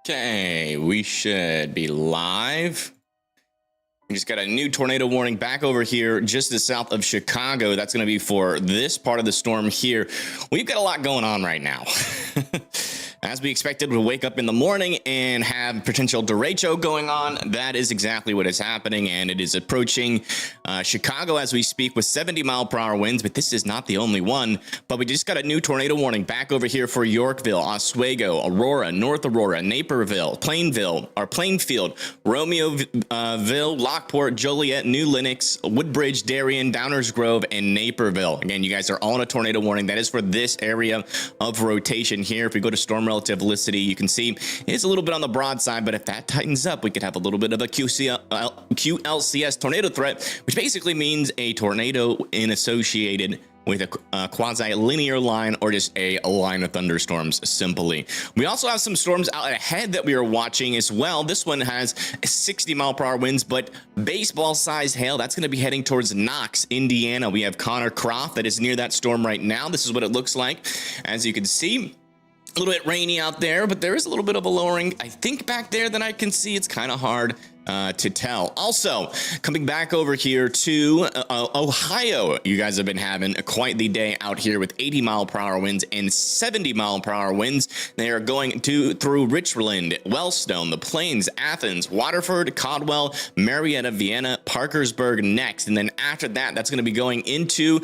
Okay, we should be live. We just got a new tornado warning back over here just to the south of Chicago. That's going to be for this part of the storm here. We've got a lot going on right now. As we expected, we'll wake up in the morning and have potential derecho going on. That is exactly what is happening, and it is approaching Chicago as we speak with 70-mile-per-hour winds, but this is not the only one. But we just got a new tornado warning back over here for Yorkville, Oswego, Aurora, North Aurora, Naperville, Plainfield, Romeoville, Lockport, Joliet, New Lenox, Woodbridge, Darien, Downers Grove, and Naperville. Again, you guys are all on a tornado warning. That is for this area of rotation here. If we go to storm relativity, you can see it's a little bit on the broad side, but if that tightens up, we could have a little bit of a QLCS tornado threat, which basically means a tornado associated with a quasi-linear line or just a line of thunderstorms simply. We also have some storms out ahead that we are watching as well. This one has 60-mile-per-hour winds, but baseball-sized hail. That's going to be heading towards Knox, Indiana. We have Connor Croft that is near that storm right now. This is what it looks like. As you can see, a little bit rainy out there, but there is a little bit of a lowering. I think back there that I can see. It's kind of hard to tell. Also, coming back over here to Ohio, you guys have been having quite the day out here with 80-mile-per-hour winds and 70-mile-per-hour winds. They are going through Richland, Wellstone, the Plains, Athens, Waterford, Caldwell, Marietta, Vienna, Parkersburg next. And then after that, that's going to be going into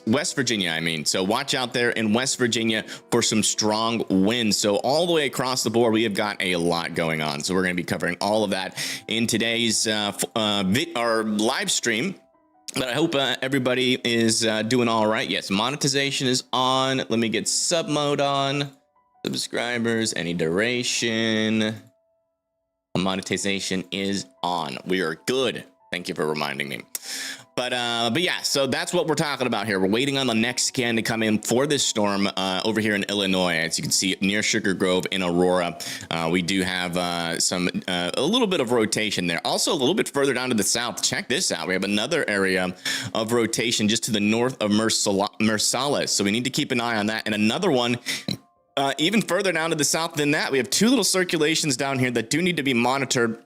West Virginia, I mean. So watch out there in West Virginia for some strong winds. So all the way across the board, we have got a lot going on. So we're going to be covering all of that in today's our live stream. But I hope everybody is doing all right. Yes, monetization is on. Let me get sub mode on. Subscribers, any duration. Monetization is on. We are good. Thank you for reminding me. But yeah, so that's what we're talking about here. We're waiting on the next scan to come in for this storm over here in Illinois. As you can see near Sugar Grove in Aurora, we do have a little bit of rotation there. Also a little bit further down to the south. Check this out. We have another area of rotation just to the north of Marsalis. So we need to keep an eye on that. And another one even further down to the south than that. We have two little circulations down here that do need to be monitored.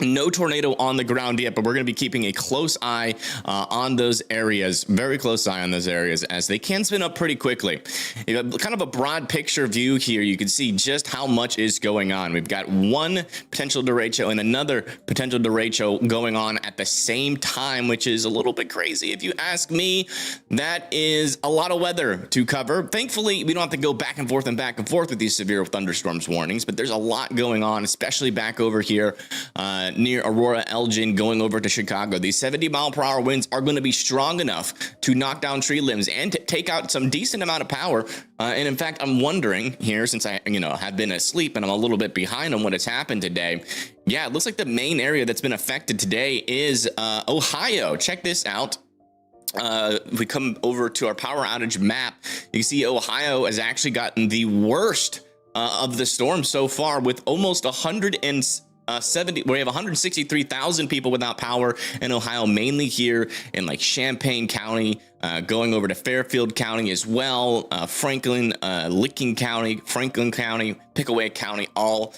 No tornado on the ground yet, but we're going to be keeping a close eye on those areas, very close eye on those areas, as they can spin up pretty quickly. Kind of a broad picture view here. You can see just how much is going on. We've got one potential derecho and another potential derecho going on at the same time, which is a little bit crazy. If you ask me, that is a lot of weather to cover. Thankfully, we don't have to go back and forth with these severe thunderstorms warnings, but there's a lot going on, especially back over here near Aurora, Elgin, going over to Chicago. These 70-mile-per-hour winds are going to be strong enough to knock down tree limbs and to take out some decent amount of power. And in fact, I'm wondering here, since I have been asleep and I'm a little bit behind on what has happened today. Yeah, it looks like the main area that's been affected today is Ohio. Check this out. If we come over to our power outage map, you can see Ohio has actually gotten the worst of the storm so far, with almost 170. We have 163,000 people without power in Ohio, mainly here in like Champaign County, going over to Fairfield County as well, Franklin, Licking County, Franklin County, Pickaway County, all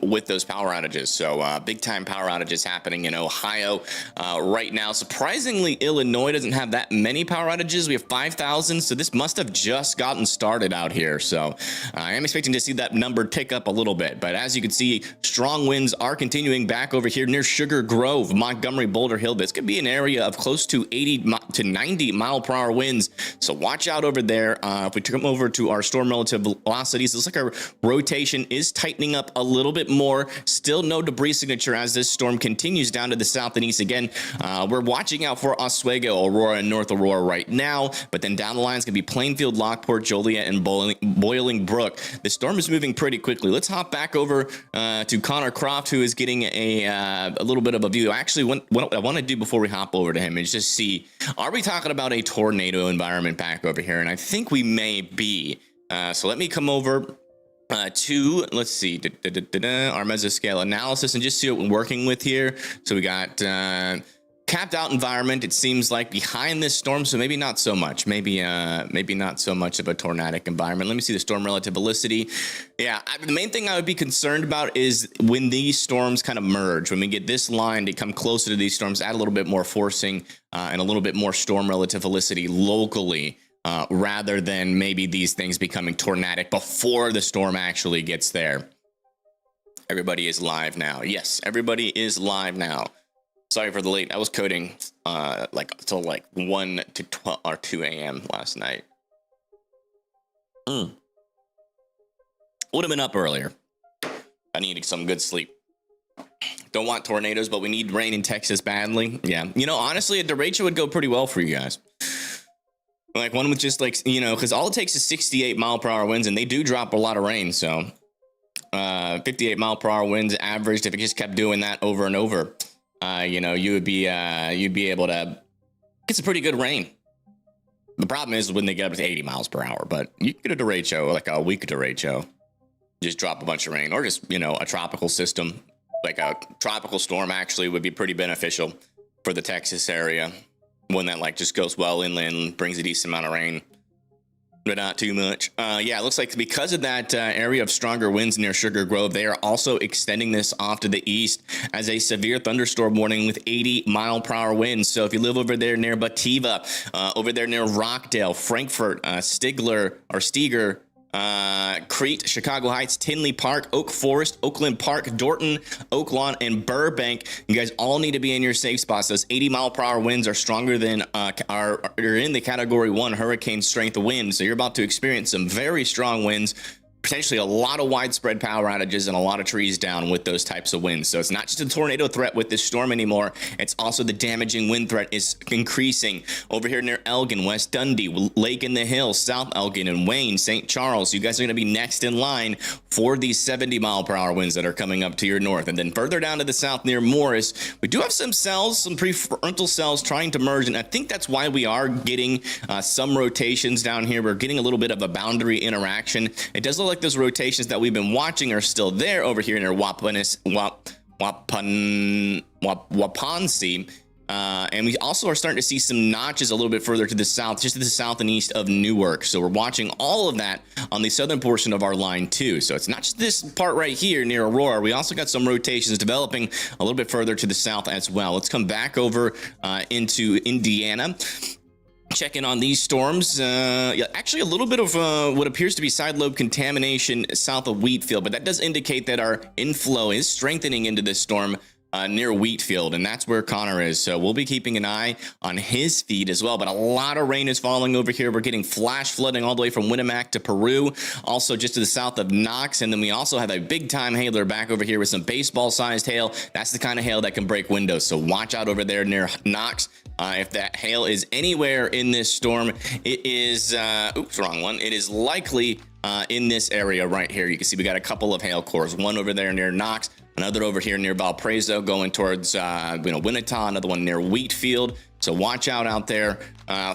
with those power outages. So big time power outages happening in Ohio right now. Surprisingly, Illinois doesn't have that many power outages. We have 5,000. So this must have just gotten started out here. So I am expecting to see that number tick up a little bit. But as you can see, strong winds are continuing back over here near Sugar Grove, Montgomery, Boulder Hill. This could be an area of close to 80 to 90-mile-per-hour winds. So watch out over there. If we come over to our storm relative velocities, it looks like our rotation is tightening up a little bit more. Still no debris signature as this storm continues down to the south and east again. We're watching out for Oswego, Aurora, and North Aurora right now, but then down the line is going to be Plainfield, Lockport, Joliet, and Boiling Brook. The storm is moving pretty quickly. Let's hop back over to Connor Croft, who is getting a little bit of a view. Actually, what I want to do before we hop over to him is just see, are we talking about a tornado environment back over here? And I think we may be. So let me come over to, let's see, our mesoscale analysis and just see what we're working with here. So we got capped out environment, it seems like, behind this storm, so maybe not so much. Maybe not so much of a tornadic environment. Let me see the storm relative velocity. Yeah, the main thing I would be concerned about is when these storms kind of merge, when we get this line to come closer to these storms, add a little bit more forcing and a little bit more storm relative velocity locally, rather than maybe these things becoming tornadic before the storm actually gets there. Everybody is live now. Yes, everybody is live now. Sorry for the late. I was coding like till like 1 to 12 or 2 a.m. last night. Would have been up earlier. I needed some good sleep. Don't want tornadoes, but we need rain in Texas badly. Yeah, you know, honestly, a derecho would go pretty well for you guys. Like one with just like, you know, because all it takes is 68 mile per hour winds, and they do drop a lot of rain. So 58 mile per hour winds averaged. If it just kept doing that over and over, you know, you'd be able to get some pretty good rain. The problem is when they get up to 80 miles per hour, but you can get a derecho, like a weak derecho, just drop a bunch of rain, or just, you know, a tropical system, like a tropical storm actually would be pretty beneficial for the Texas area. One that like just goes well inland, brings a decent amount of rain, but not too much. Yeah, it looks like because of that area of stronger winds near Sugar Grove, they are also extending this off to the east as a severe thunderstorm warning with 80 mile per hour winds. So if you live over there near Batavia, over there near Rockdale, Frankfort, Steger, Crete, Chicago Heights, Tinley Park, Oak Forest, Oakland Park, Dorton, Oaklawn, and Burbank, you guys all need to be in your safe spots. Those 80 mile per hour winds are stronger than are in the category 1 hurricane strength winds. So you're about to experience some very strong winds, potentially a lot of widespread power outages and a lot of trees down with those types of winds. So it's not just a tornado threat with this storm anymore. It's also the damaging wind threat is increasing over here near Elgin, West Dundee, Lake in the Hills, South Elgin, and Wayne, St. Charles. You guys are going to be next in line for these 70 mile per hour winds that are coming up to your north. And then further down to the south near Morris, we do have some cells, some prefrontal cells trying to merge. And I think that's why we are getting some rotations down here. We're getting a little bit of a boundary interaction. It does look like those rotations that we've been watching are still there over here near Wapansi. And we also are starting to see some notches a little bit further to the south, just to the south and east of Newark. So we're watching all of that on the southern portion of our line too. So it's not just this part right here near Aurora. We also got some rotations developing a little bit further to the south as well. Let's come back over into Indiana. Checking on these storms, actually a little bit of what appears to be side lobe contamination south of Wheatfield, but that does indicate that our inflow is strengthening into this storm near Wheatfield, and that's where Connor is. So we'll be keeping an eye on his feed as well. But a lot of rain is falling over here. We're getting flash flooding all the way from Winnemac to Peru, also just to the south of Knox. And then we also have a big time hailer back over here with some baseball sized hail. That's the kind of hail that can break windows. So watch out over there near Knox. If that hail is anywhere in this storm, it is, oops, wrong one. It is likely in this area right here. You can see we got a couple of hail cores, one over there near Knox, another over here near Valparaiso going towards, Winnetaw, another one near Wheatfield. So watch out there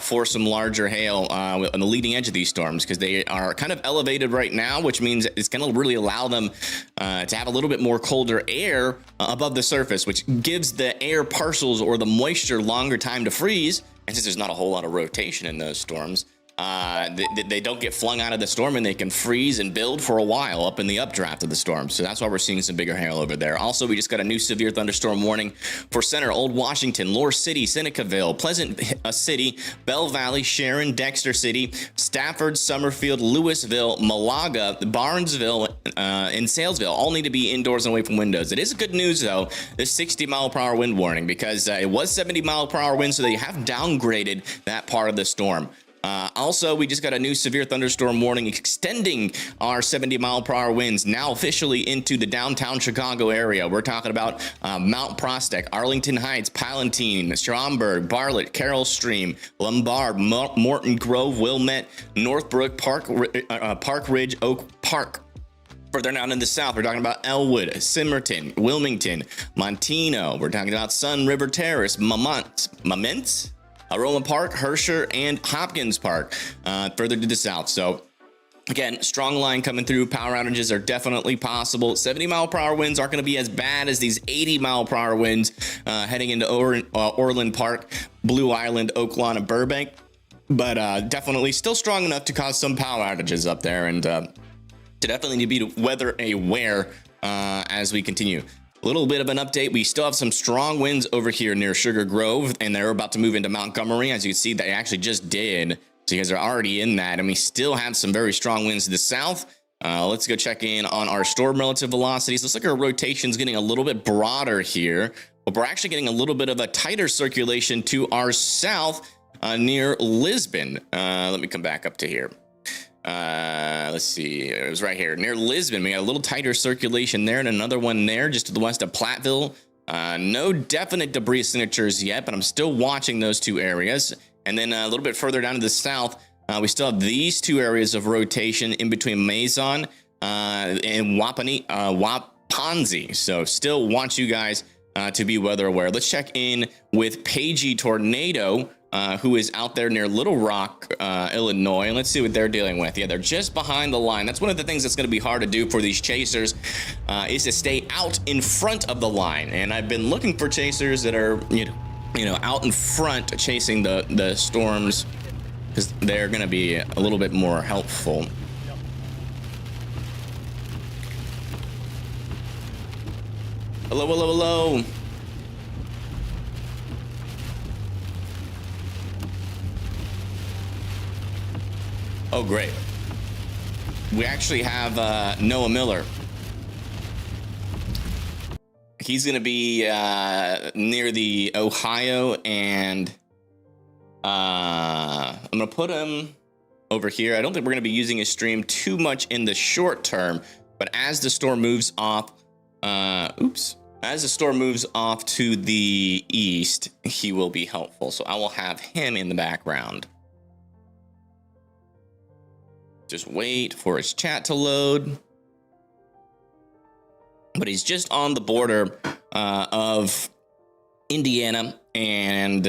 for some larger hail on the leading edge of these storms, because they are kind of elevated right now, which means it's going to really allow them to have a little bit more colder air above the surface, which gives the air parcels or the moisture longer time to freeze. And since there's not a whole lot of rotation in those storms, they don't get flung out of the storm, and they can freeze and build for a while up in the updraft of the storm. So that's why we're seeing some bigger hail over there. Also, we just got a new severe thunderstorm warning for Center, Old Washington, Lore City, Senecaville, Pleasant City, Bell Valley, Sharon, Dexter City, Stafford, Summerfield, Louisville, Malaga, Barnesville, and Salesville all need to be indoors and away from windows. It is good news though, this 60 mile per hour wind warning, because it was 70 mile per hour wind, so they have downgraded that part of the storm. Also, we just got a new severe thunderstorm warning extending our 70 mile per hour winds now officially into the downtown Chicago area. We're talking about Mount Prospect, Arlington Heights, Palatine, Stromberg, Bartlett, Carroll Stream, Lombard, Morton Grove, Wilmette, Northbrook, Park Ridge, Oak Park. Further down in the south, we're talking about Elwood, Simerton, Wilmington, Montino. We're talking about Sun River Terrace, Maments, Aroma Park, Herscher, and Hopkins Park further to the south. So Again, strong line coming through. Power outages are definitely possible. 70-mile-per-hour winds aren't going to be as bad as these 80-mile-per-hour winds heading into Orland Park, Blue Island, Oaklawn, and Burbank. But definitely still strong enough to cause some power outages up there, and to definitely need to be weather aware as we continue. A little bit of an update. We still have some strong winds over here near Sugar Grove, and they're about to move into Montgomery. As you can see, they actually just did. So you guys are already in that, and we still have some very strong winds to the south. Let's go check in on our storm relative velocities. Looks like our rotation's getting a little bit broader here, but we're actually getting a little bit of a tighter circulation to our south near Lisbon. Let me come back up to here. Let's see. It was right here near Lisbon. We got a little tighter circulation there, and another one there just to the west of Platteville. No definite debris signatures yet, but I'm still watching those two areas. And then a little bit further down to the south, we still have these two areas of rotation in between Maison and Wapanzi. So still want you guys to be weather aware. Let's check in with Pagey Tornado, who is out there near Little Rock, Illinois. And let's see what they're dealing with. Yeah, they're just behind the line. That's one of the things that's going to be hard to do for these chasers, is to stay out in front of the line. And I've been looking for chasers that are, you know, out in front chasing the storms, because they're going to be a little bit more helpful. Hello, hello, hello. Oh, great. We actually have Noah Miller. He's going to be near the Ohio, and I'm going to put him over here. I don't think we're going to be using his stream too much in the short term, but as the storm moves off, as the storm moves off to the east, he will be helpful. So I will have him in the background. Just wait for his chat to load. But he's just on the border of Indiana, and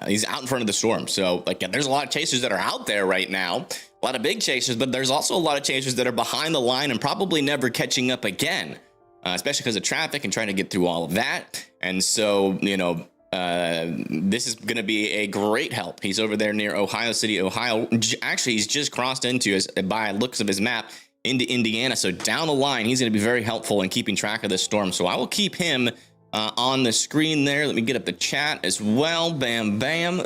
he's out in front of the storm. So, like, there's a lot of chasers that are out there right now, a lot of big chasers, but there's also a lot of chasers that are behind the line and probably never catching up again, especially because of traffic and trying to get through all of that. And so, you know, this is going to be a great help. He's over there near Ohio City, Ohio. Actually, he's just crossed into, by looks of his map, into Indiana. So down the line, he's going to be very helpful in keeping track of this storm. So I will keep him on the screen there. Let me get up the chat as well. Bam, bam.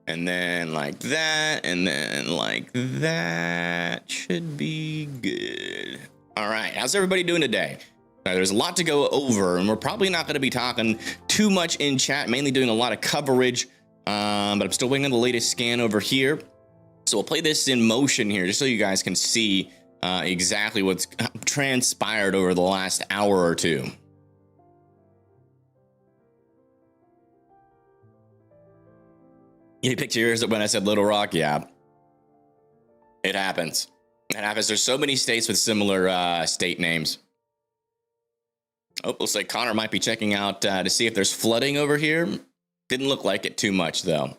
And then like that. And then like that. Should be good. All right. How's everybody doing today? There's a lot to go over, and we're probably not going to be talking too much in chat, mainly doing a lot of coverage. But I'm still waiting on the latest scan over here. So we'll play this in motion here, just so you guys can see exactly what's transpired over the last hour or two. You picked yours when I said Little Rock? Yeah. It happens. It happens. There's so many states with similar state names. Oh, looks like Connor might be checking out to see if there's flooding over here. Didn't look like it too much, though.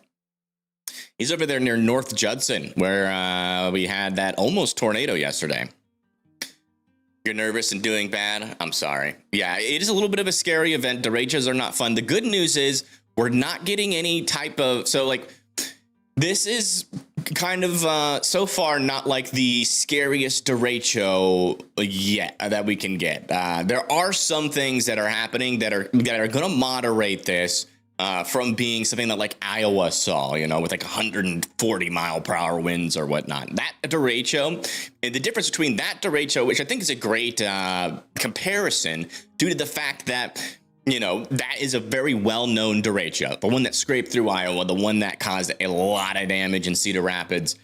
He's over there near North Judson, where we had that almost tornado yesterday. You're nervous and doing bad? I'm sorry. Yeah, it is a little bit of a scary event. Derechos are not fun. The good news is we're not getting any type of... So, like, this is kind of, so far, not like the scariest derecho yet that we can get. There are some things that are happening that are going to moderate this. From being something that like Iowa saw, you know, with like 140-mile-per-hour winds or whatnot. That derecho, and the difference between that derecho, which I think is a great comparison due to the fact that, you know, that is a very well-known derecho, the one that scraped through Iowa, the one that caused a lot of damage in Cedar Rapids,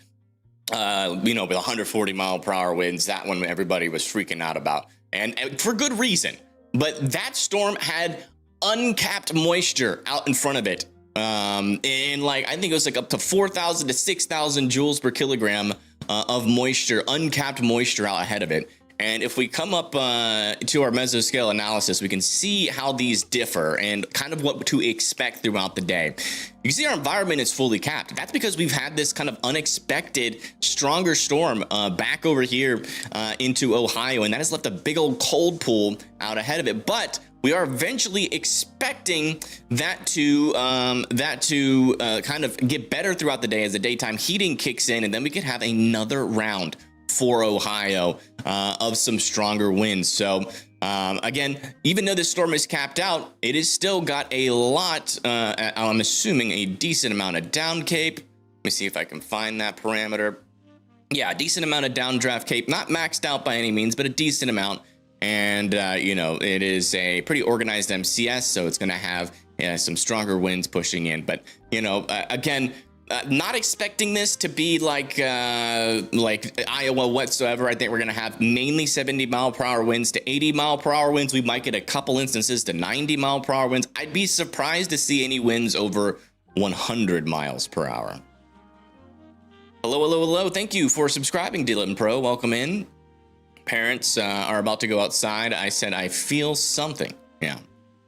you know, with 140-mile-per-hour winds. That one everybody was freaking out about, and for good reason. But that storm had uncapped moisture out in front of it, and like I think it was like up to 4,000 to 6,000 joules per kilogram of moisture, uncapped moisture out ahead of it. And if we come up to our mesoscale analysis, we can see how these differ and kind of what to expect throughout the day. You can see our environment is fully capped. That's because we've had this kind of unexpected stronger storm back over here into Ohio, and that has left a big old cold pool out ahead of it. But we are eventually expecting that to kind of get better throughout the day as the daytime heating kicks in, and then we could have another round for Ohio of some stronger winds. So again, even though this storm is capped out, it has still got a lot, I'm assuming a decent amount of down cape. Let me see if I can find that parameter. Yeah, a decent amount of downdraft cape, not maxed out by any means, but a decent amount. And, you know, it is a pretty organized MCS, so it's going to have some stronger winds pushing in. But, you know, again, not expecting this to be like Iowa whatsoever. I think we're going to have mainly 70-mile-per-hour winds to 80-mile-per-hour winds. We might get a couple instances to 90-mile-per-hour winds. I'd be surprised to see any winds over 100 miles per hour. Hello, hello, hello. Thank you for subscribing, Dylan Pro. Welcome in. Parents are about to go outside. I said, I feel something. Yeah.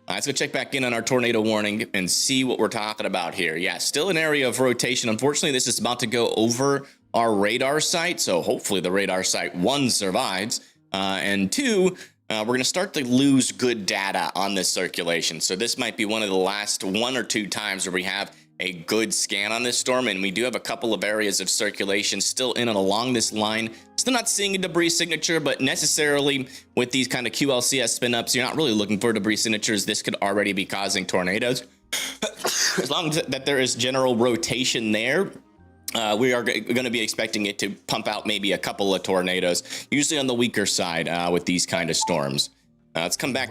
Let's go check back in on our tornado warning and see what we're talking about here. Yeah, still an area of rotation. Unfortunately, this is about to go over our radar site. So hopefully the radar site, one, survives. And two, we're going to start to lose good data on this circulation. So this might be one of the last 1 or 2 times where we have a good scan on this storm, and we do have a couple of areas of circulation still in and along this line. Still not seeing a debris signature, but necessarily with these kind of QLCS spin-ups, you're not really looking for debris signatures. This could already be causing tornadoes. As long as that there is general rotation there, we are going to be expecting it to pump out maybe a couple of tornadoes, usually on the weaker side with these kind of storms. Let's come back.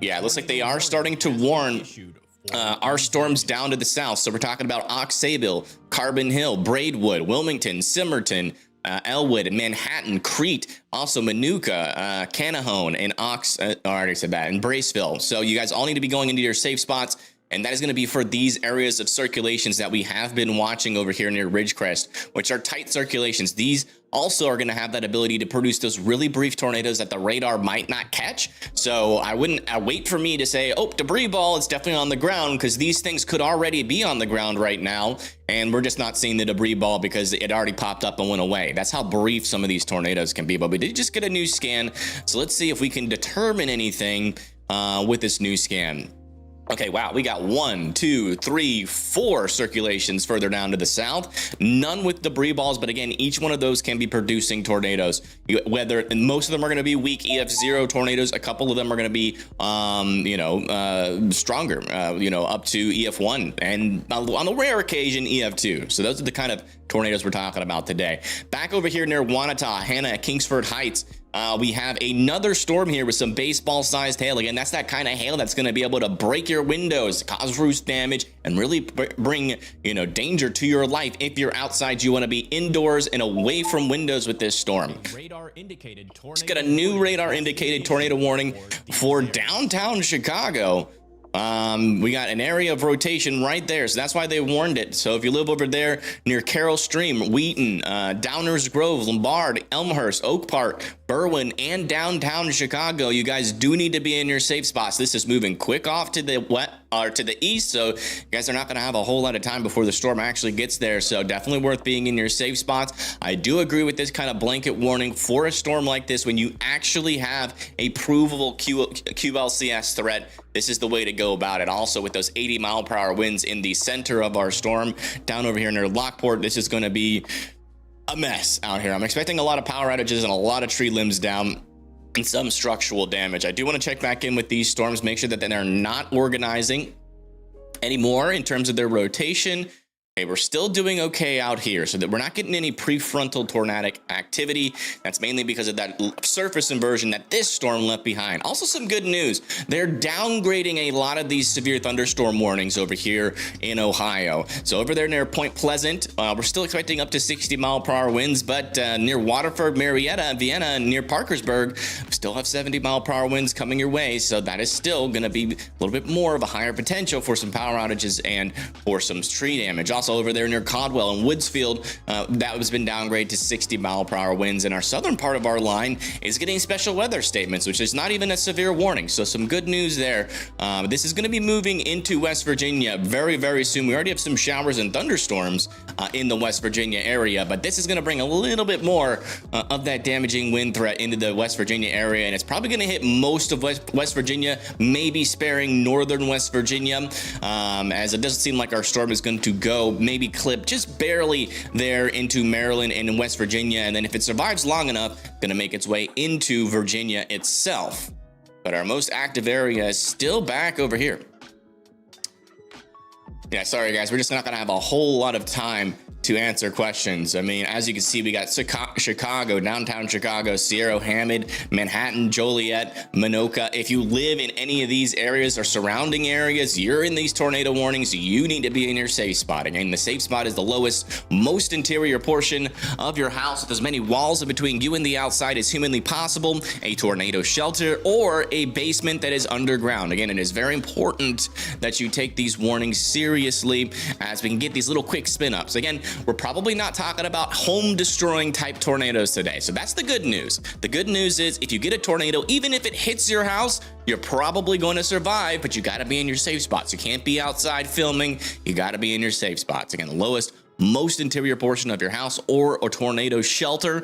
Yeah, it looks like they are starting to warn our storms down to the south. So we're talking about Ox Sable, Carbon Hill, Braidwood, Wilmington, Simmerton, Elwood, Manhattan, Crete, also Manuka, Canahone, and Ox, I already said that, and Braceville. So you guys all need to be going into your safe spots. And that is going to be for these areas of circulations that we have been watching over here near Ridgecrest, which are tight circulations. These also are going to have that ability to produce those really brief tornadoes that the radar might not catch. So I wouldn't wait for me to say, oh, debris ball, it's definitely on the ground, because these things could already be on the ground right now. And we're just not seeing the debris ball because it already popped up and went away. That's how brief some of these tornadoes can be. But we did just get a new scan. So let's see if we can determine anything with this new scan. Okay, wow, we got 1, 2, 3, 4 circulations further down to the south. None with debris balls, but again, each one of those can be producing tornadoes. Whether most of them are going to be weak EF0 tornadoes, a couple of them are going to be, stronger, up to EF1, and on the rare occasion, EF2. So those are the kind of tornadoes we're talking about today. Back over here near Wanata, Hannah, Kingsford Heights. We have another storm here with some baseball-sized hail. Again, that's that kind of hail that's going to be able to break your windows, cause roof damage, and really bring, danger to your life. If you're outside, you want to be indoors and away from windows with this storm. Just got a new radar-indicated tornado warning for downtown Chicago. We got an area of rotation right there, so that's why they warned it. So if you live over there near Carroll Stream, Wheaton, Downers Grove, Lombard, Elmhurst, Oak Park, Berwyn, and downtown Chicago, you guys do need to be in your safe spots. This is moving quick off to the east, so you guys are not going to have a whole lot of time before the storm actually gets there. So definitely worth being in your safe spots. I do agree with this kind of blanket warning for a storm like this. When you actually have a provable QLCS threat, this is the way to go about it. Also, with those 80-mile-per-hour winds in the center of our storm down over here near Lockport, this is going to be a mess out here. I'm expecting a lot of power outages and a lot of tree limbs down and some structural damage. I do want to check back in with these storms, make sure that they're not organizing anymore in terms of their rotation. Okay, we're still doing okay out here, so that we're not getting any prefrontal tornadic activity. That's mainly because of that surface inversion that this storm left behind. Also, some good news. They're downgrading a lot of these severe thunderstorm warnings over here in Ohio. So over there near Point Pleasant, we're still expecting up to 60-mile-per-hour winds, but near Waterford, Marietta, Vienna, and near Parkersburg, we still have 70-mile-per-hour winds coming your way. So that is still going to be a little bit more of a higher potential for some power outages and for some tree damage. Also, Also over there near Caldwell and Woodsfield, that has been downgraded to 60-mile-per-hour winds. And our southern part of our line is getting special weather statements, which is not even a severe warning. So some good news there. This is going to be moving into West Virginia very, very soon. We already have some showers and thunderstorms in the West Virginia area, but this is going to bring a little bit more of that damaging wind threat into the West Virginia area, and it's probably going to hit most of West Virginia, maybe sparing northern West Virginia, as it doesn't seem like our storm is going to go, maybe clip just barely there into Maryland and West Virginia, and then if it survives long enough, going to make its way into Virginia itself. But our most active area is still back over here. Yeah, sorry guys, we're just not gonna have a whole lot of time to answer questions. I mean, as you can see, we got Chicago, downtown Chicago, Sierra, Hammond, Manhattan, Joliet, Minoka. If you live in any of these areas or surrounding areas, you're in these tornado warnings, you need to be in your safe spot. Again, the safe spot is the lowest, most interior portion of your house with as many walls in between you and the outside as humanly possible, a tornado shelter, or a basement that is underground. Again, it is very important that you take these warnings seriously as we can get these little quick spin ups. Again, we're probably not talking about home destroying type tornadoes today. So that's the good news. The good news is if you get a tornado, even if it hits your house, you're probably going to survive, but you got to be in your safe spots. You can't be outside filming. You got to be in your safe spots. Again, the lowest, most interior portion of your house or a tornado shelter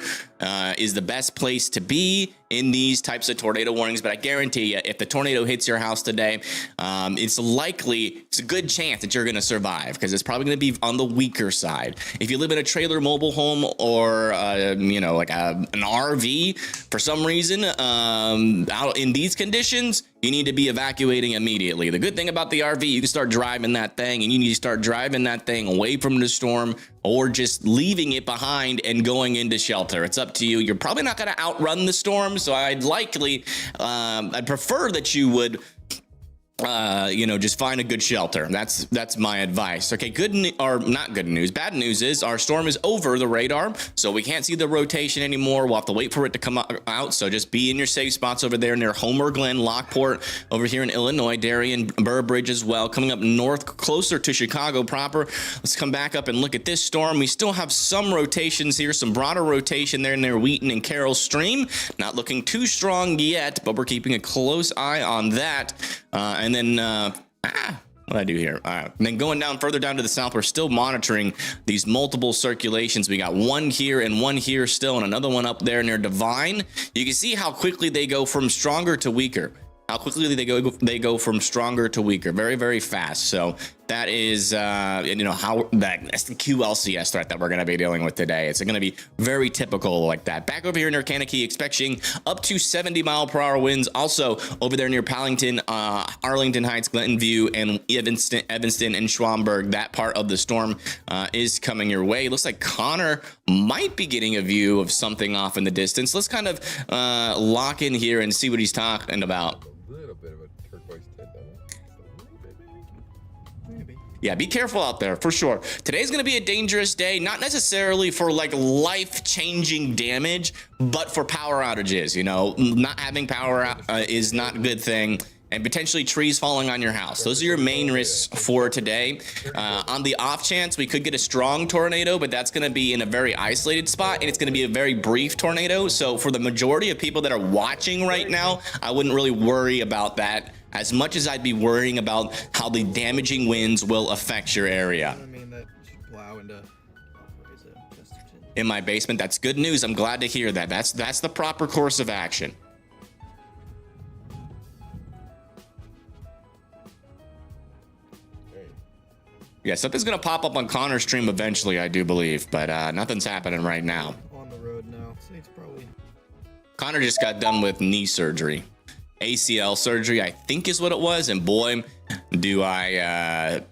is the best place to be in these types of tornado warnings. But I guarantee you, if the tornado hits your house today, it's a good chance that you're going to survive, because it's probably going to be on the weaker side. If you live in a trailer mobile home or like an RV for some reason, out in these conditions, you need to be evacuating immediately. The good thing about the RV, you can start driving that thing, and you need to start driving that thing away from the storm, or just leaving it behind and going into shelter. It's up to you. You're probably not going to outrun the storm, so I'd prefer that you would just find a good shelter. That's my advice. Okay, not good news. Bad news is our storm is over the radar, so we can't see the rotation anymore. We'll have to wait for it to come out. So just be in your safe spots over there near Homer Glen, Lockport, over here in Illinois, Darien, Burbridge as well. Coming up north, closer to Chicago proper. Let's come back up and look at this storm. We still have some rotations here, some broader rotation there near Wheaton and Carroll Stream. Not looking too strong yet, but we're keeping a close eye on that. And then, what do I do here? And then going down further down to the south, we're still monitoring these multiple circulations. We got one here and one here still, and another one up there near Divine. You can see how quickly they go from stronger to weaker. How quickly they go from stronger to weaker, very, very fast. So that is, that's the QLCS threat that we're going to be dealing with today. It's going to be very typical like that. Back over here near Kankakee, expecting up to 70-mile-per-hour winds. Also over there near Pallington, Arlington Heights, Glenview, and Evanston and Schwamberg. That part of the storm is coming your way. It looks like Connor might be getting a view of something off in the distance. Let's kind of lock in here and see what he's talking about. Yeah, be careful out there for sure. Today's going to be a dangerous day, not necessarily for like life-changing damage, but for power outages. Not having power is not a good thing, and potentially trees falling on your house. Those are your main risks for today. On the off chance we could get a strong tornado, but that's going to be in a very isolated spot, and it's going to be a very brief tornado. So for the majority of people that are watching right now, I wouldn't really worry about that as much as I'd be worrying about how the damaging winds will affect your area. I mean, that should plow into in my basement. That's good news. I'm glad to hear that. That's the proper course of action. Yeah, something's gonna pop up on Connor's stream eventually, I do believe, but nothing's happening right now. On the road now. So it's probably... Connor just got done with knee surgery. ACL surgery, I think is what it was, and boy, do I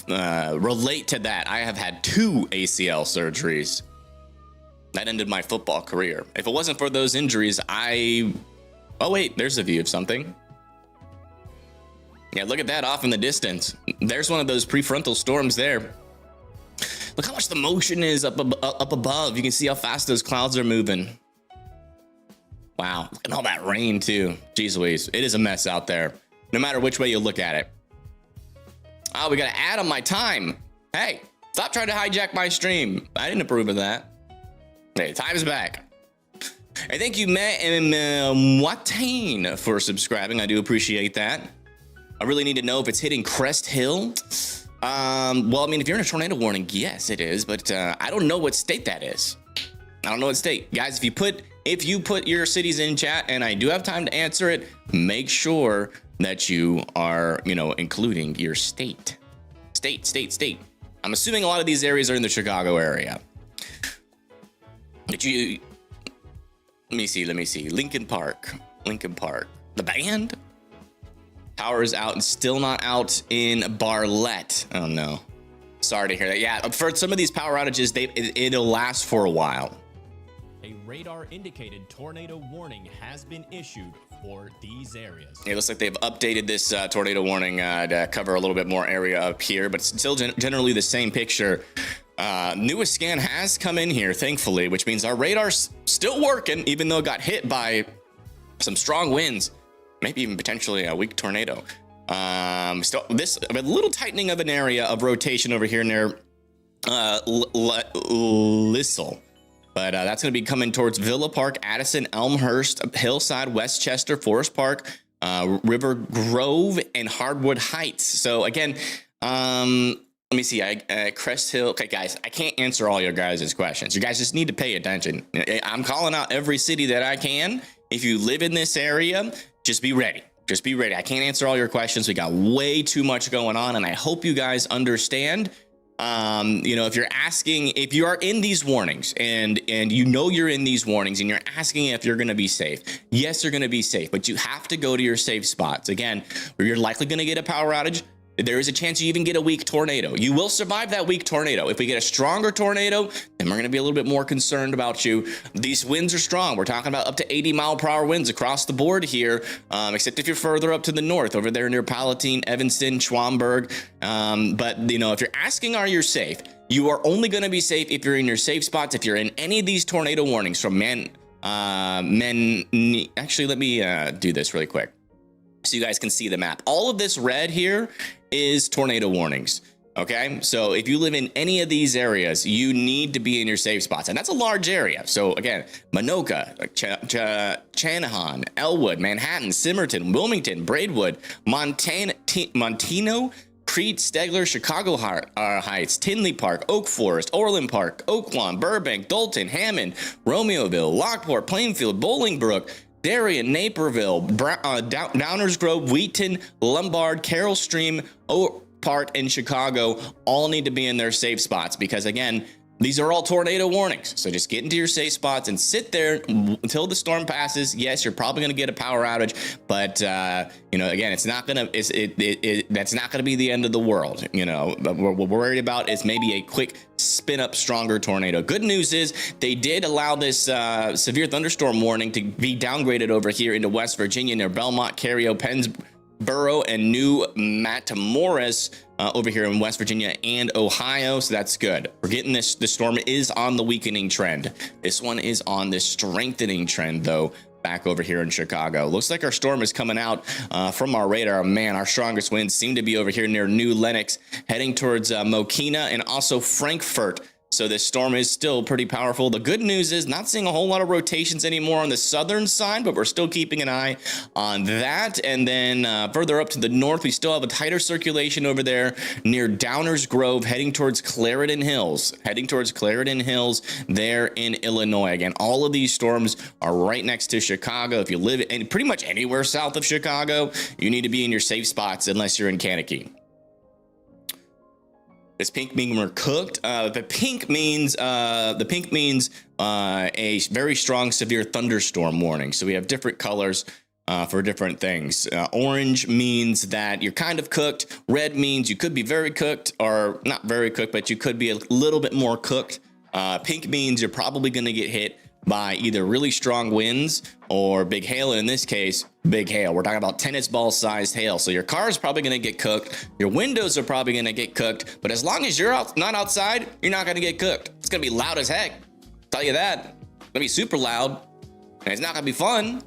relate to that. I have had 2 ACL surgeries. That ended my football career. If it wasn't for those injuries, oh wait, there's a view of something. Yeah, look at that off in the distance. There's one of those prefrontal storms there. Look how much the motion is up above. You can see how fast those clouds are moving. Wow, look at all that rain too. Jeez Louise, it is a mess out there, no matter which way you look at it. Oh, we got to add on my time. Hey, Stop trying to hijack my stream. I didn't approve of that. Hey, time's back. And thank you, Matt and Watain, for subscribing. I do appreciate that. I really need to know if it's hitting Crest Hill. Well, I mean, if you're in a tornado warning, yes, it is. But I don't know what state that is. I don't know what state. Guys, if you put your cities in chat and I do have time to answer it, make sure that you are, including your state. State. I'm assuming a lot of these areas are in the Chicago area. Let me see. Lincoln Park. The band? Power is out and still not out in Barlett. Oh no. Sorry to hear that. Yeah, for some of these power outages, it'll last for a while. A radar indicated tornado warning has been issued for these areas. It looks like they've updated this tornado warning to cover a little bit more area up here, but it's still generally the same picture. Newest scan has come in here, thankfully, which means our radar's still working, even though it got hit by some strong winds, maybe even potentially a weak tornado. Still, this a little tightening of an area of rotation over here near Lissell. But that's going to be coming towards Villa Park, Addison, Elmhurst, Hillside, Westchester, Forest Park, River Grove, and Hardwood Heights. So again, let me see. Crest Hill. Okay, guys, I can't answer all your guys' questions. You guys just need to pay attention. I'm calling out every city that I can. If you live in this area, just be ready. Just be ready. I can't answer all your questions. We got way too much going on, and I hope you guys understand. If you're asking, if you are in these warnings and you're in these warnings and you're asking if you're going to be safe, yes, you're going to be safe, but you have to go to your safe spots. Again, where you're likely going to get a power outage. There is a chance you even get a weak tornado. You will survive that weak tornado. If we get a stronger tornado, then we're going to be a little bit more concerned about you. These winds are strong. We're talking about up to 80-mile-per-hour winds across the board here, except if you're further up to the north, over there near Palatine, Evanston, Schwamberg. But, if you're asking, are you safe? You are only going to be safe if you're in your safe spots. If you're in any of these tornado warnings from actually, let me do this really quick so you guys can see the map. All of this red here is tornado warnings. Okay, so if you live in any of these areas, you need to be in your safe spots, and that's a large area. So again, Minoka, Channahon, Elwood, Manhattan, Simmerton, Wilmington, Braidwood, Montino, Crete, Stegler, Chicago Heights, Tinley Park, Oak Forest, Orland Park, Oaklawn, Burbank, Dalton, Hammond, Romeoville, Lockport, Plainfield, Bolingbrook, Darien, Naperville, Downers Grove, Wheaton, Lombard, Carroll Stream, Park, and Chicago all need to be in their safe spots because, again, these are all tornado warnings. So just get into your safe spots and sit there until the storm passes. Yes, you're probably going to get a power outage, but again, it's not going to. That's not going to be the end of the world. What we're worried about is maybe a quick spin up stronger tornado. Good news is they did allow this severe thunderstorm warning to be downgraded over here into West Virginia near Belmont, Cario, Pennsboro, and New Matamoras over here in West Virginia and Ohio. So that's good. We're getting this. The storm is on the weakening trend. This one is on the strengthening trend, though, back over here in Chicago. Looks like our storm is coming out from our radar. Man, our strongest winds seem to be over here near New Lenox, heading towards Mokina and also Frankfurt. So this storm is still pretty powerful. The good news is not seeing a whole lot of rotations anymore on the southern side, but we're still keeping an eye on that. And then further up to the north, we still have a tighter circulation over there near Downers Grove, heading towards Clarendon Hills, there in Illinois. Again, all of these storms are right next to Chicago. If you live in pretty much anywhere south of Chicago, you need to be in your safe spots unless you're in Kankakee. Does pink mean we're cooked? The pink means a very strong severe thunderstorm warning. So we have different colors for different things. Orange means that you're kind of cooked. Red means you could be very cooked, or not very cooked, but you could be a little bit more cooked. Pink means you're probably going to get hit by either really strong winds or big hail. And in this case, big hail. We're talking about tennis ball sized hail. So your car is probably going to get cooked. Your windows are probably going to get cooked. But as long as you're not outside, you're not going to get cooked. It's going to be loud as heck. Tell you that. It's going to be super loud. And it's not going to be fun.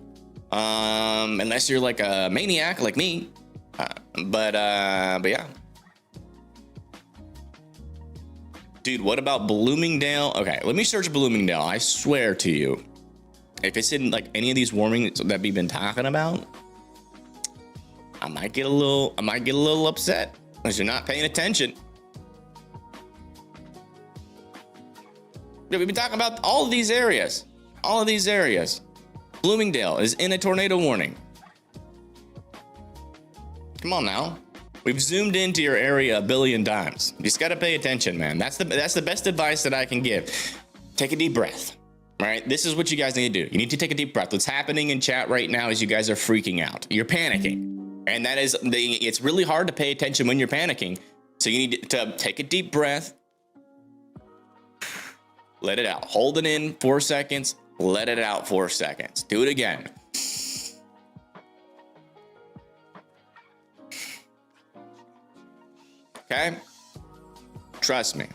Unless you're like a maniac like me. But yeah. Dude, what about Bloomingdale? Okay, let me search Bloomingdale. I swear to you, if it's in like any of these warnings that we've been talking about, I might get a little upset because you're not paying attention. Yeah, we've been talking about all of these areas. All of these areas. Bloomingdale is in a tornado warning. Come on now. We've zoomed into your area a billion times. You just got to pay attention, man. That's the best advice that I can give. Take a deep breath. All right, this is what you guys need to do. You need to take a deep breath. What's happening in chat right now is you guys are freaking out. You're panicking. And that is, it's really hard to pay attention when you're panicking. So you need to take a deep breath. Let it out. Hold it in 4 seconds. Let it out 4 seconds. Do it again. Okay? Trust me.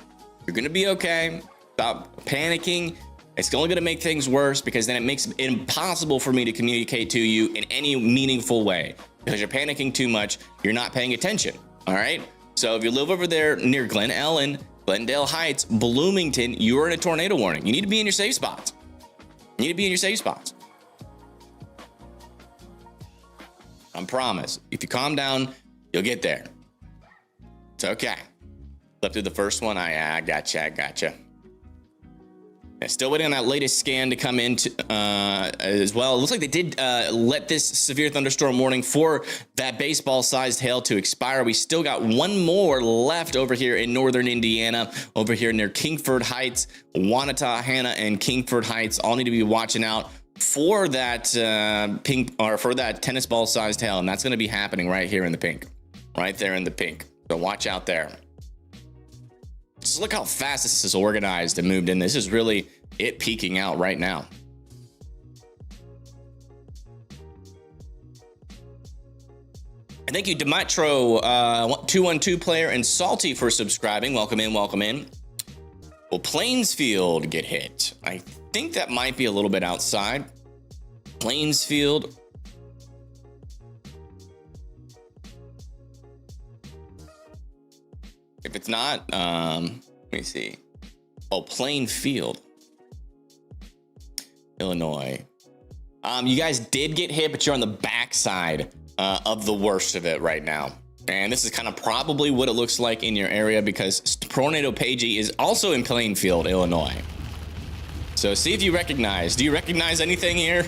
You're going to be okay. Stop panicking. It's only going to make things worse because then it makes it impossible for me to communicate to you in any meaningful way because you're panicking too much. You're not paying attention. All right. So if you live over there near Glen Ellen, Glendale Heights, Bloomington, you're in a tornado warning. You need to be in your safe spots. You need to be in your safe spots. I promise. If you calm down, you'll get there. It's okay. Slept through the first one. I gotcha. Still waiting on that latest scan to come in as well. It looks like they did let this severe thunderstorm warning for that baseball-sized hail to expire. We still got one more left over here in northern Indiana, over here near Kingford Heights, Wanatahana, and Kingford Heights. All need to be watching out for that for that tennis ball-sized hail, and that's going to be happening right here in the pink, right there in the pink. So watch out there. Just look how fast this is organized and moved in. This is really it peaking out right now. And thank you, Demetro 212 player and Salty for subscribing. Welcome in, welcome in. Will Plainsfield get hit? I think that might be a little bit outside. Plainsfield. If it's not, let me see. Oh, Plainfield, Illinois. You guys did get hit, but you're on the backside of the worst of it right now. And this is kind of probably what it looks like in your area because Tornado Pagey is also in Plainfield, Illinois. So see if you recognize. Do you recognize anything here?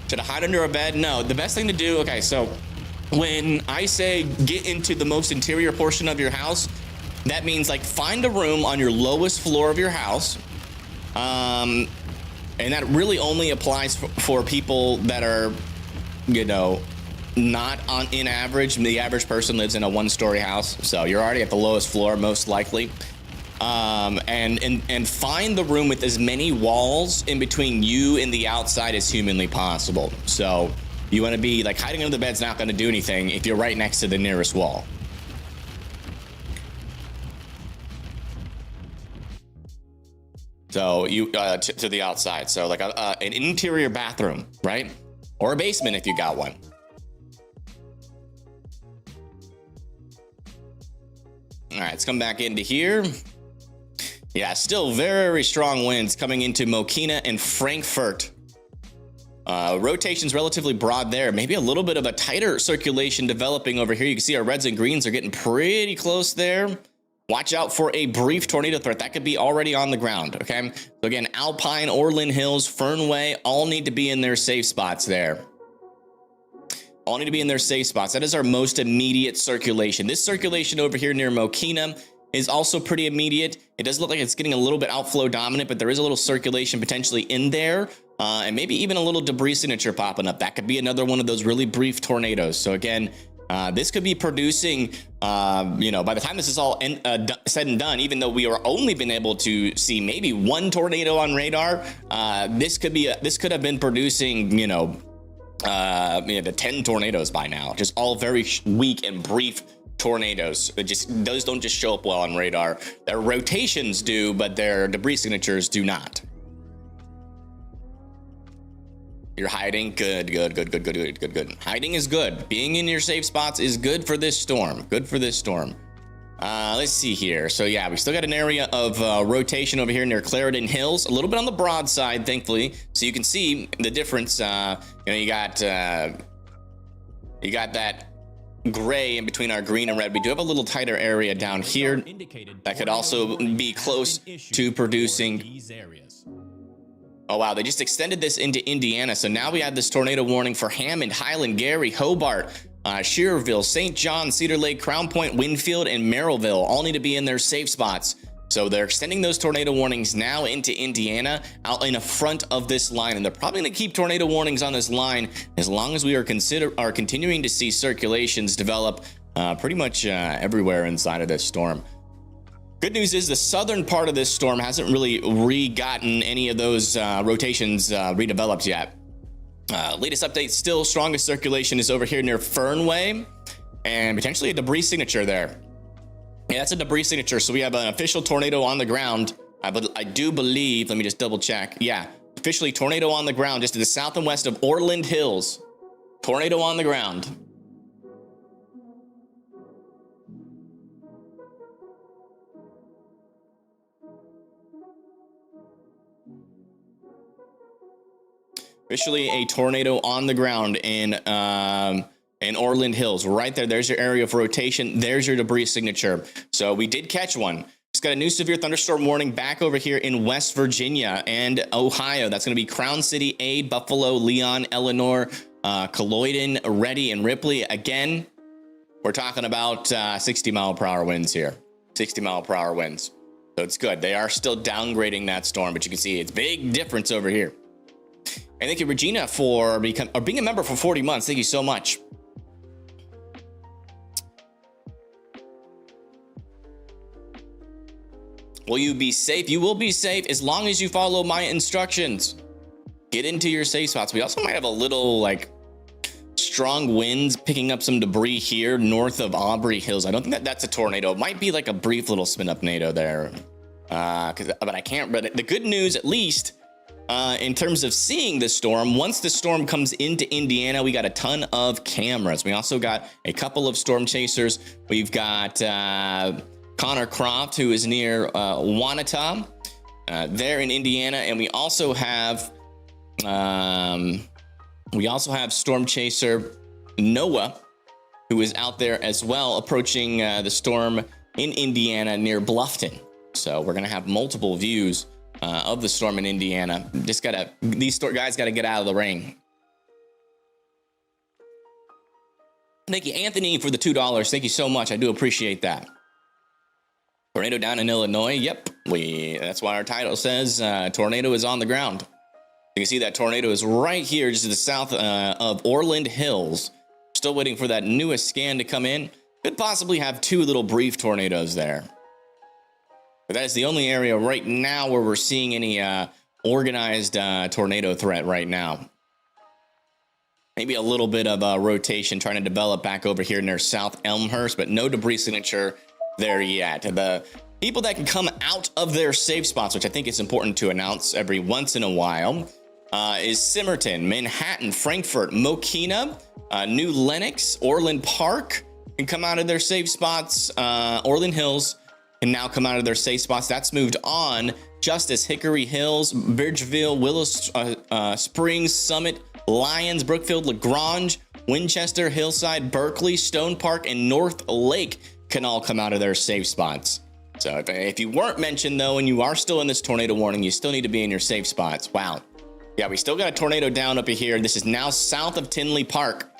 Should I hide under a bed? No, the best thing to do, okay, so when I say get into the most interior portion of your house, that means like find a room on your lowest floor of your house. And that really only applies for people that are, you know, not on in average. The average person lives in a one-story house, so you're already at the lowest floor most likely. And find the room with as many walls in between you and the outside as humanly possible. So you want to be like hiding under the bed's not going to do anything if you're right next to the nearest wall. So you to the outside. So like an interior bathroom, right? Or a basement if you got one. All right, let's come back into here. Yeah, still very strong winds coming into Mokina and Frankfurt. Rotation's relatively broad there. Maybe a little bit of a tighter circulation developing over here. You can see our reds and greens are getting pretty close there. Watch out for a brief tornado threat. That could be already on the ground, okay? So again, Alpine, Orland Hills, Fernway, all need to be in their safe spots there. All need to be in their safe spots. That is our most immediate circulation. This circulation over here near Mokina is also pretty immediate. It does look like it's getting a little bit outflow dominant, but there is a little circulation potentially in there. And maybe even a little debris signature popping up. That could be another one of those really brief tornadoes. So again, this could be producing, you know, by the time this is all said and done, even though we are only been able to see maybe one tornado on radar, this could have been producing, you know, the 10 tornadoes by now. Just all very weak and brief tornadoes. Those don't just show up well on radar. Their rotations do, but their debris signatures do not. You're hiding. Good. Hiding is good. Being in your safe spots is good for this storm. Good for this storm. Let's see here. So yeah, we still got an area of rotation over here near Clarendon Hills, a little bit on the broad side, thankfully. So you can see the difference. You got that gray in between our green and red. We do have a little tighter area down here that could also be close to producing. Oh wow, they just extended this into Indiana. So now we have this tornado warning for Hammond, Highland, Gary, Hobart, Shearville, St. John, Cedar Lake, Crown Point, Winfield, and Merrillville all need to be in their safe spots. So they're extending those tornado warnings now into Indiana, out in the front of this line, and they're probably going to keep tornado warnings on this line as long as we are continuing to see circulations develop pretty much everywhere inside of this storm. Good news is the southern part of this storm hasn't really gotten any of those rotations redeveloped yet. Latest update, still strongest circulation is over here near Fernway, and potentially a debris signature there. Yeah, that's a debris signature. So we have an official tornado on the ground. I do believe, let me just double check. Yeah, officially tornado on the ground just to the south and west of Orland Hills. Tornado on the ground. Officially a tornado on the ground in Orland Hills. Right there, there's your area of rotation. There's your debris signature. So we did catch one. It's got a new severe thunderstorm warning back over here in West Virginia and Ohio. That's going to be Crown City, Ade, Buffalo, Leon, Eleanor, Colloidon, Ready, and Ripley. Again, we're talking about 60-mile-per-hour winds here. 60-mile-per-hour winds. So it's good. They are still downgrading that storm, but you can see it's big difference over here. And thank you, Regina, for being a member for 40 months. Thank you so much. Will you be safe? You will be safe as long as you follow my instructions. Get into your safe spots. We also might have a little strong winds picking up some debris here north of Aubrey Hills. I don't think that's a tornado. It might be like a brief little spin up tornado there. But I can't. But the good news, at least, in terms of seeing this storm, once the storm comes into Indiana, we got a ton of cameras. We also got a couple of storm chasers. We've got Connor Croft, who is near Wanata, there in Indiana, and we also have storm chaser Noah, who is out there as well, approaching the storm in Indiana near Bluffton. So we're gonna have multiple views of the storm in Indiana. These guys gotta get out of the rain. Thank you, Anthony, for the $2. Thank you so much. I do appreciate that. Tornado down in Illinois. Yep, that's why our title says tornado is on the ground. You can see that tornado is right here, just to the south of Orland Hills. Still waiting for that newest scan to come in. Could possibly have two little brief tornadoes there. But that is the only area right now where we're seeing any organized tornado threat right now. Maybe a little bit of rotation trying to develop back over here near South Elmhurst, but no debris signature there yet. The people that can come out of their safe spots, which I think is important to announce every once in a while, is Simmerton, Manhattan, Frankfort, Mokina, New Lenox, Orland Park can come out of their safe spots. Orland Hills can now come out of their safe spots. That's moved on. Justice, Hickory Hills, Bridgeville, Willow Springs, Summit, Lyons, Brookfield, LaGrange, Winchester, Hillside, Berkeley, Stone Park, and North Lake can all come out of their safe spots. So if you weren't mentioned, though, and you are still in this tornado warning, you still need to be in your safe spots. Wow. Yeah, we still got a tornado down up here. This is now south of Tinley Park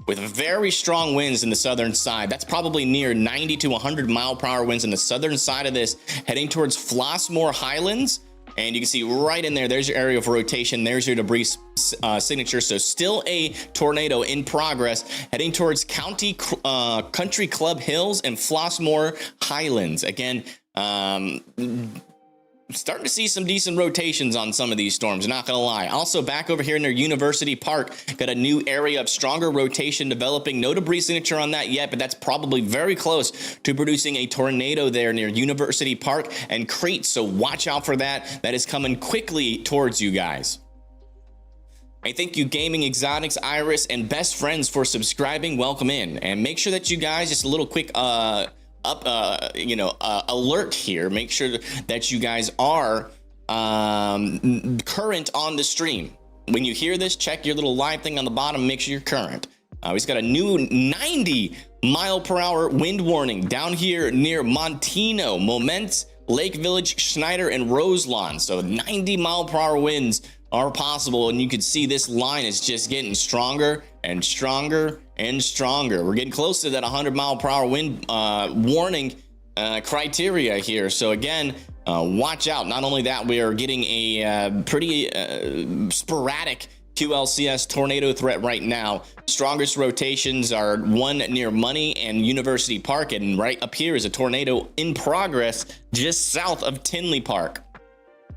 with very strong winds in the southern side. That's probably near 90 to 100 mile per hour winds in the southern side of this, heading towards Flossmoor Highlands. And you can see right in there, there's your area of rotation. There's your debris signature. So still a tornado in progress, heading towards Country Club Hills and Flossmoor Highlands. Again, starting to see some decent rotations on some of these storms, not gonna lie. Also back over here near University Park, got a new area of stronger rotation developing. No debris signature on that yet, but that's probably very close to producing a tornado there near University Park and Crete. So watch out for that. That is coming quickly towards you guys. Hey, thank you, Gaming Exotics, Iris, and Best Friends for subscribing. Welcome in, and make sure that you guys, just a little quick alert here. Make sure that you guys are current on the stream. When you hear this, check your little live thing on the bottom. Make sure you're current. We've got a new 90-mile-per-hour wind warning down here near Montino, Moments, Lake Village, Schneider, and Roselawn. So 90-mile-per-hour winds are possible, and you can see this line is just getting stronger and stronger and stronger. We're getting close to that 100-mile-per-hour wind warning criteria here. So again, watch out. Not only that, we are getting a pretty sporadic QLCS tornado threat right now. Strongest rotations are one near Money and University Park, and right up here is a tornado in progress just south of Tinley Park.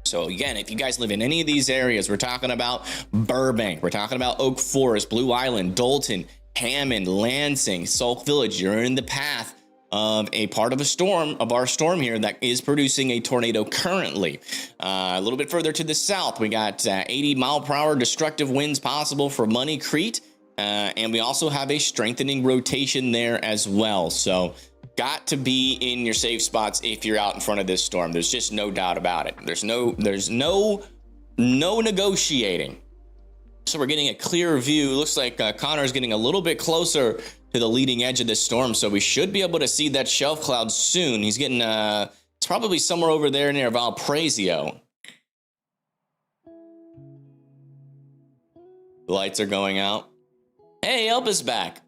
So again, if you guys live in any of these areas, we're talking about Burbank, we're talking about Oak Forest, Blue Island, Dalton, Hammond, Lansing, Sauk Village, you're in the path of a part of a storm, of our storm here, that is producing a tornado currently. A little bit further to the south, we got 80-mile-per-hour destructive winds possible for Money, Crete, and we also have a strengthening rotation there as well. So got to be in your safe spots if you're out in front of this storm. There's just no doubt about it. There's no negotiating. So we're getting a clearer view. Looks like Connor's getting a little bit closer to the leading edge of this storm, so we should be able to see that shelf cloud soon. He's getting it's probably somewhere over there near Valparaiso. The lights are going out. Hey, Elvis back.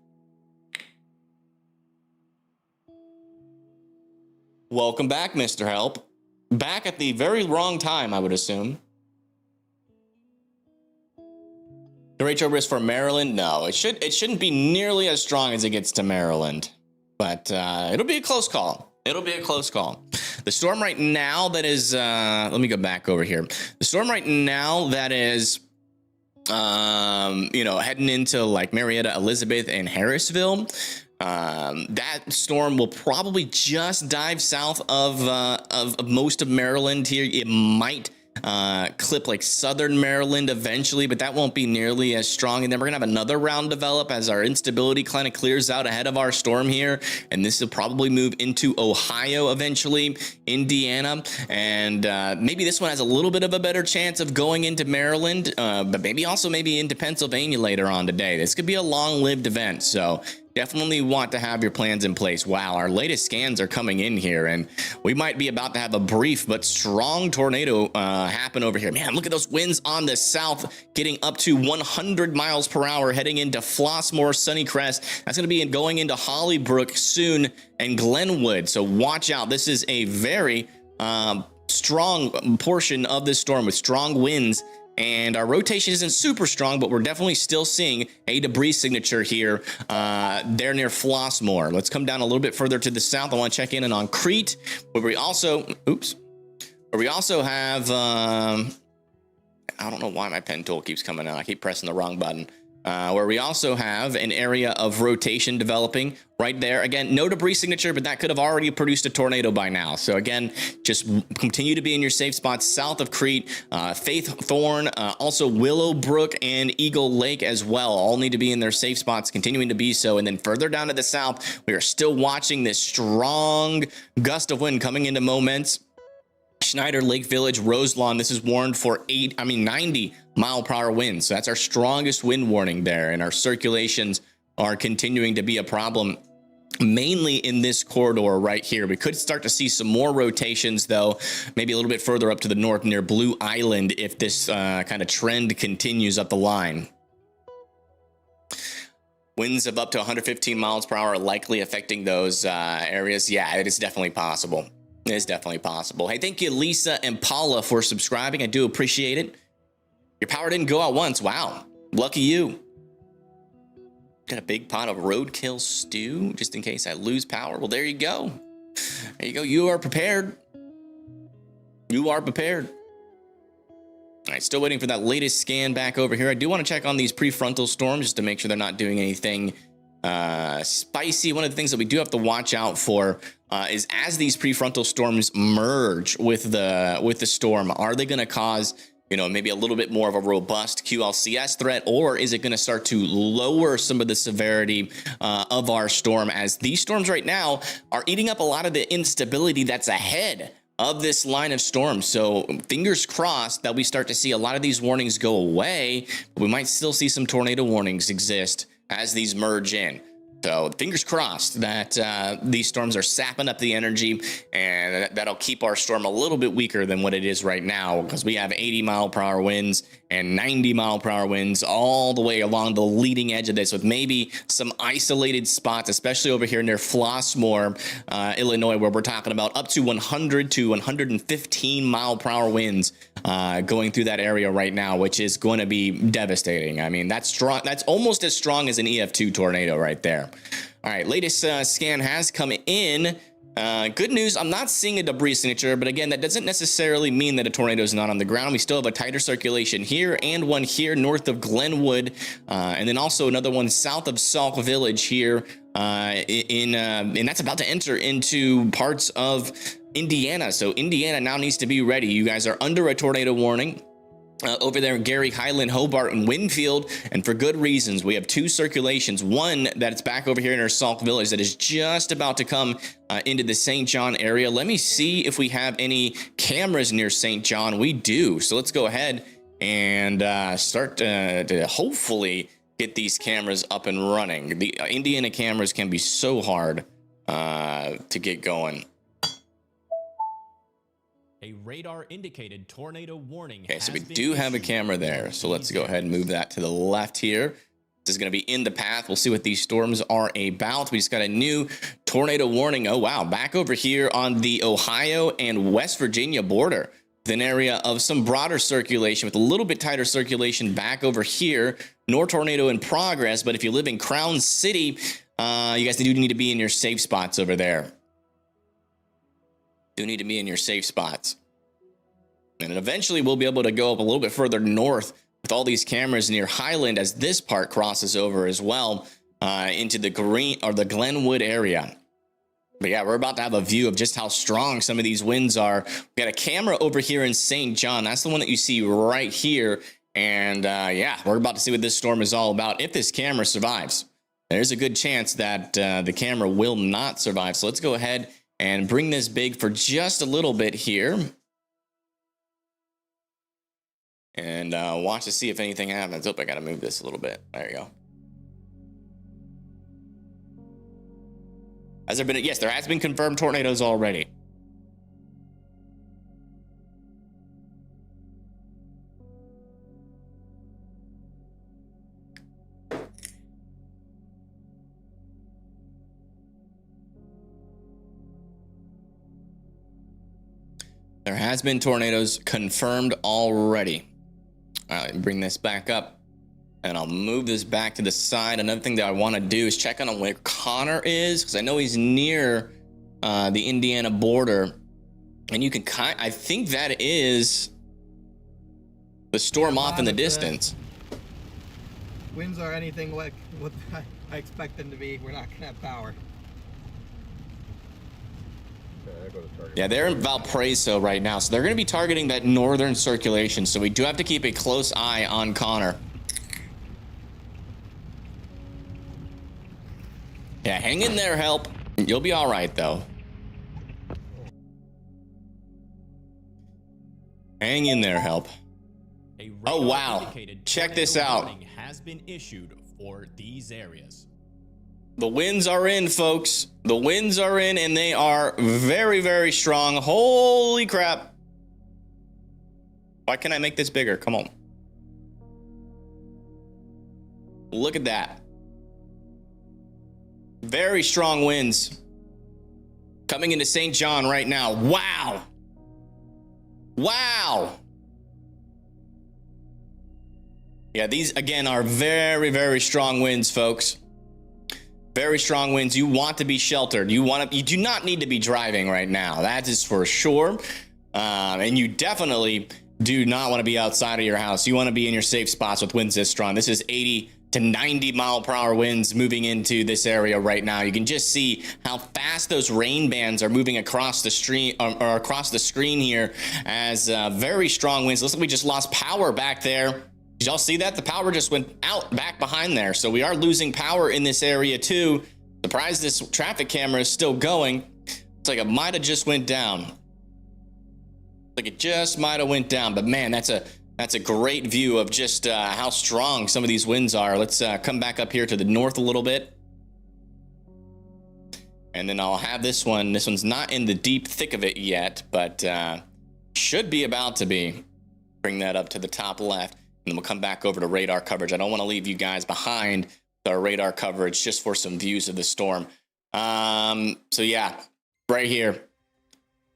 Welcome back, Mr. Help. Back at the very wrong time, I would assume. Derecho risk for Maryland? No, it shouldn't be nearly as strong as it gets to Maryland, but it'll be a close call. It'll be a close call. The storm right now that is, let me go back over here. The storm right now that is, heading into like Marietta, Elizabeth, and Harrisville. That storm will probably just dive south of most of Maryland here. It might clip like southern Maryland eventually, but that won't be nearly as strong. And then we're gonna have another round develop as our instability kind of clears out ahead of our storm here, and this will probably move into Ohio eventually, Indiana, and maybe this one has a little bit of a better chance of going into Maryland, but maybe into Pennsylvania later on today. This could be a long-lived event, so definitely want to have your plans in place. Wow, our latest scans are coming in here, and we might be about to have a brief but strong tornado happen over here. Man, look at those winds on the south, getting up to 100 miles per hour, heading into Flossmoor, Sunnycrest. That's going to be going into Hollybrook soon, and Glenwood. So watch out. This is a very strong portion of this storm with strong winds. And our rotation isn't super strong, but we're definitely still seeing a debris signature here there near Flossmoor. Let's come down a little bit further to the south. I want to check in on Crete, where we also have, I don't know why my pen tool keeps coming out. I keep pressing the wrong button. Where we also have an area of rotation developing right there. Again, no debris signature, but that could have already produced a tornado by now. So again, just continue to be in your safe spots south of Crete, Faith Thorn, also Willowbrook and Eagle Lake as well. All need to be in their safe spots, continuing to be so. And then further down to the south, we are still watching this strong gust of wind coming into Moments, Schneider, Lake Village, Roselawn. This is warned for 90-mile-per-hour winds. So that's our strongest wind warning there, and our circulations are continuing to be a problem, mainly in this corridor right here. We could start to see some more rotations, though, maybe a little bit further up to the north near Blue Island if this kind of trend continues up the line. Winds of up to 115 miles per hour are likely affecting those areas. Yeah, it is definitely possible. It is definitely possible. Hey, thank you, Lisa and Paula, for subscribing. I do appreciate it. Your power didn't go out once. Wow. Lucky you. Got a big pot of roadkill stew just in case I lose power. Well, there you go. There you go. You are prepared. You are prepared. All right, still waiting for that latest scan back over here. I do want to check on these prefrontal storms just to make sure they're not doing anything spicy. One of the things that we do have to watch out for is as these prefrontal storms merge with the storm, are they going to cause maybe a little bit more of a robust QLCS threat, or is it going to start to lower some of the severity of our storm, as these storms right now are eating up a lot of the instability that's ahead of this line of storms. So fingers crossed that we start to see a lot of these warnings go away, but we might still see some tornado warnings exist as these merge in. So fingers crossed that these storms are sapping up the energy, and that'll keep our storm a little bit weaker than what it is right now, because we have 80-mile-per-hour winds and 90-mile-per-hour winds all the way along the leading edge of this, with maybe some isolated spots, especially over here near Flossmoor, Illinois, where we're talking about up to 100 to 115-mile-per-hour winds going through that area right now, which is going to be devastating. I mean, that's strong. That's almost as strong as an EF2 tornado right there. All right, latest scan has come in. Good news, I'm not seeing a debris signature, but again, that doesn't necessarily mean that a tornado is not on the ground. We still have a tighter circulation here and one here north of Glenwood, and then also another one south of Sauk Village here, and that's about to enter into parts of Indiana. So Indiana now needs to be ready. You guys are under a tornado warning. Over there in Gary, Highland, Hobart, and Winfield, and for good reasons. We have two circulations. One that's back over here in our Sauk Village that is just about to come into the St. John area. Let me see if we have any cameras near St. John. We do. So let's go ahead and start to hopefully get these cameras up and running. The Indiana cameras can be so hard to get going. A radar indicated tornado warning. Okay, so we do have a camera there. So let's go ahead and move that to the left here. This is going to be in the path. We'll see what these storms are about. We just got a new tornado warning. Oh, wow. Back over here on the Ohio and West Virginia border. An area of some broader circulation with a little bit tighter circulation back over here. No tornado in progress, but if you live in Crown City, you guys do need to be in your safe spots over there. Do need to be in your safe spots. And eventually we'll be able to go up a little bit further north with all these cameras near Highland as this part crosses over as well into the Green or the Glenwood area. But yeah, we're about to have a view of just how strong some of these winds are. We got a camera over here in St. John. That's the one that you see right here. And yeah, we're about to see what this storm is all about. If this camera survives, there's a good chance that the camera will not survive. So let's go ahead and bring this big for just a little bit here. And watch to see if anything happens. Oh, I got to move this a little bit. There you go. Has there been? Yes, there has been confirmed tornadoes already. There has been tornadoes confirmed already. All right, bring this back up, and I'll move this back to the side. Another thing that I want to do is check on where Connor is, because I know he's near the Indiana border, and you can I think that is the storm off in the distance. Winds are anything like what I expect them to be. We're not gonna have power. Yeah, they're in Valparaiso right now, so they're going to be targeting that northern circulation. So we do have to keep a close eye on Connor. Yeah, hang in there, help. You'll be all right, though. Hang in there, help. Oh, wow. Check this out. Has been issued for these areas. The winds are in, folks. The winds are in, and they are very, very strong. Holy crap. Why can't I make this bigger? Come on. Look at that. Very strong winds coming into St. John right now. Wow. Wow. Yeah, these, again, are very, very strong winds, folks. Very strong winds. You want to be sheltered. You do not need to be driving right now. That is for sure. And you definitely do not want to be outside of your house. You want to be in your safe spots with winds this strong. This is 80 to 90-mile-per-hour winds moving into this area right now. You can just see how fast those rain bands are moving across the stream or across the screen here as very strong winds. Looks like we just lost power back there. Did y'all see that? The power just went out back behind there. So we are losing power in this area too. Surprised this traffic camera is still going. It's like it might have just went down. Like it just might have went down, but man, that's a great view of just how strong some of these winds are. Let's come back up here to the north a little bit. And then I'll have this one. This one's not in the deep thick of it yet, but should be about to be. Bring that up to the top left. And then we'll come back over to radar coverage. I don't want to leave you guys behind with our radar coverage just for some views of the storm. So yeah, right here.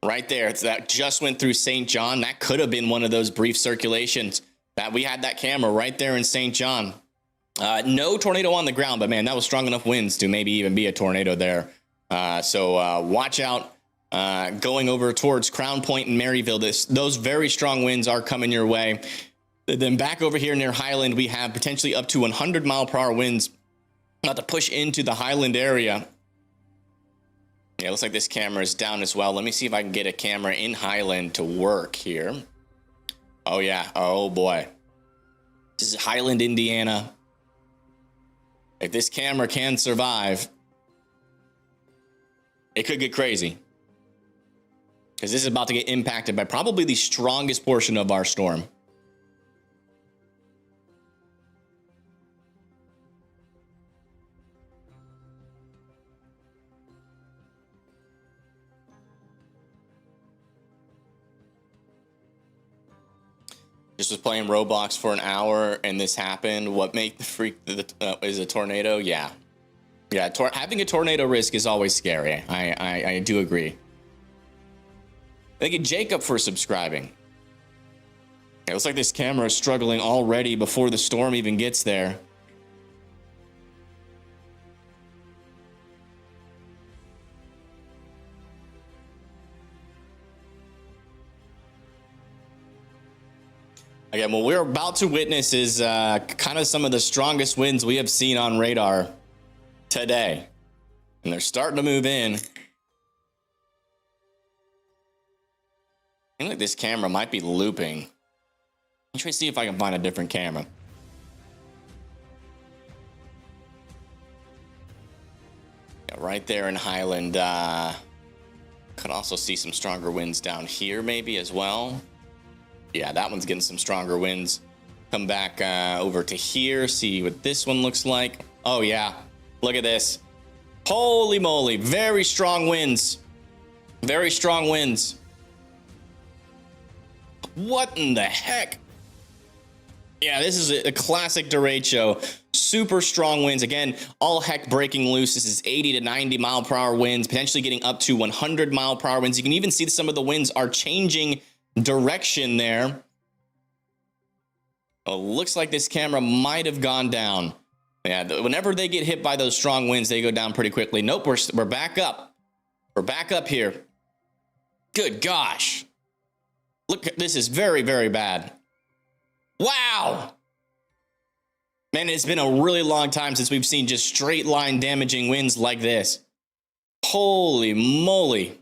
Right there, that just went through St. John. That could have been one of those brief circulations that we had that camera right there in St. John. No tornado on the ground, but man, that was strong enough winds to maybe even be a tornado there. So watch out going over towards Crown Point and Maryville. Those very strong winds are coming your way. Then back over here near Highland, we have potentially up to 100-mile-per-hour winds about to push into the Highland area. Yeah, it looks like this camera is down as well. Let me see if I can get a camera in Highland to work here. Oh, yeah. Oh, boy. This is Highland, Indiana. If this camera can survive, it could get crazy. Because this is about to get impacted by probably the strongest portion of our storm. Just was playing Roblox for an hour and this happened. What made the freak is a tornado? Yeah. Having a tornado risk is always scary. I do agree. Thank you, Jacob, for subscribing. It looks like this camera is struggling already before the storm even gets there. Again, what we're about to witness is kind of some of the strongest winds we have seen on radar today. And they're starting to move in. I think like this camera might be looping. Let me try to see if I can find a different camera. Yeah, right there in Highland. Could also see some stronger winds down here maybe as well. Yeah, that one's getting some stronger winds. Come back over to here, see what this one looks like. Oh, yeah. Look at this. Holy moly. Very strong winds. Very strong winds. What in the heck? Yeah, this is a classic Derecho. Super strong winds. Again, all heck breaking loose. This is 80 to 90 mile per hour winds, potentially getting up to 100 mile per hour winds. You can even see that some of the winds are changing direction there. Oh, looks like this camera might have gone down. Yeah, whenever they get hit by those strong winds, they go down pretty quickly. Nope, we're back up. We're back up here. Good gosh. Look, this is very, very bad. Wow. Man, it's been a really long time since we've seen just straight line damaging winds like this. Holy moly.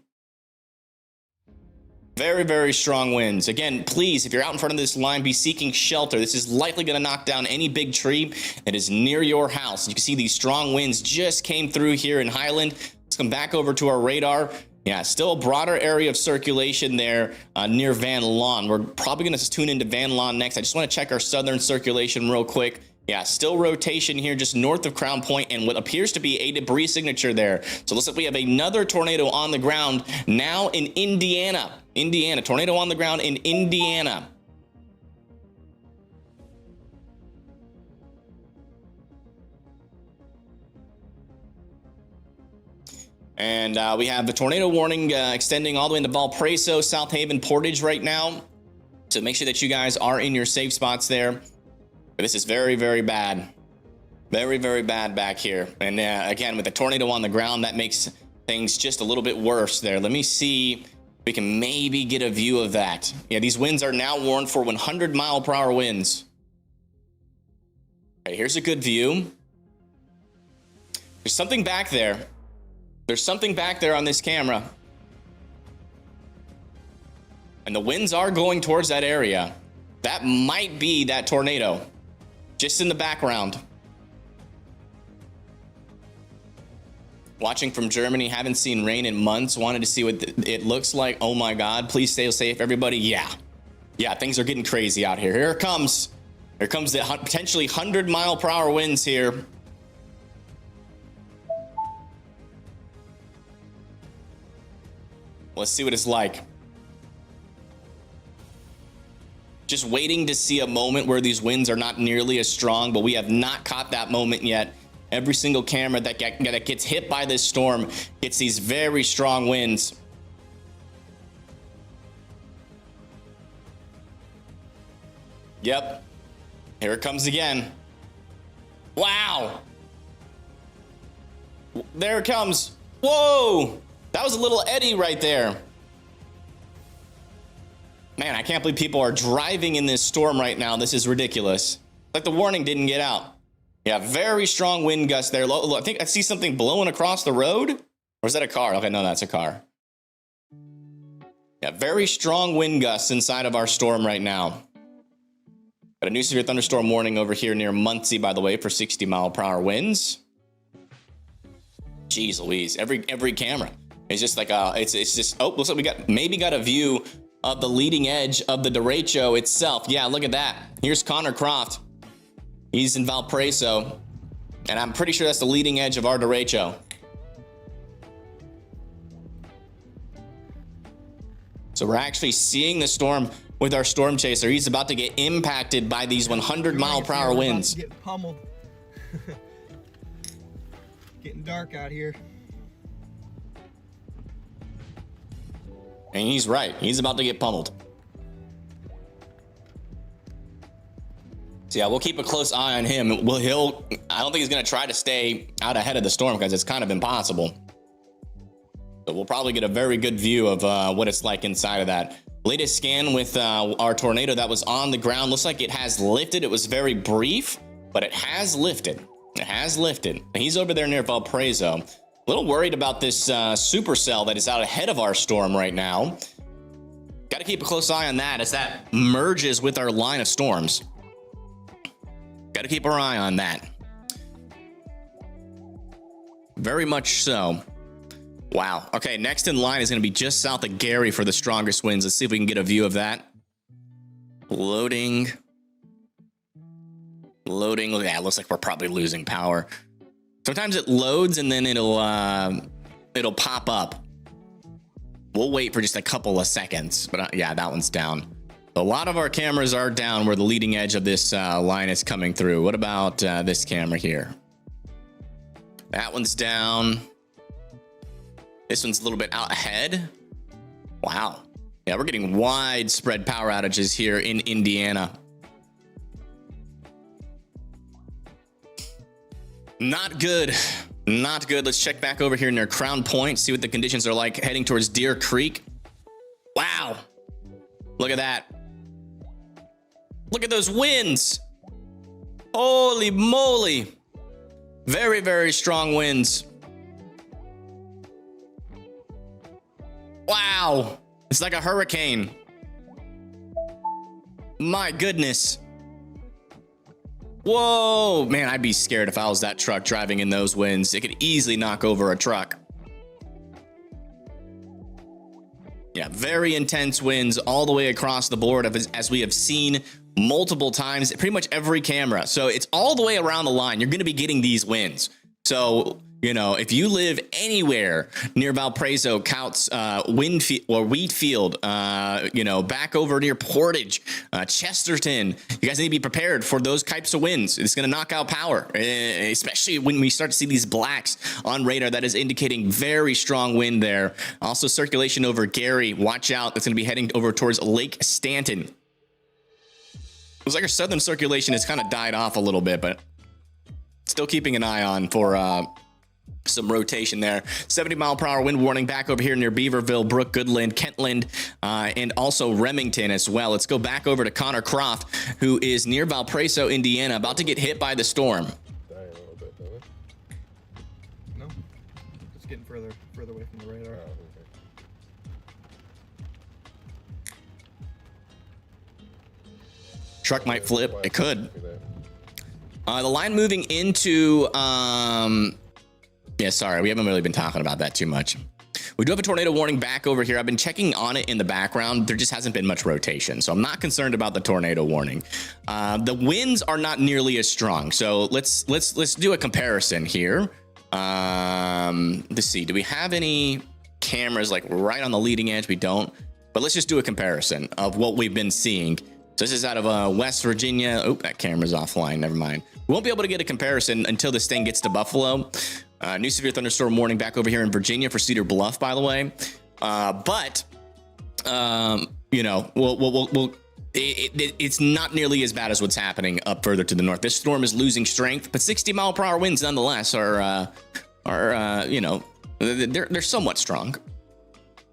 Very, very strong winds. Again, please, if you're out in front of this line, be seeking shelter. This is likely going to knock down any big tree that is near your house. You can see these strong winds just came through here in Highland. Let's come back over to our radar. Yeah, still a broader area of circulation there near Van Lawn. We're probably going to tune into Van Lawn next. I just want to check our southern circulation real quick. Yeah, still rotation here just north of Crown Point and what appears to be a debris signature there. So looks like we have another tornado on the ground now in Indiana. Tornado on the ground in Indiana. And we have the tornado warning extending all the way into Valparaiso, South Haven, Portage right now. So make sure that you guys are in your safe spots there. This is very, very bad. Very, very bad back here. And again, with the tornado on the ground, that makes things just a little bit worse there. Let me see if we can maybe get a view of that. Yeah, these winds are now warned for 100 mile per hour winds. Okay, here's a good view. There's something back there. There's something back there on this camera. And the winds are going towards that area. That might be that tornado. Just in the background. Watching from Germany, haven't seen rain in months. Wanted to see what it looks like. Oh my God, please stay safe, everybody. Yeah, things are getting crazy out here. Here it comes. Here comes the potentially 100-mile-per-hour winds here. Let's see what it's like. Just waiting to see a moment where these winds are not nearly as strong, but we have not caught that moment yet. Every single camera that gets hit by this storm gets these very strong winds. Yep. Here it comes again. Wow. There it comes. Whoa. That was a little eddy right there. Man, I can't believe people are driving in this storm right now. This is ridiculous. Like the warning didn't get out. Yeah, very strong wind gusts there. I think I see something blowing across the road. Or is that a car? Okay, no, that's a car. Yeah, very strong wind gusts inside of our storm right now. Got a new severe thunderstorm warning over here near Muncie, by the way, for 60-mile-per-hour winds. Jeez Louise, every camera is just like it's just, oh, looks like we got a view of the leading edge of the Derecho itself. Yeah, look at that. Here's Connor Croft. He's in Valparaiso, and I'm pretty sure that's the leading edge of our Derecho. So we're actually seeing the storm with our storm chaser. He's about to get impacted by these 100-mile-per-hour winds. Get pummeled. Getting dark out here. And he's right. He's about to get pummeled. So yeah, we'll keep a close eye on him. I don't think he's going to try to stay out ahead of the storm because it's kind of impossible. So we'll probably get a very good view of what it's like inside of that. Latest scan with our tornado that was on the ground. Looks like it has lifted. It was very brief, but it has lifted. It has lifted. He's over there near Valparaiso. A little worried about this supercell that is out ahead of our storm right now. Got to keep a close eye on that as that merges with our line of storms. Got to keep our eye on that. Very much so. Wow. Okay, next in line is going to be just south of Gary for the strongest winds. Let's see if we can get a view of that. Loading. Yeah, it looks like we're probably losing power. Sometimes it loads and then it'll pop up. We'll wait for just a couple of seconds. But yeah, that one's down. A lot of our cameras are down where the leading edge of this line is coming through. What about this camera here? That one's down. This one's a little bit out ahead. Wow. Yeah, we're getting widespread power outages here in Indiana. Not good. Not good. Let's check back over here near Crown Point, see what the conditions are like heading towards Deer Creek. Wow. Look at that. Look at those winds. Holy moly. Very, very strong winds. Wow. It's like a hurricane. My goodness. Whoa. Man, I'd be scared if I was that truck driving in those winds. It could easily knock over a truck. Yeah, very intense winds all the way across the board, as we have seen multiple times, pretty much every camera. So it's all the way around the line. You're going to be getting these winds. So, you know, if you live anywhere near Valparaiso, Couts, Wheatfield, you know, back over near Portage, Chesterton, you guys need to be prepared for those types of winds. It's going to knock out power, especially when we start to see these blacks on radar. That is indicating very strong wind there. Also circulation over Gary. Watch out. It's going to be heading over towards Lake Stanton. Looks like our southern circulation has kind of died off a little bit, but still keeping an eye on for some rotation there. 70-mile-per-hour wind warning back over here near Beaverville, Brook, Goodland, Kentland, and also Remington as well. Let's go back over to Connor Croft, who is near Valparaiso, Indiana, about to get hit by the storm. Dying a little bit, don't it? No, just getting further away from the radar. Oh, okay. Truck might flip. It could. The line moving into, yeah, sorry, we haven't really been talking about that too much. We do have a tornado warning back over here. I've been checking on it in the background. There just hasn't been much rotation, so I'm not concerned about the tornado warning. The winds are not nearly as strong, so let's do a comparison here. Let's see. Do we have any cameras like right on the leading edge? We don't, but let's just do a comparison of what we've been seeing. So this is out of West Virginia. Oh, that camera's offline. Never mind. We won't be able to get a comparison until this thing gets to Buffalo. New severe thunderstorm warning back over here in Virginia for Cedar Bluff, by the way. You know, it's not nearly as bad as what's happening up further to the north. This storm is losing strength, but 60-mile-per-hour winds nonetheless are you know, they're somewhat strong.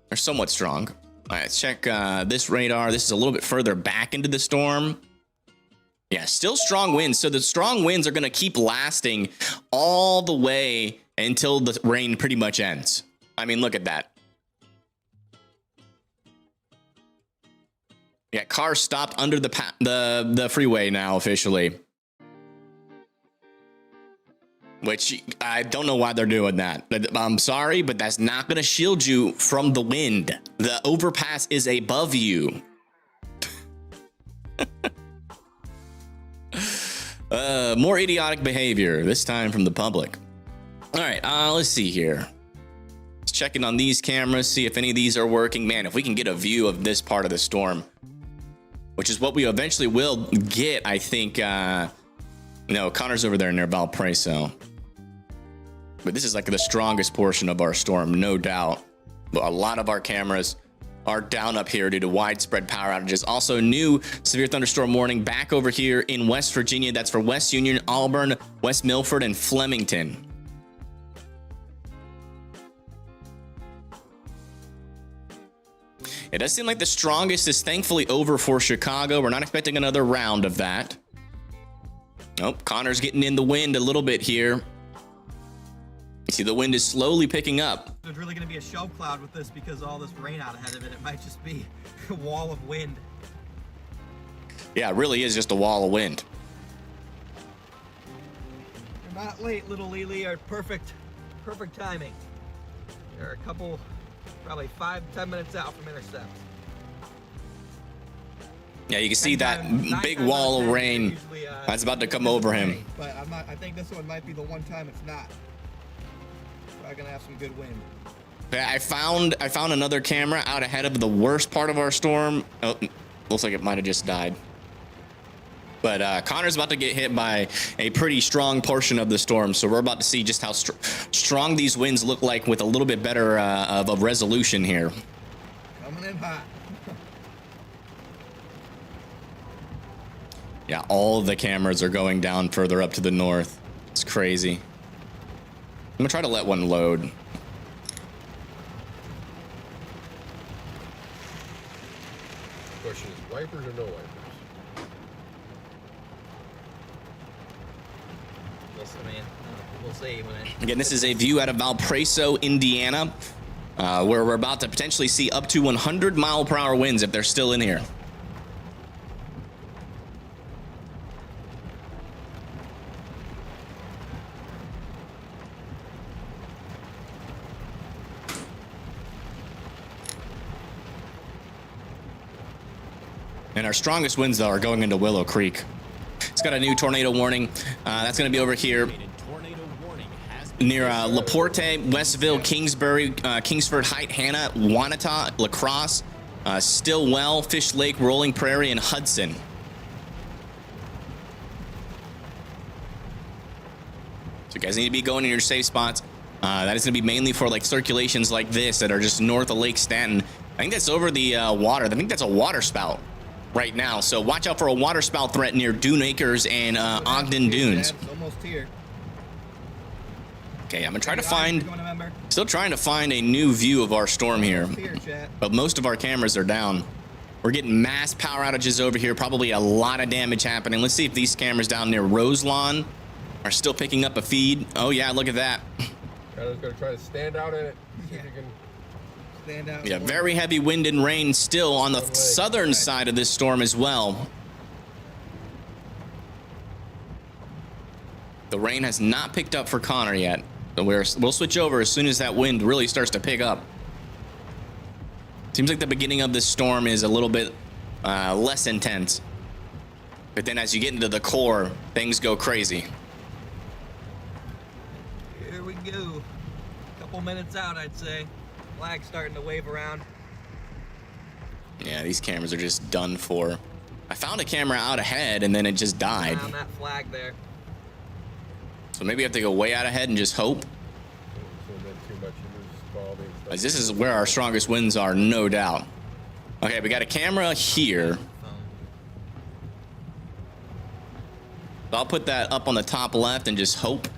They're somewhat strong. All right, let's check this radar. This is a little bit further back into the storm. Yeah, still strong winds. So the strong winds are going to keep lasting all the way until the rain pretty much ends. I mean, look at that. Yeah, cars stopped under the freeway now officially. Which I don't know why they're doing that. I'm sorry, but that's not going to shield you from the wind. The overpass is above you. More idiotic behavior, this time from the public. All right, let's see here. Let's check in on these cameras, see if any of these are working. Man, if we can get a view of this part of the storm, which is what we eventually will get, I think. No, Connor's over there near Valparaiso. But this is like the strongest portion of our storm, no doubt. But a lot of our cameras are down up here due to widespread power outages. Also, new severe thunderstorm warning back over here in West Virginia. That's for West Union, Auburn, West Milford, and Flemington. It does seem like the strongest is thankfully over for Chicago. We're not expecting another round of that. Nope, Connor's getting in the wind a little bit here. You see the wind is slowly picking up. There's really going to be a show cloud with this because all this rain out ahead of it. It might just be a wall of wind. Yeah, it really is just a wall of wind. You're not late, little Lily. Are perfect timing. You're a couple, probably 5-10 minutes out from intercept. Yeah, you can see that big wall of rain usually, that's about to come over him. But I think this one might be the one time it's not. Probably gonna have some good wind. I found another camera out ahead of the worst part of our storm. Oh, looks like it might have just died. But Connor's about to get hit by a pretty strong portion of the storm, so we're about to see just how strong these winds look like with a little bit better of a resolution here. Coming in hot. Yeah, all of the cameras are going down further up to the north. It's crazy. I'm gonna try to let one load. Question is, wipers or no wipers? We'll see when it... Again, this is a view out of Valparaiso, Indiana, where we're about to potentially see up to 100-mile-per-hour winds if they're still in here. And our strongest winds, though, are going into Willow Creek. It's got a new tornado warning. That's going to be over here near LaPorte, Westville, Kingsbury, Kingsford Height, Hannah, Wanata, La Crosse, Stillwell, Fish Lake, Rolling Prairie, and Hudson. So you guys need to be going in your safe spots. That is going to be mainly for like circulations like this that are just north of Lake Stanton. I think that's over the water. I think that's a water spout right now. So watch out for a water spout threat near Dune Acres and Ogden Dunes. It's almost here. Okay, I'm gonna try to Going find, November. still trying to find a new view of our storm here. Here, chat. But most of our cameras are down. We're getting mass power outages over here, probably a lot of damage happening. Let's see if these cameras down near Roselawn are still picking up a feed. Oh yeah, look at that. I was gonna try to stand out in it. See if you can. Stand out. Yeah, very heavy wind and rain still on the southern side of this storm as well. The rain has not picked up for Connor yet. So we'll switch over as soon as that wind really starts to pick up. Seems like the beginning of this storm is a little bit less intense. But then as you get into the core, things go crazy. Here we go. Couple minutes out, I'd say. Flag's starting to wave around. Yeah, these cameras are just done for. I found a camera out ahead and then it just died. Around that flag there. So maybe I have to go way out ahead and just hope. So then too much, you lose quality and stuff. As this is where our strongest winds are, no doubt. Okay, we got a camera here. So I'll put that up on the top left and just hope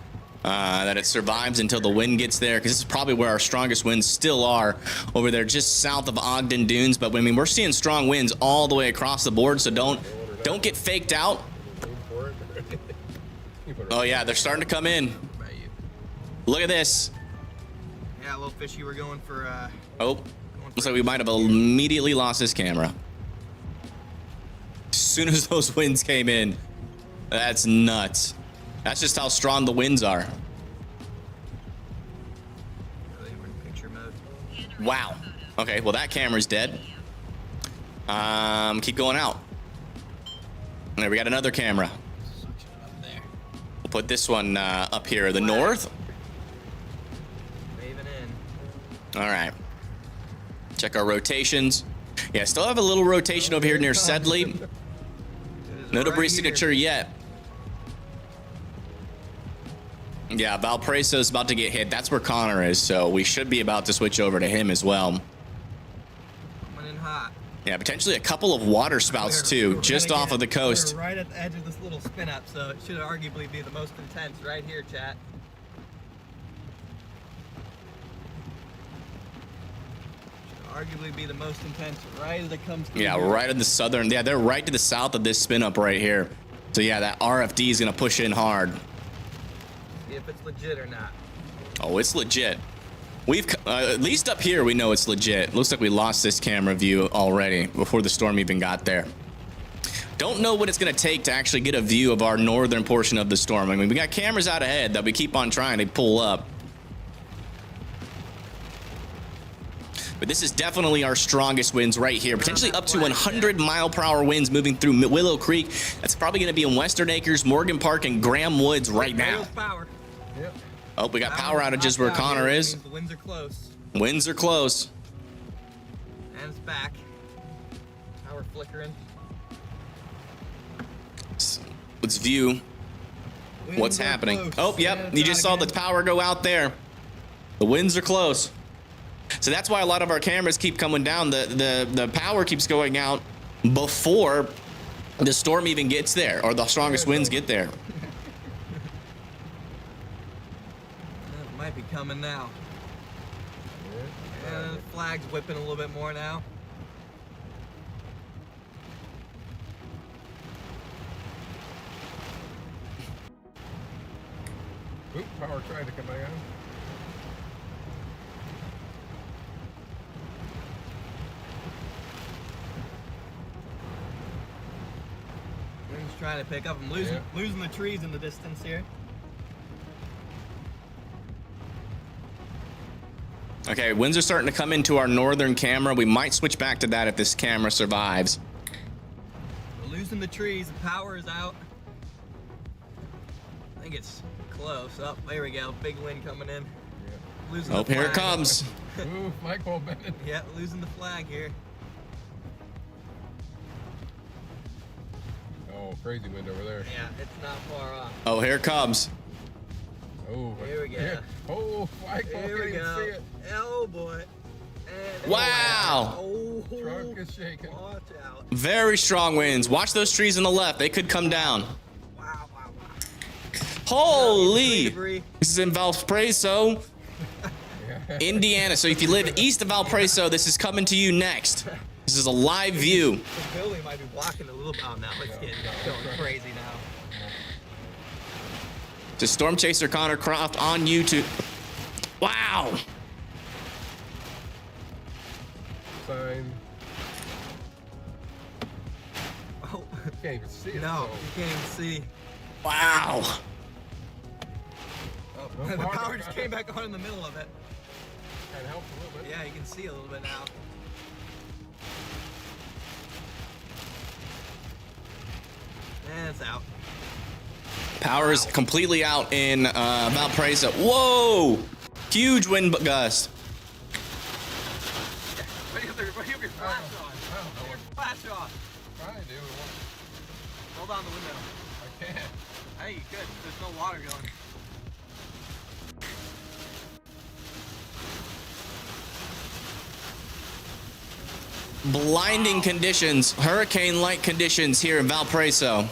that it survives until the wind gets there, because this is probably where our strongest winds still are, over there just south of Ogden Dunes. But I mean, we're seeing strong winds all the way across the board, so don't get faked out. Aim for it. Oh yeah, they're starting to come in. Right, you. Look at this. Yeah, a little fishy. We're going for. Oh, looks like we might have immediately lost this camera. As soon as those winds came in, that's nuts. That's just how strong the winds are. Really, we're in picture mode. Wow. Okay, well that camera's dead. Keep going out. There, we got another camera. Suction it up there. We'll put this one up here, the north. Waving in. All right. Check our rotations. Yeah, still have a little rotation over here near Sedley. It is No right debris here. signature yet. Yeah, Valparaiso is about to get hit. That's where Connor is, so we should be about to switch over to him as well. Coming in hot. Yeah, potentially a couple of water spouts too, just off of the coast. We're right at the edge of this little spin up, so it should arguably be the most intense right here, chat. Should arguably be the most intense right as it comes through. Yeah, here. right in the southern. Yeah, they're right to the south of this spin up right here. So yeah, that RFD is gonna push in hard. See if it's legit or not. Oh, it's legit. We've at least up here we know it's legit. Looks like we lost this camera view already before the storm even got there. Don't know what it's gonna take to actually get a view of our northern portion of the storm. I mean, we got cameras out ahead that we keep on trying to pull up. But this is definitely our strongest winds right here. Potentially up to 100-mile-per-hour winds moving through Willow Creek. That's probably going to be in Western Acres, Morgan Park, and Graham Woods right now. Power. Yep. Oh, we got power outages where Connor is. The winds are close. Winds are close. And it's back. Power flickering. Let's view what's Winds are happening. close. Oh, yep. And You it's just out saw the again. power go out there. The winds are close. So that's why a lot of our cameras keep coming down. The power keeps going out before the storm even gets there, or the strongest winds get there. It might be coming now. Yeah. The flag's whipping a little bit more now. Oop, power tried to come back on. Wind's trying to pick up. I'm losing the trees in the distance here. Okay, winds are starting to come into our northern camera. We might switch back to that if this camera survives. We're losing the trees. The power is out. I think it's close. Oh, there we go. Big wind coming in. Losing Oh, the here it flag. comes. Ooh, flagpole bending. Yeah, losing the flag here. Oh, crazy wind over there. Yeah, it's not far off. Oh, here it comes. Oh, Here we go. yeah. Oh, flagpole, Here we can't even see go. it. Oh boy. And Wow. Oh, Trunk is shaking. watch out. Very strong winds. Watch those trees on the left. They could come down. Wow, wow, wow. Holy! Debris. This is in Valparaiso, Indiana. So if you live east of Valparaiso, this is coming to you next. This is a live view. The building might be blocking a little bit. Oh, now it's getting going crazy now. To Storm Chaser Connor Croft on YouTube. Wow. Sign. Oh, You can't even see it. no, so- you can't even see. Wow. Oh, No the power power just got came it. back on in the middle of it. Kind of helps a little bit. Yeah, you can see a little bit now. And it's out. Power is completely out in Valparaiso. Whoa! Huge wind gust. What do you have your flash on? Put your flash on. Trying to do it. Hold on the window. I can't. Hey, good. There's no water going. Blinding conditions, hurricane-like conditions here in Valparaiso.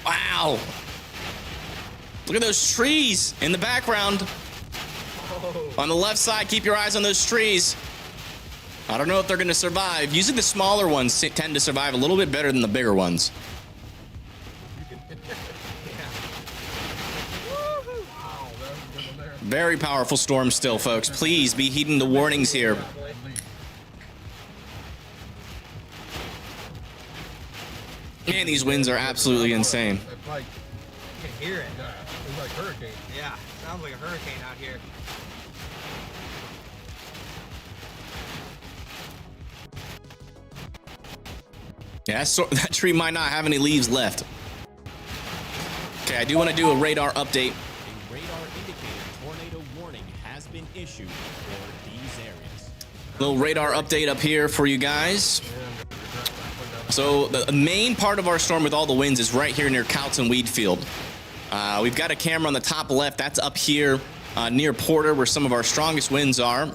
Wow. Look at those trees in the background. On the left side, keep your eyes on those trees. I don't know if they're going to survive. Usually the smaller ones tend to survive a little bit better than the bigger ones. Wow, that was a good one there. Very powerful storm still, folks. Please be heeding the warnings here. At least. Man, these winds are absolutely insane. It's like, You can hear it. it's like hurricane. Yeah, sounds like a hurricane out here. Yeah, so that tree might not have any leaves left. Okay, I do want to do a radar update. A radar indicated tornado warning has been issued for these areas. Little radar update up here for you guys. So the main part of our storm with all the winds is right here near Couts and Weedfield. We've got a camera on the top left. That's up here near Porter, where some of our strongest winds are.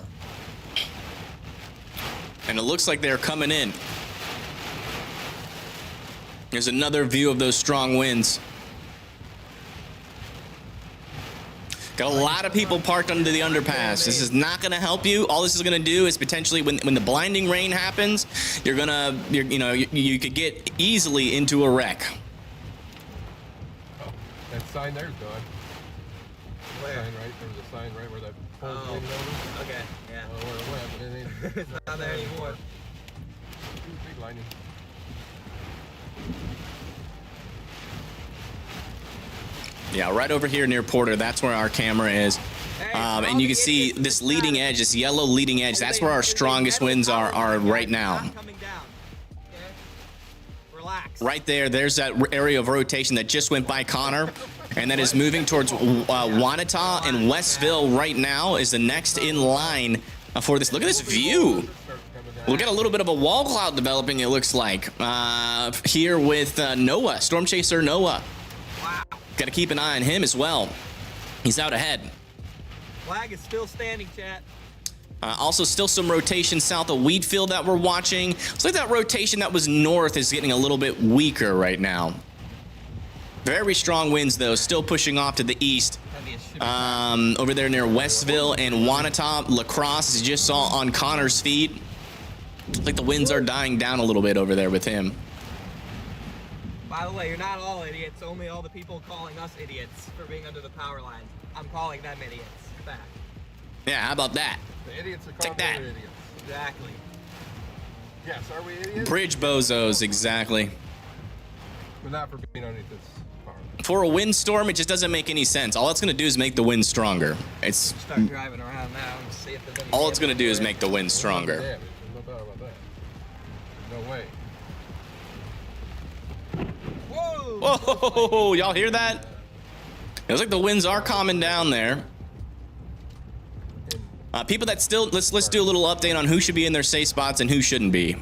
And it looks like they're coming in. There's another view of those strong winds. Got a lot of people parked under the underpass. This is not going to help you. All this is going to do is potentially, when the blinding rain happens, you could get easily into a wreck. Oh, that sign there's gone. Where? Sign right. There was a sign right where that pole's Oh. leaning over. Okay, yeah. Oh, where it went, but it ain't. It's not there anymore. Big lightning. Yeah, right over here near Porter, that's where our camera is. And you can see this leading edge, this yellow leading edge, that's where our strongest winds are right now. Coming down. Okay? Relax. Right there, there's that area of rotation that just went by Connor, and that is moving towards Wanata and Westville right now is the next in line for this. Look at this view. Start coming down. We'll get a little bit of a wall cloud developing, it looks like, here with Noah, Storm Chaser Noah. Wow. Got to keep an eye on him as well. He's out ahead. Flag is still standing, chat. Also, still some rotation south of Wheatfield that we're watching. Looks like that rotation that was north is getting a little bit weaker right now. Very strong winds, though, still pushing off to the east. Heavy as shit. Over there near Westville and Wanata. Lacrosse, as you just saw on Connor's feed. Looks like the winds are dying down a little bit over there with him. By the way, you're not all idiots. Only all the people calling us idiots for being under the power lines. I'm calling them idiots back. Yeah, how about that? The idiots are Take called that. other idiots. Exactly. Yes, are we idiots? Bridge bozos, exactly. But not for being underneath this power. For a windstorm, it just doesn't make any sense. All it's going to do is make the wind stronger. It's Start driving around now and see if there's any. all it's going to do is make the wind stronger. Damage. There's no doubt about that. No way. Whoa! Whoa, y'all hear that? It looks like the winds are calming down there. People that still, let's do a little update on who should be in their safe spots and who shouldn't be.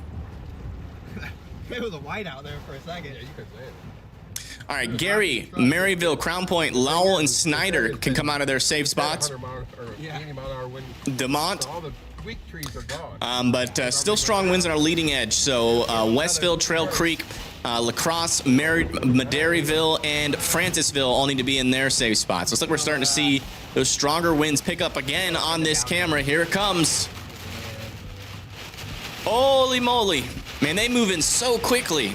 It was a white out there for a second. Yeah, you could say it. All right, Gary, Maryville, Crown Point, Lowell, and Snyder can come out of their safe spots. 100 mile, or Yeah. 80 mile an hour wind. DeMont, So all the weak trees are gone. But still strong winds on our leading edge. So Westville, Trail Creek, La Crosse, Maderyville, and Francisville all need to be in their safe spots. Looks like we're starting to see those stronger winds pick up again on this camera. Here it comes. Holy moly. Man, they move in so quickly.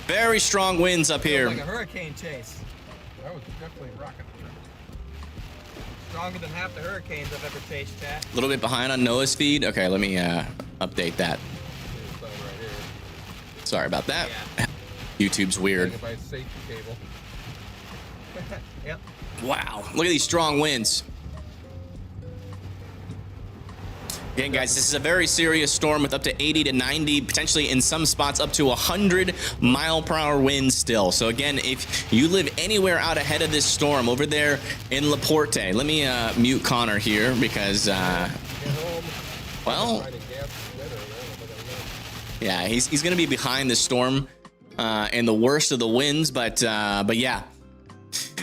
Very strong winds up here. Like a hurricane chase. That was definitely rocket. Stronger than half the hurricanes I've ever chased, chat. A little bit behind on Noah's feed. Okay, let me update that. Right here. Sorry about that. Yeah. YouTube's weird. By a safety cable. Yep. Wow, look at these strong winds. Again, guys, this is a very serious storm with up to 80 to 90, potentially in some spots up to 100 mile-per-hour winds still. So again, if you live anywhere out ahead of this storm over there in Laporte, let me mute Connor here because, well, yeah, he's going to be behind the storm and the worst of the winds, but yeah.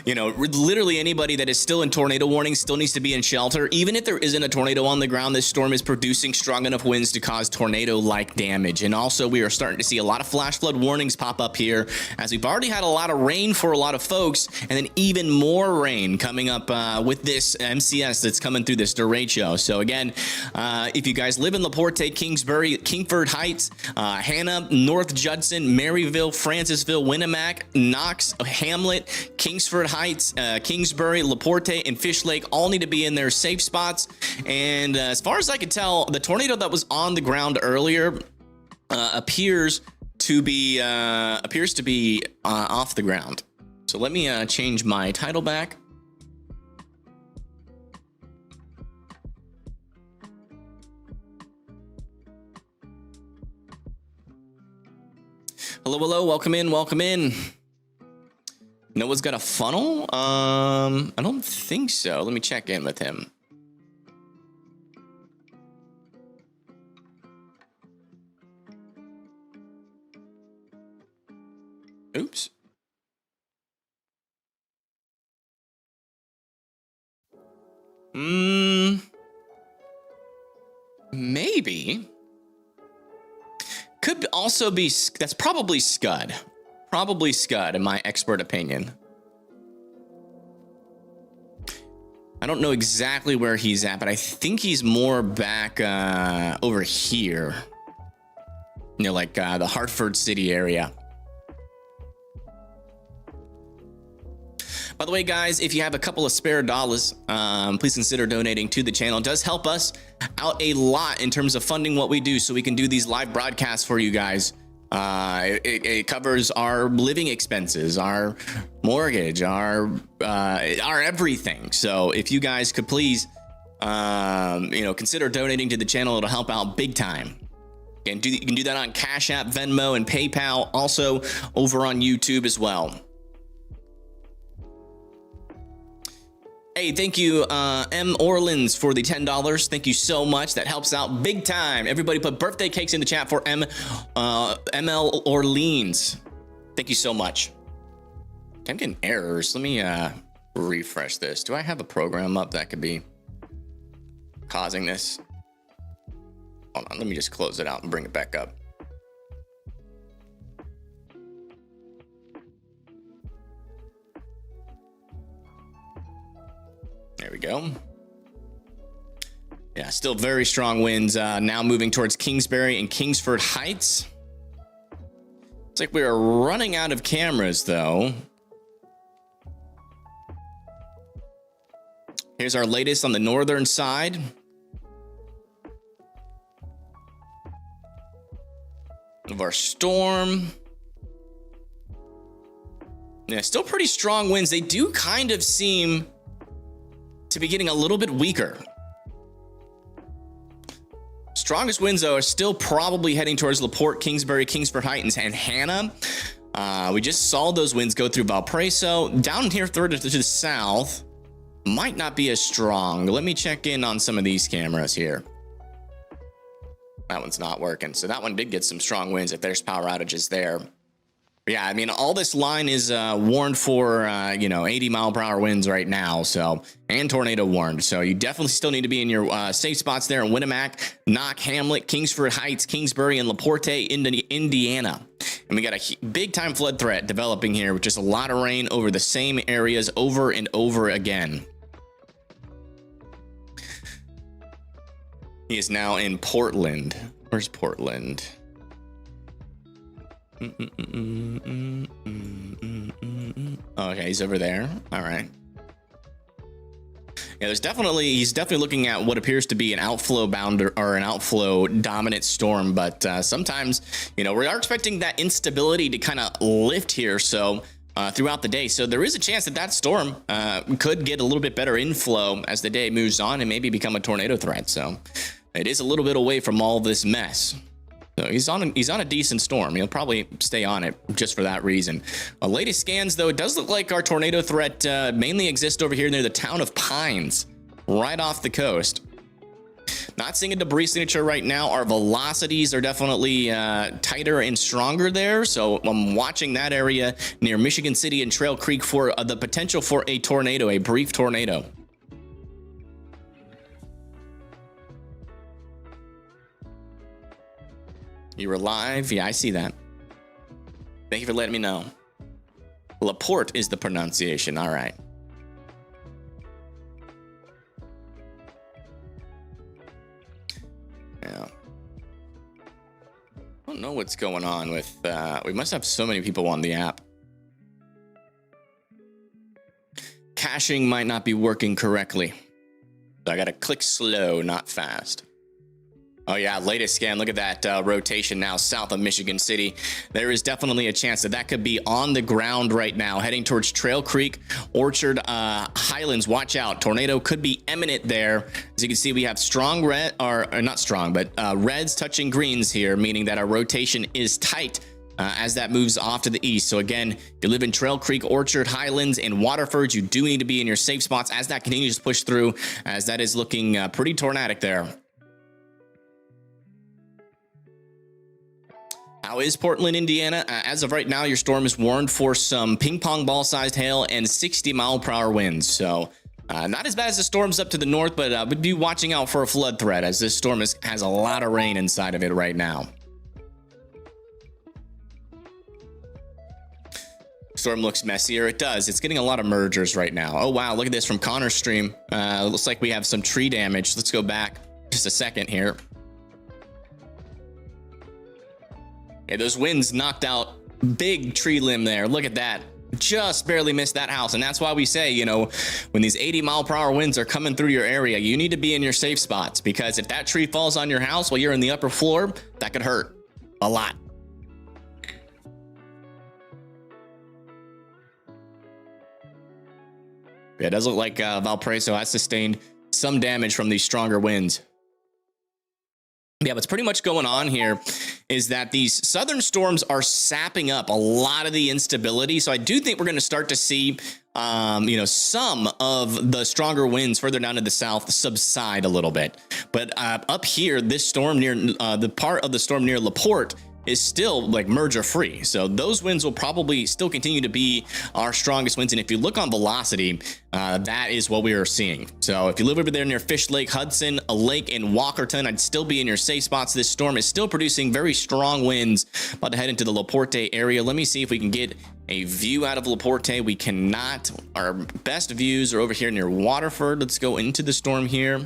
You know, literally anybody that is still in tornado warning still needs to be in shelter. Even if there isn't a tornado on the ground, this storm is producing strong enough winds to cause tornado-like damage. And also, we are starting to see a lot of flash flood warnings pop up here, as we've already had a lot of rain for a lot of folks, and then even more rain coming up with this MCS that's coming through this derecho. So again, if you guys live in Laporte, Kingsbury, Kingford Heights, Hannah, North Judson, Maryville, Francisville, Winnemac, Knox, Hamlet, Kingsford Heights, Kingsbury, Laporte, and Fish Lake all need to be in their safe spots. And as far as I can tell, the tornado that was on the ground earlier appears to be off the ground. So let me change my title back. Hello, hello, welcome in, welcome in. Noah's got a funnel? I don't think so. Let me check in with him. Oops. Maybe. Could also be, that's probably Scud. Probably Scud, in my expert opinion. I don't know exactly where he's at, but I think he's more back over here. You know, like the Hartford City area. By the way, guys, if you have a couple of spare dollars, please consider donating to the channel. It does help us out a lot in terms of funding what we do so we can do these live broadcasts for you guys. It covers our living expenses, our mortgage, our everything. So if you guys could please, consider donating to the channel, it'll help out big time. And you can do that on Cash App, Venmo, and PayPal. Also over on YouTube as well. Hey, thank you, M. Orleans, for the $10. Thank you so much. That helps out big time. Everybody put birthday cakes in the chat for ML Orleans. Thank you so much. I'm getting errors. Let me refresh this. Do I have a program up that could be causing this? Hold on. Let me just close it out and bring it back up. There we go. Yeah, still very strong winds now moving towards Kingsbury and Kingsford Heights. It's like we are running out of cameras, though. Here's our latest on the northern side. Of our storm. Yeah, still pretty strong winds. They do kind of seem to be getting a little bit weaker. Strongest winds, though, are still probably heading towards LaPorte, Kingsbury, Kingsford Heights, and Hannah. We just saw those winds go through Valparaiso. Down here further to the south, might not be as strong. Let me check in on some of these cameras here. That one's not working. So that one did get some strong winds if there's power outages there. Yeah, I mean, all this line is warned for, 80-mile-per-hour winds right now. So, and tornado warned. So you definitely still need to be in your safe spots there in Winnemac, Knock, Hamlet, Kingsford Heights, Kingsbury, and LaPorte, Indiana. And we got a big time flood threat developing here with just a lot of rain over the same areas over and over again. He is now in Portland. Where's Portland? Okay, he's over there. All right. Yeah, he's definitely looking at what appears to be an outflow bound or an outflow dominant storm, but sometimes, we are expecting that instability to kind of lift here. So throughout the day, so there is a chance that storm could get a little bit better inflow as the day moves on and maybe become a tornado threat. So it is a little bit away from all this mess. So he's on a decent storm. He'll probably stay on it just for that reason. Latest scans, though, it does look like our tornado threat mainly exists over here near the town of Pines, right off the coast. Not seeing a debris signature right now. Our velocities are definitely tighter and stronger there. So I'm watching that area near Michigan City and Trail Creek for the potential for a tornado, a brief tornado. You were live? Yeah, I see that. Thank you for letting me know. LaPorte is the pronunciation. All right. Yeah. I don't know what's going on with... we must have so many people on the app. Caching might not be working correctly. So I got to click slow, not fast. Oh yeah, latest scan. Look at that rotation now south of Michigan City. There is definitely a chance that could be on the ground right now, heading towards Trail Creek, Orchard, Highlands. Watch out. Tornado could be imminent there. As you can see, we have strong red, or not strong, but reds touching greens here, meaning that our rotation is tight as that moves off to the east. So again, if you live in Trail Creek, Orchard, Highlands, and Waterford, you do need to be in your safe spots as that continues to push through, as that is looking pretty tornadic there. How is Portland, Indiana? As of right now, your storm is warned for some ping pong ball sized hail and 60-mile-per-hour winds. So not as bad as the storms up to the north, but would be watching out for a flood threat as this storm has a lot of rain inside of it right now. Storm looks messier. It does. It's getting a lot of mergers right now. Oh, wow. Look at this from Connor's stream. Looks like we have some tree damage. Let's go back just a second here. Yeah, those winds knocked out big tree limb there. Look at that. Just barely missed that house. And that's why we say, when these 80-mile-per-hour winds are coming through your area, you need to be in your safe spots, because if that tree falls on your house while you're in the upper floor, that could hurt a lot. Yeah, it does look like Valparaiso has sustained some damage from these stronger winds. Yeah, what's pretty much going on here is that these southern storms are sapping up a lot of the instability. So I do think we're going to start to see, some of the stronger winds further down to the south subside a little bit. But up here, this storm near the part of the storm near LaPorte is still like merger free. So those winds will probably still continue to be our strongest winds. And if you look on velocity, that is what we are seeing. So if you live over there near Fish Lake, Hudson, a lake in Walkerton, I'd still be in your safe spots. This storm is still producing very strong winds. About to head into the LaPorte area. Let me see if we can get a view out of LaPorte. We cannot. Our best views are over here near Waterford. Let's go into the storm here.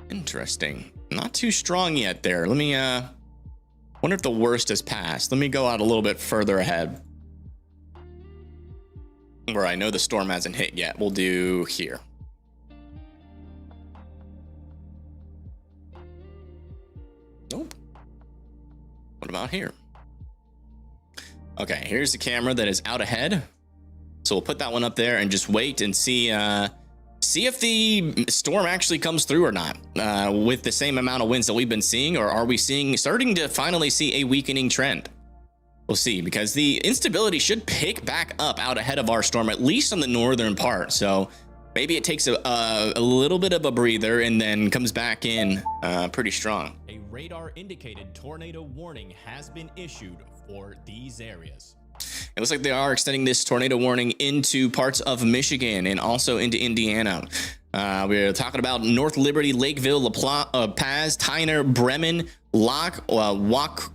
Interesting. Not too strong yet there. Let me wonder if the worst has passed. Let me go out a little bit further ahead where I know the storm hasn't hit yet. We'll do here. Nope. What about here? Okay, here's the camera that is out ahead. So we'll put that one up there and just wait and see if the storm actually comes through or not with the same amount of winds that we've been seeing, or are we starting to finally see a weakening trend? We'll see, because the instability should pick back up out ahead of our storm, at least on the northern part. So Maybe it takes a little bit of a breather and then comes back in pretty strong. A radar indicated tornado warning has been issued for these areas. It looks like they are extending this tornado warning into parts of Michigan and also into Indiana. We're talking about North Liberty, Lakeville, Paz, Tyner, Bremen, Waukar,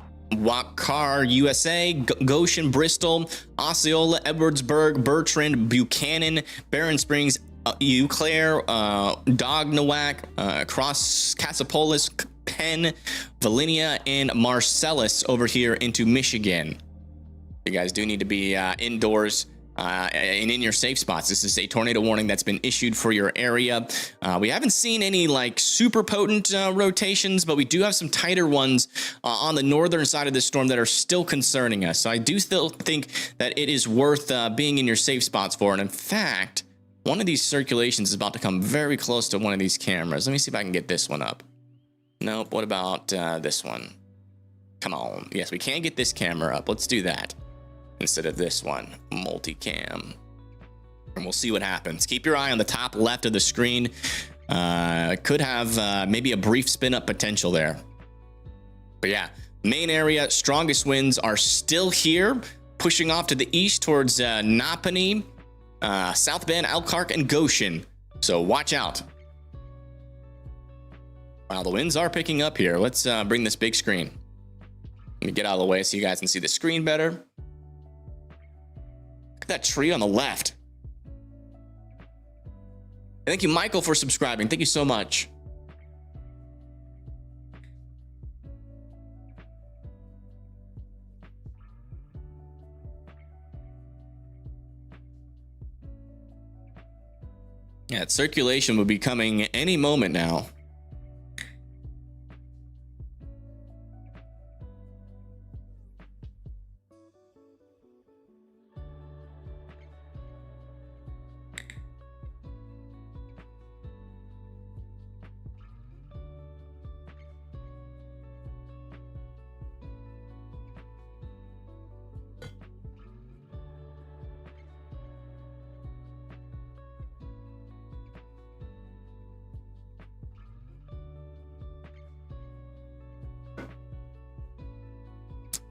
USA, Goshen, Bristol, Osceola, Edwardsburg, Bertrand, Buchanan, Barron Springs, Eau Claire, Dognawac, Cross Casapolis, Penn, Valinia, and Marcellus over here into Michigan. You guys do need to be indoors and in your safe spots. This is a tornado warning that's been issued for your area. We haven't seen any like super potent rotations, but we do have some tighter ones on the northern side of this storm that are still concerning us. So I do still think that it is worth being in your safe spots for. And in fact, one of these circulations is about to come very close to one of these cameras. Let me see if I can get this one up. Nope. What about this one? Come on. Yes, we can get this camera up. Let's do that instead of this one, multicam, and we'll see what happens. Keep your eye on the top left of the screen. Could have maybe a brief spin up potential there. But yeah, main area, strongest winds are still here, pushing off to the east towards Napanee, South Bend, Elkhart, and Goshen. So watch out. Wow, the winds are picking up here. Let's bring this big screen. Let me get out of the way so you guys can see the screen better. That tree on the left. Thank you, Michael, for subscribing. Thank you so much. Yeah, circulation will be coming any moment now.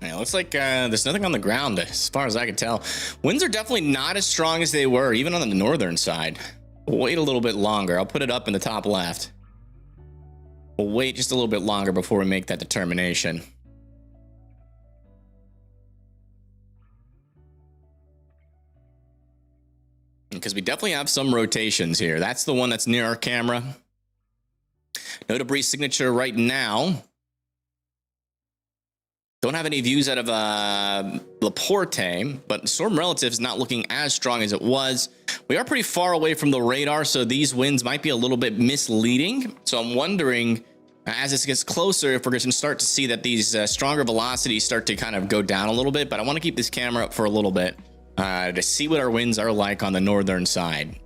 Yeah, looks like there's nothing on the ground as far as I can tell. Winds are definitely not as strong as they were, even on the northern side. We'll wait a little bit longer. I'll put it up in the top left. We'll wait just a little bit longer before we make that determination. Because we definitely have some rotations here. That's the one that's near our camera. No debris signature right now. Don't have any views out of Laporte, but storm relative is not looking as strong as it was. We are pretty far away from the radar, so these winds might be a little bit misleading. So I'm wondering, as this gets closer, if we're going to start to see that these stronger velocities start to kind of go down a little bit. But I want to keep this camera up for a little bit to see what our winds are like on the northern side.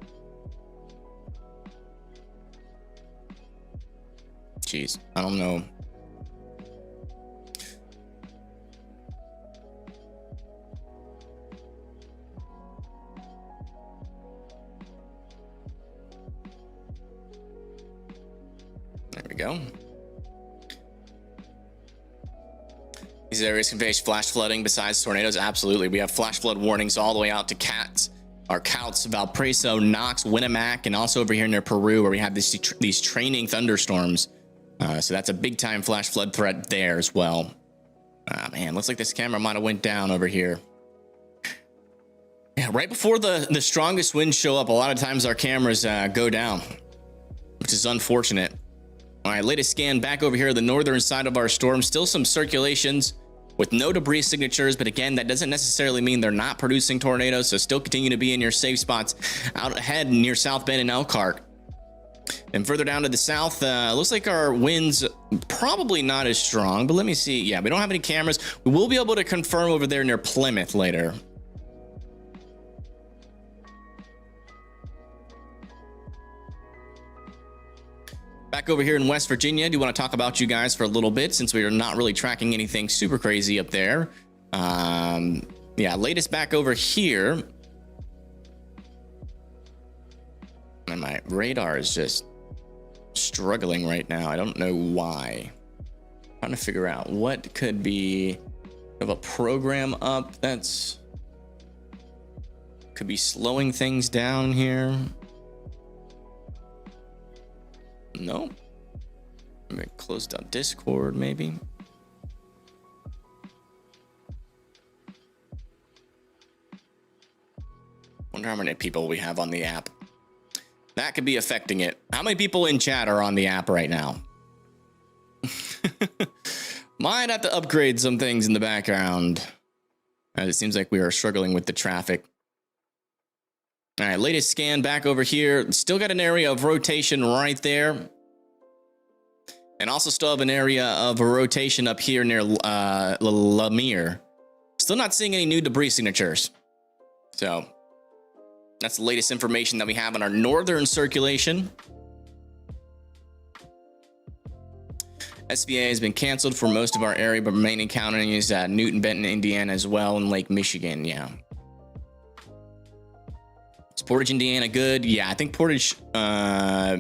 Jeez, I don't know. There we go. These areas can face flash flooding besides tornadoes. Absolutely. We have flash flood warnings all the way out to Couts, Valparaiso, Knox, Winnemac, and also over here near Peru where we have these training thunderstorms. So that's a big time flash flood threat there as well. Man, looks like this camera might have went down over here. Yeah, right before the strongest winds show up, a lot of times our cameras go down, which is unfortunate. All right, latest scan back over here, the northern side of our storm. Still some circulations with no debris signatures, but again, that doesn't necessarily mean they're not producing tornadoes. So still continue to be in your safe spots out ahead near South Bend and Elkhart. And further down to the south, looks like our winds probably not as strong, but let me see. Yeah, we don't have any cameras. We will be able to confirm over there near Plymouth later. Back over here in West Virginia, do want to talk about you guys for a little bit since we are not really tracking anything super crazy up there. Yeah, latest back over here. And my radar is just struggling right now. I don't know why. I'm trying to figure out what could be of a program up that's could be slowing things down here. No. Maybe closed out Discord, maybe. Wonder how many people we have on the app. That could be affecting it. How many people in chat are on the app right now? Might have to upgrade some things in the background. It seems like we are struggling with the traffic. All right, latest scan back over here. Still got an area of rotation right there. And also still have an area of a rotation up here near Lemire. Still not seeing any new debris signatures. So that's the latest information that we have on our northern circulation. SVA has been canceled for most of our area, but remaining counting is Newton, Benton, Indiana as well, and Lake Michigan. Yeah. Is Portage, Indiana good? Yeah, I think Portage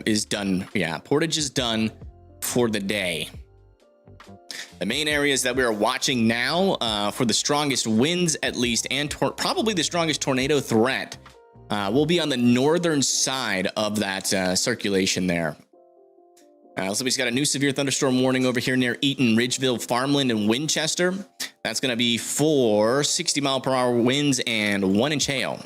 is done. Yeah, Portage is done for the day. The main areas that we are watching now for the strongest winds, at least, and probably the strongest tornado threat will be on the northern side of that circulation there. So we've got a new severe thunderstorm warning over here near Eaton, Ridgeville, Farmland, and Winchester. That's going to be for 60-mile-per-hour winds and 1-inch hail.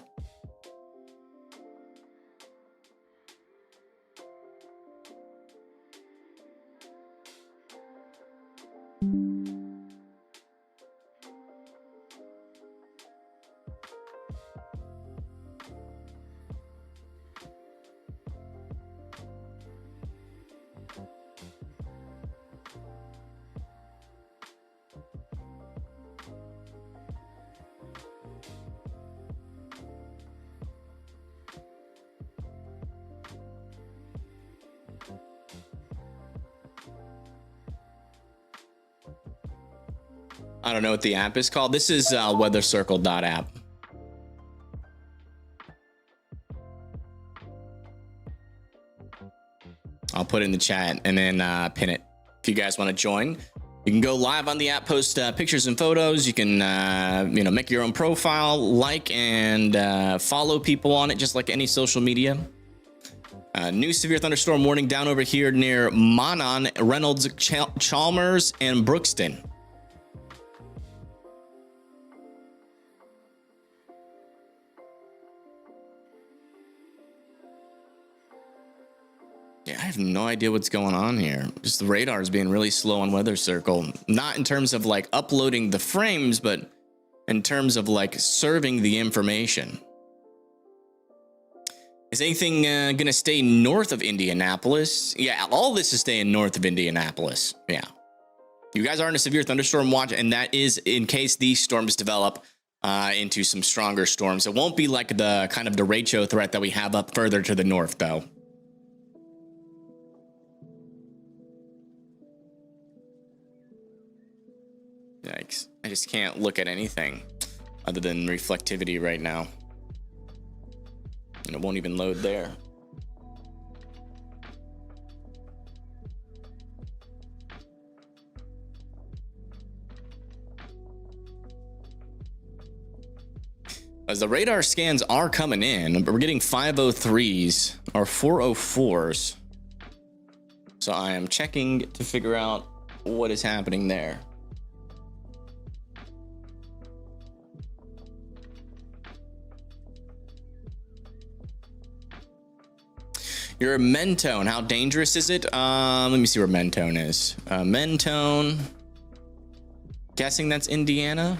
I don't know what the app is called. This is weathercircle.app. I'll put it in the chat and then pin it. If you guys want to join, you can go live on the app, post pictures and photos. You can, make your own profile, like and follow people on it, just like any social media. New severe thunderstorm warning down over here near Monon, Reynolds, Chalmers, and Brookston. Yeah, I have no idea what's going on here. Just the radar is being really slow on Weather Circle. Not in terms of like uploading the frames, but in terms of like serving the information. Is anything going to stay north of Indianapolis? Yeah, all this is staying north of Indianapolis. Yeah. You guys are in a severe thunderstorm watch, and that is in case these storms develop into some stronger storms. It won't be like the kind of derecho threat that we have up further to the north, though. Yikes. I just can't look at anything other than reflectivity right now. And it won't even load there. As the radar scans are coming in, but we're getting 503s or 404s. So I am checking to figure out what is happening there. You're a Mentone. How dangerous is it? Let me see where Mentone is. Mentone. Guessing that's Indiana.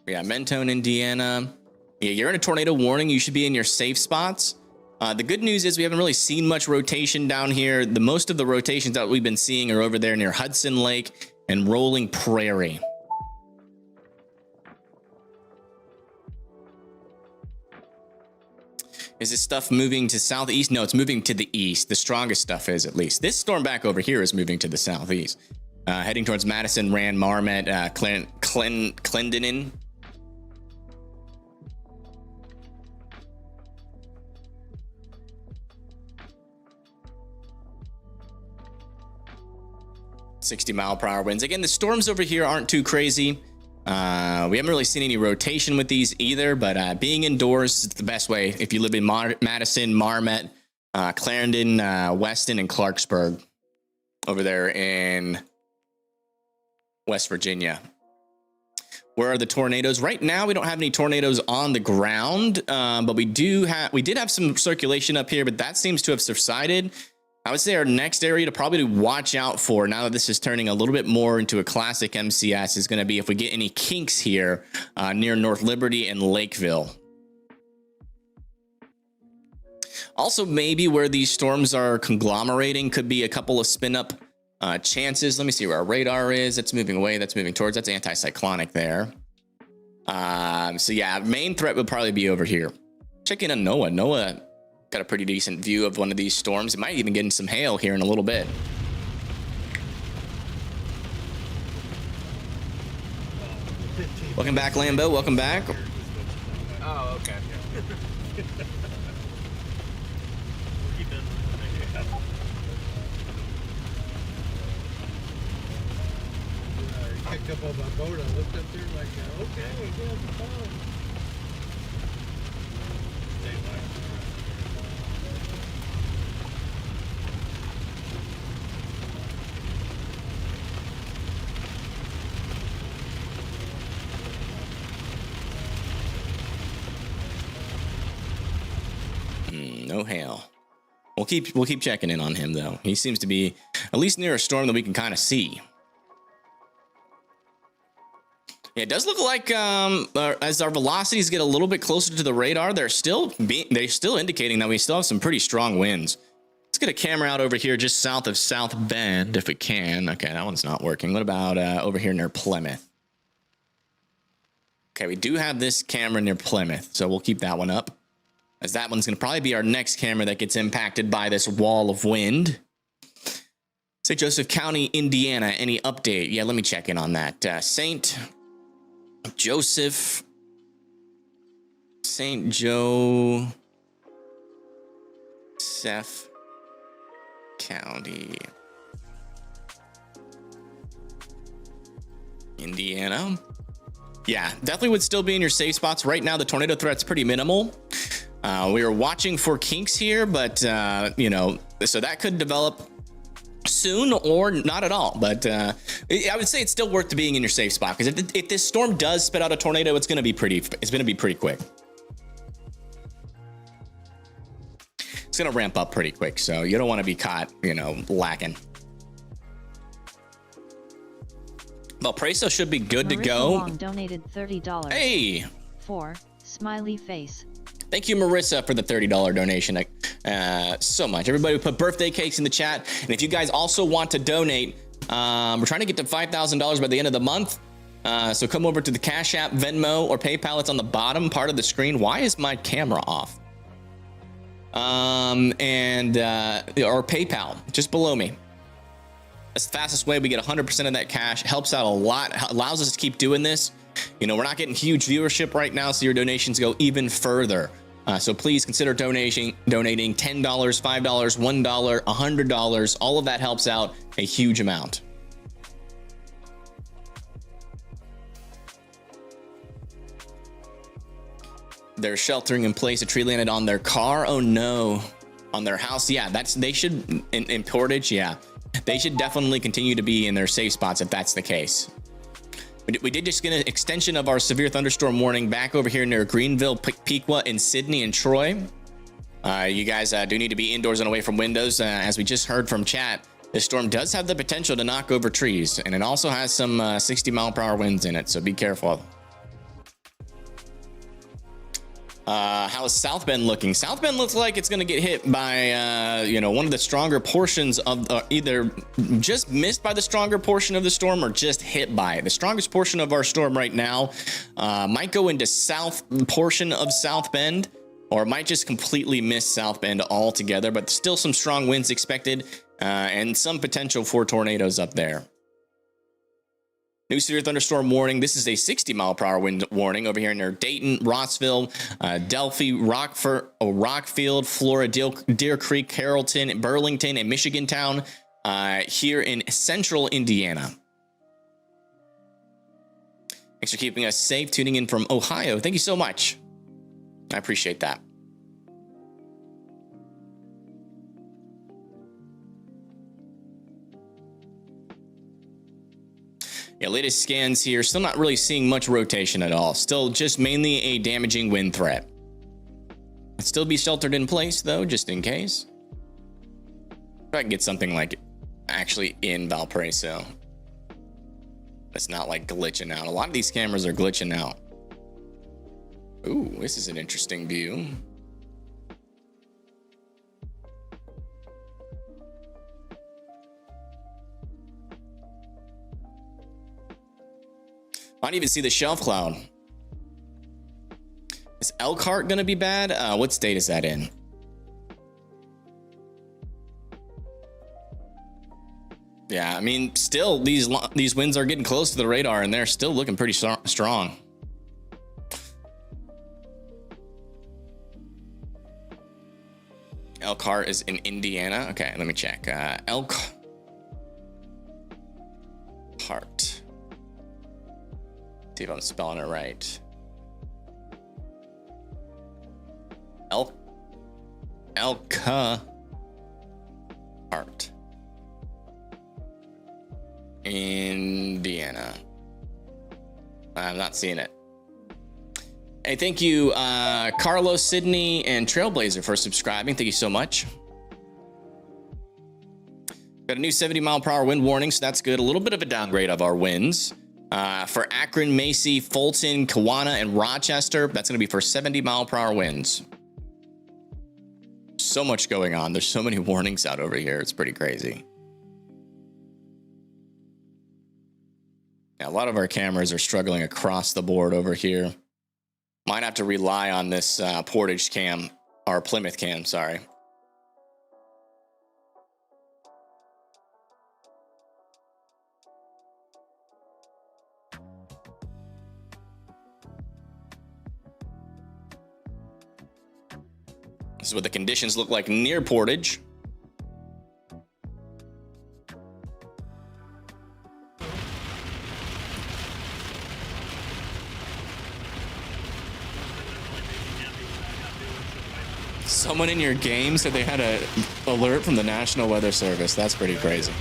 Yeah, Mentone, Indiana. Yeah, you're in a tornado warning. You should be in your safe spots. The good news is we haven't really seen much rotation down here. The most of the rotations that we've been seeing are over there near Hudson Lake and Rolling Prairie. Is this stuff moving to southeast? No, it's moving to the east. The strongest stuff is, at least. This storm back over here is moving to the southeast. Heading towards Madison, Rand, Marmet, Clendenin. 60-mile-per-hour winds. Again, the storms over here aren't too crazy. We haven't really seen any rotation with these either, but being indoors is the best way. If you live in Madison, Marmet, Clarendon, Weston, and Clarksburg over there in West Virginia. Where are the tornadoes? Right now, we don't have any tornadoes on the ground, but we did have some circulation up here, but that seems to have subsided. I would say our next area to probably watch out for, now that this is turning a little bit more into a classic MCS, is going to be if we get any kinks here near North Liberty and Lakeville. Also, maybe where these storms are conglomerating could be a couple of spin-up chances. Let me see where our radar is. That's moving away. That's moving towards. That's anticyclonic there. So yeah, main threat would probably be over here. Check in on Noah. Noah got a pretty decent view of one of these storms. It might even get in some hail here in a little bit. Welcome back, Lambo. Welcome back. Oh, okay. Picked up on my boat. I looked up there like, okay, we're on the phone. No hail. We'll keep checking in on him though. He seems to be at least near a storm that we can kind of see. Yeah, it does look like as our velocities get a little bit closer to the radar, they're still indicating that we still have some pretty strong winds. Let's get a camera out over here just south of South Bend if we can. Okay, that one's not working. What about over here near Plymouth? Okay, we do have this camera near Plymouth, so we'll keep that one up, as that one's going to probably be our next camera that gets impacted by this wall of wind. St. Joseph County, Indiana, any update? Yeah, let me check in on that. St. Joseph County, Indiana. Yeah, definitely would still be in your safe spots. Right now, the tornado threat's pretty minimal. We are watching for kinks here, but, you know, so that could develop soon or not at all. But I would say it's still worth being in your safe spot, because if this storm does spit out a tornado, it's going to be pretty quick. It's going to ramp up pretty quick, so you don't want to be caught, you know, lacking. Valparaiso should be good to go. Long donated $30. Hey! For smiley face. Thank you, Marissa, for the $30 donation. So much. Everybody put birthday cakes in the chat. And if you guys also want to donate, we're trying to get to $5,000 by the end of the month. So come over to the Cash App, Venmo, or PayPal. It's on the bottom part of the screen. Why is my camera off? Or PayPal, just below me. That's the fastest way. We get 100% of that cash. Helps out a lot. Allows us to keep doing this. You know, we're not getting huge viewership right now, so your donations go even further. So please consider donating $10, $5, $1, $100. All of that helps out a huge amount. They're sheltering in place. A tree landed on their car. Oh no. On their house. Yeah, they should, in Portage, yeah. They should definitely continue to be in their safe spots if that's the case. We did just get an extension of our severe thunderstorm warning back over here near Greenville, Pequot, and Sydney and Troy. You guys do need to be indoors and away from windows. As we just heard from chat, this storm does have the potential to knock over trees, and it also has some 60-mile-per-hour winds in it, so be careful. How is South Bend looking? South Bend looks like it's going to get hit by, you know, one of the stronger portions of either just missed by the stronger portion of the storm or just hit by it. The strongest portion of our storm right now might go into south portion of South Bend, or might just completely miss South Bend altogether, but still some strong winds expected and some potential for tornadoes up there. New severe thunderstorm warning. This is a 60-mile-per-hour wind warning over here near Dayton, Rossville, Delphi, Rockfield, Flora, Deer Creek, Carrollton, Burlington, and Michigan Town. here in central Indiana. Thanks for keeping us safe, tuning in from Ohio. Thank you so much. I appreciate that. Yeah, latest scans here, still not really seeing much rotation at all. Still just mainly a damaging wind threat. I'd still be sheltered in place though, just in case. If I can get something like actually in Valparaiso. It's not like glitching out. A lot of these cameras are glitching out. Ooh, this is an interesting view. I don't even see the shelf cloud. Is Elkhart gonna be bad? What state is that in? Yeah, I mean, still these winds are getting close to the radar, and they're still looking pretty strong. Elkhart is in Indiana. Okay, let me check. Elkhart. See if I'm spelling it right. Elkhart. Indiana. I'm not seeing it. Hey, thank you, Carlos, Sydney, and Trailblazer for subscribing. Thank you so much. Got a new 70-mile-per-hour wind warning, so that's good. A little bit of a downgrade of our winds. For Akron, Macy, Fulton, Kewanna, and Rochester, that's going to be for 70-mile-per-hour winds. So much going on. There's so many warnings out over here. It's pretty crazy. Yeah, a lot of our cameras are struggling across the board over here. Might have to rely on this Portage cam, or Plymouth cam, sorry. This is what the conditions look like near Portage. Someone in your game said they had an alert from the National Weather Service. That's pretty crazy.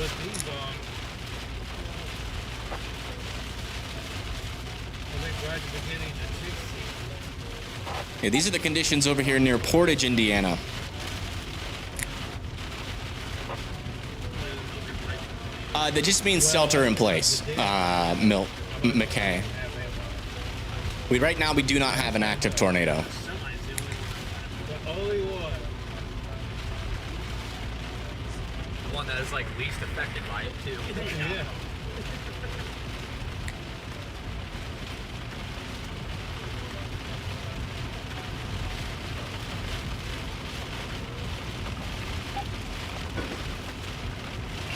Yeah, these are the conditions over here near Portage, Indiana. That just means shelter in place, McKay. Right now, we do not have an active tornado. One that is like least affected by it too. Yeah.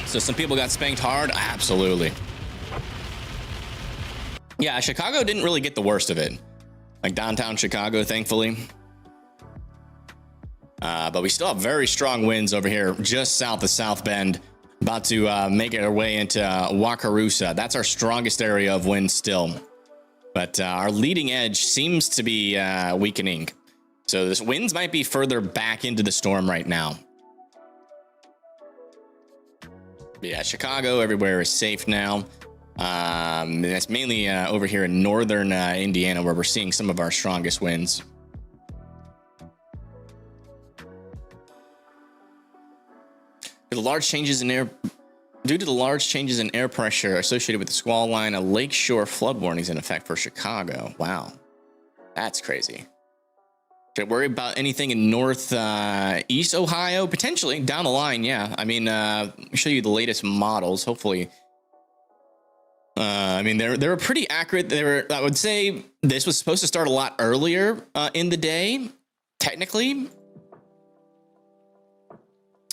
So some people got spanked hard? Absolutely. Yeah, Chicago didn't really get the worst of it. Like downtown Chicago, thankfully. But we still have very strong winds over here just south of South Bend. About to make our way into Wakarusa. That's our strongest area of wind still. But our leading edge seems to be weakening. So this winds might be further back into the storm right now. Yeah, Chicago, everywhere is safe now. And that's mainly over here in northern Indiana where we're seeing some of our strongest winds. Due to the large changes in air pressure associated with the squall line, a lakeshore flood warning is in effect for Chicago. Wow, that's crazy. Should I worry about anything in northeast Ohio? Potentially down the line, yeah. I mean, let me show you the latest models. Hopefully, I mean they're pretty accurate. I would say this was supposed to start a lot earlier in the day, technically.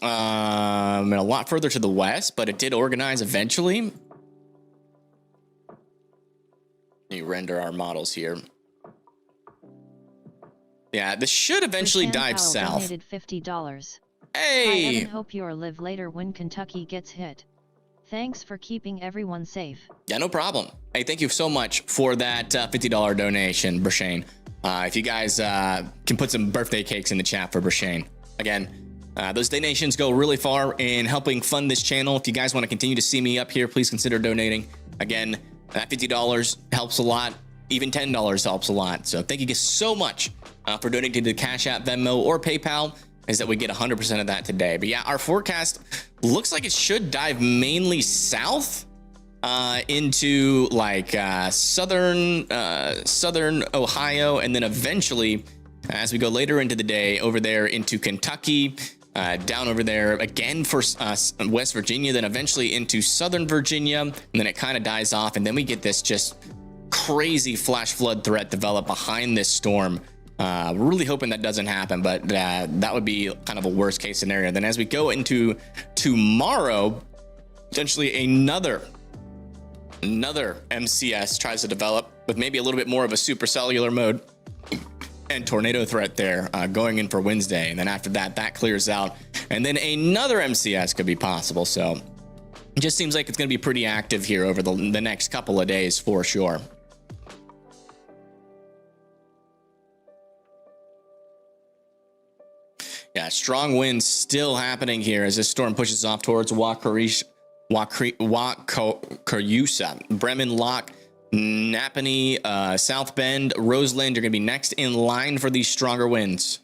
And a lot further to the west, but it did organize eventually. Let me render our models here. Yeah, this should eventually dive south. $50. Hi Hey! Evan, hope you'll live later when Kentucky gets hit. Thanks for keeping everyone safe. Yeah, no problem. Hey, thank you so much for that $50 donation, Brashane. If you guys can put some birthday cakes in the chat for Brashane. Again, those donations go really far in helping fund this channel. If you guys want to continue to see me up here, please consider donating. Again, that $50 helps a lot. Even $10 helps a lot. So thank you guys so much for donating to Cash App, Venmo, or PayPal. Is that we get 100% of that today. But yeah, our forecast looks like it should dive mainly south into like southern Ohio, and then eventually, as we go later into the day, over there into Kentucky, down over there again for West Virginia, then eventually into southern Virginia, and then it kind of dies off, and then we get this just crazy flash flood threat develop behind this storm. Really hoping that doesn't happen, but that would be kind of a worst case scenario. Then as we go into tomorrow, potentially another MCS tries to develop with maybe a little bit more of a supercellular mode and tornado threat there going in for Wednesday. And then after that, that clears out, and then another MCS could be possible. So it just seems like it's going to be pretty active here over the next couple of days for sure. Yeah, strong winds still happening here as this storm pushes off towards Waukerusa, Bremen, Lock, Napanee, South Bend, Roseland are going to be next in line for these stronger winds.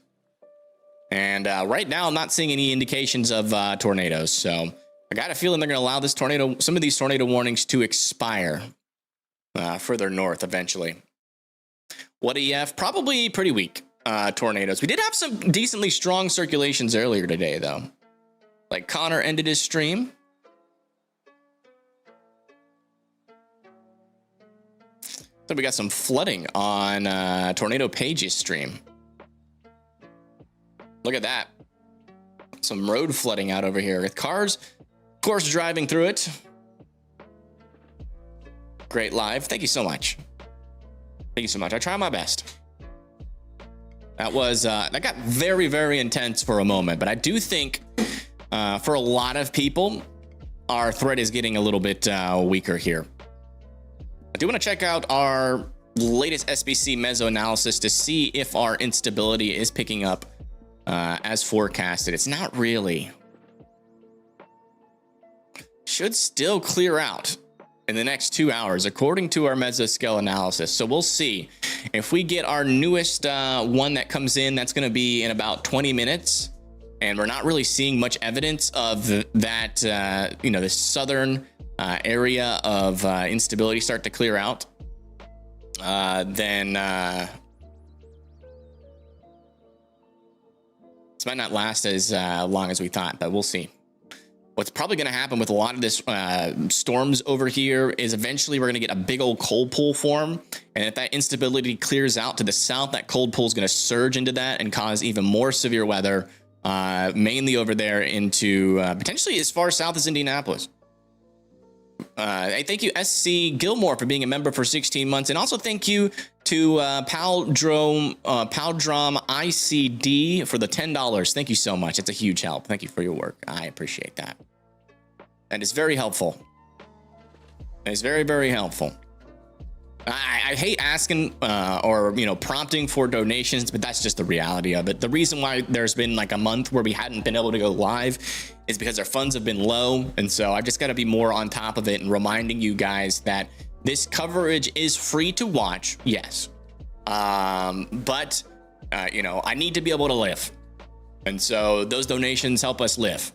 And right now, I'm not seeing any indications of tornadoes. So I got a feeling they're going to allow this some of these tornado warnings to expire further north eventually. What EF? Probably pretty weak. Tornadoes. We did have some decently strong circulations earlier today, though. Like Connor ended his stream. So we got some flooding on Tornado Page's stream. Look at that. Some road flooding out over here with cars, of course, driving through it. Great live. Thank you so much. Thank you so much. I try my best. That was that got very, very intense for a moment, but I do think for a lot of people, our threat is getting a little bit weaker here. I do want to check out our latest SBC meso analysis to see if our instability is picking up as forecasted. It's not really. Should still clear out in the next 2 hours, according to our mesoscale analysis. So we'll see if we get our newest one that comes in. That's going to be in about 20 minutes. And we're not really seeing much evidence of that, the southern area of instability start to clear out. Then this might not last as long as we thought, but we'll see. What's probably going to happen with a lot of this storms over here is eventually we're going to get a big old cold pool form. And if that instability clears out to the south, that cold pool is going to surge into that and cause even more severe weather, mainly over there into potentially as far south as Indianapolis. I thank you, SC Gilmore, for being a member for 16 months. And also thank you to Paldrom ICD for the $10. Thank you so much. It's a huge help. Thank you for your work. I appreciate that. And it's very helpful. It's very, very helpful. I hate asking or prompting for donations, but that's just the reality of it. The reason why there's been like a month where we hadn't been able to go live is because our funds have been low. And so I've just got to be more on top of it and reminding you guys that this coverage is free to watch. Yes. But I need to be able to live. And so those donations help us live.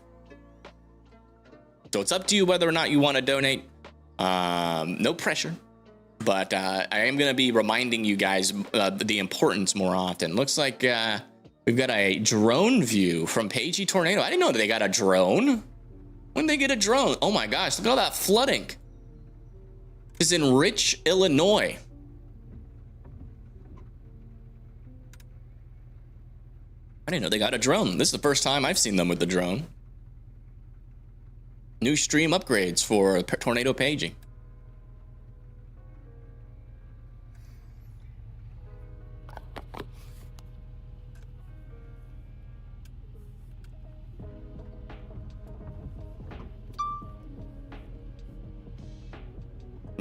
So it's up to you whether or not you want to donate. No pressure. But I am going to be reminding you guys the importance more often. Looks like we've got a drone view from Pagey Tornado. I didn't know that they got a drone. When did they get a drone? Oh my gosh, look at all that flooding. This is in Rich, Illinois. I didn't know they got a drone. This is the first time I've seen them with the drone. New stream upgrades for Tornado Paging.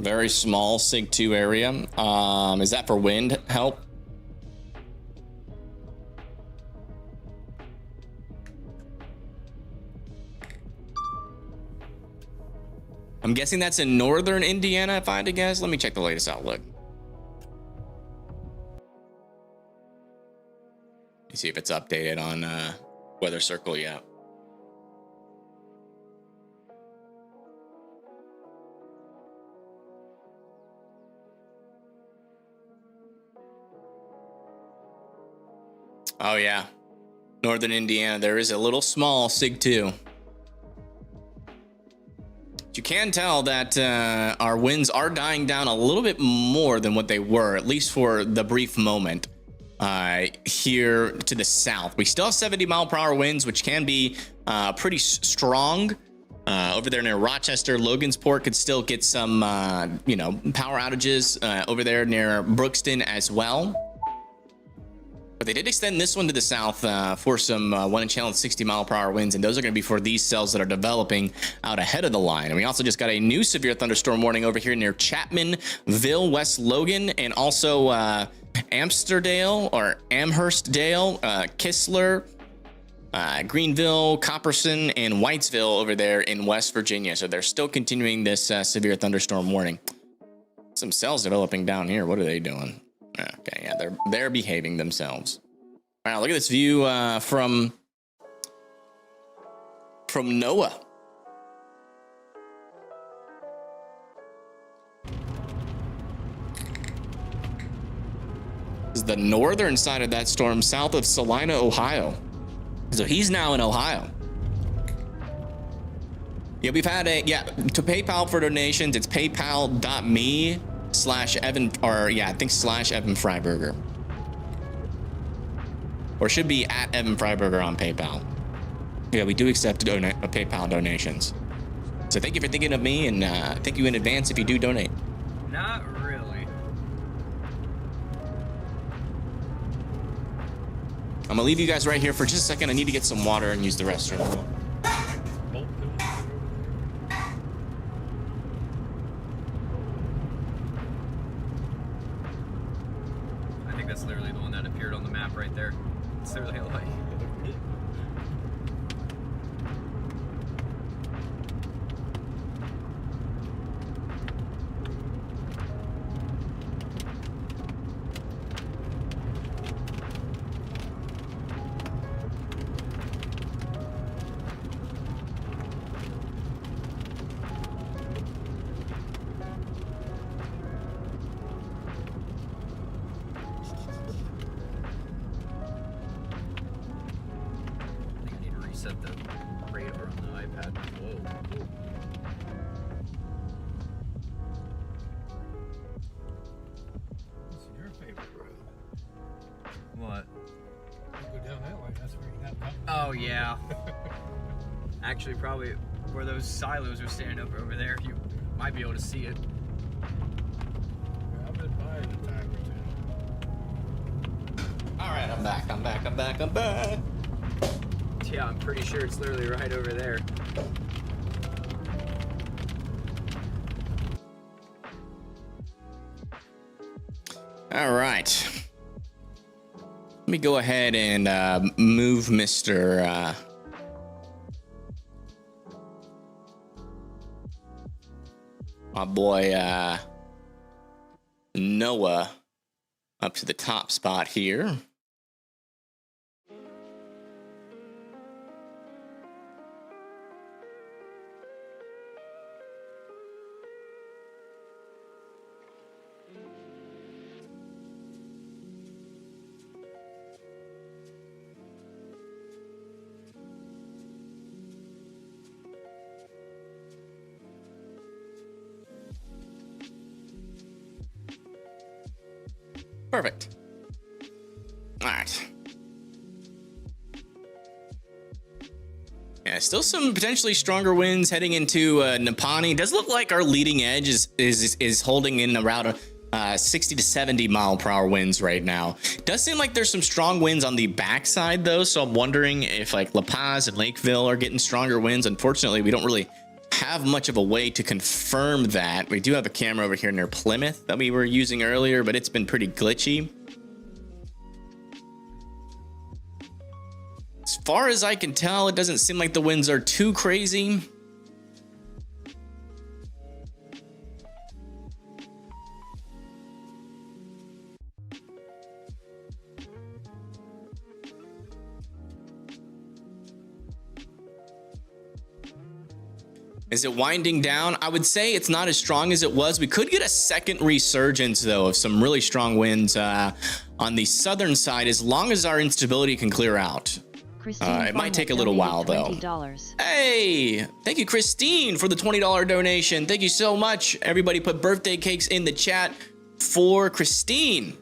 Very small Sig 2 area. Is that for wind help? I'm guessing that's in northern Indiana, if I had to guess. Let me check the latest outlook. Let me see if it's updated on Weather Circle yet. Oh yeah, northern Indiana, there is a little small Sig 2. You can tell that our winds are dying down a little bit more than what they were, at least for the brief moment here to the south. We still have 70-mile-per-hour winds, which can be pretty strong. Over there near Rochester, Logansport could still get some, power outages over there near Brookston as well. But they did extend this one to the south for some 1-in-channel 60-mile-per-hour winds, and those are going to be for these cells that are developing out ahead of the line. And we also just got a new severe thunderstorm warning over here near Chapmanville, West Logan, and also Amsterdale or Amherstdale, Kistler, Greenville, Copperson, and Whitesville over there in West Virginia. So they're still continuing this severe thunderstorm warning. Some cells developing down here. What are they doing? Okay, yeah, they're behaving themselves. All right, look at this view from NOAA. This is the northern side of that storm, south of Salina, Ohio. So he's now in Ohio. Yeah, we've had to PayPal for donations. It's paypal.me/Evan, or yeah, I think /Evan Freiberger. Or should be at Evan Freiberger on PayPal. Yeah, we do accept PayPal donations. So thank you for thinking of me, and thank you in advance if you do donate. Not really. I'm gonna leave you guys right here for just a second. I need to get some water and use the restroom. I think that's literally the one that appeared on the map right there. It's literally a light. Set the radar on the iPad. Whoa. What's your favorite road? What? You go down that way, that's where you got that. Oh, yeah. Actually, probably where those silos are standing up over there, you might be able to see it. I've been by it a time or two. All right, I'm back. Yeah, I'm pretty sure it's literally right over there. All right. Let me go ahead and move Mr. My boy Noah up to the top spot here. Perfect. All right. Yeah, still some potentially stronger winds heading into Napani. Does look like our leading edge is holding in around 60 to 70 mile per hour winds right now. Does seem like there's some strong winds on the backside though, so I'm wondering if like La Paz and Lakeville are getting stronger winds. Unfortunately, we don't really have much of a way to confirm that. We do have a camera over here near Plymouth that we were using earlier, but it's been pretty glitchy. As far as I can tell, it doesn't seem like the winds are too crazy. Is it winding down? I would say it's not as strong as it was. We could get a second resurgence, though, of some really strong winds on the southern side, as long as our instability can clear out. It might take a little while, though. $20. Hey, thank you, Christine, for the $20 donation. Thank you so much. Everybody put birthday cakes in the chat for Christine.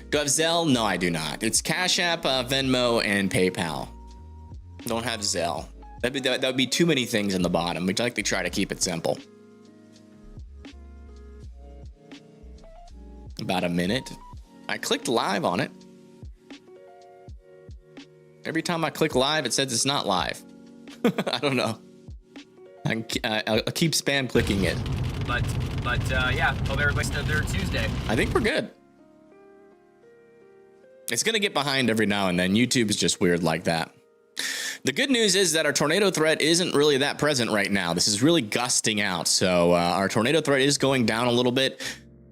Do I have Zelle? No, I do not. It's Cash App, Venmo, and PayPal. Don't have Zelle. That would be too many things in the bottom. We'd like to try to keep it simple. About a minute. I clicked live on it. Every time I click live, it says it's not live. I don't know. I'll keep spam clicking it. But yeah, hope everybody's still there Tuesday. I think we're good. It's going to get behind every now and then. YouTube is just weird like that. The good news is that our tornado threat isn't really that present right now. This is really gusting out. So our tornado threat is going down a little bit.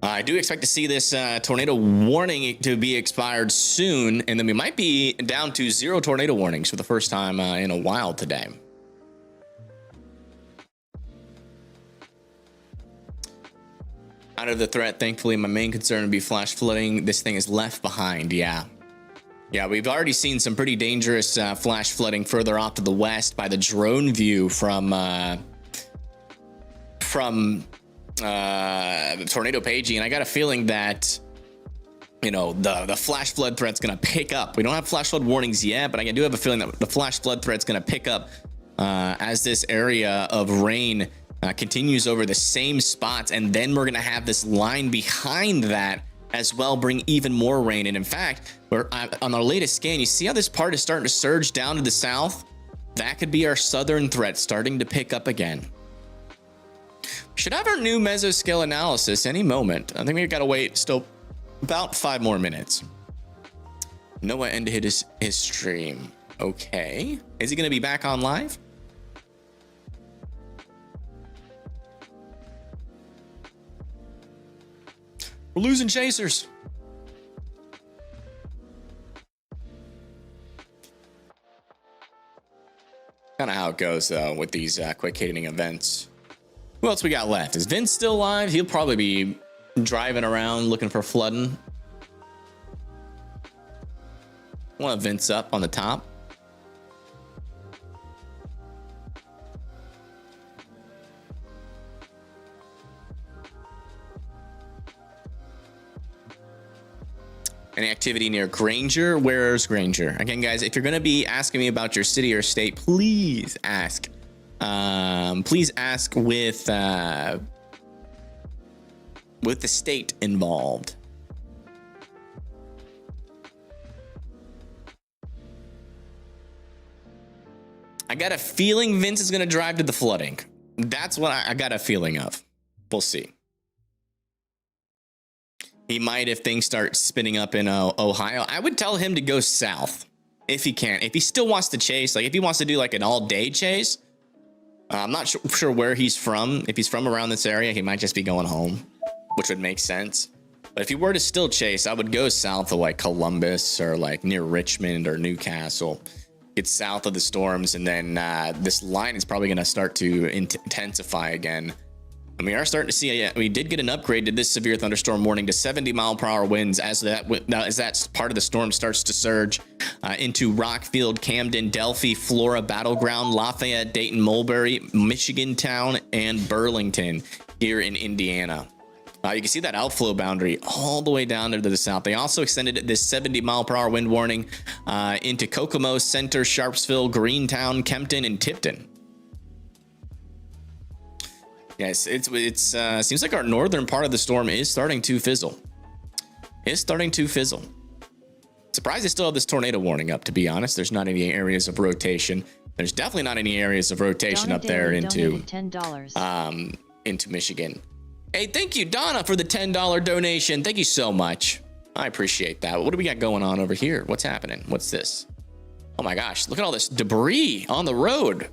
I do expect to see this tornado warning to be expired soon. And then we might be down to 0 tornado warnings for the first time in a while today. Out of the threat, thankfully, my main concern would be flash flooding. This thing is left behind. Yeah, we've already seen some pretty dangerous flash flooding further off to the west by the drone view from tornado paging, and I got a feeling that, you know, the flash flood threat's going to pick up. We don't have flash flood warnings yet, but I do have a feeling that the flash flood threat's going to pick up as this area of rain continues over the same spots, and then we're going to have this line behind that as well bring even more rain. And in fact, on our latest scan, you see how this part is starting to surge down to the south? That could be our southern threat starting to pick up again. Should have our new mesoscale analysis any moment. I think we've got to wait still about 5 more minutes. Noah ended his stream. Okay. Is he going to be back on live? We're losing chasers. Kind of how it goes, though, with these quick hitting events. Who else we got left? Is Vince still live? He'll probably be driving around looking for flooding. Want Vince up on the top. Any activity near Granger? Where's Granger? Again, guys, if you're going to be asking me about your city or state, please ask. Please ask with the state involved. I got a feeling Vince is going to drive to the flooding. That's what I got a feeling of. We'll see. He might if things start spinning up in Ohio. I would tell him to go south if he can. If he still wants to chase, like if he wants to do like an all-day chase, I'm not sure where he's from. If he's from around this area, he might just be going home, which would make sense. But if he were to still chase, I would go south of like Columbus or like near Richmond or Newcastle. Get south of the storms, and then this line is probably going to start to intensify again. And we are starting to see, we did get an upgrade to this severe thunderstorm warning to 70-mile-per-hour winds as that part of the storm starts to surge into Rockfield, Camden, Delphi, Flora, Battleground, Lafayette, Dayton, Mulberry, Michigantown, and Burlington here in Indiana. You can see that outflow boundary all the way down there to the south. They also extended this 70-mile-per-hour wind warning into Kokomo, Center, Sharpsville, Greentown, Kempton, and Tipton. Yes, it seems like our northern part of the storm is starting to fizzle. Surprised they still have this tornado warning up, to be honest. There's not any areas of rotation. There's definitely not any areas of rotation Donna up there Daly into donated $10. into Michigan. Hey, thank you, Donna, for the $10 donation. Thank you so much. I appreciate that. What do we got going on over here? What's happening? What's this? Oh my gosh, look at all this debris on the road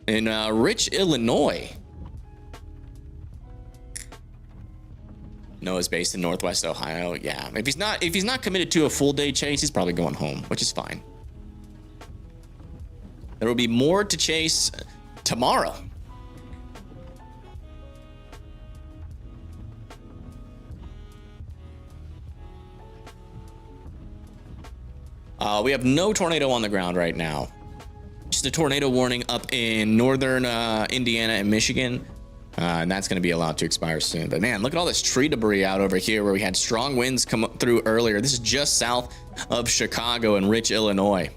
in Rich, Illinois. Noah's based in Northwest Ohio. Yeah, if he's not committed to a full day chase, he's probably going home, which is fine. There will be more to chase tomorrow. We have no tornado on the ground right now. Just a tornado warning up in northern Indiana and Michigan. And that's going to be allowed to expire soon. But man, look at all this tree debris out over here where we had strong winds come through earlier. This is just south of Chicago and Rich, Illinois.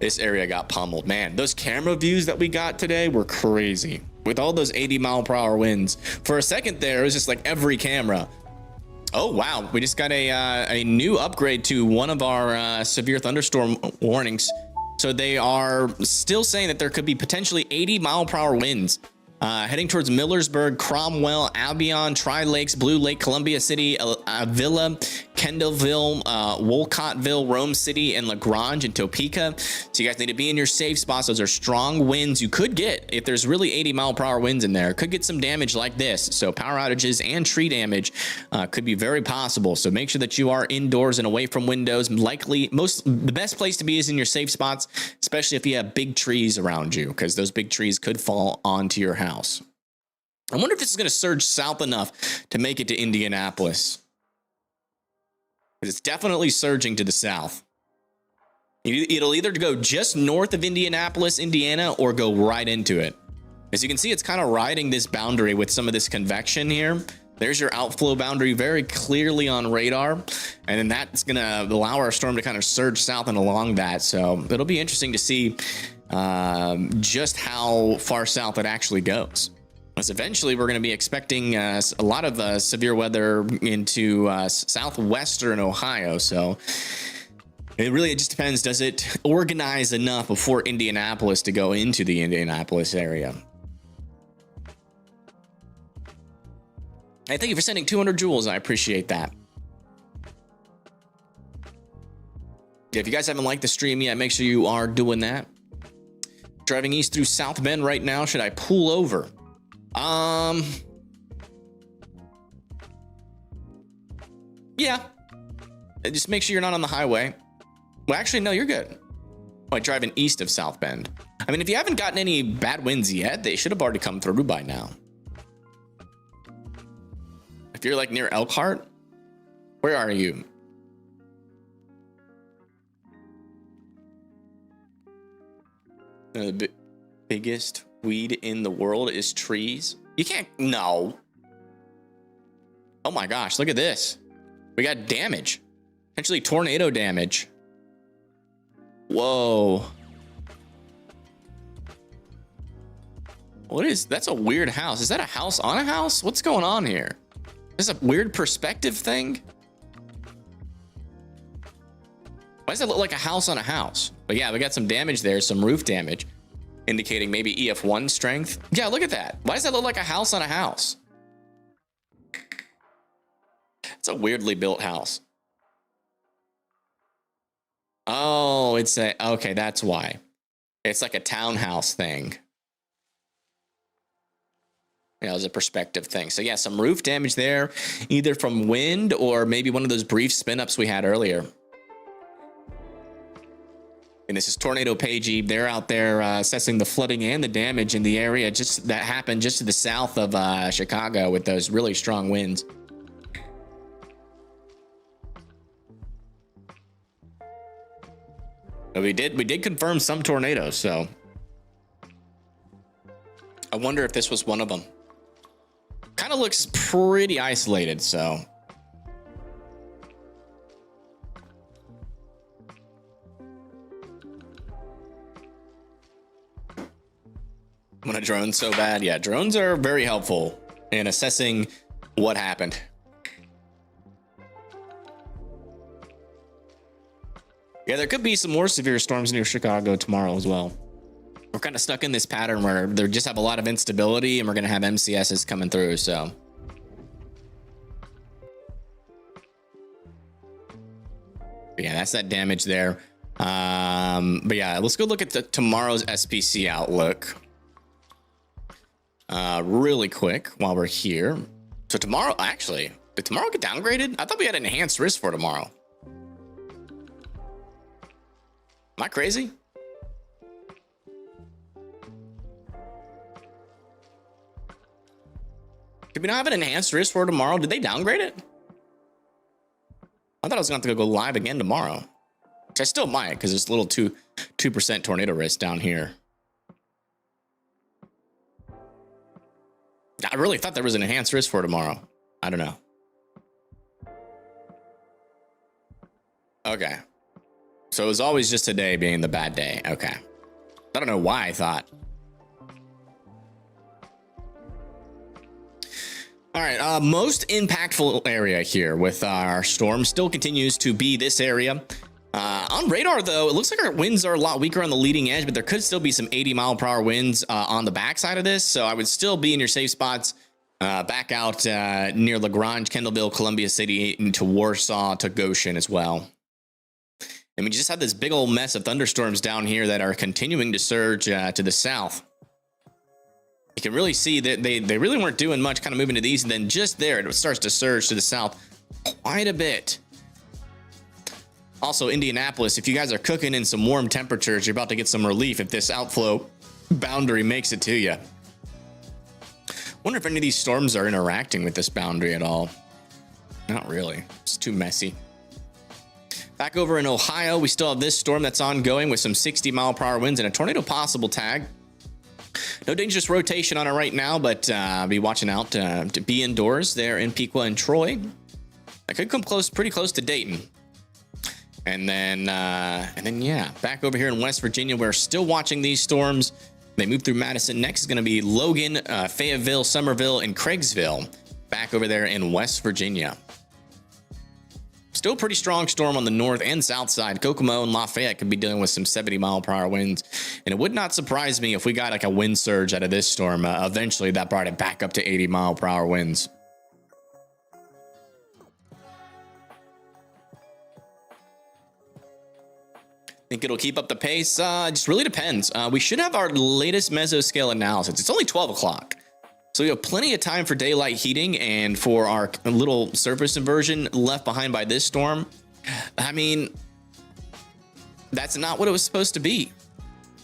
This area got pummeled. Man, those camera views that we got today were crazy. With all those 80-mile-per-hour winds. For a second there, it was just like every camera. Oh, wow. We just got a new upgrade to one of our severe thunderstorm warnings. So they are still saying that there could be potentially 80-mile-per-hour winds heading towards Millersburg, Cromwell, Albion, Tri-Lakes, Blue Lake, Columbia City, Avila, Kendallville, Wolcottville, Rome City, and LaGrange and Topeka. So you guys need to be in your safe spots. Those are strong winds you could get if there's really 80-mile-per-hour winds in there. Could get some damage like this. So power outages and tree damage could be very possible. So make sure that you are indoors and away from windows. The best place to be is in your safe spots, especially if you have big trees around you, because those big trees could fall onto your house. I wonder if this is going to surge south enough to make it to Indianapolis. It's definitely surging to the south. It'll either go just north of Indianapolis, Indiana, or go right into it. As you can see, it's kind of riding this boundary with some of this convection here. There's your outflow boundary very clearly on radar. And then that's going to allow our storm to kind of surge south and along that. So it'll be interesting to see just how far south it actually goes. Because eventually we're going to be expecting a lot of severe weather into southwestern Ohio. So it really just depends. Does it organize enough before Indianapolis to go into the Indianapolis area? Hey, thank you for sending 200 joules. I appreciate that. If you guys haven't liked the stream yet, make sure you are doing that. Driving east through South Bend right now. Should I pull over? Yeah. Just make sure you're not on the highway. Well, actually, no, you're good. Like driving east of South Bend. I mean, if you haven't gotten any bad winds yet, they should have already come through by now. If you're like near Elkhart, where are you? The biggest weed in the world is trees. You can't, no. Oh my gosh, look at this. We got damage. Potentially tornado damage. Whoa. What is, that's a weird house. Is that a house on a house? What's going on here? Is this a weird perspective thing? Why does that look like a house on a house? But yeah, we got some damage there, some roof damage, indicating maybe EF1 strength. Yeah, look at that. Why does that look like a house on a house? It's a weirdly built house. Oh, it's a, okay, that's why. It's like a townhouse thing. Yeah, it was a perspective thing. So yeah, some roof damage there, either from wind or maybe one of those brief spin-ups we had earlier. And this is Tornado Pagey. They're out there assessing the flooding and the damage in the area just that happened just to the south of Chicago with those really strong winds. But we did confirm some tornadoes, so I wonder if this was one of them. Kind of looks pretty isolated, so. I want a drone so bad. Yeah, drones are very helpful in assessing what happened. Yeah, there could be some more severe storms near Chicago tomorrow as well. We're kind of stuck in this pattern where they just have a lot of instability, and we're going to have MCSs coming through. So, but yeah, that's that damage there. But yeah, let's go look at tomorrow's SPC outlook really quick while we're here. So tomorrow, actually, did tomorrow get downgraded? I thought we had enhanced risk for tomorrow. Am I crazy? Did we not have an enhanced risk for tomorrow? Did they downgrade it? I thought I was going to have to go live again tomorrow. Which I still might, because there's a little 2% tornado risk down here. I really thought there was an enhanced risk for tomorrow. I don't know. Okay. So it was always just today being the bad day. Okay. I don't know why I thought. All right. Most impactful area here with our storm still continues to be this area. On radar, though, it looks like our winds are a lot weaker on the leading edge, but there could still be some 80-mile-per-hour winds on the backside of this. So I would still be in your safe spots back out near LaGrange, Kendallville, Columbia City, into Warsaw, to Goshen as well. And we just had this big old mess of thunderstorms down here that are continuing to surge to the south. You can really see that they really weren't doing much, kind of moving to the east, and then just there, it starts to surge to the south quite a bit. Also, Indianapolis, if you guys are cooking in some warm temperatures, you're about to get some relief if this outflow boundary makes it to you. Wonder if any of these storms are interacting with this boundary at all. Not really. It's too messy. Back over in Ohio, we still have this storm that's ongoing with some 60-mile-per-hour winds and a tornado possible tag. No dangerous rotation on it right now, but be watching out to be indoors there in Piqua and Troy. That could come pretty close to Dayton. And then, yeah, back over here in West Virginia, we're still watching these storms. They move through Madison. Next is going to be Logan, Fayetteville, Somerville, and Craigsville. Back over there in West Virginia. Still pretty strong storm on the north and south side. Kokomo and Lafayette could be dealing with some 70-mile-per-hour winds. And it would not surprise me if we got like a wind surge out of this storm. Eventually, that brought it back up to 80-mile-per-hour winds. Think it'll keep up the pace? It just really depends. We should have our latest mesoscale analysis. It's only 12 o'clock. So we have plenty of time for daylight heating and for our little surface inversion left behind by this storm. I mean, that's not what it was supposed to be.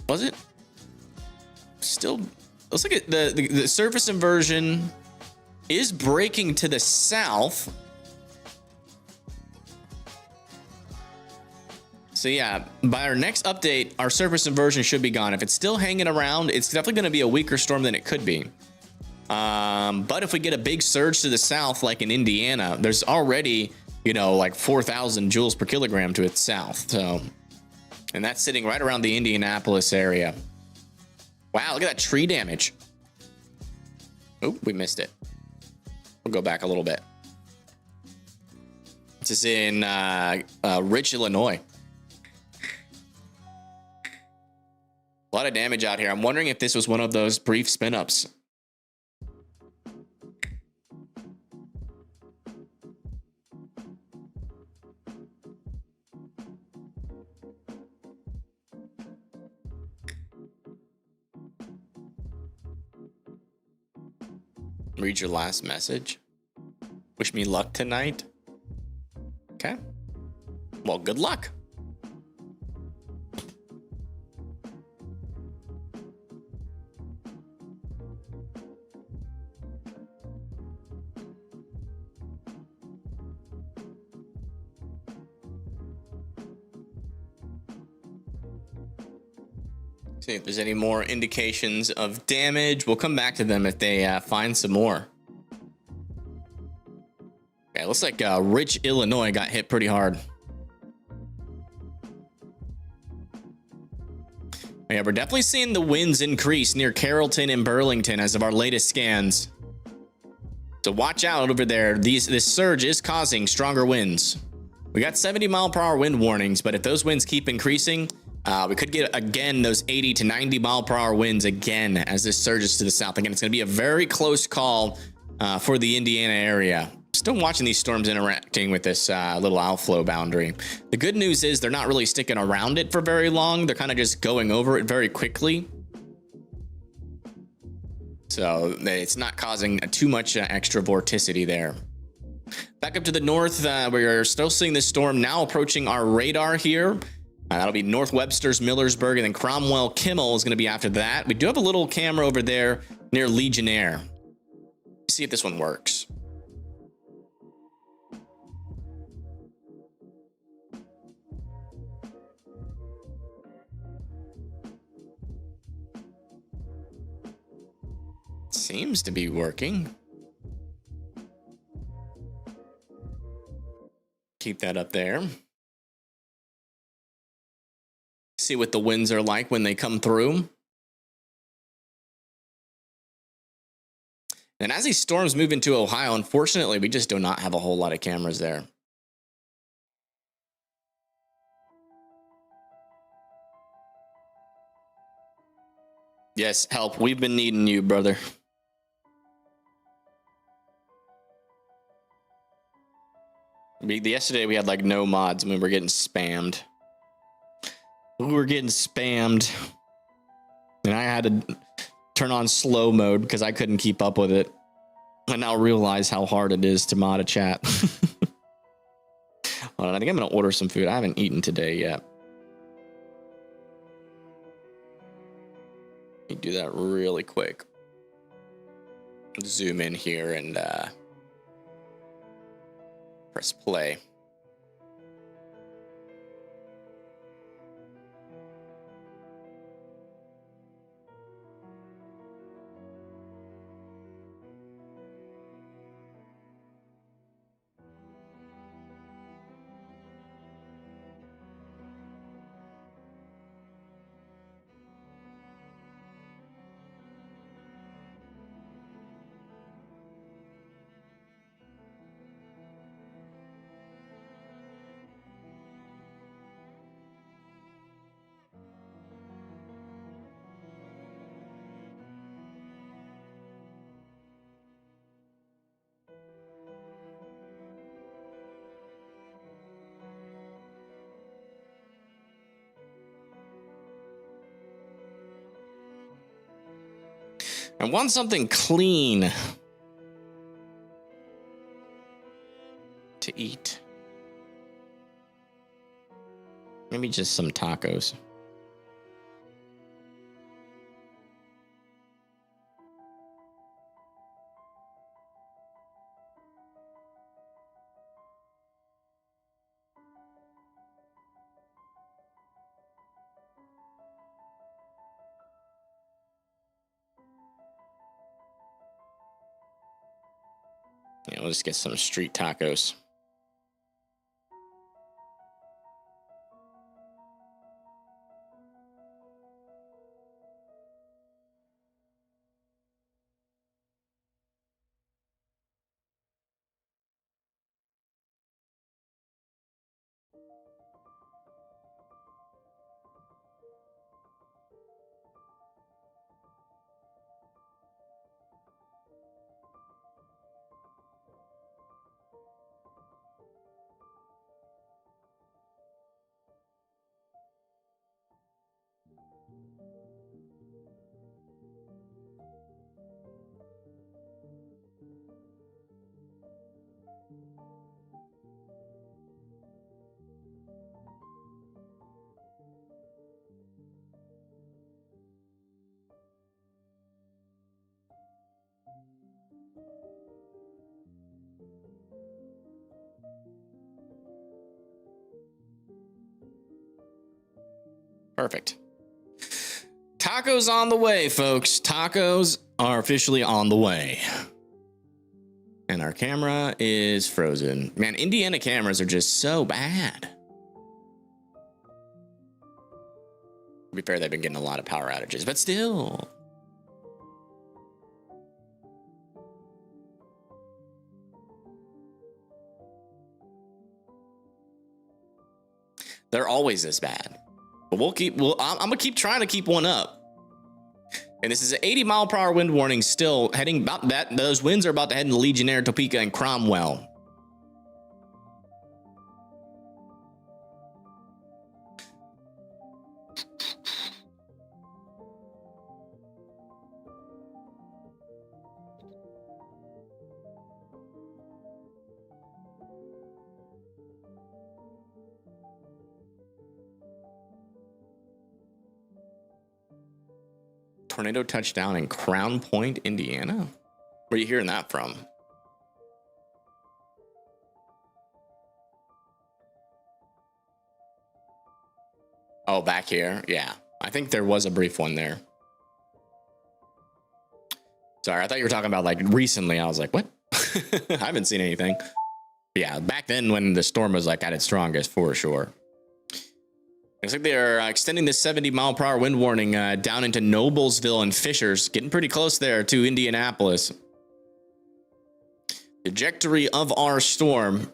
Was it? Still, let's look at the surface inversion is breaking to the south. So yeah, by our next update, our surface inversion should be gone. If it's still hanging around, it's definitely going to be a weaker storm than it could be. But if we get a big surge to the south, like in Indiana, there's already, like 4,000 joules per kilogram to its south. So, and that's sitting right around the Indianapolis area. Wow, look at that tree damage. Oh, we missed it. We'll go back a little bit. This is in Rich, Illinois. A lot of damage out here. I'm wondering if this was one of those brief spin-ups. Read your last message. Wish me luck tonight. Okay. Well, good luck. See if there's any more indications of damage. We'll come back to them if they find some more. Okay, looks like Rich, Illinois got hit pretty hard. Yeah, we're definitely seeing the winds increase near Carrollton and Burlington as of our latest scans. So watch out over there. This surge is causing stronger winds. We got 70-mile-per-hour wind warnings, but if those winds keep increasing, we could get, again, those 80 to 90-mile-per-hour winds again as this surges to the south. Again, it's going to be a very close call for the Indiana area. Still watching these storms interacting with this little outflow boundary. The good news is they're not really sticking around it for very long. They're kind of just going over it very quickly. So it's not causing too much extra vorticity there. Back up to the north, we're still seeing this storm now approaching our radar here. That'll be North Webster's, Millersburg, and then Cromwell Kimmel is going to be after that. We do have a little camera over there near Legionnaire. Let's see if this one works. Seems to be working. Keep that up there. See what the winds are like when they come through. And as these storms move into Ohio, unfortunately, we just do not have a whole lot of cameras there. Yes, help. We've been needing you, brother. Yesterday we had like no mods and we were getting spammed. We were getting spammed. And I had to turn on slow mode because I couldn't keep up with it. I now realize how hard it is to mod a chat. Hold on, I think I'm going to order some food. I haven't eaten today yet. Let me do that really quick. Zoom in here and press play. I want something clean to eat. Maybe just some tacos. Yeah, we'll just get some street tacos. Perfect. Tacos on the way, folks. Tacos are officially on the way. And our camera is frozen. Man, Indiana cameras are just so bad. To be fair, they've been getting a lot of power outages, but still. They're always this bad. But I'm gonna keep trying to keep one up. And this is an 80-mile-per-hour wind warning still heading about that. Those winds are about to head into Legionnaire, Topeka, and Cromwell. Tornado touchdown in Crown Point, Indiana. Where are you hearing that from? Oh, back here? Yeah. I think there was a brief one there. Sorry, I thought you were talking about like recently. I was like, what? I haven't seen anything. But yeah, back then when the storm was like at its strongest, for sure. Looks like they're extending the 70-mile-per-hour wind warning down into Noblesville and Fishers. Getting pretty close there to Indianapolis. The trajectory of our storm.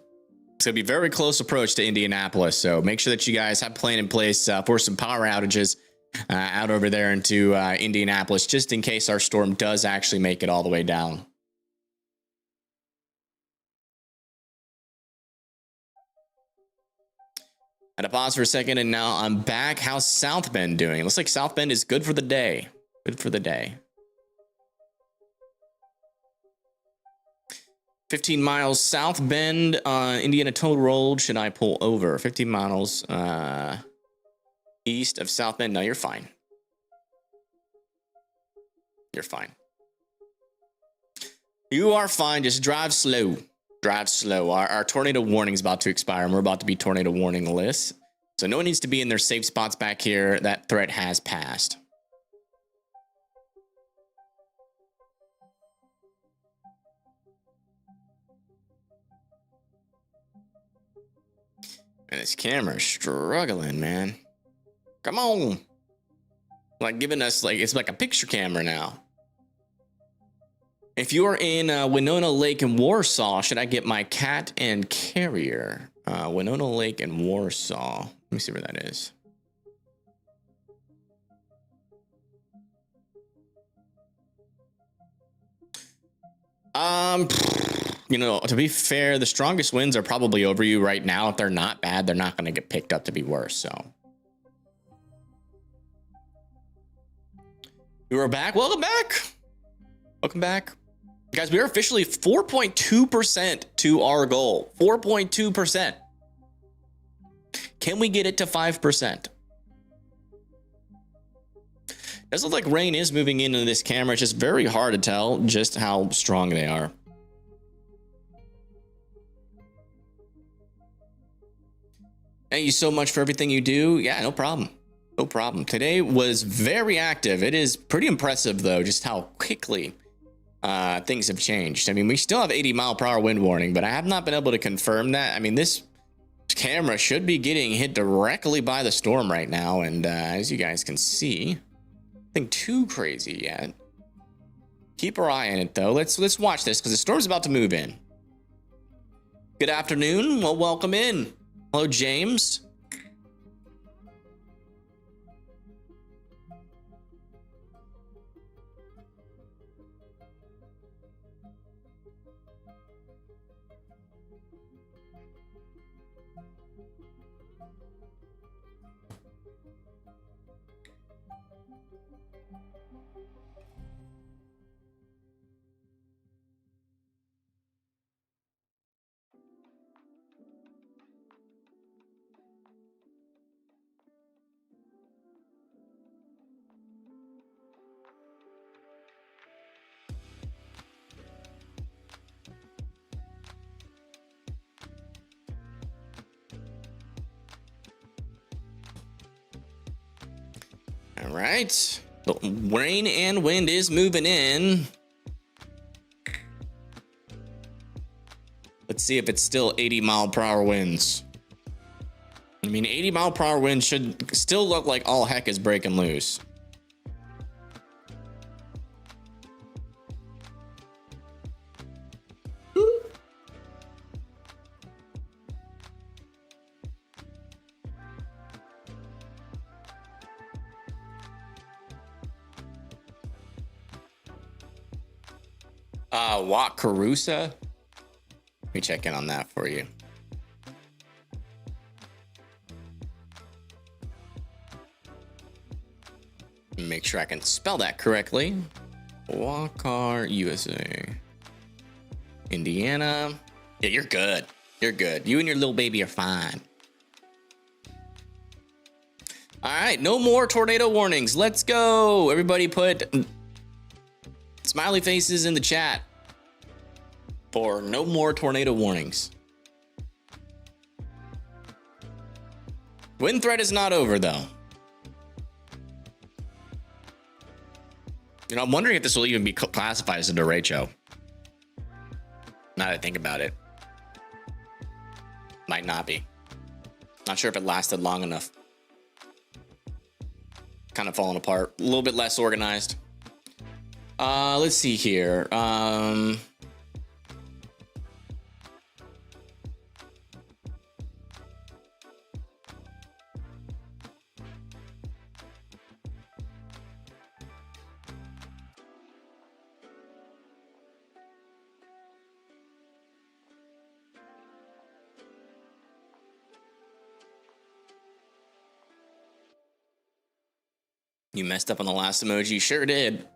It's going to be very close approach to Indianapolis. So make sure that you guys have a plan in place for some power outages out over there into Indianapolis, just in case our storm does actually make it all the way down. Had to pause for a second, and now I'm back. How's South Bend doing? It looks like South Bend is good for the day. Good for the day. 15 miles South Bend, Indiana Toll Road. Should I pull over? 15 miles east of South Bend. No, you're fine. You're fine. You are fine. Just drive slow. Drive slow. Our tornado warning is about to expire, and we're about to be tornado warning list. So no one needs to be in their safe spots back here. That threat has passed. And this camera's struggling, man. Come on. Like giving us like, it's like a picture camera now. If you're in Winona Lake and Warsaw, should I get my cat and carrier? Winona Lake and Warsaw. Let me see where that is. You know, to be fair, the strongest winds are probably over you right now. If they're not bad, they're not going to get picked up to be worse. So you are back. Welcome back. Welcome back. Guys, we are officially 4.2% to our goal. 4.2%. Can we get it to 5%? Does look like rain is moving into this camera. It's just very hard to tell just how strong they are. Thank you so much for everything you do. Yeah, no problem. No problem. Today was very active. It is pretty impressive, though, just how quickly things have changed. I mean, we still have 80-mile-per-hour wind warning, but I have not been able to confirm that. I mean, this camera should be getting hit directly by the storm right now, and as you guys can see, nothing too crazy yet. Keep our eye on it, though. Let's watch this because the storm's about to move in. Good afternoon. Well, welcome in. Hello, James. All right. The rain and wind is moving in. Let's see if it's still 80-mile-per-hour winds. I mean, 80-mile-per-hour winds should still look like all heck is breaking loose. Wakarusa. Let me check in on that for you. Make sure I can spell that correctly. Wakar, USA. Indiana. Yeah, you're good. You're good. You and your little baby are fine. All right, no more tornado warnings. Let's go. Everybody put smiley faces in the chat for no more tornado warnings. Wind threat is not over, though. You know, I'm wondering if this will even be classified as a derecho. Now that I think about it. Might not be. Not sure if it lasted long enough. Kind of falling apart. A little bit less organized. Let's see here. You messed up on the last emoji. Sure did.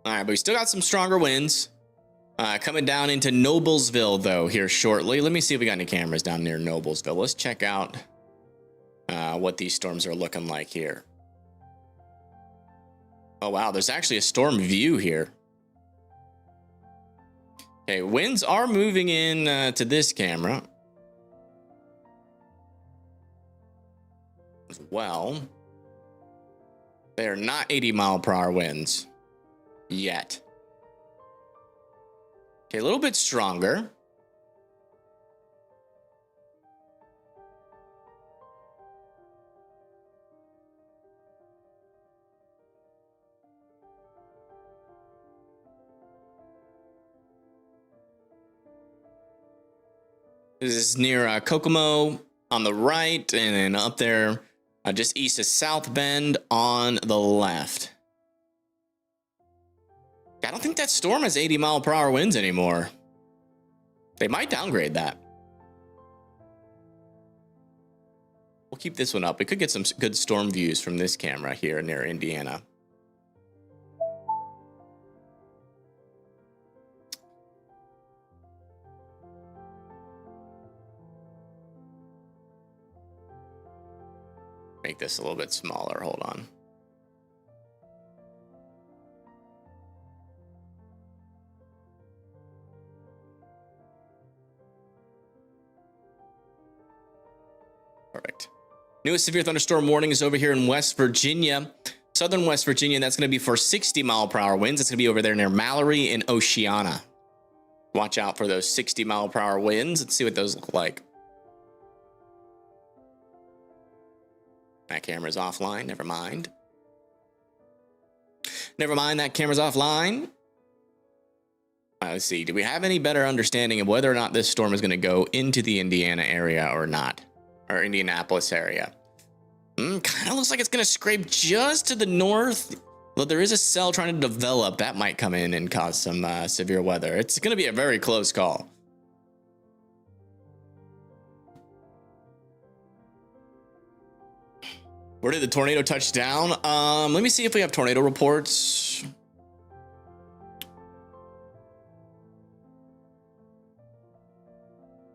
All right, but we still got some stronger winds. Coming down into Noblesville, though, here shortly. Let me see if we got any cameras down near Noblesville. Let's check out what these storms are looking like here. Oh, wow. There's actually a storm view here. Okay, winds are moving in to this camera. As well. They are not 80-mile-per-hour winds. Yet. Okay, a little bit stronger. This is near Kokomo on the right, and then up there just east of South Bend on the left. I don't think that storm has 80-mile-per-hour winds anymore. They might downgrade that. We'll keep this one up. We could get some good storm views from this camera here near Indiana. Make this a little bit smaller. Hold on. Perfect. Newest severe thunderstorm warning is over here in West Virginia, southern West Virginia. And that's going to be for 60-mile-per-hour winds. It's going to be over there near Mallory and Oceana. Watch out for those 60-mile-per-hour winds. Let's see what those look like. That camera's offline. Never mind. Never mind. That camera's offline. Let's see. Do we have any better understanding of whether or not this storm is going to go into the Indiana area or not? Or Indianapolis area? Kind of looks like it's going to scrape just to the north. Well, there is a cell trying to develop. That might come in and cause some severe weather. It's going to be a very close call. Where did the tornado touch down? Let me see if we have tornado reports.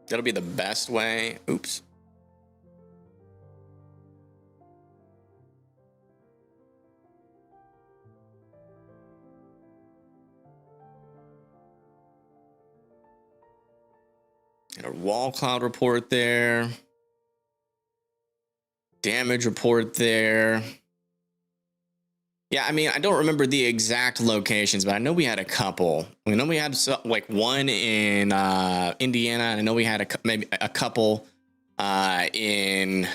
That'll be the best way. Oops. Got a wall cloud report there. Damage report there. Yeah, I mean, I don't remember the exact locations, but I know we had a couple. We know we had like one in Indiana, and I know we had maybe a couple in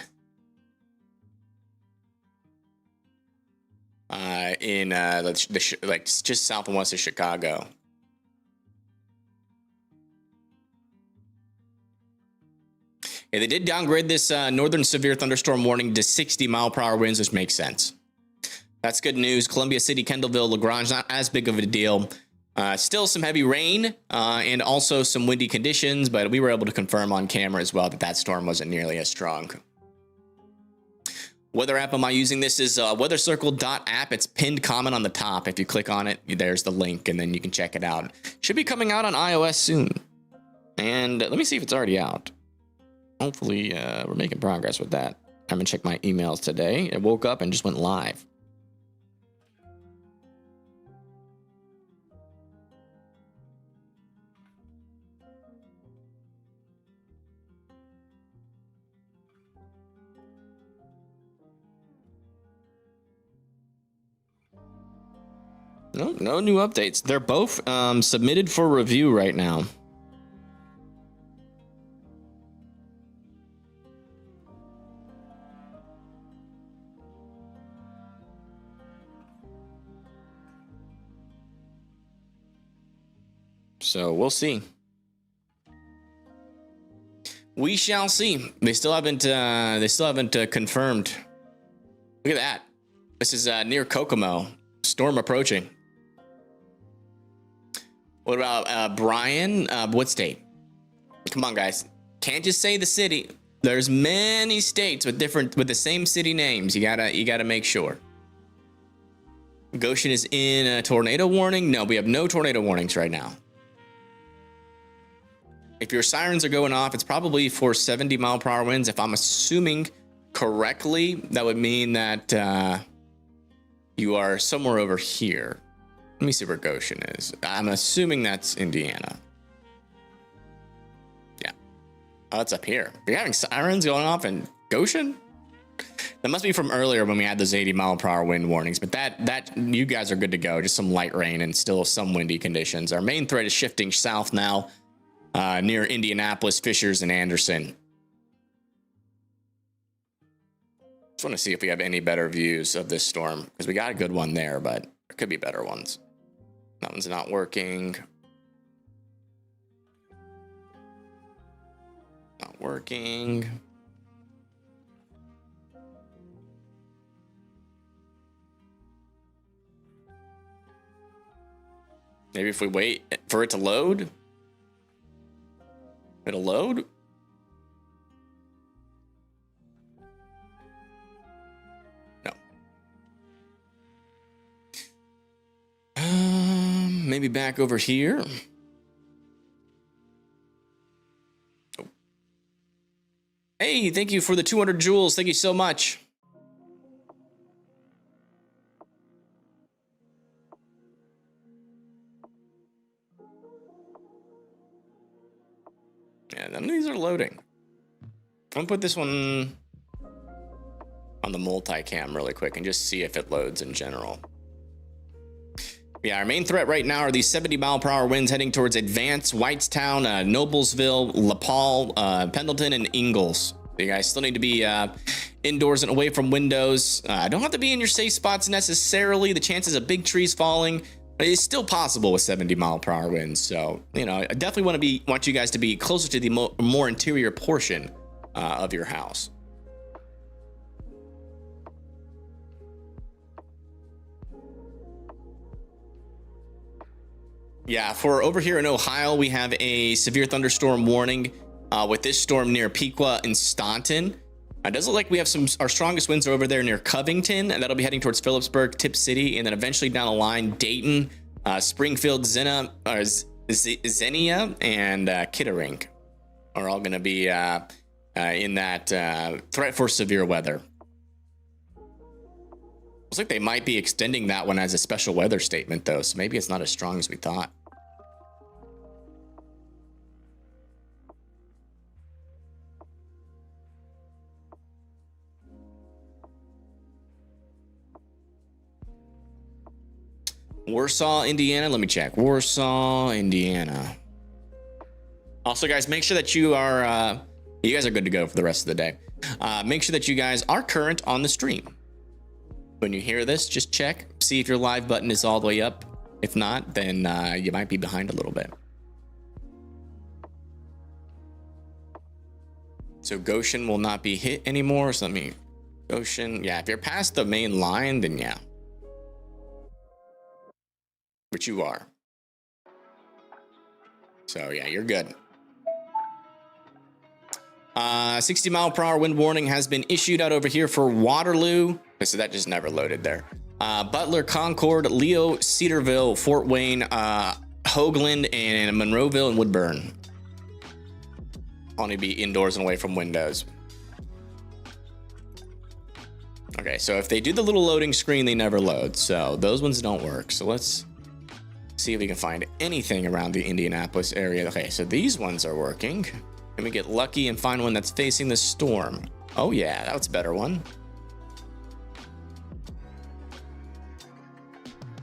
like just south and west of Chicago. Yeah, they did downgrade this northern severe thunderstorm warning to 60-mile-per-hour winds, which makes sense. That's good news. Columbia City, Kendallville, LaGrange, not as big of a deal. Still some heavy rain and also some windy conditions, but we were able to confirm on camera as well that that storm wasn't nearly as strong. Weather app am I using? This is weathercircle.app. It's pinned comment on the top. If you click on it, there's the link, and then you can check it out. Should be coming out on iOS soon. And let me see if it's already out. Hopefully, we're making progress with that. I haven't checked my emails today. I woke up and just went live. No new updates. They're both submitted for review right now. So we'll see. We shall see. They still haven't confirmed. Look at that. This is near Kokomo. Storm approaching. What about Brian? What state? Come on, guys. Can't just say the city. There's many states with the same city names. You gotta make sure. Goshen is in a tornado warning. No, we have no tornado warnings right now. If your sirens are going off, it's probably for 70-mile-per-hour winds. If I'm assuming correctly, that would mean that you are somewhere over here. Let me see where Goshen is. I'm assuming that's Indiana. Yeah. Oh, it's up here. You're having sirens going off in Goshen? That must be from earlier when we had those 80-mile-per-hour wind warnings. But that you guys are good to go. Just some light rain and still some windy conditions. Our main threat is shifting south now, near Indianapolis, Fishers, and Anderson. Just want to see if we have any better views of this storm, because we got a good one there, but there could be better ones. That one's not working. Not working. Maybe if we wait for it to load. It'll load. No. Maybe back over here. Oh. Hey, thank you for the 200 joules. Thank you so much. Yeah, none of these are loading. I'm gonna put this one on the multicam really quick and just see if it loads in general. Yeah, our main threat right now are these 70-mile-per-hour winds heading towards Advance, Whitestown, Noblesville, LaPaul, Pendleton, and Ingalls. You guys still need to be indoors and away from windows. Don't have to be in your safe spots necessarily. The chances of big trees falling is still possible with 70-mile-per-hour winds. So, you know, I definitely want you guys to be closer to the more interior portion of your house. Yeah, for over here in Ohio, we have a severe thunderstorm warning with this storm near Piqua and Staunton. It does look like we have our strongest winds are over there near Covington, and that'll be heading towards Phillipsburg, Tip City, and then eventually down the line, Dayton, Springfield, Xenia, and Kitterink are all going to be in that threat for severe weather. Looks like they might be extending that one as a special weather statement, though, so maybe it's not as strong as we thought. Warsaw, Indiana. Let me check. Warsaw, Indiana. Also, guys, make sure that you guys are good to go for the rest of the day. Make sure that you guys are current on the stream. When you hear this, just check, see if your live button is all the way up. If not, then you might be behind a little bit. So Goshen will not be hit anymore. So let me, Goshen. Yeah, if you're past the main line, then yeah. Which you are. So yeah, you're good. 60-mile-per-hour wind warning has been issued out over here for Waterloo. So that just never loaded there. Butler, Concord, Leo, Cedarville, Fort Wayne, Hoagland, and Monroeville and Woodburn. Only be indoors and away from windows. Okay, so if they do the little loading screen, they never load. So those ones don't work. So let's see if we can find anything around the Indianapolis area. Okay, so these ones are working. Let me get lucky and find one that's facing the storm. Oh yeah, that's a better one.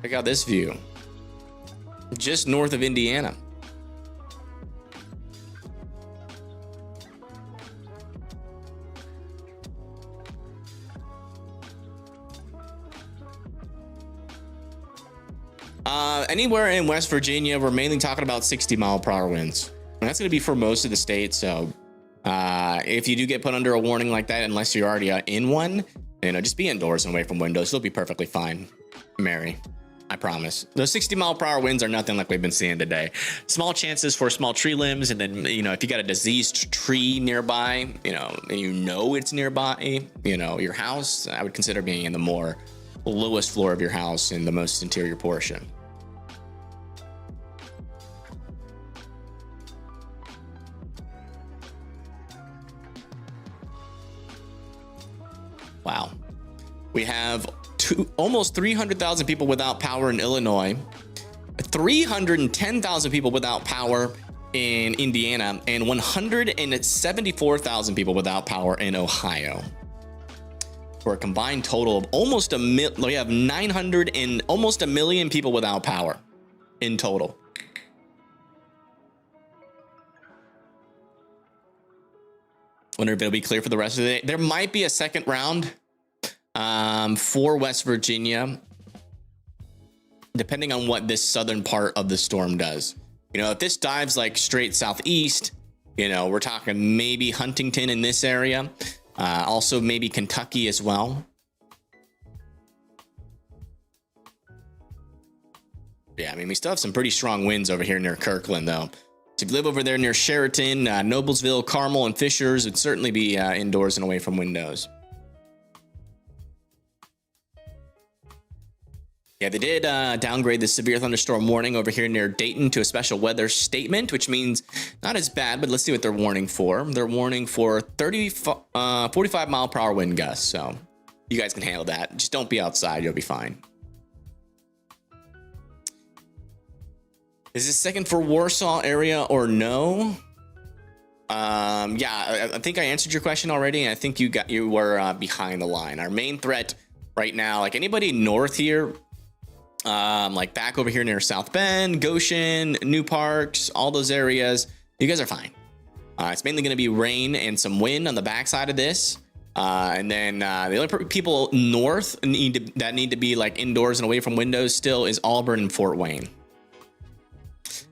Check out this view. Just north of Indiana. Anywhere in West Virginia, we're mainly talking about 60-mile-per-hour winds. And that's going to be for most of the state. So if you do get put under a warning like that, unless you're already in one, just be indoors and away from windows. You'll be perfectly fine, Mary. I promise. Those 60-mile-per-hour winds are nothing like we've been seeing today. Small chances for small tree limbs. And then, if you got a diseased tree nearby, and it's nearby, your house, I would consider being in the more lowest floor of your house in the most interior portion. Wow. We have almost 300,000 people without power in Illinois, 310,000 people without power in Indiana, and 174,000 people without power in Ohio. For a combined total of almost we have 900 and almost 1 million people without power in total. Wonder if it'll be clear for the rest of the day. There might be a second round for West Virginia, depending on what this southern part of the storm does. If this dives like straight southeast, we're talking maybe Huntington in this area. Also maybe Kentucky as well. Yeah, we still have some pretty strong winds over here near Kirkland, though. So if you live over there near Sheraton, Noblesville, Carmel, and Fishers, would certainly be indoors and away from windows. Yeah, they did downgrade the severe thunderstorm warning over here near Dayton to a special weather statement, which means not as bad, but let's see what they're warning for. They're warning for 45-mile-per-hour wind gusts, so you guys can handle that. Just don't be outside, you'll be fine. Is this second for Warsaw area or no? Yeah, I think I answered your question already, and I think you were behind the line. Our main threat right now, like anybody north here, like back over here near South Bend, Goshen, New Parks, all those areas, you guys are fine. It's mainly going to be rain and some wind on the backside of this. And then the only people north that need to be like indoors and away from windows still is Auburn and Fort Wayne.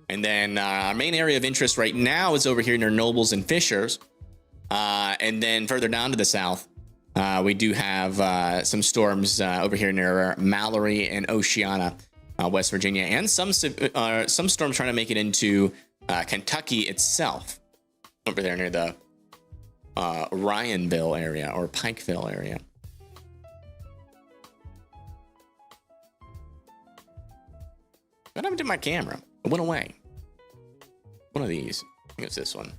And then our main area of interest right now is over here near Nobles and Fishers. And then further down to the south, we do have some storms over here near Mallory and Oceana, West Virginia, and some storms trying to make it into Kentucky itself, over there near the Ryanville area or Pikeville area. What happened to my camera? It went away. One of these. I think it's this one.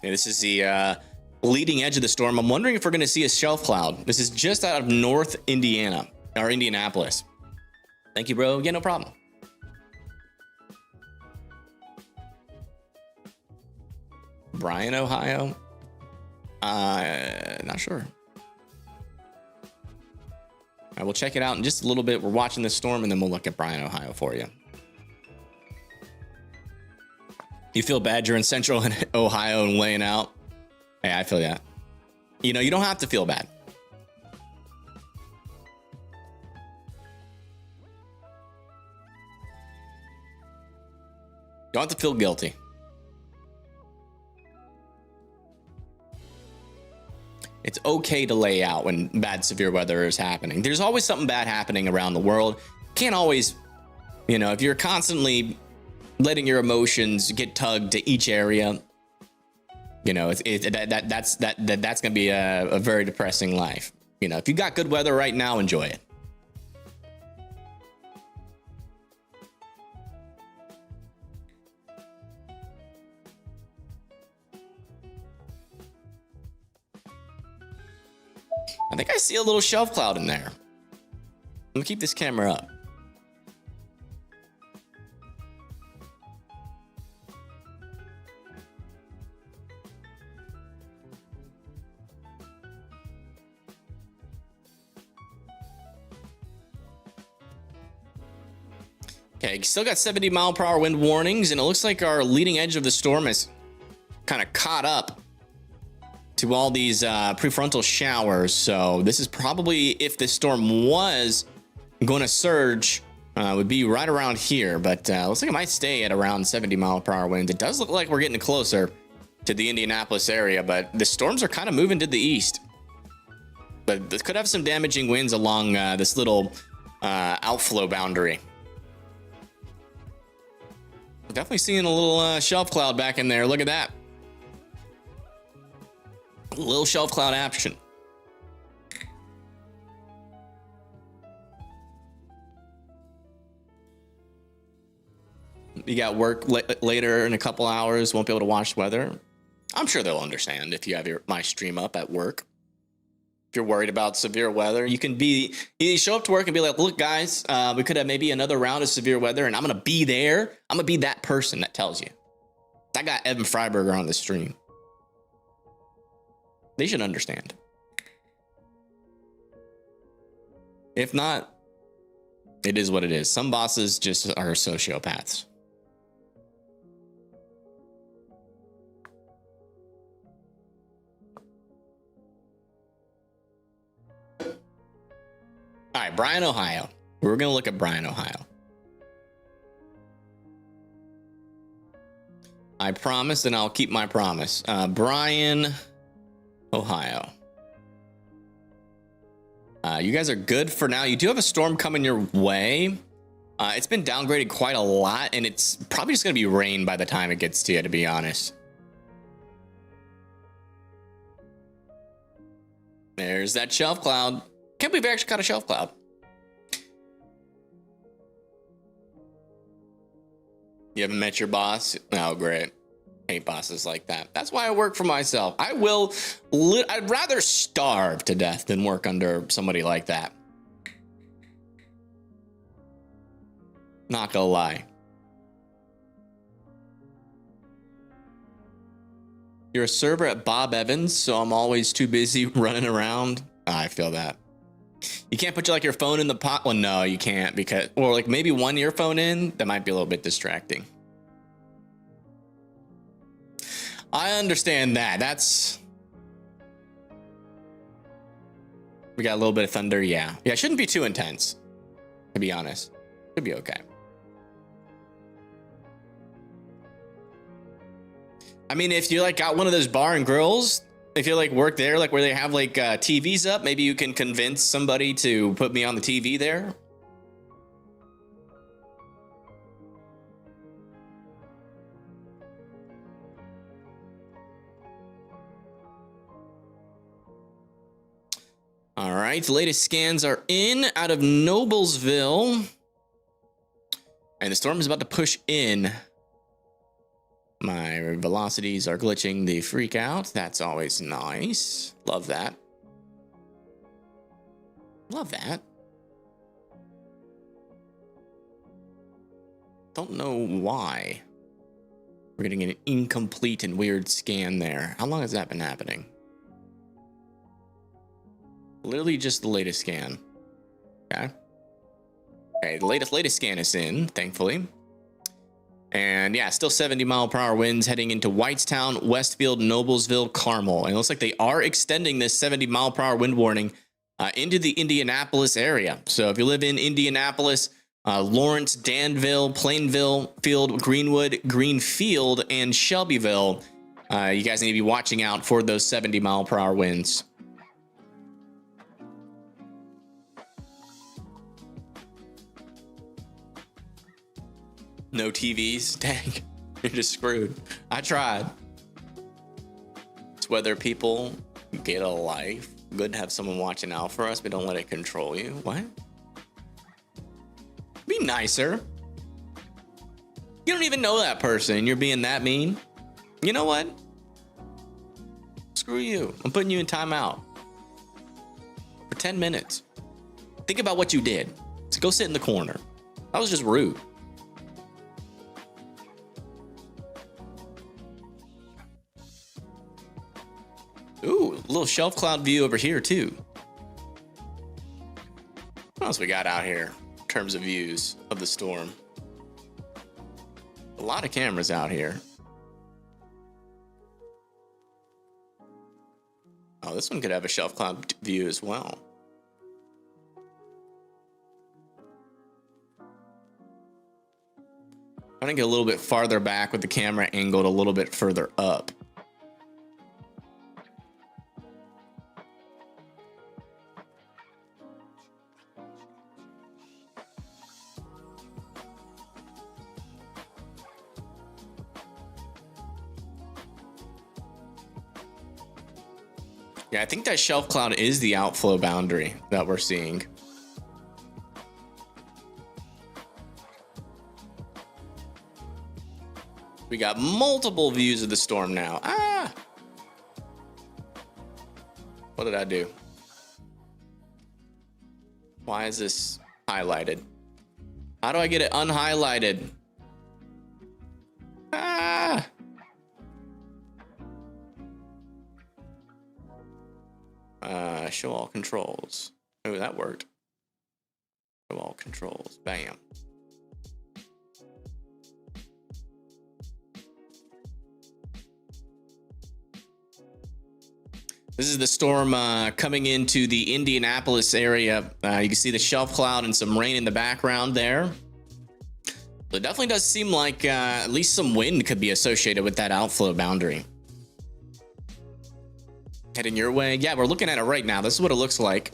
Yeah, this is the leading edge of the storm. I'm wondering if we're going to see a shelf cloud. This is just out of North Indiana, or Indianapolis. Thank you, bro. Yeah, no problem. Bryan, Ohio? Not sure. I will check it out in just a little bit. We're watching this storm, and then we'll look at Bryan, Ohio for you. You feel bad you're in central Ohio and laying out? Hey, I feel that. You know, you don't have to feel bad. You don't have to feel guilty. It's okay to lay out when bad, severe weather is happening. There's always something bad happening around the world. Can't always, you know, if you're constantly letting your emotions get tugged to each area, you know, that's gonna be a very depressing life. You know, if you got good weather right now, enjoy it. I think I see a little shelf cloud in there. I'm gonna keep this camera up. Okay, still got 70-mile-per-hour wind warnings, and it looks like our leading edge of the storm is kind of caught up to all these prefrontal showers. So this is probably, if this storm was going to surge, would be right around here. But looks like it might stay at around 70-mile-per-hour winds. It does look like we're getting closer to the Indianapolis area, but the storms are kind of moving to the east. But this could have some damaging winds along this little outflow boundary. Definitely seeing a little shelf cloud back in there. Look at that. A little shelf cloud action. You got work later in a couple hours, won't be able to watch weather. I'm sure they'll understand if you have my stream up at work. If you're worried about severe weather, you can you show up to work and be like, look, guys, we could have maybe another round of severe weather, and I'm going to be there. I'm going to be that person that tells you. I got Evan Freiberger on the stream. They should understand. If not, it is what it is. Some bosses just are sociopaths. All right, Bryan, Ohio. We're going to look at Bryan, Ohio. I promise, and I'll keep my promise. Bryan, Ohio. You guys are good for now. You do have a storm coming your way. It's been downgraded quite a lot, and it's probably just going to be rain by the time it gets to you, to be honest. There's that shelf cloud. Can't believe we actually got a shelf cloud. You haven't met your boss? Oh, great. Hate bosses like that. That's why I work for myself. I'd rather starve to death than work under somebody like that. Not gonna lie. You're a server at Bob Evans, so I'm always too busy running around. I feel that. You can't put your phone in the pot. Well, no, you can't, because, or like maybe one earphone in, that might be a little bit distracting. I understand that. We got a little bit of thunder. Yeah. Yeah. It shouldn't be too intense, to be honest. Should be okay. I mean, if you got one of those bar and grills, if you work there, where they have TVs up, maybe you can convince somebody to put me on the TV there. All right, the latest scans are in out of Noblesville, and the storm is about to push in. My velocities are glitching the freak out. That's always nice. Love that. Love that. Don't know why we're getting an incomplete and weird scan there. How long has that been happening? Literally just the latest scan. Okay. Okay, the latest scan is in, thankfully. And yeah, still 70-mile-per-hour winds heading into Whitestown, Westfield, Noblesville, Carmel. And it looks like they are extending this 70-mile-per-hour wind warning into the Indianapolis area. So if you live in Indianapolis, Lawrence, Danville, Plainville, Field, Greenwood, Greenfield, and Shelbyville, you guys need to be watching out for those 70-mile-per-hour winds. No TVs? Dang, you're just screwed. I tried. It's whether people get a life. Good to have someone watching out for us, but don't let it control you. What? Be nicer. You don't even know that person and you're being that mean. You know what? Screw you. I'm putting you in timeout for 10 minutes. Think about what you did. So go sit in the corner. That was just rude. Ooh, a little shelf cloud view over here too. What else we got out here in terms of views of the storm? A lot of cameras out here. Oh, this one could have a shelf cloud view as well. I'm gonna get a little bit farther back with the camera angled a little bit further up. Yeah, I think that shelf cloud is the outflow boundary that we're seeing. We got multiple views of the storm now. Ah! What did I do? Why is this highlighted? How do I get it unhighlighted? Ah! Show all controls. Oh, that worked. Show all controls. Bam. This is the storm coming into the Indianapolis area. You can see the shelf cloud and some rain in the background there. So it definitely does seem like at least some wind could be associated with that outflow boundary. Heading your way. Yeah, we're looking at it right now. This is what it looks like.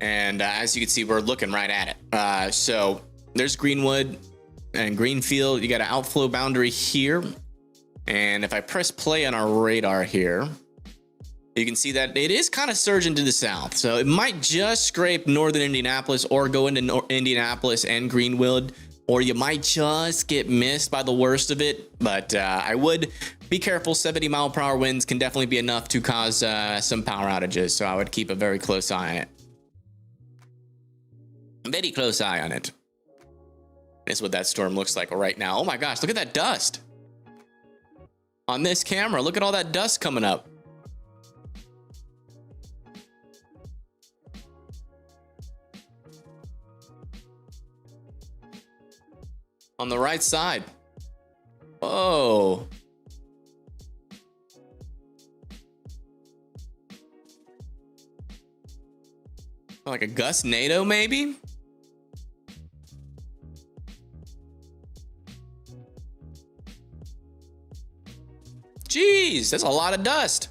And as you can see, we're looking right at it. So there's Greenwood and Greenfield. You got an outflow boundary here. And if I press play on our radar here, you can see that it is kind of surging to the south. So it might just scrape northern Indianapolis or go into Indianapolis and Greenwood, or you might just get missed by the worst of it. But I would be careful. 70-mile-per-hour winds can definitely be enough to cause some power outages. So I would keep a very close eye on it. Very close eye on it. This is what that storm looks like right now. Oh my gosh, look at that dust. On this camera, look at all that dust coming up. On the right side. Whoa. Like a gust NATO, maybe? Jeez, that's a lot of dust.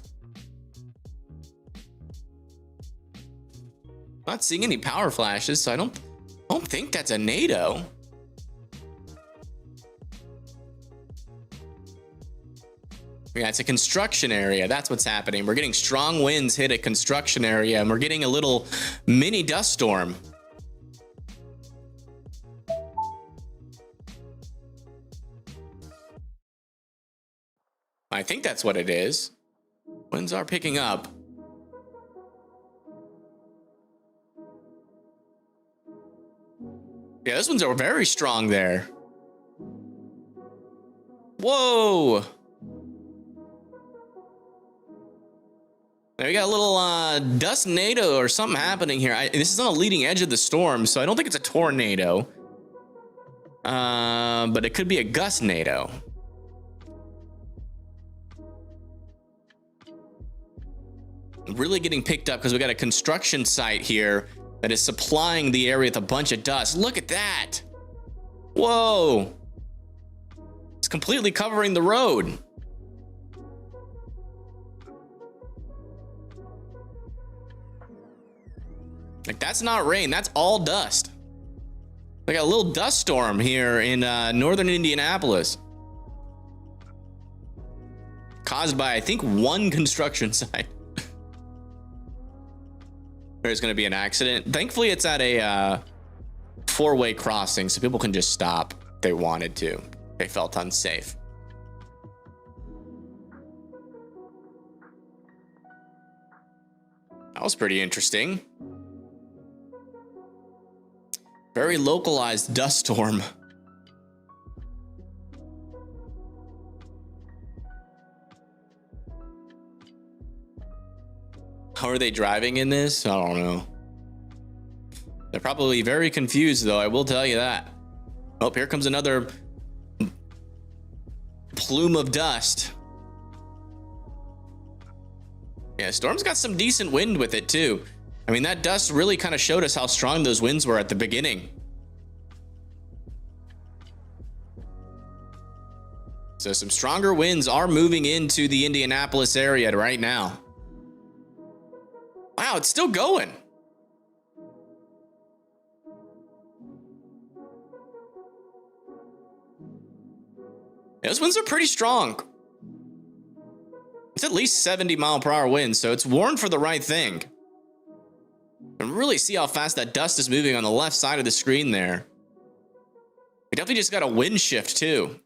Not seeing any power flashes, so I don't think that's a NATO. Yeah, it's a construction area. That's what's happening. We're getting strong winds hit a construction area, and we're getting a little mini dust storm. I think that's what it is. Winds are picking up. Yeah, those ones are very strong there. Whoa. We got a little dust NATO or something happening here. This is on the leading edge of the storm, so I don't think it's a tornado. But it could be a gust NATO. Really getting picked up because we got a construction site here that is supplying the area with a bunch of dust. Look at that. Whoa. It's completely covering the road. Like, that's not rain, that's all dust. We got a little dust storm here in northern Indianapolis. Caused by, I think, one construction site. There's going to be an accident. Thankfully, it's at a four-way crossing, so people can just stop if they wanted to. They felt unsafe. That was pretty interesting. Very localized dust storm. How are they driving in this? I don't know. They're probably very confused, though, I will tell you that. Oh, here comes another plume of dust. Yeah, storm's got some decent wind with it, too. I mean, that dust really kind of showed us how strong those winds were at the beginning. So some stronger winds are moving into the Indianapolis area right now. Wow, it's still going. Those winds are pretty strong. It's at least 70-mile-per-hour winds, so it's warned for the right thing. And really see how fast that dust is moving on the left side of the screen there. We definitely just got a wind shift, too.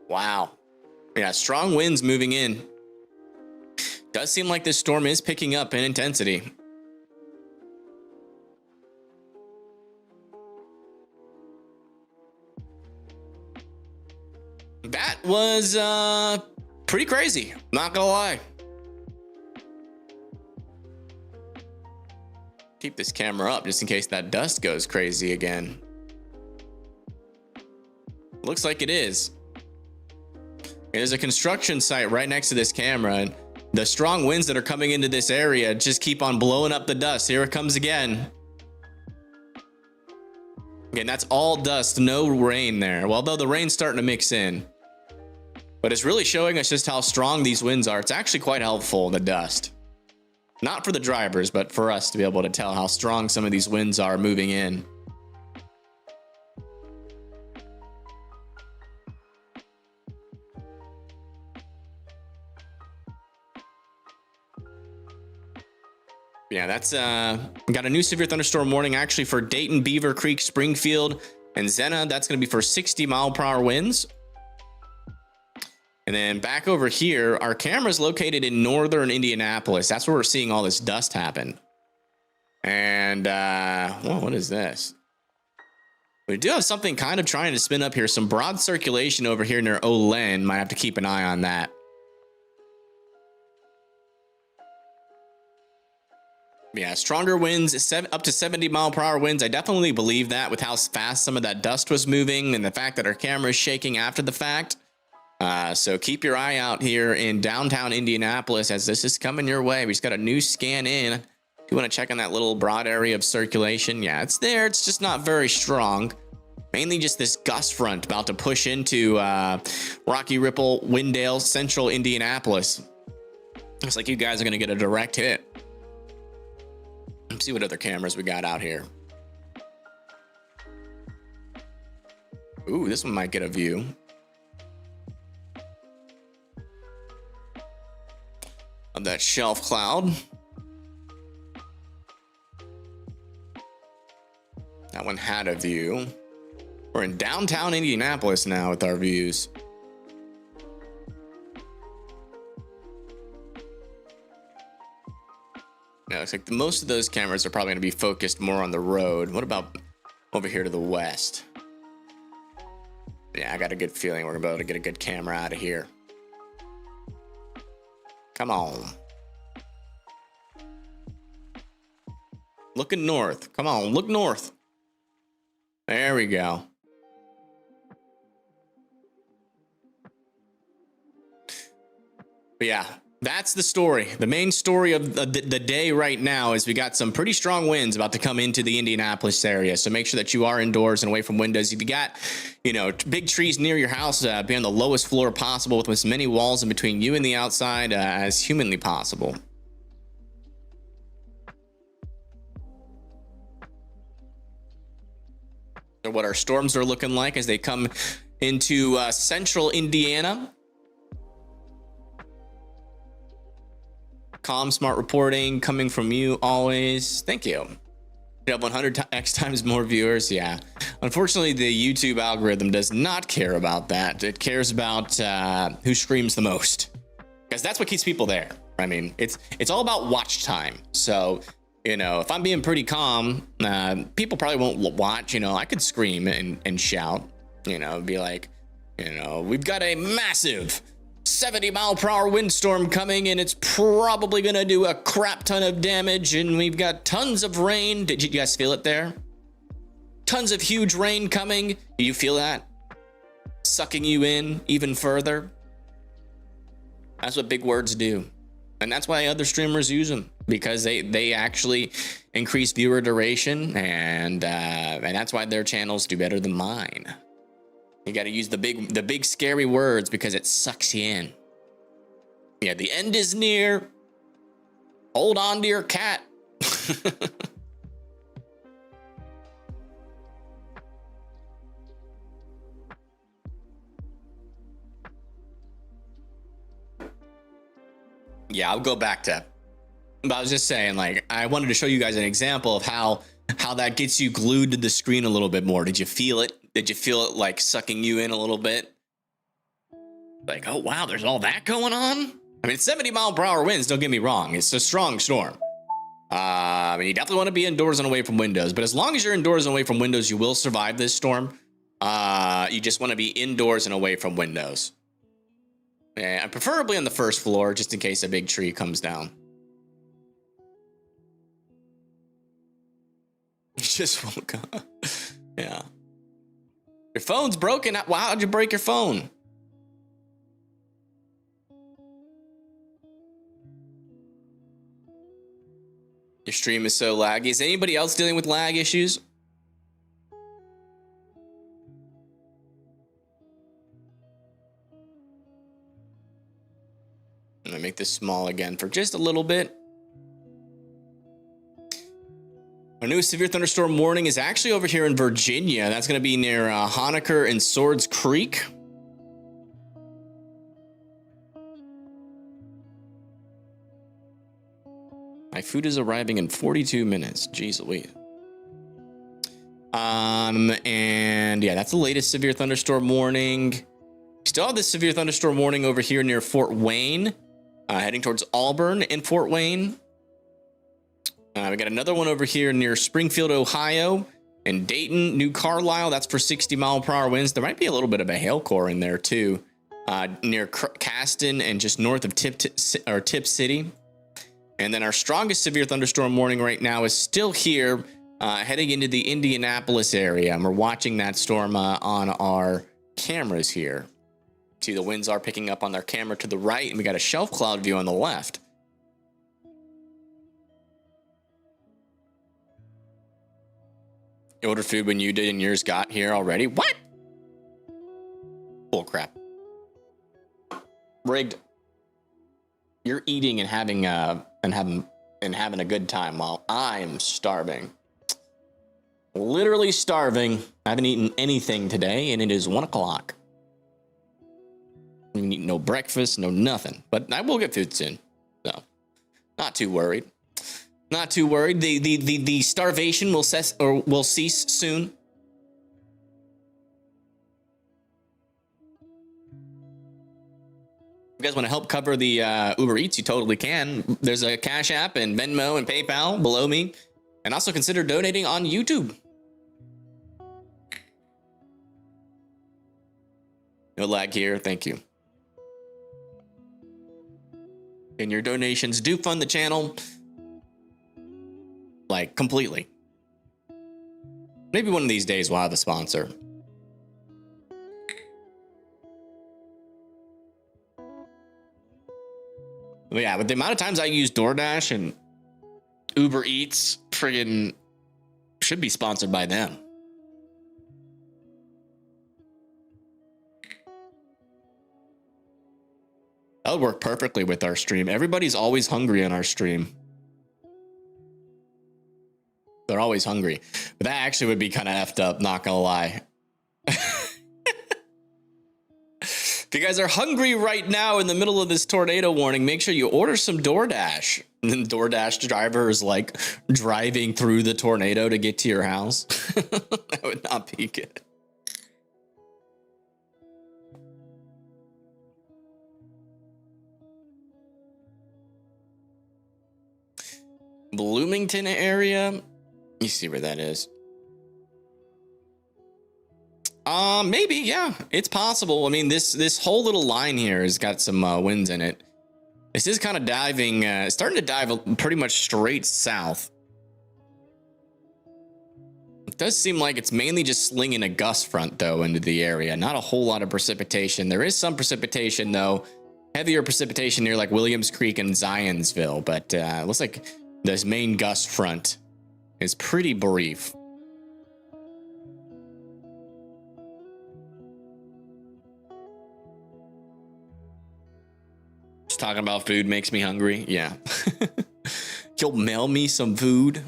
Wow. Yeah, strong winds moving in. Does seem like this storm is picking up in intensity. That was pretty crazy, not gonna lie. Keep this camera up just in case that dust goes crazy again. Looks like it is. There's a construction site right next to this camera, and the strong winds that are coming into this area just keep on blowing up the dust. Here it comes again. Again, that's all dust, no rain there. Well, although the rain's starting to mix in. But it's really showing us just how strong these winds are. It's actually quite helpful, the dust. Not for the drivers, but for us to be able to tell how strong some of these winds are moving in. Yeah, that's we got a new severe thunderstorm warning actually for Dayton, Beaver Creek, Springfield, and Zena. That's going to be for 60-mile-per-hour winds. And then back over here, our camera's located in northern Indianapolis. That's where we're seeing all this dust happen. And well, what is this? We do have something kind of trying to spin up here. Some broad circulation over here near Olen. Might have to keep an eye on that. Yeah, stronger winds, up to 70-mile-per-hour winds. I definitely believe that with how fast some of that dust was moving and the fact that our camera is shaking after the fact. So keep your eye out here in downtown Indianapolis as this is coming your way. We just got a new scan in. If you want to check on that little broad area of circulation, yeah, it's there. It's just not very strong. Mainly just this gust front about to push into Rocky Ripple, Windale, central Indianapolis. Looks like you guys are going to get a direct hit. Let's see what other cameras we got out here. Ooh, this one might get a view. Of that shelf cloud. That one had a view. We're in downtown Indianapolis now with our views. Yeah, looks like most of those cameras are probably going to be focused more on the road. What about over here to the west? Yeah, I got a good feeling we're gonna be able to get a good camera out of here. Come on. Looking north. Come on, look north. There we go. But yeah, that's the story. The main story of the day right now is we got some pretty strong winds about to come into the Indianapolis area. So make sure that you are indoors and away from windows. If you got, you know, big trees near your house, be on the lowest floor possible with as many walls in between you and the outside as humanly possible. So what our storms are looking like as they come into central Indiana. Calm, smart reporting coming from you always. Thank you. You have 100x times more viewers. Yeah. Unfortunately, the YouTube algorithm does not care about that. It cares about who screams the most, because that's what keeps people there. I mean, it's all about watch time. So, you know, if I'm being pretty calm, people probably won't watch. You know, I could scream and shout, you know, be like, you know, we've got a massive 70-mile-per-hour windstorm coming, and it's probably going to do a crap ton of damage, and we've got tons of rain. Did you guys feel it there? Tons of huge rain coming. Do you feel that? Sucking you in even further? That's what big words do. And that's why other streamers use them, because they actually increase viewer duration, and that's why their channels do better than mine. You got to use the big scary words because it sucks you in. Yeah, the end is near. Hold on to your cat. Yeah, I'll go back to, but I was just saying, like, I wanted to show you guys an example of how that gets you glued to the screen a little bit more. Did you feel it? Did you feel it like sucking you in a little bit? Like, oh wow, there's all that going on? I mean, 70-mile-per-hour winds, don't get me wrong. It's a strong storm. I mean, you definitely want to be indoors and away from windows, but as long as you're indoors and away from windows, you will survive this storm. You just want to be indoors and away from windows. And preferably on the first floor, just in case a big tree comes down. You just woke up. Yeah. Your phone's broken. Wow, how'd you break your phone? Your stream is so laggy. Is anybody else dealing with lag issues? I'm gonna make this small again for just a little bit. Our newest severe thunderstorm warning is actually over here in Virginia. That's going to be near Honaker and Swords Creek. My food is arriving in 42 minutes. Jeez Louise. And yeah, that's the latest severe thunderstorm warning. We still have this severe thunderstorm warning over here near Fort Wayne, heading towards Auburn and Fort Wayne. We got another one over here near Springfield, Ohio, and Dayton, New Carlisle. That's for 60-mile-per-hour winds. There might be a little bit of a hail core in there too, near Caston and just north of Tip City. And then our strongest severe thunderstorm warning right now is still here, heading into the Indianapolis area. And we're watching that storm on our cameras here. See, the winds are picking up on their camera to the right, and we got a shelf cloud view on the left. You ordered food when you did and yours got here already? What? Bull crap. Rigged. You're eating and having a good time while I'm starving. Literally starving. I haven't eaten anything today, and it is 1 o'clock. I haven't eaten no breakfast, no nothing. But I will get food soon. So, not too worried. Not too worried. The starvation will cease soon. If you guys want to help cover the Uber Eats, you totally can. There's a Cash App and Venmo and PayPal below me. And also consider donating on YouTube. No lag here. Thank you. And your donations do fund the channel, like, completely. Maybe one of these days we'll have a sponsor. But yeah, but the amount of times I use DoorDash and Uber Eats, friggin' should be sponsored by them. That would work perfectly with our stream. Everybody's always hungry on our stream. They're always hungry. But that actually would be kind of effed up, not gonna lie. If you guys are hungry right now in the middle of this tornado warning, make sure you order some DoorDash. And then DoorDash driver is like driving through the tornado to get to your house. That would not be good. Bloomington area. You see where that is. Maybe, yeah, it's possible. I mean, this whole little line here has got some winds in it. This is kind of diving, starting to dive pretty much straight south. It does seem like it's mainly just slinging a gust front though into the area. Not a whole lot of precipitation. There is some precipitation though. Heavier precipitation near like Williams Creek and Zionsville, but it looks like this main gust front is pretty brief. Just talking about food makes me hungry. Yeah. You'll mail me some food.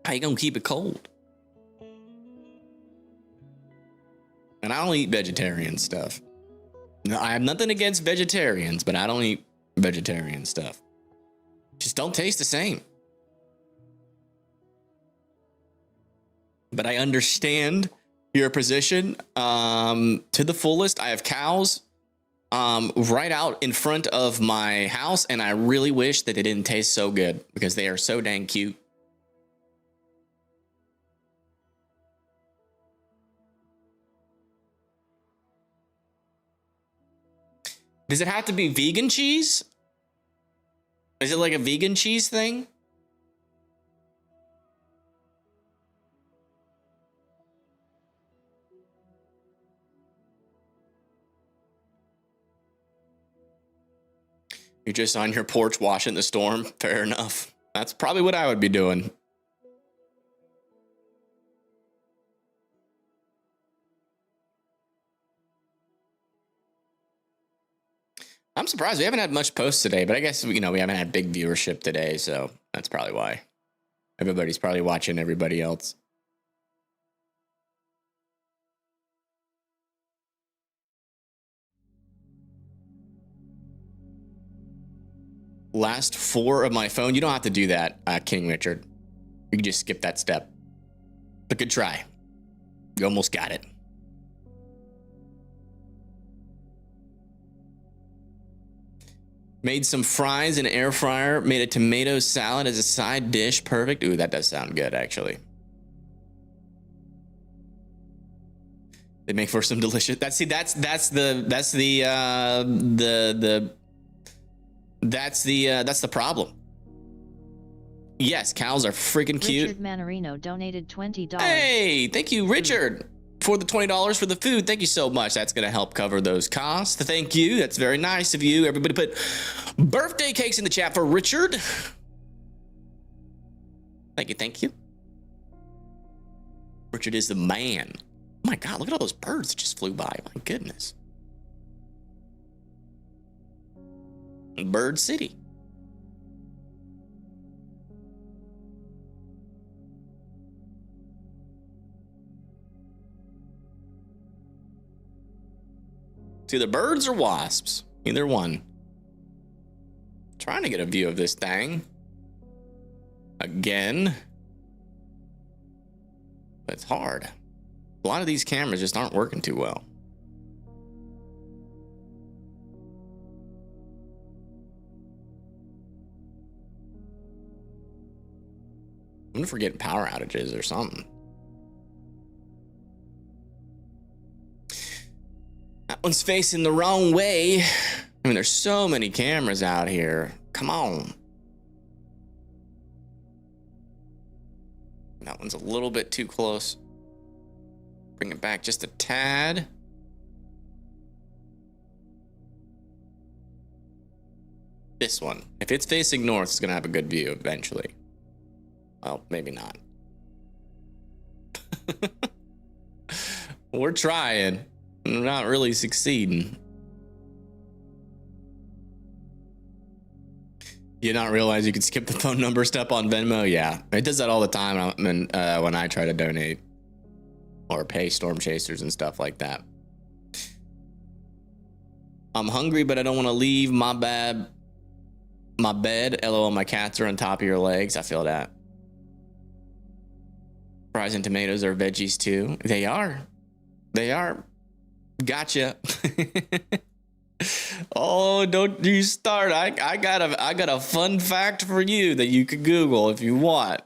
How you gonna keep it cold? And I don't eat vegetarian stuff. No, I have nothing against vegetarians, but I don't eat vegetarian stuff. Just don't taste the same. But I understand your position to the fullest. I have cows right out in front of my house, and I really wish that they didn't taste so good because they are so dang cute. Does it have to be vegan cheese? Is it like a vegan cheese thing? You're just on your porch watching the storm. Fair enough. That's probably what I would be doing. I'm surprised we haven't had much posts today, but I guess, you know, we haven't had big viewership today, so that's probably why. Everybody's probably watching everybody else. Last 4 of my phone. You don't have to do that, King Richard. You can just skip that step. But good try. You almost got it. Made some fries in an air fryer. Made a tomato salad as a side dish. Perfect. Ooh, that does sound good, actually. They make for some delicious. That's the problem. Yes, cows are freaking cute. Richard Manarino donated $20. Hey, thank you, Richard, for the $20 for the food. Thank you so much. That's going to help cover those costs. Thank you. That's very nice of you. Everybody put birthday cakes in the chat for Richard. Thank you. Thank you. Richard is the man. Oh my God, look at all those birds that just flew by. My goodness. Bird City. It's either birds or wasps. Either one. Trying to get a view of this thing. Again. But it's hard. A lot of these cameras just aren't working too well. I'm gonna forget power outages or something. That one's facing the wrong way. I mean, there's so many cameras out here. Come on. That one's a little bit too close. Bring it back just a tad. This one. If it's facing north, it's going to have a good view eventually. Well, maybe not. We're trying. We're not really succeeding. You not realize you can skip the phone number step on Venmo? Yeah, it does that all the time when I try to donate or pay storm chasers and stuff like that. I'm hungry, but I don't want to leave my bed. LOL, my cats are on top of your legs. I feel that. Fries and tomatoes are veggies too. They are. They are. Gotcha. Oh, don't you start. I got a fun fact for you that you could Google if you want.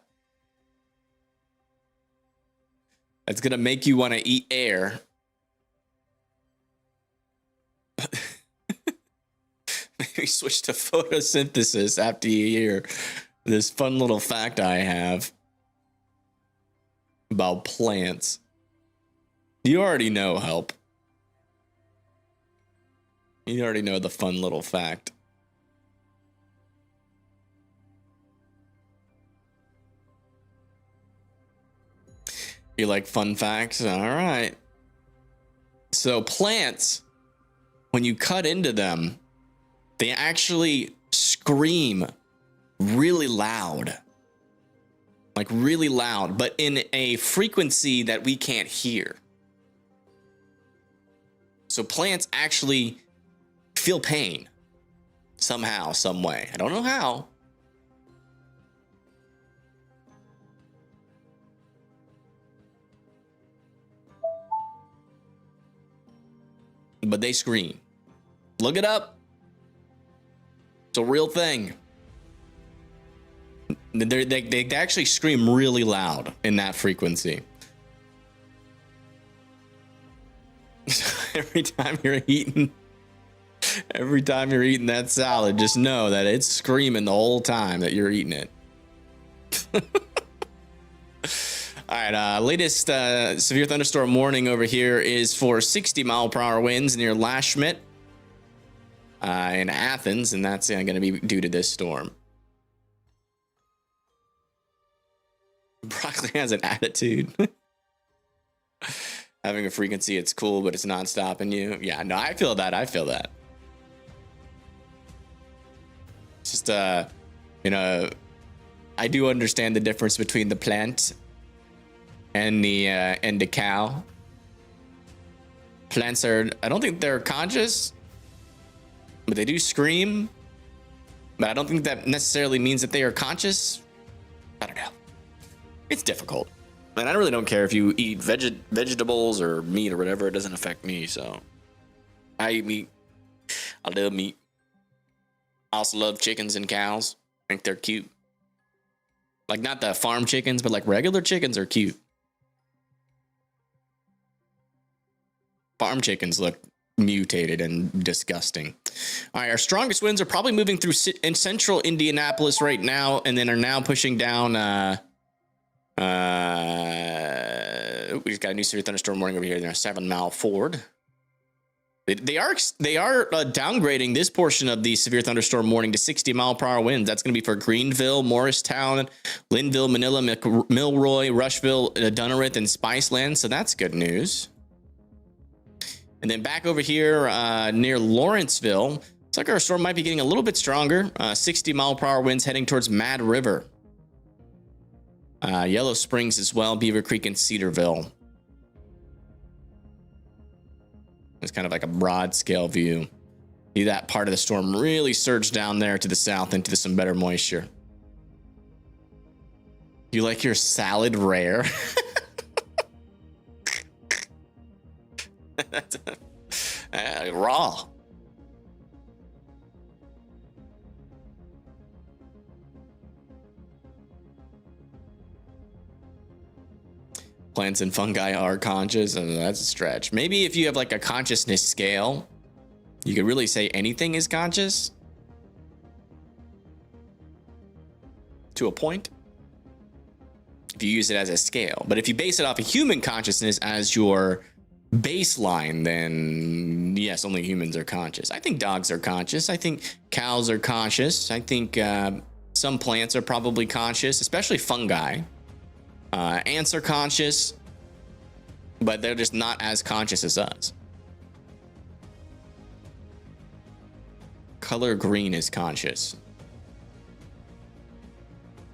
It's gonna make you want to eat air. Maybe switch to photosynthesis after you hear this fun little fact I have about plants. You already know, help. You already know the fun little fact. You like fun facts? All right. So plants, when you cut into them, they actually scream really loud. Like really loud, but in a frequency that we can't hear. So plants actually feel pain somehow, some way. I don't know how. But they scream. Look it up. It's a real thing. They actually scream really loud in that frequency. Every time you're eating that salad, just know that it's screaming the whole time that you're eating it. All right, latest severe thunderstorm warning over here is for 60-mile-per-hour winds near Lashmit in Athens, and that's going to be due to this storm. Broccoli has an attitude. Having a frequency, it's cool, but it's not stopping you. Yeah, no, I feel that. It's just, you know, I do understand the difference between the plant and the cow. Plants are, I don't think they're conscious, but they do scream. But I don't think that necessarily means that they are conscious. I don't know. It's difficult. And I really don't care if you eat vegetables or meat or whatever. It doesn't affect me, so. I eat meat. I love meat. I also love chickens and cows. I think they're cute. Like, not the farm chickens, but like regular chickens are cute. Farm chickens look mutated and disgusting. All right, our strongest winds are probably moving through in central Indianapolis right now, and then are now pushing down. We just got a new severe thunderstorm warning over here. They're 7 Mile Ford. They are downgrading this portion of the severe thunderstorm warning to 60-mile-per-hour winds. That's going to be for Greenville, Morristown, Linville, Manila, Milroy, Rushville, Dunnerith, and Spiceland. So that's good news. And then back over here near Lawrenceville, looks like our storm might be getting a little bit stronger. 60-mile-per-hour winds heading towards Mad River. Yellow Springs as well, Beaver Creek and Cedarville. It's kind of like a broad scale view. See that part of the storm really surge down there to the south into some better moisture. You like your salad rare? Raw. Plants and fungi are conscious, and that's a stretch. Maybe if you have like a consciousness scale, you could really say anything is conscious to a point if you use it as a scale. But if you base it off of human consciousness as your baseline, then yes, only humans are conscious. I think dogs are conscious. I think cows are conscious. I think some plants are probably conscious, especially fungi. Ants are conscious, but they're just not as conscious as us. Color green is conscious.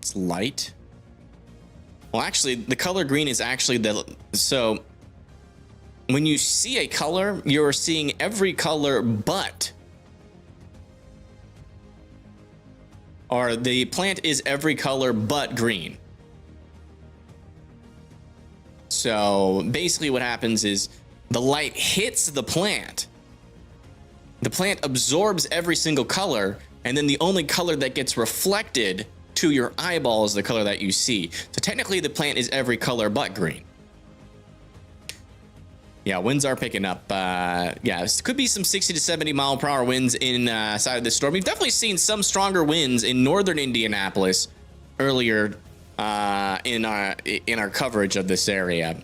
It's light. Well, actually, the color green is actually so when you see a color, you're seeing every color but, or the plant is every color but green. So basically what happens is the light hits the plant absorbs every single color, and then the only color that gets reflected to your eyeball is the color that you see. So technically the plant is every color but green. Yeah, winds are picking up. Yeah, this could be some 60 to 70 mile per hour winds inside of this storm. We've definitely seen some stronger winds in northern Indianapolis earlier in our coverage of this area.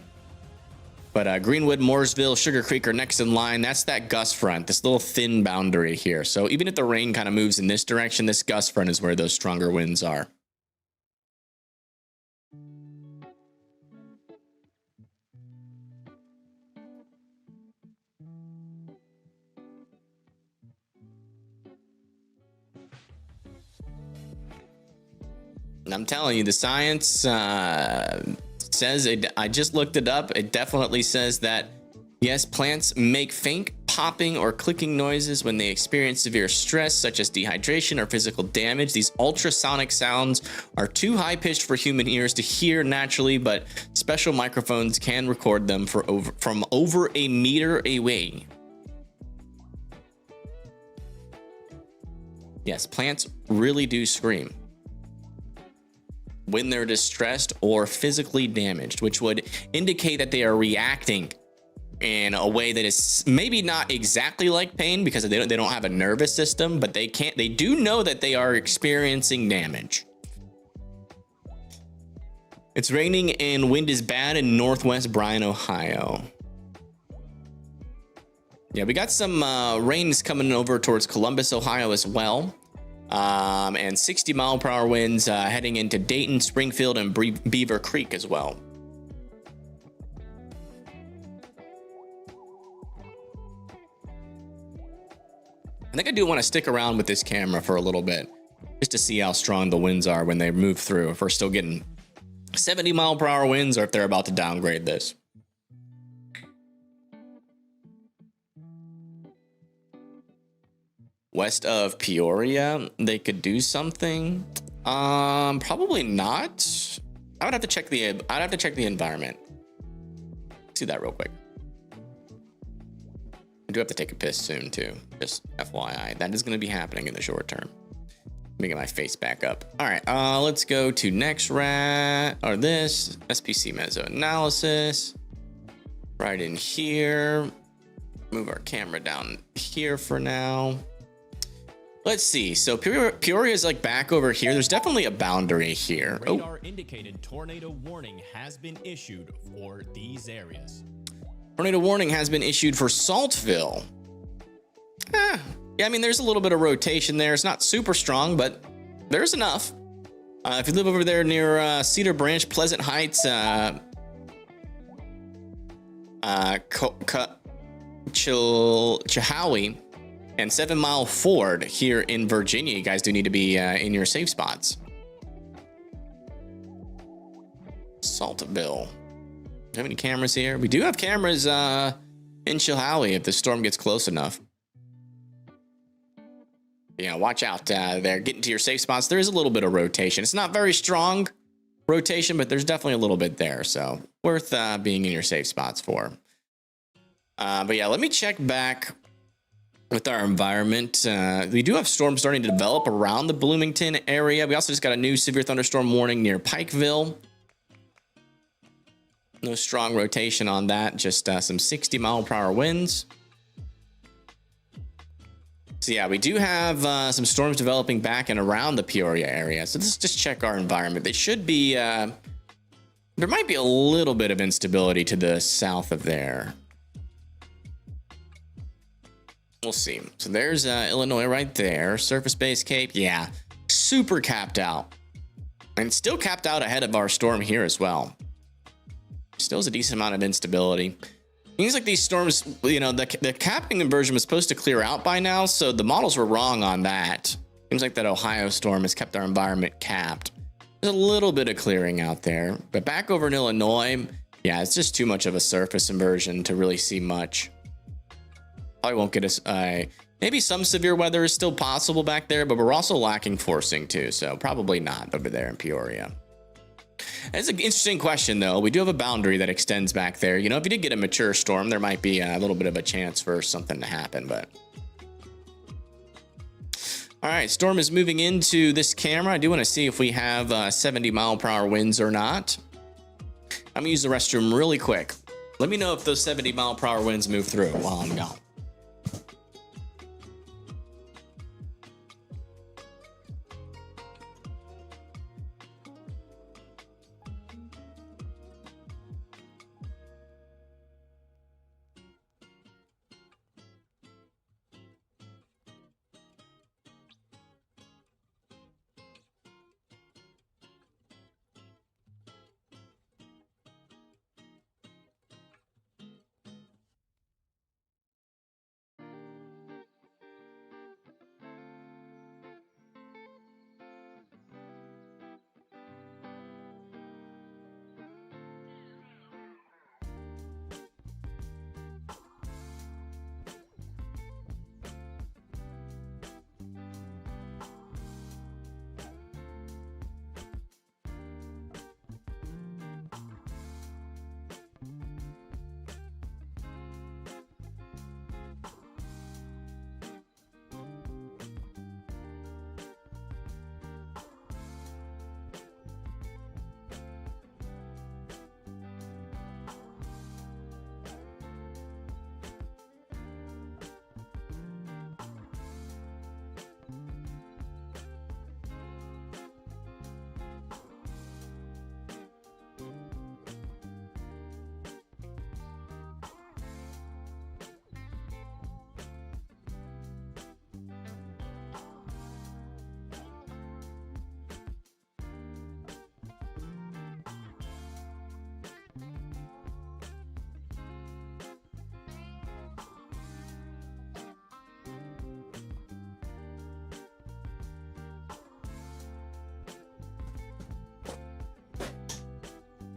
But Greenwood, Mooresville, Sugar Creek are next in line. That's that gust front, this little thin boundary here. So even if the rain kind of moves in this direction, this gust front is where those stronger winds are. And I'm telling you, the science says it. I just looked it up. It definitely says that, yes, plants make faint popping or clicking noises when they experience severe stress, such as dehydration or physical damage. These ultrasonic sounds are too high-pitched for human ears to hear naturally, but special microphones can record them from over a meter away. Yes, plants really do scream when they're distressed or physically damaged, which would indicate that they are reacting in a way that is maybe not exactly like pain, because they don't have a nervous system, but they do know that they are experiencing damage. It's raining and wind is bad in northwest Bryan, Ohio. Yeah, we got some rains coming over towards Columbus, Ohio as well. And 60 mile per hour winds heading into Dayton, Springfield, and Beaver Creek as well. I think I do want to stick around with this camera for a little bit, just to see how strong the winds are when they move through. If we're still getting 70 mile per hour winds, or if they're about to downgrade this. West of Peoria, they could do something. Probably not. I'd have to check the environment. Let's see that real quick. I do have to take a piss soon too. Just FYI, that is going to be happening in the short term. Let me get my face back up. All right, let's go to next this SPC Meso Analysis. Right in here. Move our camera down here for now. Let's see. So Peoria is like back over here. There's definitely a boundary here. Radar indicated tornado warning has been issued for these areas. Tornado warning has been issued for Saltville. Yeah, I mean, there's a little bit of rotation there. It's not super strong, but there's enough. If you live over there near Cedar Branch, Pleasant Heights, Chilhowie, and 7 Mile Ford here in Virginia, you guys do need to be in your safe spots. Saltville. Do you have any cameras here? We do have cameras in Chilhowie if the storm gets close enough. Yeah, watch out there. Getting to your safe spots. There is a little bit of rotation. It's not very strong rotation, but there's definitely a little bit there. So worth being in your safe spots for. But yeah, let me check back with our environment. We do have storms starting to develop around the Bloomington area. We also just got a new severe thunderstorm warning near Pikeville. No strong rotation on that, just some 60-mile-per-hour winds. So yeah, we do have some storms developing back and around the Peoria area. So let's just check our environment. They should be, there might be a little bit of instability to the south of there. We'll see. So there's Illinois right there. Surface-based Cape, yeah, super capped out. And still capped out ahead of our storm here as well. Still is a decent amount of instability. Things like these storms, you know, the capping inversion was supposed to clear out by now, so the models were wrong on that. Seems like that Ohio storm has kept our environment capped. There's a little bit of clearing out there, but back over in Illinois, yeah, it's just too much of a surface inversion to really see much. Probably won't get us, maybe some severe weather is still possible back there, but we're also lacking forcing too, so probably not over there in Peoria. That's an interesting question, though. We do have a boundary that extends back there. You know, if you did get a mature storm, there might be a little bit of a chance for something to happen, but... All right, storm is moving into this camera. I do want to see if we have 70-mile-per-hour winds or not. I'm going to use the restroom really quick. Let me know if those 70-mile-per-hour winds move through while I'm gone.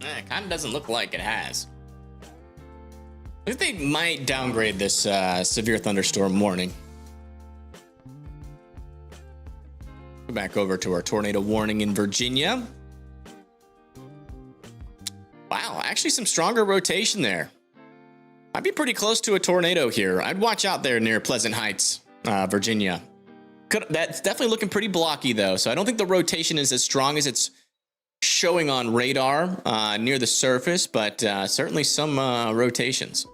It kind of doesn't look like it has. I think they might downgrade this severe thunderstorm warning. Go back over to our tornado warning in Virginia. Wow, actually some stronger rotation there. Might be pretty close to a tornado here. I'd watch out there near Pleasant Heights, Virginia. That's definitely looking pretty blocky though, so I don't think the rotation is as strong as it's showing on radar near the surface, but certainly some rotations.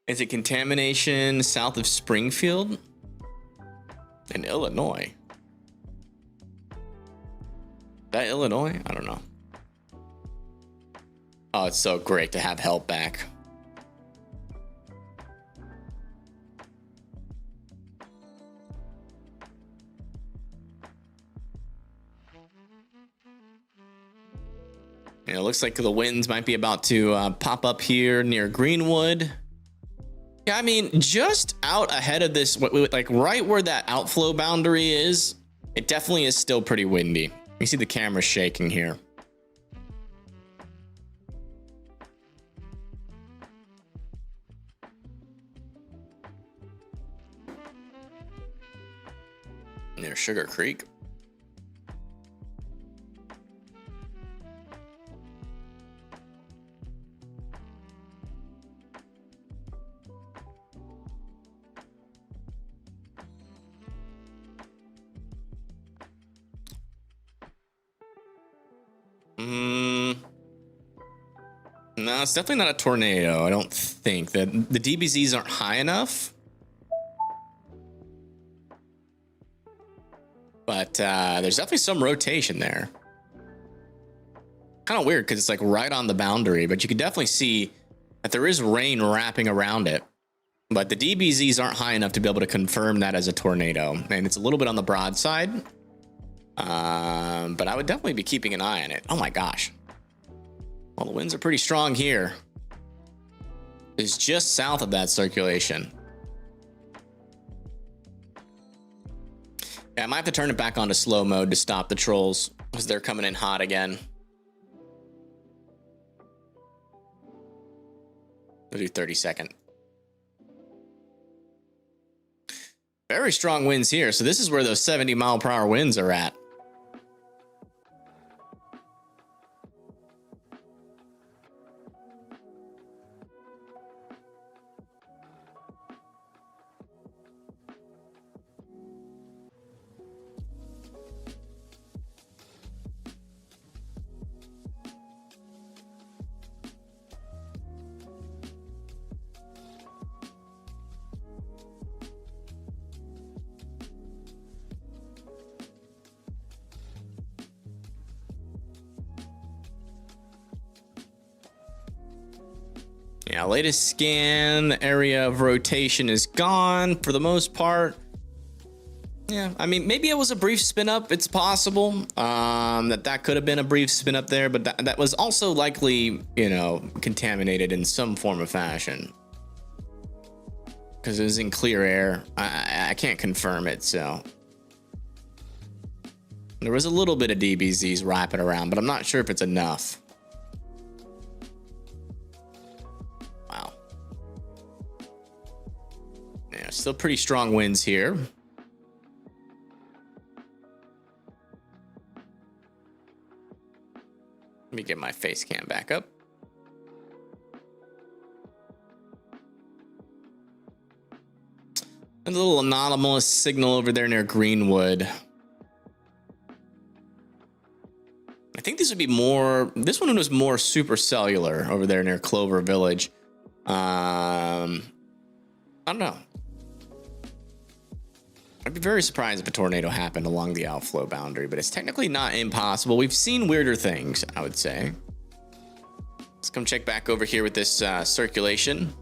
Is it contamination south of Springfield in Illinois? Is that Illinois? I don't know. Oh, it's so great to have help back. And it looks like the winds might be about to pop up here near Greenwood. Yeah, I mean, just out ahead of this, like right where that outflow boundary is, it definitely is still pretty windy. You see the camera shaking here. Near Sugar Creek. No, it's definitely not a tornado. I don't think that the DBZs aren't high enough. But there's definitely some rotation there. Kind of weird because it's like right on the boundary, but you can definitely see that there is rain wrapping around it. But the DBZs aren't high enough to be able to confirm that as a tornado. And it's a little bit on the broadside. But I would definitely be keeping an eye on it. Oh my gosh. Well, the winds are pretty strong here. It's just south of that circulation. Yeah, I might have to turn it back onto slow mode to stop the trolls because they're coming in hot again. We'll do 30-second. Very strong winds here. So this is where those 70-mile-per-hour winds are at. Yeah, latest scan, the area of rotation is gone for the most part. Yeah, I mean, maybe it was a brief spin up. It's possible that could have been a brief spin up there, but that was also likely, you know, contaminated in some form of fashion. Because it was in clear air. I can't confirm it, so. There was a little bit of DBZs wrapping around, but I'm not sure if it's enough. Wow. Yeah, still pretty strong winds here. Let me get my face cam back up. A little anomalous signal over there near Greenwood. I think this would be more, this one was more supercellular over there near Clover Village. I don't know. I'd be very surprised if a tornado happened along the outflow boundary, but it's technically not impossible. We've seen weirder things, I would say. Let's come check back over here with this circulation.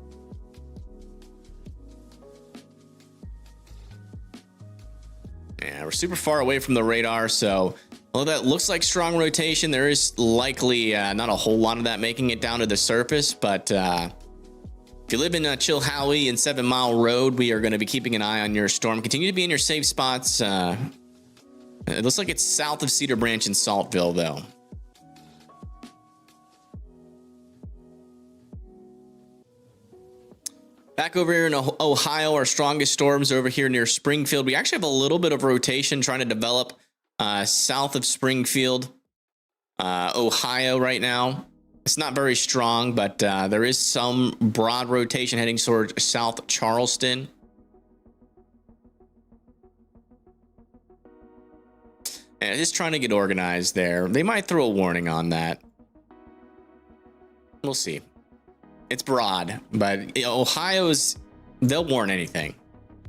Yeah, we're super far away from the radar, so although that looks like strong rotation, there is likely not a whole lot of that making it down to the surface, but if you live in Chilhowie and 7 Mile Road, we are going to be keeping an eye on your storm. Continue to be in your safe spots. It looks like it's south of Cedar Branch and Saltville, though. Back over here in Ohio, our strongest storms over here near Springfield. We actually have a little bit of rotation trying to develop south of Springfield, Ohio right now. It's not very strong, but there is some broad rotation heading towards South Charleston. And just trying to get organized there. They might throw a warning on that. We'll see. It's broad, but Ohio's, they'll warn anything.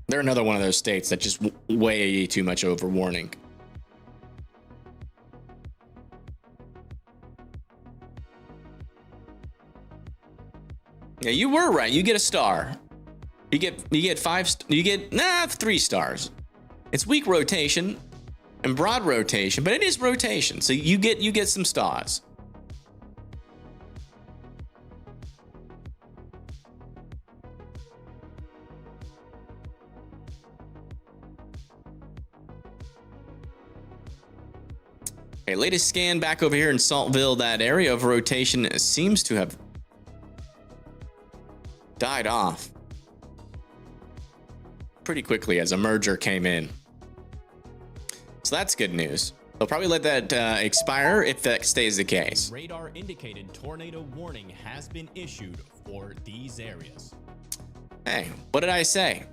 They're another one of those states that just way too much over warning. Yeah, you were right. You get a star. You get 3 stars. It's weak rotation and broad rotation, but it is rotation. So you get some stars. Okay, latest scan back over here in Saltville, that area of rotation seems to have died off pretty quickly as a merger came in. So that's good news. They'll probably let that expire if that stays the case. Radar indicated tornado warning has been issued for these areas. Hey, what did I say?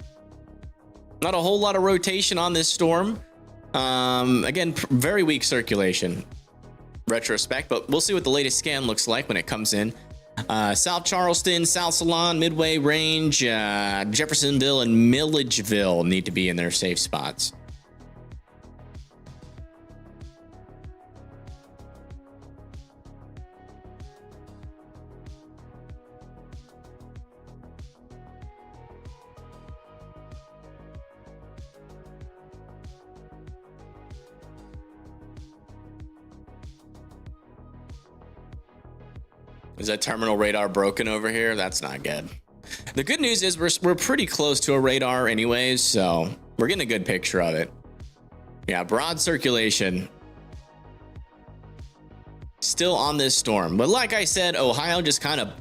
Not a whole lot of rotation on this storm. Again, very weak circulation. retrospect, but we'll see what the latest scan looks like when it comes in. South Charleston, South Salon, Midway Range, Jeffersonville, and Milledgeville need to be in their safe spots. Is that terminal radar broken over here? That's not good. The good news is we're pretty close to a radar anyways, so we're getting a good picture of it. Yeah, broad circulation. Still on this storm. But like I said, Ohio just kind of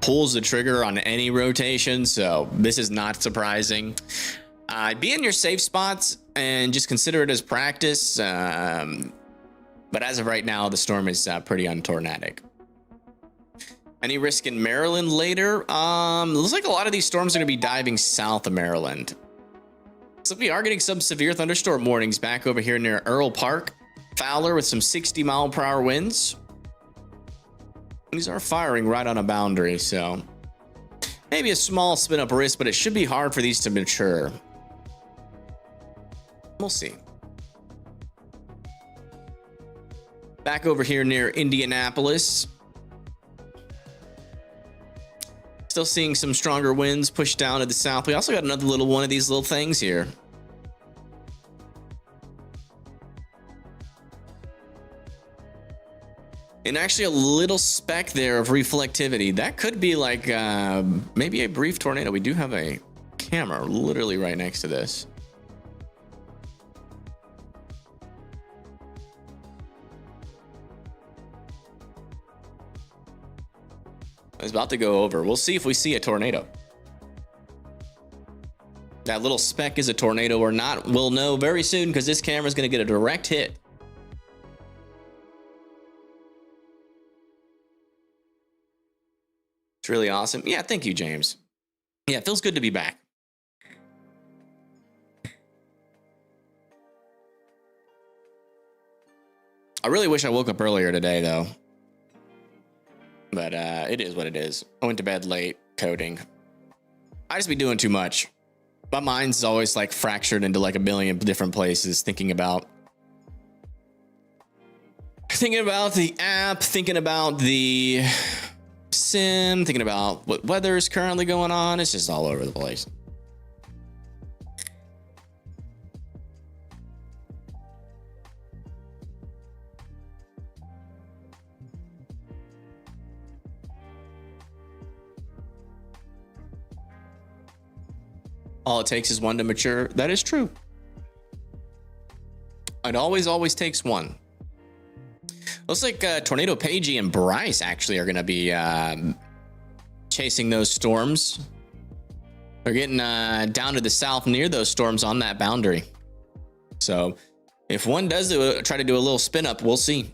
pulls the trigger on any rotation, so this is not surprising. Be in your safe spots and just consider it as practice. But as of right now, the storm is pretty untornadic. Any risk in Maryland later? Looks like a lot of these storms are going to be diving south of Maryland. So we are getting some severe thunderstorm warnings back over here near Earl Park. Fowler with some 60-mile-per-hour winds. These are firing right on a boundary, so maybe a small spin-up risk, but it should be hard for these to mature. We'll see. Back over here near Indianapolis. Still seeing some stronger winds push down to the south. We also got another little one of these little things here. And actually a little speck there of reflectivity. That could be like maybe a brief tornado. We do have a camera literally right next to this. It's about to go over. We'll see if we see a tornado. That little speck is a tornado or not. We'll know very soon because this camera is going to get a direct hit. It's really awesome. Yeah, thank you, James. Yeah, it feels good to be back. I really wish I woke up earlier today, though. But it is what it is. I went to bed late coding. I just be doing too much. My mind's always like fractured into like a million different places, thinking about the app, thinking about the sim, thinking about what weather is currently going on. It's just all over the place. All it takes is one to mature. That is true. It always takes one. Looks like Tornado Pagey and Bryce actually are going to be chasing those storms. They're getting down to the south near those storms on that boundary. So if one does try to do a little spin up, we'll see.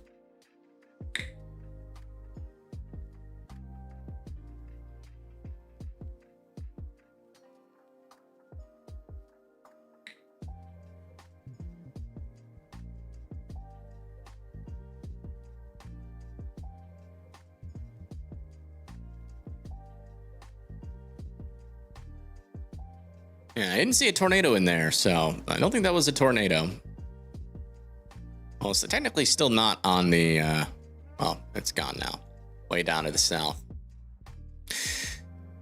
Yeah, I didn't see a tornado in there, so I don't think that was a tornado. Well, it's technically still not on the, well, it's gone now. Way down to the south.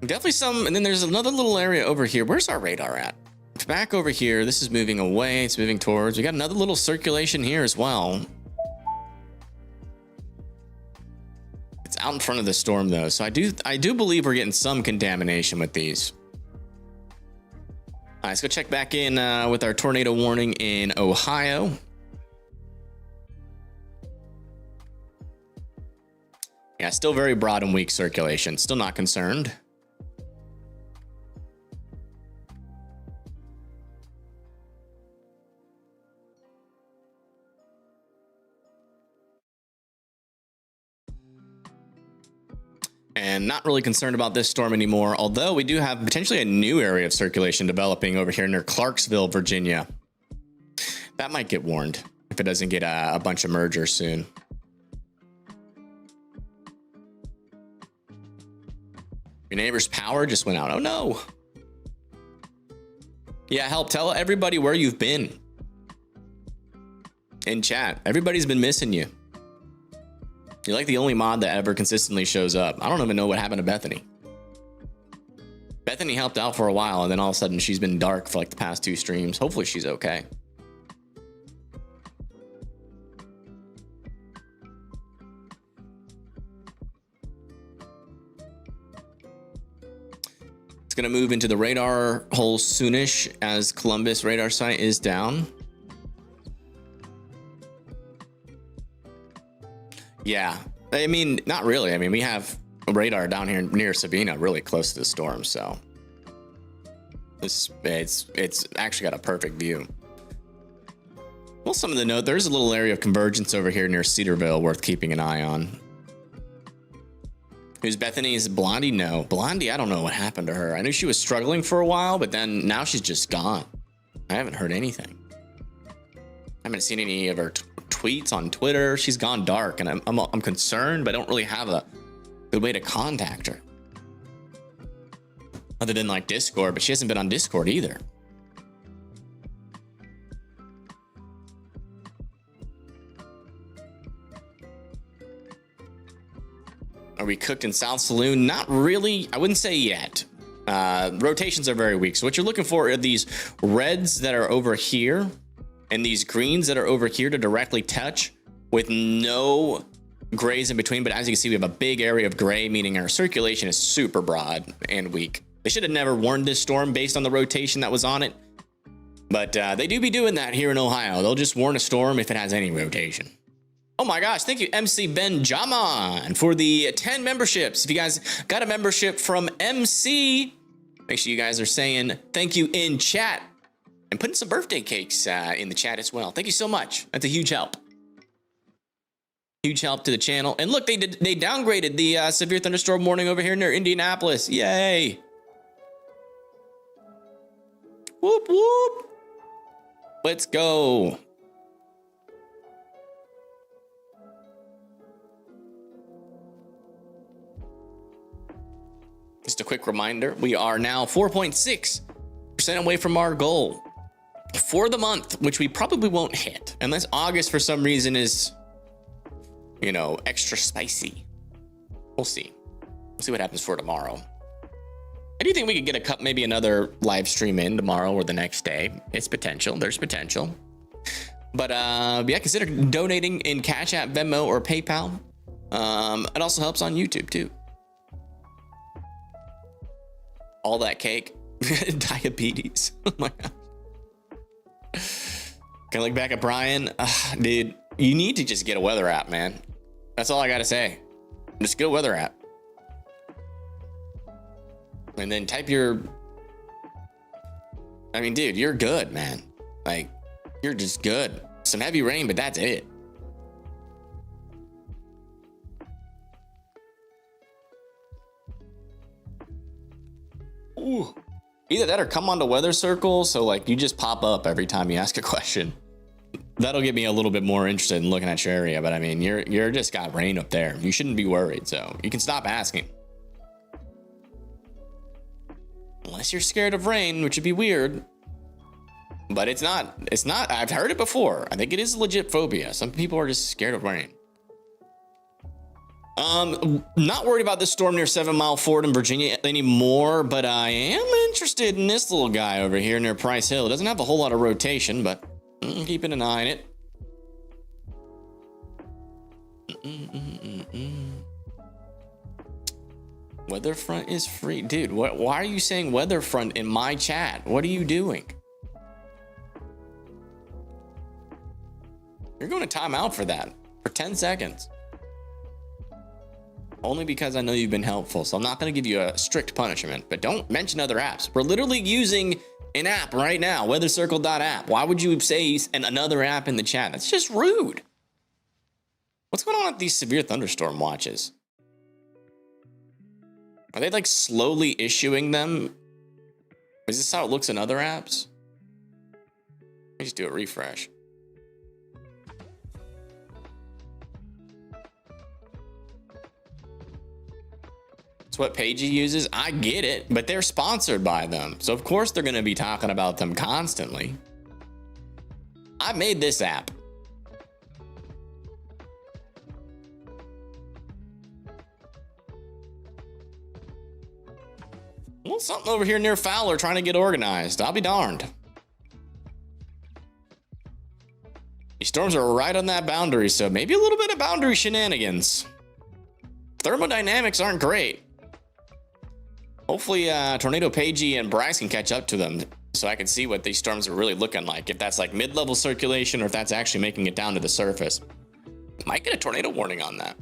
Definitely some, and then there's another little area over here. Where's our radar at? It's back over here. This is moving away. It's moving towards. We got another little circulation here as well. It's out in front of the storm, though, so I do believe we're getting some contamination with these. All right, let's go check back in with our tornado warning in Ohio. Yeah, still very broad and weak circulation. Still not concerned. And not really concerned about this storm anymore, although we do have potentially a new area of circulation developing over here near Clarksville, Virginia. That might get warned if it doesn't get a bunch of mergers soon. Your neighbor's power just went out. Oh no. Yeah, help tell everybody where you've been. In chat. Everybody's been missing you. You're like the only mod that ever consistently shows up. I don't even know what happened to Bethany. Bethany helped out for a while, and then all of a sudden she's been dark for like the past 2 streams. Hopefully she's okay. It's gonna move into the radar hole soonish as Columbus radar site is down. Yeah, I mean, not really. I mean, we have radar down here near Sabina, really close to the storm, so it's actually got a perfect view. Well, some of the note, there's a little area of convergence over here near Cedarville worth keeping an eye on. Who's Bethany? Is Blondie? No, Blondie, I don't know what happened to her. I knew she was struggling for a while, but then now she's just gone. I haven't heard anything. I haven't seen any of her tweets on Twitter. She's gone dark, and I'm concerned, but I don't really have a good way to contact her other than like Discord, but she hasn't been on Discord either. Are we cooked in South Saloon? Not really. I wouldn't say yet. Rotations are very weak. So what you're looking for are these reds that are over here and these greens that are over here to directly touch with no grays in between. But as you can see, we have a big area of gray, meaning our circulation is super broad and weak. They should have never warned this storm based on the rotation that was on it. But they do be doing that here in Ohio. They'll just warn a storm if it has any rotation. Oh my gosh, thank you, MC Benjamin, for the 10 memberships. If you guys got a membership from MC, make sure you guys are saying thank you in chat and putting some birthday cakes in the chat as well. Thank you so much. That's a huge help. Huge help to the channel. And look, they downgraded the severe thunderstorm warning over here near Indianapolis. Yay. Whoop, whoop. Let's go. Just a quick reminder, we are now 4.6% away from our goal for the month, which we probably won't hit unless August for some reason is, you know, extra spicy. We'll see. We'll see what happens for tomorrow. I do think we could get maybe another live stream in tomorrow or the next day. It's potential. There's potential. But yeah, consider donating in Cash App, Venmo, or PayPal. It also helps on YouTube too. All that cake. Diabetes. Oh my god. Can I look back at Brian? Dude, you need to just get a weather app, man. That's all I gotta say. Just get a weather app. And then type your... I mean, dude, you're good, man. Like, you're just good. Some heavy rain, but that's it. Ooh. Either that or come onto Weather Circle, so like you just pop up every time you ask a question. That'll get me a little bit more interested in looking at your area, but I mean, you're just got rain up there. You shouldn't be worried, so you can stop asking. Unless you're scared of rain, which would be weird. But it's not, I've heard it before. I think it is a legit phobia. Some people are just scared of rain. Not worried about this storm near 7 Mile Ford in Virginia anymore, but I am interested in this little guy over here near Price Hill. It doesn't have a whole lot of rotation, but I'm keeping an eye on it. Weatherfront is free. Dude, why are you saying Weatherfront in my chat? What are you doing? You're going to timeout for that for 10 seconds. Only because I know you've been helpful, so I'm not going to give you a strict punishment, but don't mention other apps. We're literally using an app right now, weathercircle.app. Why would you say another app in the chat? That's just rude. What's going on with these severe thunderstorm watches? Are they like slowly issuing them? Is this how it looks in other apps? Let me just do a refresh. It's what Pagey uses. I get it, but they're sponsored by them. So of course they're going to be talking about them constantly. I made this app. Well, something over here near Fowler trying to get organized. I'll be darned. These storms are right on that boundary, so maybe a little bit of boundary shenanigans. Thermodynamics aren't great. Hopefully, Tornado Pagey and Bryce can catch up to them so I can see what these storms are really looking like. If that's like mid-level circulation or if that's actually making it down to the surface. Might get a tornado warning on that.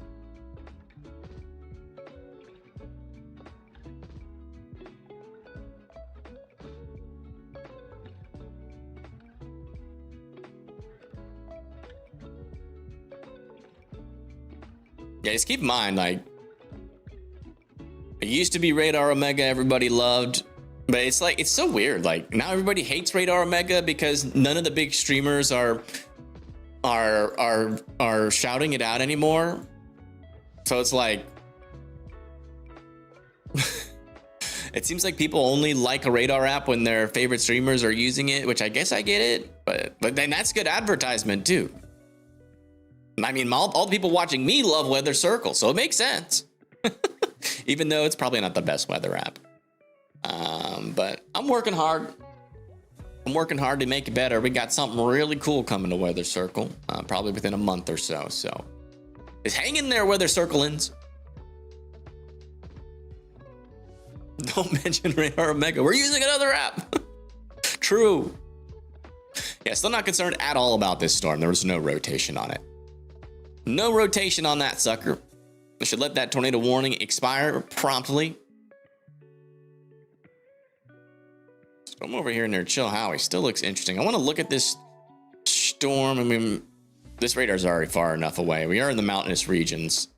Yeah, just keep in mind, like, it used to be Radar Omega everybody loved, but it's like, it's so weird. Like, now everybody hates Radar Omega because none of the big streamers are shouting it out anymore. So it's like, it seems like people only like a Radar app when their favorite streamers are using it, which I guess I get it, but then that's good advertisement too. I mean, all the people watching me love Weather Circle, so it makes sense. Even though it's probably not the best weather app. But I'm working hard. I'm working hard to make it better. We got something really cool coming to Weather Circle, probably within a month or so. So just hang in there, Weather Circle-ins. Don't mention Radar Omega. We're using another app. True. Yeah, still not concerned at all about this storm. There was no rotation on it. No rotation on that sucker. I should let that tornado warning expire promptly. Storm over here near Chill Howie still looks interesting. I want to look at this storm. I mean, this radar's already far enough away. We are in the mountainous regions.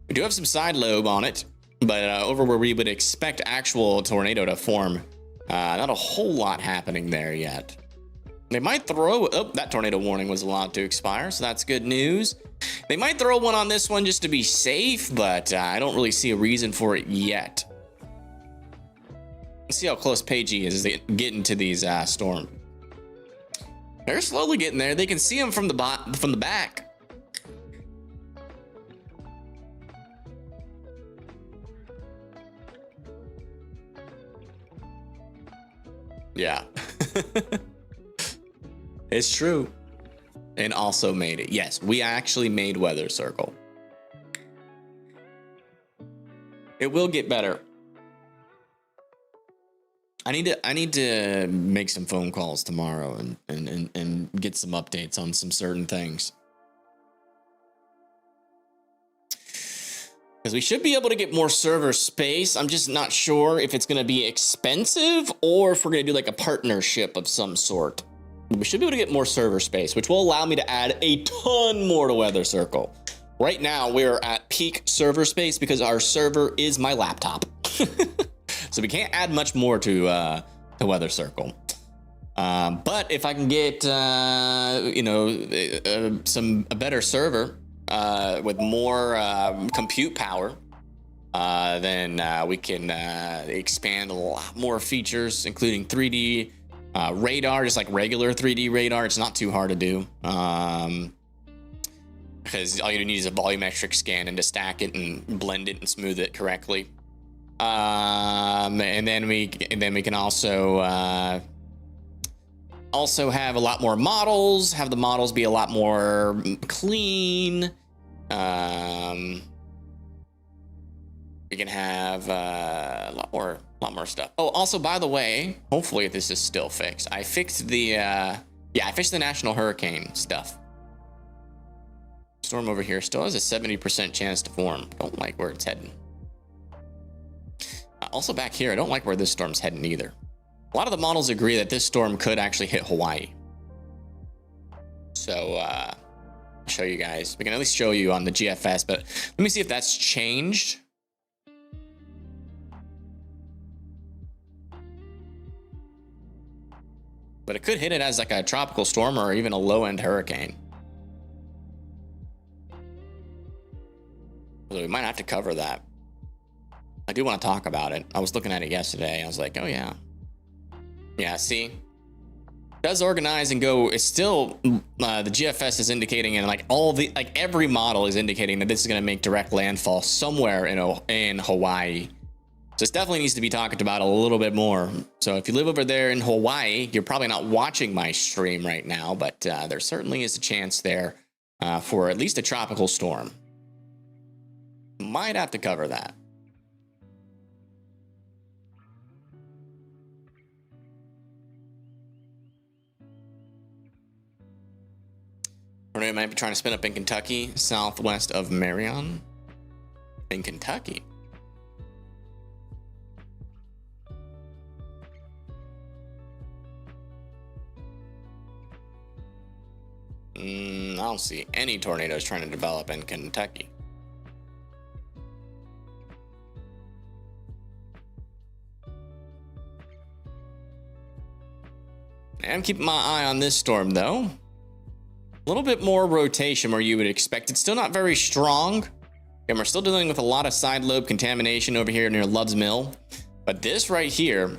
We do have some side lobe on it, but over where we would expect actual tornado to form, not a whole lot happening there yet. They might throw, oh, that tornado warning was allowed to expire, so that's good news. They might throw one on this one just to be safe, but I don't really see a reason for it yet. Let's see how close Pagey is as they get into these storm. They're slowly getting there. They can see them from the back. Yeah. It's true. And also made it. Yes, we actually made Weather Circle. It will get better. I need to make some phone calls tomorrow and get some updates on some certain things. Because we should be able to get more server space. I'm just not sure if it's going to be expensive or if we're going to do like a partnership of some sort. We should be able to get more server space, which will allow me to add a ton more to Weather Circle. Right now, we're at peak server space because our server is my laptop. So we can't add much more to Weather Circle. But if I can get, a better server with more compute power, then we can expand a lot more features, including 3D radar, just like regular 3D radar. It's not too hard to do because all you need is a volumetric scan and to stack it and blend it and smooth it correctly. And then we can also have a lot more models. Have the models be a lot more clean. We can have a lot more stuff. Oh, also, by the way, hopefully this is still fixed. I fixed the I fixed the National Hurricane stuff. Storm over here still has a 70% chance to form. Don't like where it's heading. Also back here, I don't like where this storm's heading either. A lot of the models agree that this storm could actually hit Hawaii. So I'll show you guys. We can at least show you on the GFS, but let me see if that's changed. But it could hit it as like a tropical storm or even a low-end hurricane. So we might have to cover that. I do want to talk about it. I was looking at it yesterday. I was like, oh yeah. Yeah, see? It does organize and go. It's still, the GFS is indicating, and like every model is indicating that this is going to make direct landfall somewhere in Hawaii. So this definitely needs to be talked about a little bit more. So if you live over there in Hawaii, you're probably not watching my stream right now, but there certainly is a chance there for at least a tropical storm. Might have to cover that. Tornado might be trying to spin up in Kentucky, southwest of Marion. In Kentucky. I don't see any tornadoes trying to develop in Kentucky. I'm keeping my eye on this storm, though. A little bit more rotation where you would expect. It's still not very strong. And we're still dealing with a lot of side lobe contamination over here near Love's Mill. But this right here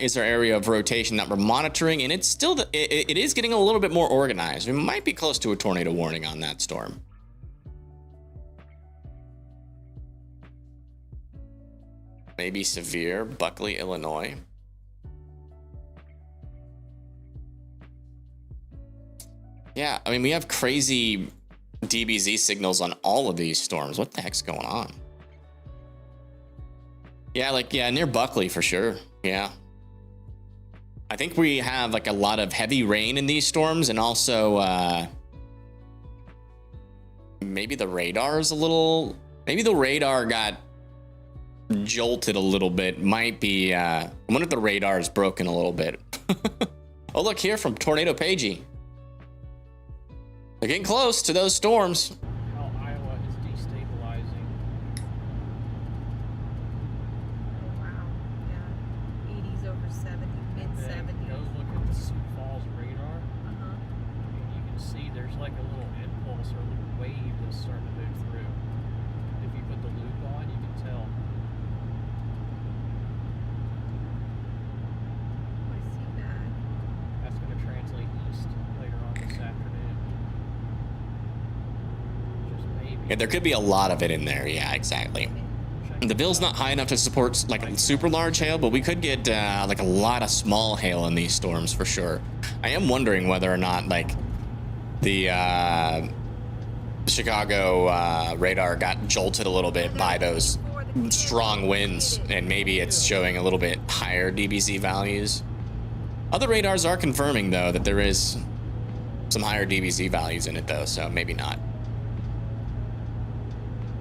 is our area of rotation that we're monitoring, and it's still it is getting a little bit more organized. We might be close to a tornado warning on that storm. Maybe severe, Buckley, Illinois. Yeah, I mean, we have crazy DBZ signals on all of these storms. What the heck's going on? Yeah, near Buckley for sure. Yeah. I think we have like a lot of heavy rain in these storms, and also maybe the radar's a little, maybe the radar got jolted a little bit. Might be, I wonder if the radar is broken a little bit. Oh, look here from Tornado Pagey. They're getting close to those storms. How Iowa is destabilizing. Oh, wow. Yeah. 80s over 70, mid 70s. Go look at the Sioux Falls radar. Uh-huh. And you can see there's like a little impulse or a little wave that's starting to move through. If you put the loop on, you can tell. I see that. That's going to translate east later on this afternoon. Just maybe. Yeah, there could be a lot of it in there. Yeah, exactly. The bill's not high enough to support like a super large hail, but we could get like a lot of small hail in these storms for sure. I am wondering whether or not like the Chicago radar got jolted a little bit by those strong winds, and maybe it's showing a little bit higher DBZ values. Other radars are confirming though that there is some higher DBZ values in it though, so maybe not.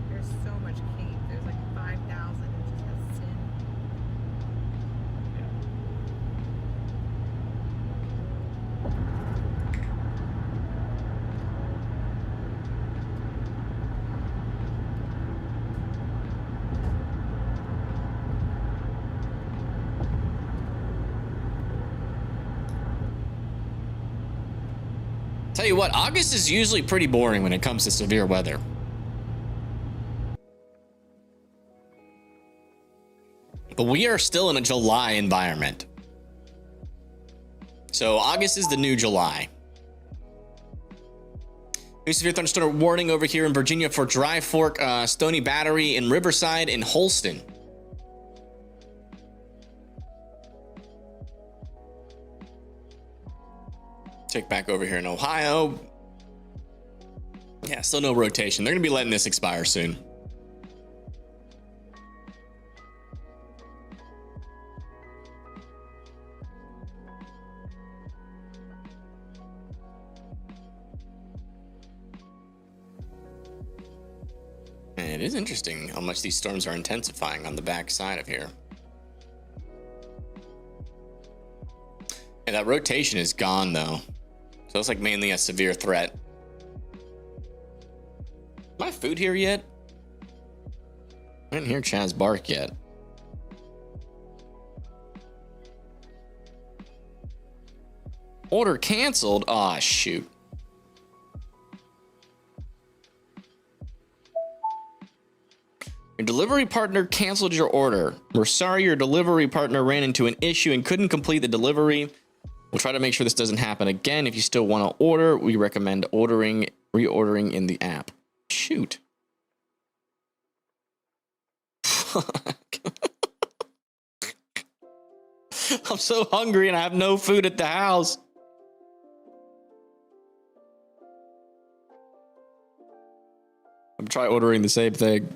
There's so much cave. There's like 5,000. It just has sin. Tell you what, August is usually pretty boring when it comes to severe weather. But we are still in a July environment. So August is the new July. New severe thunderstorm warning over here in Virginia for Dry Fork, Stony Battery, and Riverside, and Holston. Check back over here in Ohio. Yeah, still no rotation. They're going to be letting this expire soon. And it is interesting how much these storms are intensifying on the back side of here. And that rotation is gone though. So it's like mainly a severe threat. Am I food here yet? I didn't hear Chaz bark yet. Order canceled? Aw, shoot. Your delivery partner canceled your order. We're sorry your delivery partner ran into an issue and couldn't complete the delivery. We'll try to make sure this doesn't happen again. If you still want to order, we recommend reordering in the app. Shoot. I'm so hungry and I have no food at the house. I'm trying ordering the same thing.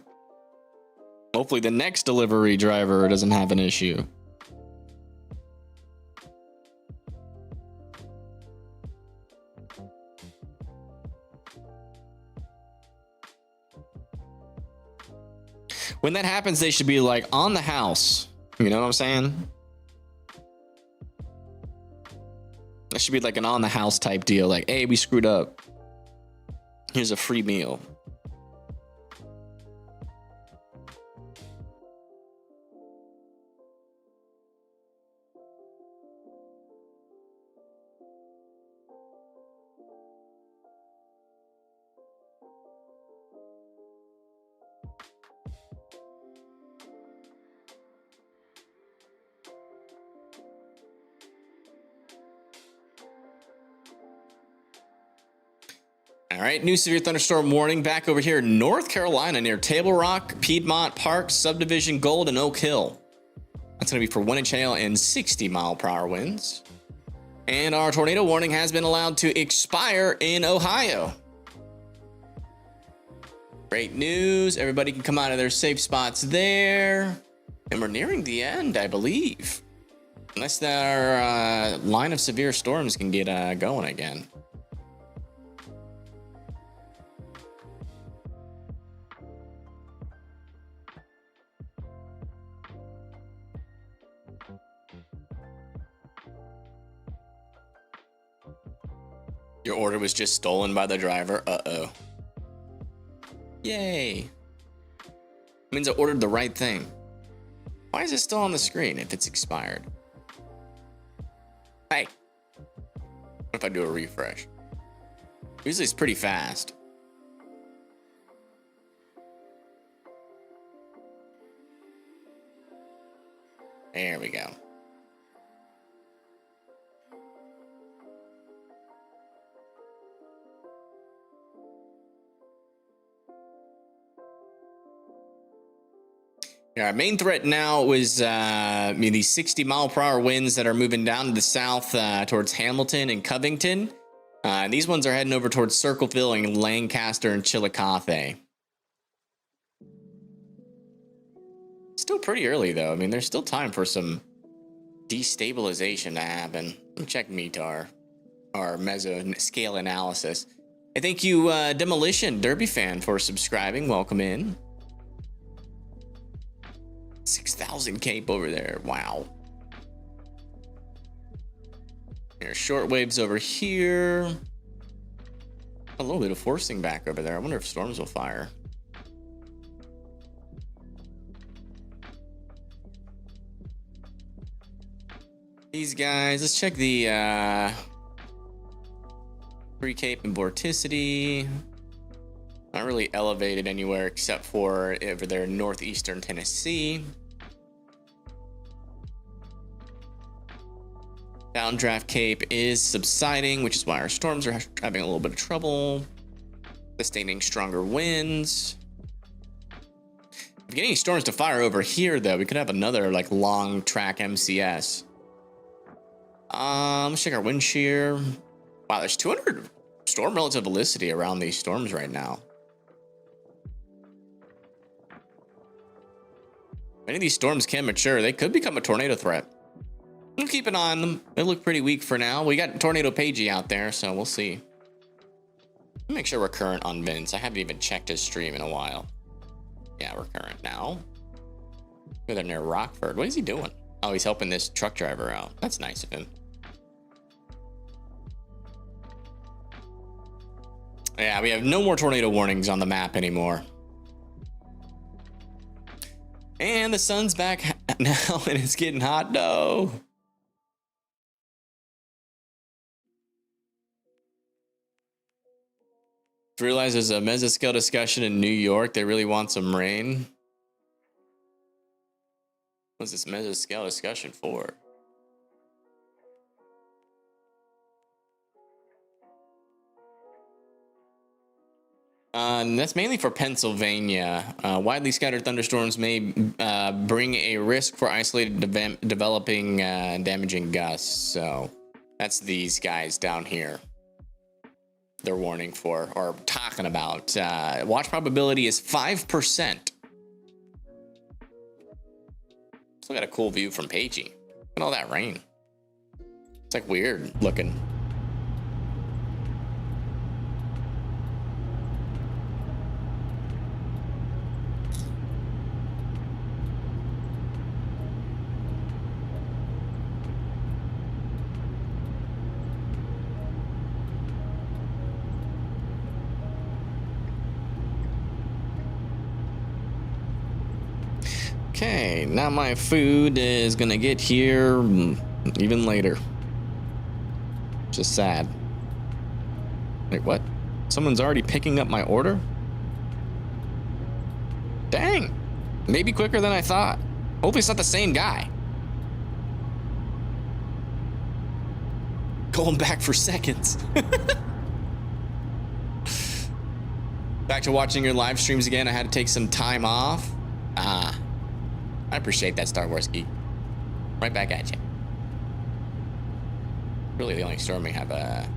Hopefully the next delivery driver doesn't have an issue. When that happens, they should be like on the house. You know what I'm saying? That should be like an on the house type deal. Like, hey, we screwed up. Here's a free meal. All right, new severe thunderstorm warning back over here in North Carolina near Table Rock, Piedmont Park, Subdivision Gold, and Oak Hill. That's going to be for 1 inch hail and 60-mile-per-hour winds. And our tornado warning has been allowed to expire in Ohio. Great news. Everybody can come out of their safe spots there. And we're nearing the end, I believe. Unless our line of severe storms can get going again. Your order was just stolen by the driver. Uh-oh. Yay. Means I ordered the right thing. Why is it still on the screen if it's expired? Hey. What if I do a refresh? Usually it's pretty fast. There we go. Our main threat now is these 60-mile-per-hour winds that are moving down to the south towards Hamilton and Covington. These ones are heading over towards Circleville and Lancaster and Chillicothe. Still pretty early, though. I mean, there's still time for some destabilization to happen. Let me check METAR, our mesoscale analysis. I thank you, Demolition Derby fan, for subscribing. Welcome in. 6,000 cape over there. Wow. There's short waves over here. A little bit of forcing back over there. I wonder if storms will fire. These guys, let's check the pre-cape and vorticity. Not really elevated anywhere except for over there in northeastern Tennessee. Downdraft Cape is subsiding, which is why our storms are having a little bit of trouble. Sustaining stronger winds. If getting storms to fire over here, though, we could have another like long track MCS. Let's check our wind shear. Wow, there's 200 storm relative velocity around these storms right now. Many of these storms can mature. They could become a tornado threat. We'll keep an eye on them. They look pretty weak for now. We got Tornado Pagey out there, so we'll see. Let me make sure we're current on Vince. I haven't even checked his stream in a while. Yeah, we're current now. They're near Rockford. What is he doing? Oh, he's helping this truck driver out. That's nice of him. Yeah, we have no more tornado warnings on the map anymore. And the sun's back now and it's getting hot. No. Realize there's a mesoscale discussion in New York. They really want some rain. What's this mesoscale discussion for? That's mainly for Pennsylvania. Widely scattered thunderstorms may bring a risk for isolated developing damaging gusts. So that's these guys down here. They're warning for or talking about. Watch probability is 5%. Still got a cool view from Pagey. Look at all that rain. It's like weird looking. Okay, now my food is gonna get here even later. Just sad. Wait, what? Someone's already picking up my order? Dang. Maybe quicker than I thought. Hopefully it's not the same guy. Going back for seconds. Back to watching your live streams again. I had to take some time off. I appreciate that, Star Wars geek. Right back at you. Really the only storm we have a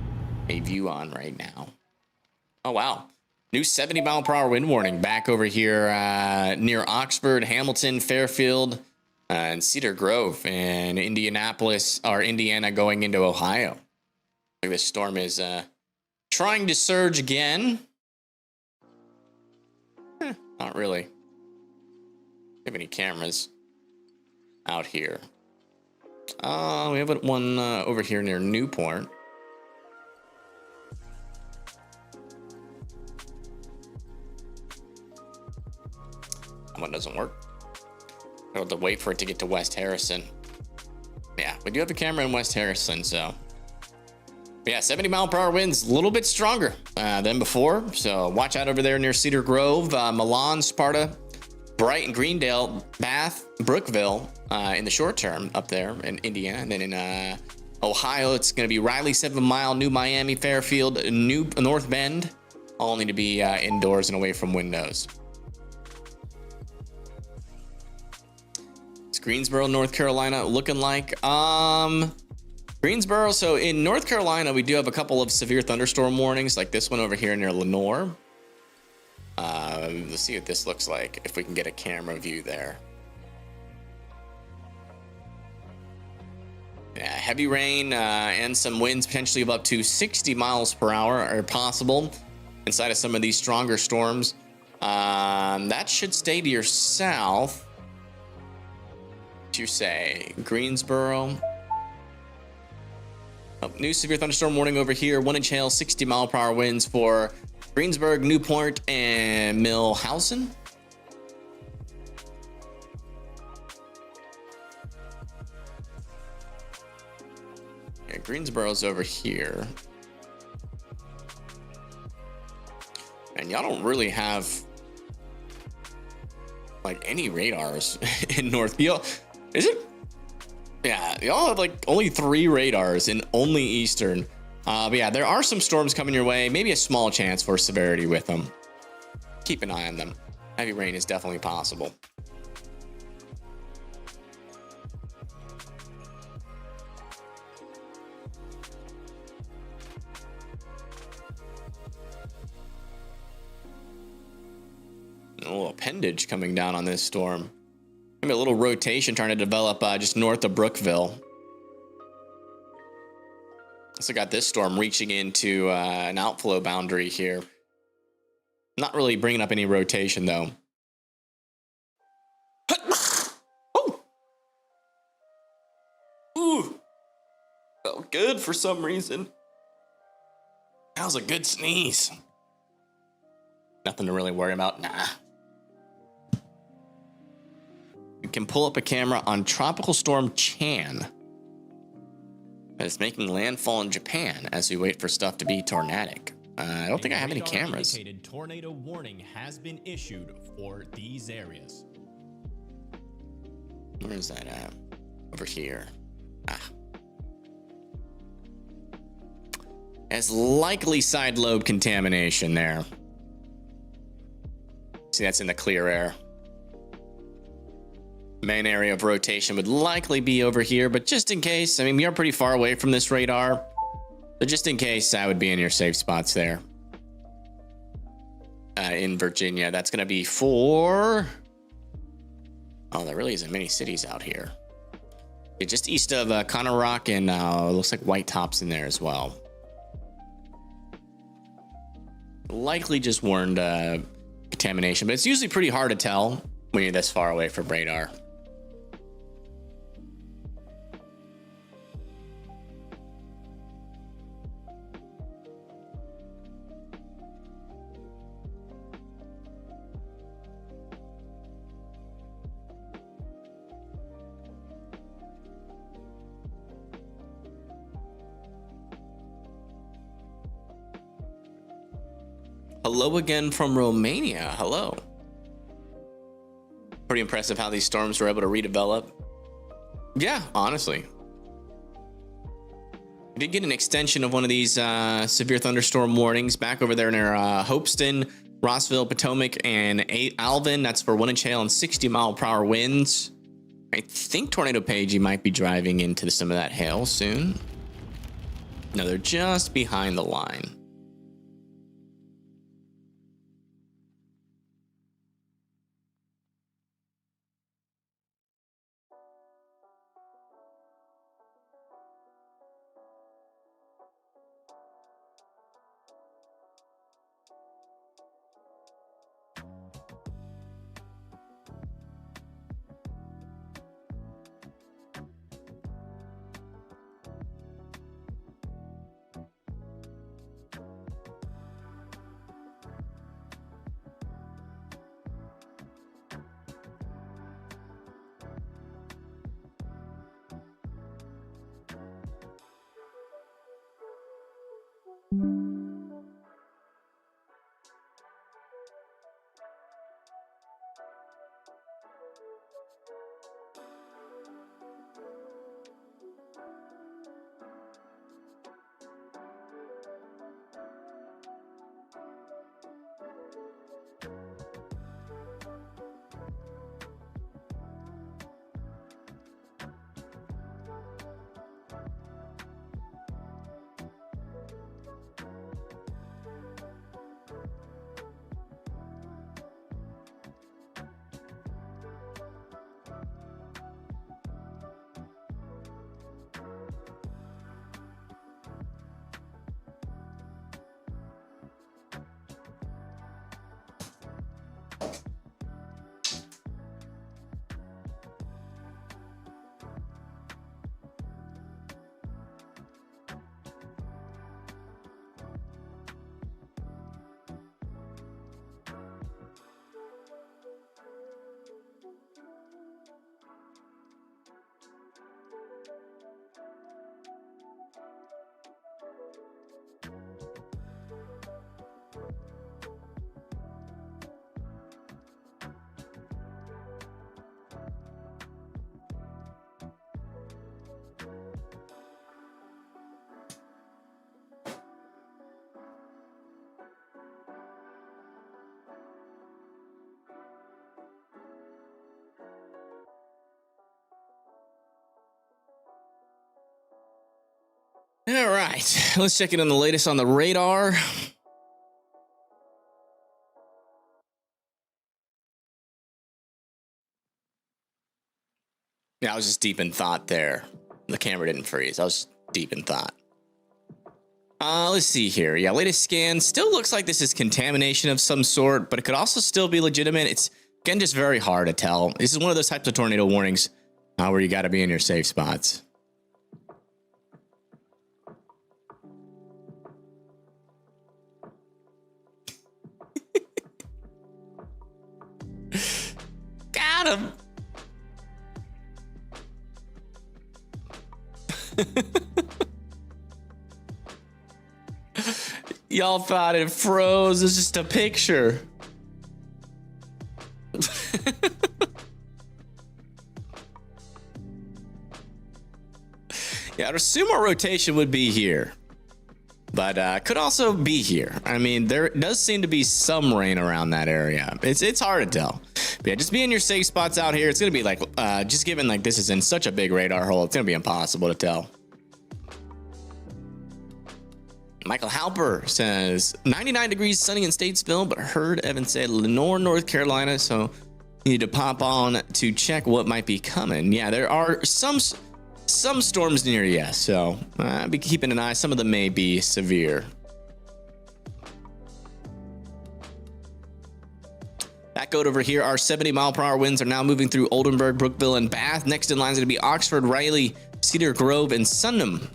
view on right now. Oh, wow. New 70-mile-per-hour wind warning back over here near Oxford, Hamilton, Fairfield, and Cedar Grove in Indianapolis, or Indiana going into Ohio. Like this storm is trying to surge again. Not really. Have any cameras out here? We have one over here near Newport. That one doesn't work. I have to wait for it to get to West Harrison. Yeah, we do have a camera in West Harrison, so. But yeah, 70-mile-per-hour winds, a little bit stronger than before. So watch out over there near Cedar Grove, Milan, Sparta, Brighton, Greendale, Bath, Brookville in the short term up there in Indiana. And then in Ohio, it's going to be Riley, 7 Mile, New Miami, Fairfield, New North Bend. All need to be indoors and away from windows. It's Greensboro, North Carolina looking like. Greensboro, so in North Carolina, we do have a couple of severe thunderstorm warnings, like this one over here near Lenore. Let's see what this looks like, if we can get a camera view there. Yeah, heavy rain and some winds potentially of up to 60 miles per hour are possible inside of some of these stronger storms. That should stay to your south. What you say? Greensboro. Oh, new severe thunderstorm warning over here. 1-inch hail, 60-mile-per-hour winds for Greensburg, Newport, and Millhausen. Yeah, Greensboro's over here. And y'all don't really have like any radars in North. Is it? Yeah, y'all have like only 3 radars in only Eastern. But yeah, there are some storms coming your way. Maybe a small chance for severity with them. Keep an eye on them. Heavy rain is definitely possible. A little appendage coming down on this storm. Maybe a little rotation trying to develop just north of Brookville. Also got this storm reaching into an outflow boundary here. Not really bringing up any rotation though. Oh! Ooh! Felt good for some reason. That was a good sneeze. Nothing to really worry about. Nah. You can pull up a camera on Tropical Storm Chan. That is making landfall in Japan as we wait for stuff to be tornadic. I don't think I have any cameras. A tornado warning has been issued for these areas. Where is that at? Over here. Ah. It's likely side lobe contamination there. See, that's in the clear air. Main area of rotation would likely be over here, but just in case, I mean, we are pretty far away from this radar. So just in case, I would be in your safe spots there. In Virginia, that's going to be for... Oh, there really isn't many cities out here. Yeah, just east of Connor Rock, and looks like White Tops in there as well. Likely just warned contamination, but it's usually pretty hard to tell when you're this far away from radar. Hello again from Romania. Hello. Pretty impressive how these storms were able to redevelop. Yeah, honestly. We did get an extension of one of these severe thunderstorm warnings back over there near Hopeton, Rossville, Potomac, and Alvin. That's for 1 inch hail and 60-mile-per-hour winds. I think Tornado Pagey might be driving into some of that hail soon. No, they're just behind the line. All right, let's check in on the latest on the radar. Yeah, I was just deep in thought there. The camera didn't freeze. I was deep in thought. Let's see here. Yeah, latest scan still looks like this is contamination of some sort, but it could also still be legitimate. It's, again, just very hard to tell. This is one of those types of tornado warnings where you got to be in your safe spots. Got him. Y'all thought it froze. It's just a picture. Yeah, I'd assume our rotation would be here, but could also be here. I mean, there does seem to be some rain around that area. It's hard to tell. But yeah, just be in your safe spots out here. It's gonna be like just given like this is in such a big radar hole, it's gonna be impossible to tell. Michael Halper says 99 degrees sunny in Statesville, but heard Evan say Lenore, North Carolina, so you need to pop on to check what might be coming. Yeah, there are some storms near you, so be keeping an eye. Some of them may be severe. Back out over here, our 70-mile-per-hour winds are now moving through Oldenburg, Brookville, and Bath. Next in line is going to be Oxford, Riley, Cedar Grove, and Sunman.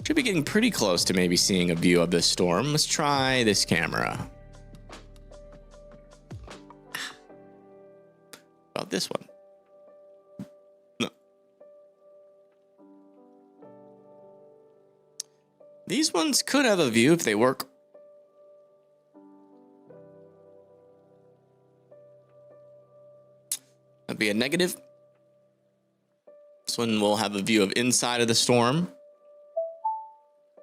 Should be getting pretty close to maybe seeing a view of this storm. Let's try this camera. About this one. No. These ones could have a view if they work. That'd be a negative. This one will have a view of inside of the storm.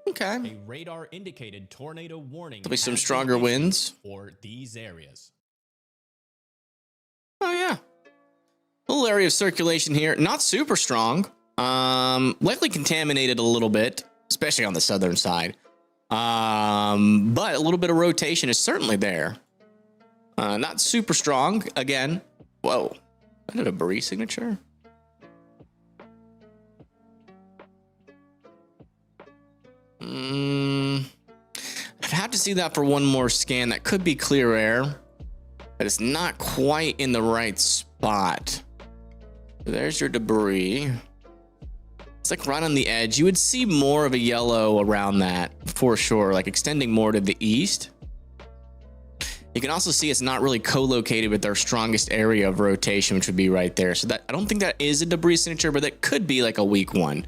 Okay. A radar indicated tornado warning. There'll be some has been stronger issued winds for these areas. Oh yeah. Little area of circulation here. Not super strong. Likely contaminated a little bit, especially on the southern side. But a little bit of rotation is certainly there. Not super strong. Again. Whoa. Is that a debris signature? I'd have to see that for one more scan. That could be clear air, but it's not quite in the right spot. There's your debris. It's like right on the edge. You would see more of a yellow around that for sure, like extending more to the east. You can also see it's not really co-located with our strongest area of rotation, which would be right there. So that I don't think that is a debris signature, but that could be like a weak one.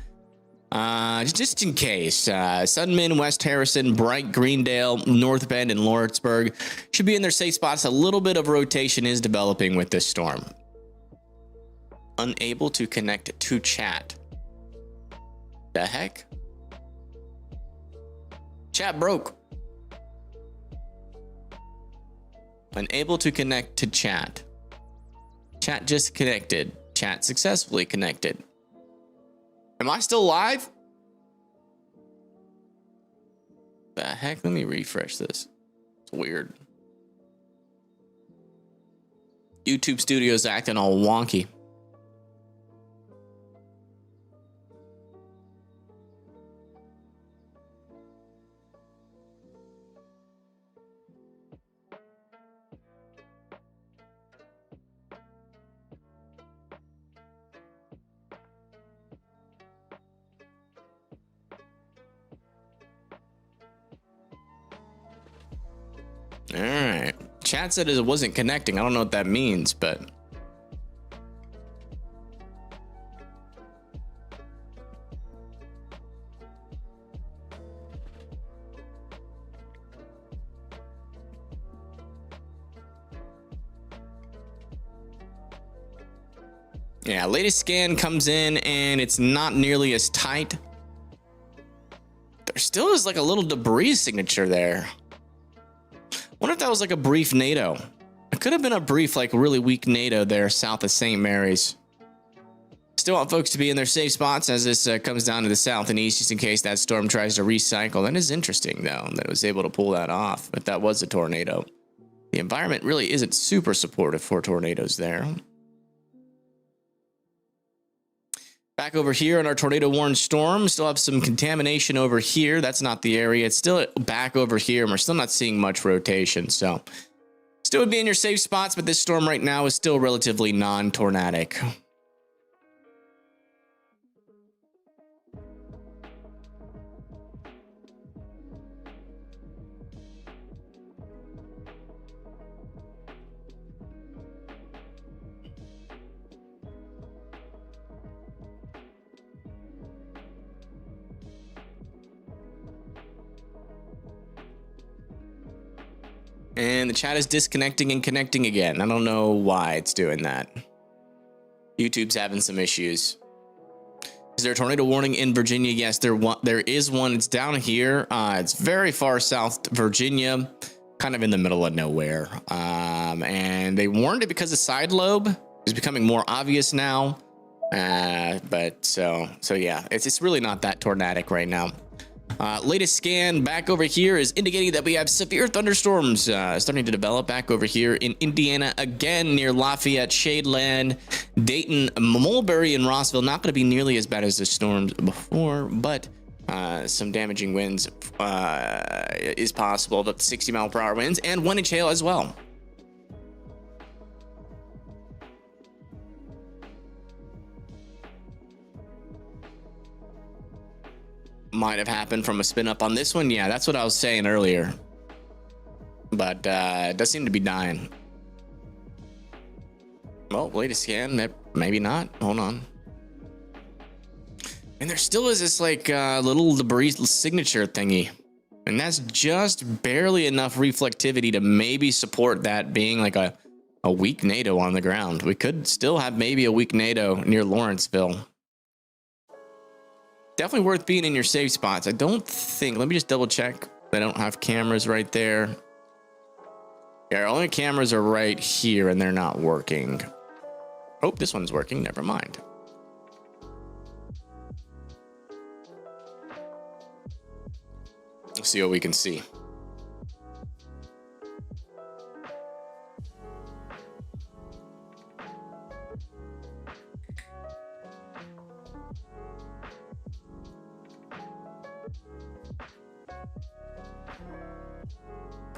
Just in case, Sunman, West Harrison, Bright, Greendale, North Bend, and Lawrenceburg should be in their safe spots. A little bit of rotation is developing with this storm. Unable to connect to chat. The heck? Chat broke. Unable to connect to chat. Chat just connected. Chat successfully connected. Am I still live? The heck? Let me refresh this. It's weird. YouTube Studio's acting all wonky. All right. Chat said it wasn't connecting. I don't know what that means, but yeah, latest scan comes in and it's not nearly as tight. There still is like a little debris signature there. Wonder if that was like a brief NATO. It could have been a brief, like really weak NATO there south of St. Mary's. Still want folks to be in their safe spots as this comes down to the south and east, just in case that storm tries to recycle. That is interesting, though, that it was able to pull that off. If that was a tornado, the environment really isn't super supportive for tornadoes there. Back over here in our tornado warned storm, still have some contamination over here. That's not the area. It's still back over here, and we're still not seeing much rotation. So still would be in your safe spots, but this storm right now is still relatively non-tornadic. And the chat is disconnecting and connecting again. I don't know why it's doing that. YouTube's having some issues. Is there a tornado warning in Virginia? Yes, there is one. It's down here. It's very far south Virginia, kind of in the middle of nowhere. And they warned it because the side lobe is becoming more obvious now. But so yeah, it's really not that tornadic right now. Latest scan back over here is indicating that we have severe thunderstorms starting to develop back over here in Indiana, again near Lafayette, Shadeland, Dayton, Mulberry, and Rossville. Not going to be nearly as bad as the storms before, but some damaging winds is possible, up to 60-mile-per-hour winds and 1-inch hail as well. Might have happened from a spin up on this one. Yeah, that's what I was saying earlier. But it does seem to be dying. Well, latest scan, maybe not. Hold on. And there still is this like little debris signature thingy. And that's just barely enough reflectivity to maybe support that being like a weak NATO on the ground. We could still have maybe a weak NATO near Lawrenceville. Definitely worth being in your safe spots. I don't think, let me just double check. They don't have cameras right there. Yeah, our only cameras are right here and they're not working. Oh, this one's working. Never mind. Let's see what we can see.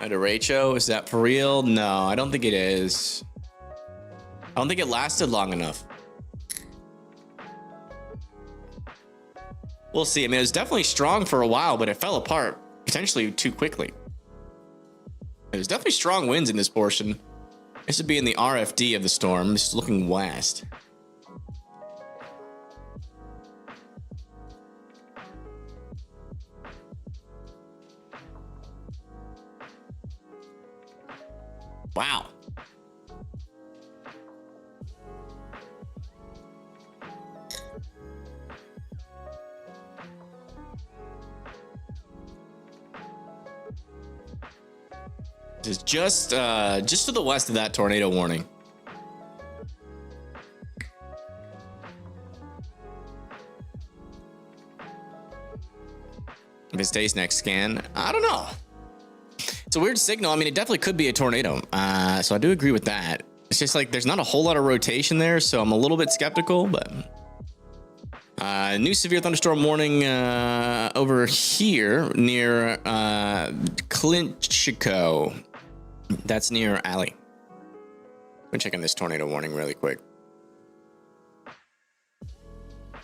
A Derecho, is that for real? No, I don't think it is. I don't think it lasted long enough. We'll see. I mean, it was definitely strong for a while, but it fell apart potentially too quickly. There's definitely strong winds in this portion. This would be in the RFD of the storm. This is looking west. Wow. This is just to the west of that tornado warning. If it stays next scan, I don't know. It's a weird signal. I mean, it definitely could be a tornado. So I do agree with that. It's just like there's not a whole lot of rotation there, so I'm a little bit skeptical, but new severe thunderstorm warning over here near Clinchico. That's near Alley. I'm checking this tornado warning really quick.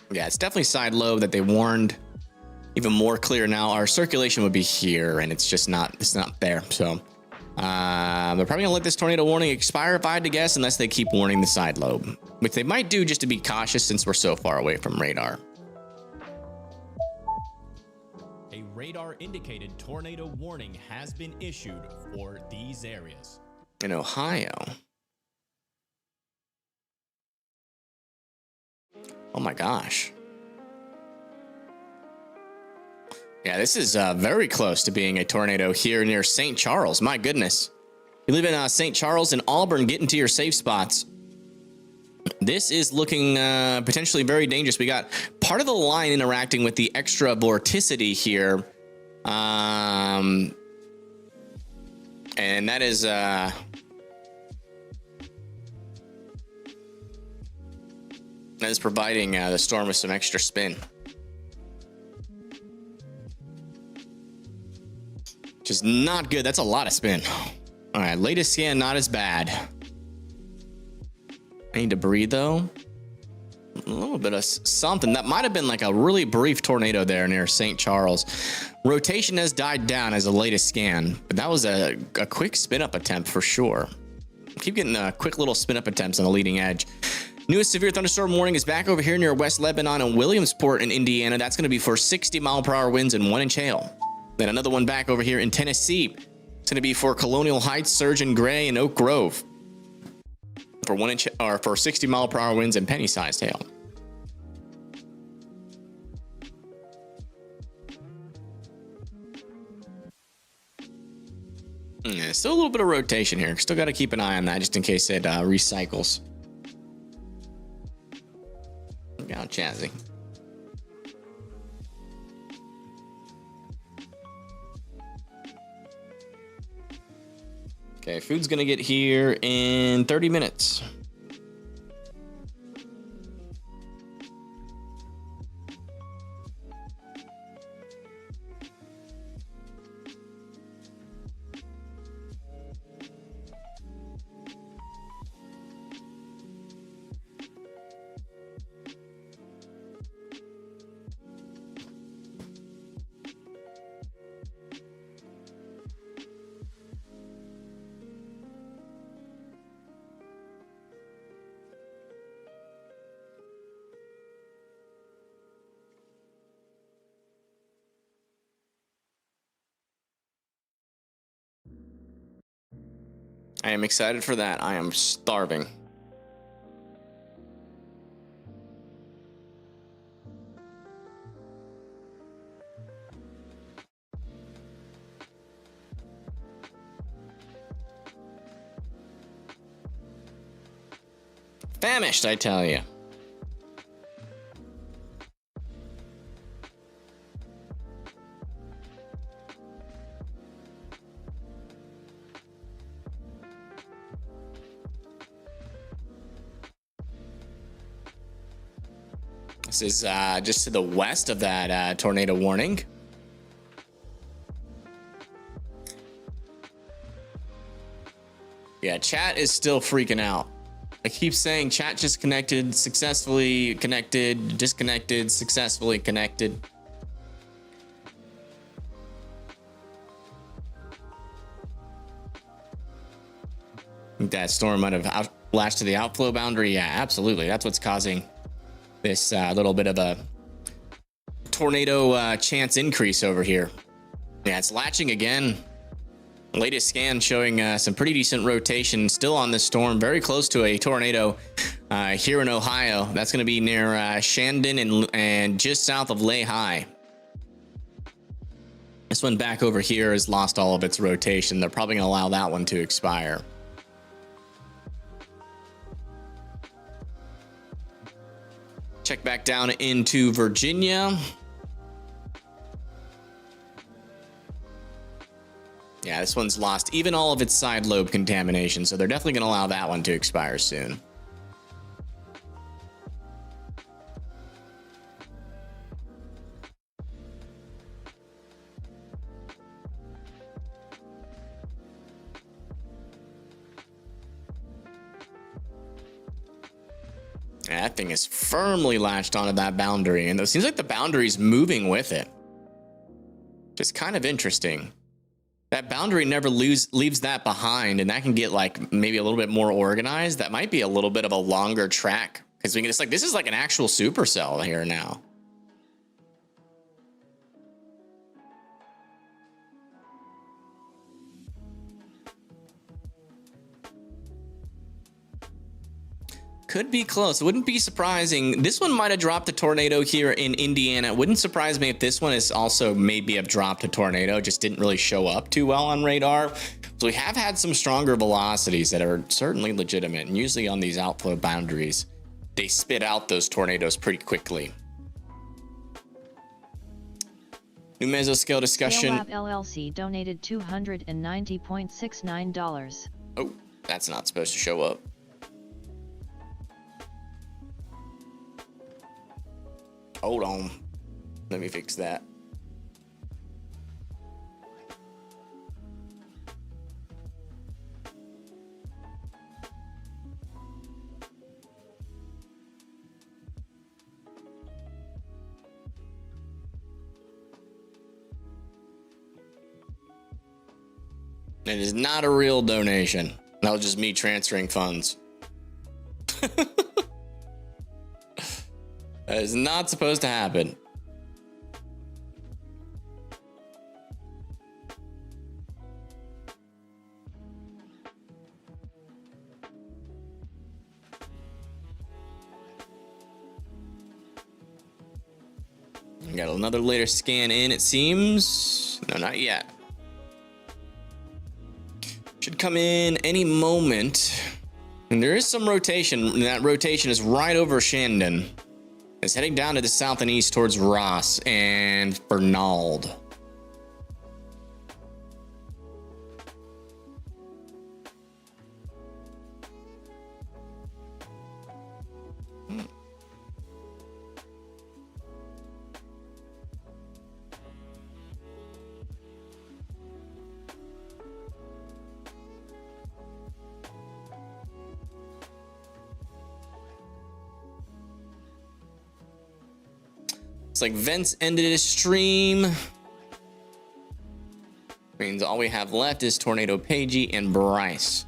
Yeah, it's definitely side lobe that they warned. Even more clear now, our circulation would be here, and it's just not, it's not there. So they're probably gonna let this tornado warning expire, if I had to guess, unless they keep warning the side lobe, which they might do just to be cautious since we're so far away from radar. A radar indicated tornado warning has been issued for these areas. In Ohio. Oh my gosh. Yeah, this is very close to being a tornado here near St. Charles. My goodness. You live in St. Charles and Auburn, get into your safe spots. This is looking potentially very dangerous. We got part of the line interacting with the extra vorticity here. And that is... that is providing the storm with some extra spin. Which is not good. That's a lot of spin. All right, latest scan, not as bad. Any debris though? A little bit of something. That might have been like a really brief tornado there near St. Charles. Rotation has died down as the latest scan, but that was a quick spin up attempt for sure. Keep getting quick little spin up attempts on the leading edge. Newest severe thunderstorm warning is back over here near West Lebanon and Williamsport in Indiana. That's going to be for 60-mile-per-hour winds and 1-inch hail. Then another one back over here in Tennessee. It's going to be for Colonial Heights, Surgeon Gray, and Oak Grove for 1 inch or for 60-mile-per-hour winds and penny-sized hail. still a little bit of rotation here. Still got to keep an eye on that just in case it recycles. Look out, Chazzy. Okay, food's gonna get here in 30 minutes. I am excited for that. I am starving. Famished, I tell you. This is just to the west of that tornado warning. Yeah, chat is still freaking out. I keep saying chat just connected, successfully connected, disconnected, successfully connected. I think that storm might have lashed to the outflow boundary. Yeah, absolutely. That's what's causing this little bit of a tornado chance increase over here. Yeah, it's latching again. Latest scan showing some pretty decent rotation still on this storm, very close to a tornado here in Ohio. That's going to be near Shandon and just south of Lehigh. This one back over here has lost all of its rotation. They're probably going to allow that one to expire. Check back down into Virginia. Yeah, this one's lost even all of its side lobe contamination, so they're definitely going to allow that one to expire soon. Yeah, that thing is firmly latched onto that boundary, and it seems like the boundary's moving with it. Just kind of interesting. That boundary never leaves that behind, and that can get like maybe a little bit more organized. That might be a little bit of a longer track because we can. It's like this is like an actual supercell here now. Could be close. It wouldn't be surprising. This one might have dropped a tornado here in Indiana. It wouldn't surprise me if this one is also maybe have dropped a tornado, just didn't really show up too well on radar. So we have had some stronger velocities that are certainly legitimate, and usually on these outflow boundaries, they spit out those tornadoes pretty quickly. New mesoscale discussion. Scalelab LLC donated $290.69. Oh, that's not supposed to show up. Hold on. Let me fix that. It is not a real donation. That was just me transferring funds. That is not supposed to happen. We got another later scan in, it seems. No, not yet. come in any moment. And there is some rotation, and that rotation is right over Shandon. It's heading down to the south and east towards Ross and Fernald. It's like Vince ended his stream. Means all we have left is Tornado Pagey and Bryce.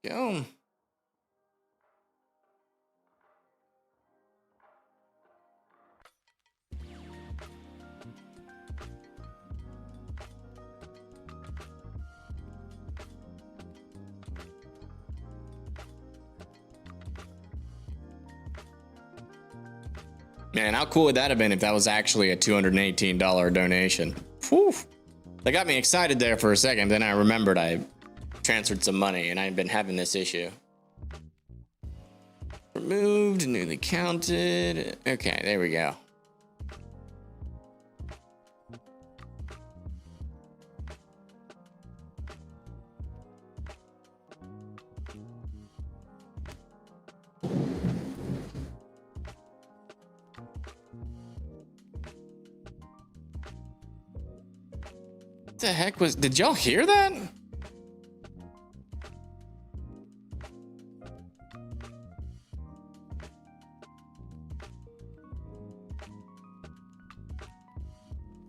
Go. Man, how cool would that have been if that was actually a $218 donation? Whew. That got me excited there for a second. Then I remembered I transferred some money and I've been having this issue. Removed, newly counted. Okay, there we go. What the heck was, did y'all hear that?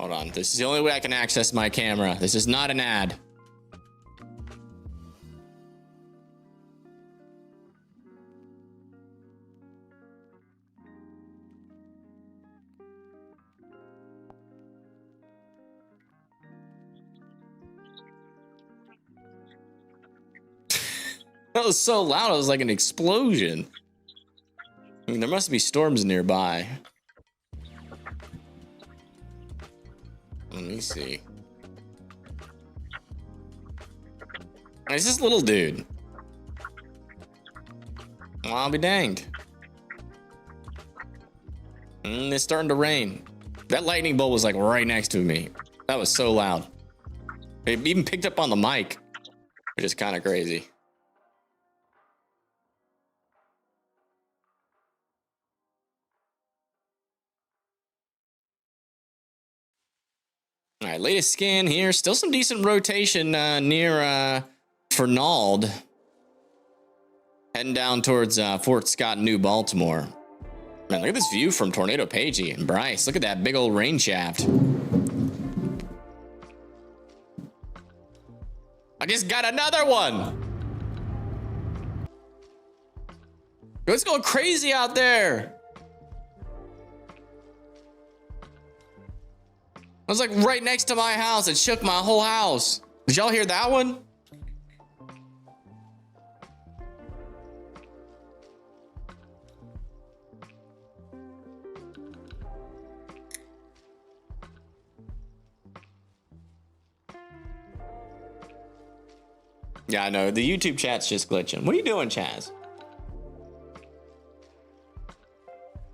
Hold on, this is the only way I can access my camera. This is not an ad. That was so loud, it was like an explosion. I mean, there must be storms nearby. Let me see. It's this little dude. Well, I'll be danged. It's starting to rain. That lightning bolt was like right next to me. That was so loud. It even picked up on the mic, which is kind of crazy. All right, latest scan here. Still some decent rotation near Fernald. Heading down towards Fort Scott, New Baltimore. Man, look at this view from Tornado Pagey and Bryce. Look at that big old rain shaft. I just got another one. It's going crazy out there. I was like right next to my house. It shook my whole house. Did y'all hear that one? Yeah, I know. The YouTube chat's just glitching. What are you doing, Chaz?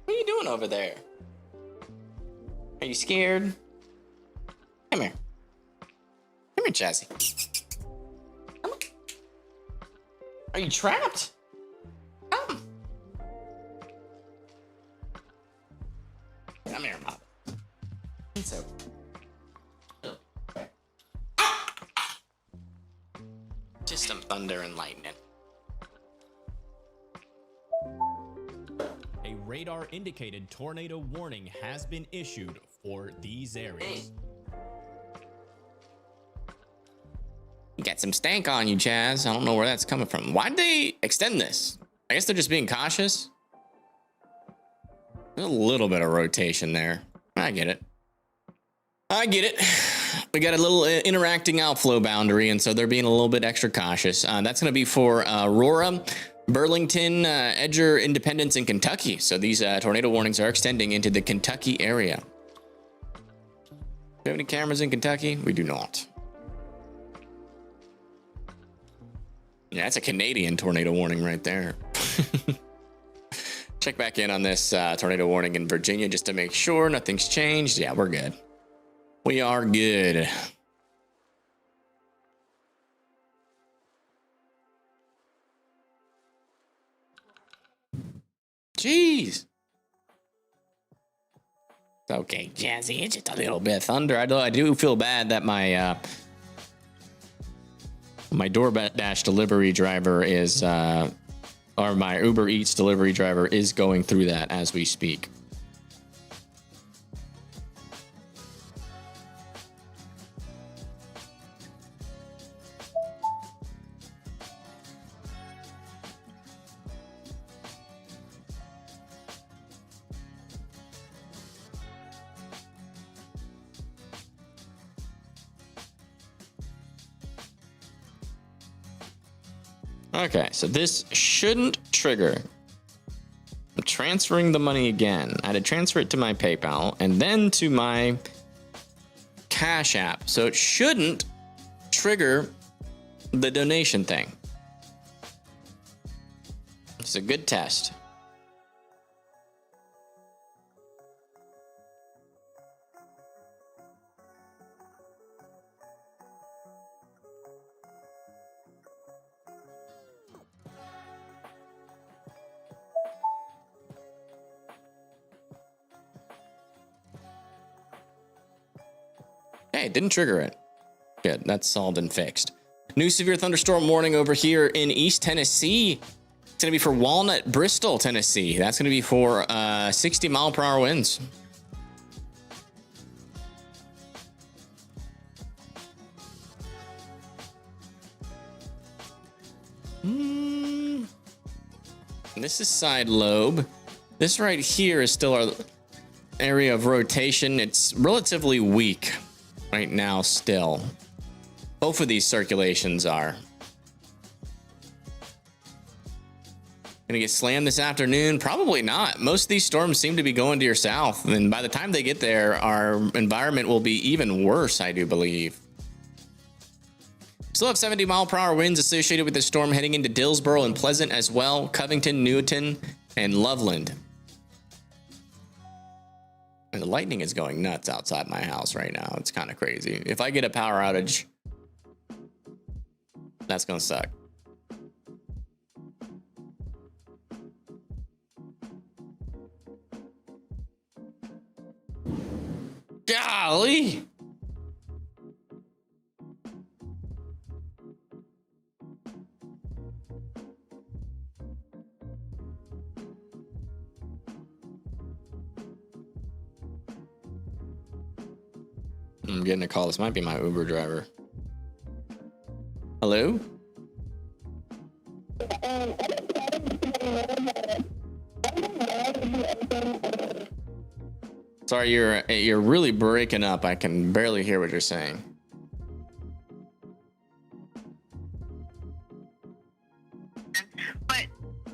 What are you doing over there? Are you scared? Come here. Come here, Chazzy. Come on. Are you trapped? Come. Come here, Mom. It's okay. Just some thunder and lightning. A radar indicated tornado warning has been issued for these areas. You got some stank on you, Chaz. I don't know where that's coming from. Why'd they extend this? I guess they're just being cautious. There's a little bit of rotation there. I get it. I get it. We got a little interacting outflow boundary, and so they're being a little bit extra cautious. That's going to be for Aurora, Burlington, Edger, Independence, and Kentucky. So these tornado warnings are extending into the Kentucky area. Do we have any cameras in Kentucky? We do not. Yeah, it's a Canadian tornado warning right there. Check back in on this tornado warning in Virginia just to make sure nothing's changed. Yeah, we're good. We are good. Jeez. Okay, Jazzy, it's just a little bit of thunder. I do feel bad that my my DoorDash delivery driver is, or my Uber Eats delivery driver is going through that as we speak. Okay, so this shouldn't trigger. I'm transferring the money again. I had to transfer it to my PayPal and then to my Cash App. So it shouldn't trigger the donation thing. It's a good test. Hey, didn't trigger it. Good, that's solved and fixed. New severe thunderstorm warning over here in East Tennessee. It's going to be for Walnut, Bristol, Tennessee. That's going to be for 60 mile per hour winds. This is side lobe. This right here is still our area of rotation. It's relatively weak right now still. Both of these circulations are. Gonna get slammed this afternoon? Probably not. Most of these storms seem to be going to your south, and by the time they get there, our environment will be even worse, I do believe. Still have 70 mile per hour winds associated with the storm heading into Dillsboro and Pleasant as well, Covington, Newton, and Loveland. And the lightning is going nuts outside my house right now. It's kind of crazy. If I get a power outage, that's gonna suck. Golly! I'm getting a call. This might be my Uber driver. Hello? Sorry, you're really breaking up. I can barely hear what you're saying. But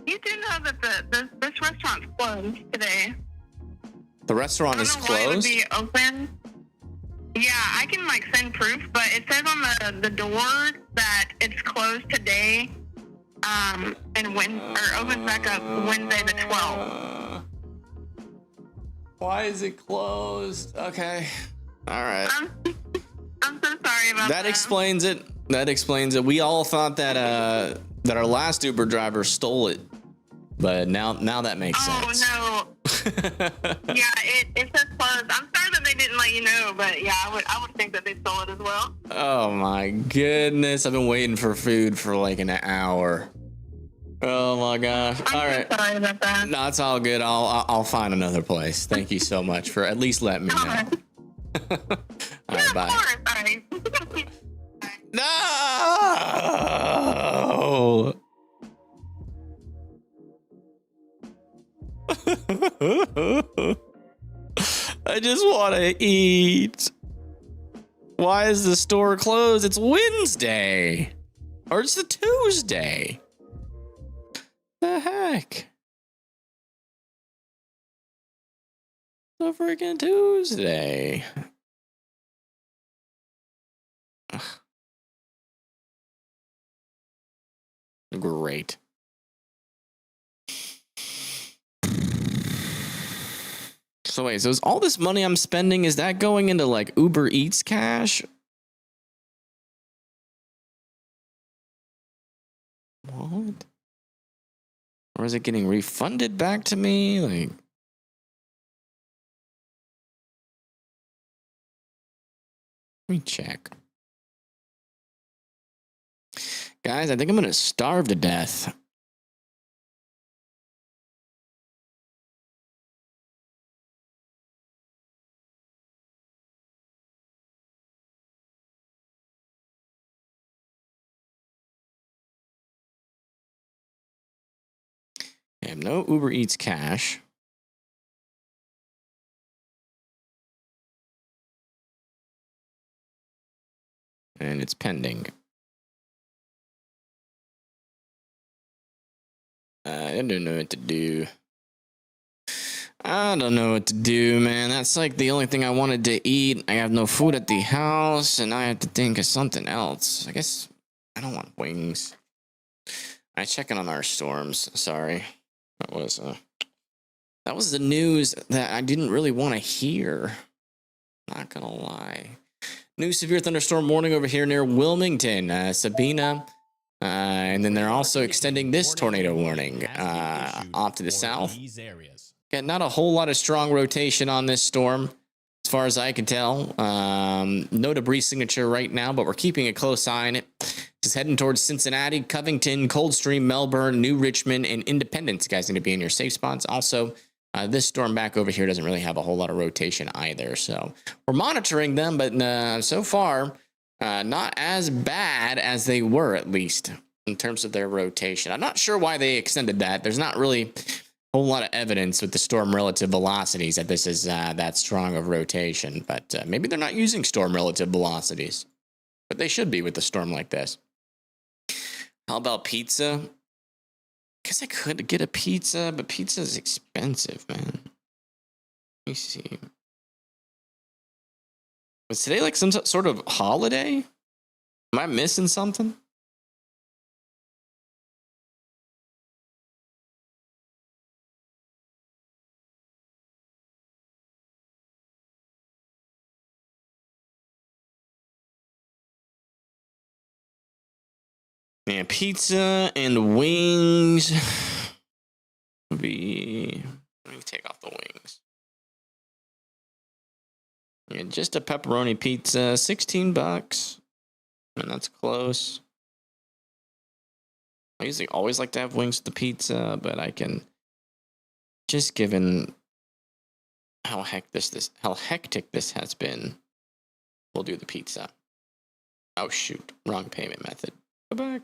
you do know that this restaurant's closed today. The restaurant is closed? Why it would be open. Yeah, I can send proof, but it says on the door that it's closed today, and opens back up Wednesday the 12th. Why is it closed? Okay, all right. I'm so sorry about that. That explains it. That explains it. We all thought that that our last Uber driver stole it, but now that makes sense. Oh no. Yeah, it says closed. I'm sorry that they didn't let you know, but yeah, I would think that they stole it as well. Oh my goodness! I've been waiting for food for like an hour. Oh my gosh! All right. Sorry about that. No, it's all good. I'll find another place. Thank you so much for at least letting me know. All right, bye. Of course. All right. No! No. I just want to eat. Why is the store closed? It's Wednesday. Or it's a Tuesday. The heck? It's a freaking Tuesday. Ugh. Great. So wait, so is all this money I'm spending, is that going into like Uber Eats cash? What? Or is it getting refunded back to me? Like, let me check. Guys, I think I'm gonna starve to death. I have no Uber Eats cash. And it's pending. I don't know what to do. I don't know what to do, man. That's like the only thing I wanted to eat. I have no food at the house, and I have to think of something else. I guess I don't want wings. I check in on our storms. Sorry. That was the news that I didn't really want to hear. Not gonna lie. New severe thunderstorm warning over here near Wilmington, Sabina. And then they're also extending this tornado warning off to the south. Yeah, not a whole lot of strong rotation on this storm, as far as I can tell. No debris signature right now, but we're keeping a close eye on it. Just heading towards Cincinnati, Covington, Coldstream, Melbourne, New Richmond, and Independence. You guys need to be in your safe spots. Also, this storm back over here doesn't really have a whole lot of rotation either. So we're monitoring them, but so far, not as bad as they were, at least in terms of their rotation. I'm not sure why they extended that. There's not really a whole lot of evidence with the storm relative velocities that this is that strong of rotation, but maybe they're not using storm relative velocities, but they should be with a storm like this. How about pizza? Guess I could get a pizza, but pizza is expensive, man. Let me see. Was today like some sort of holiday? Am I missing something? Yeah, pizza and wings. Let me take off the wings. Yeah, just a pepperoni pizza, $16. And that's close. I usually always like to have wings with the pizza, but I can, just given how hectic this has been, we'll do the pizza. Oh shoot, wrong payment method. Go back.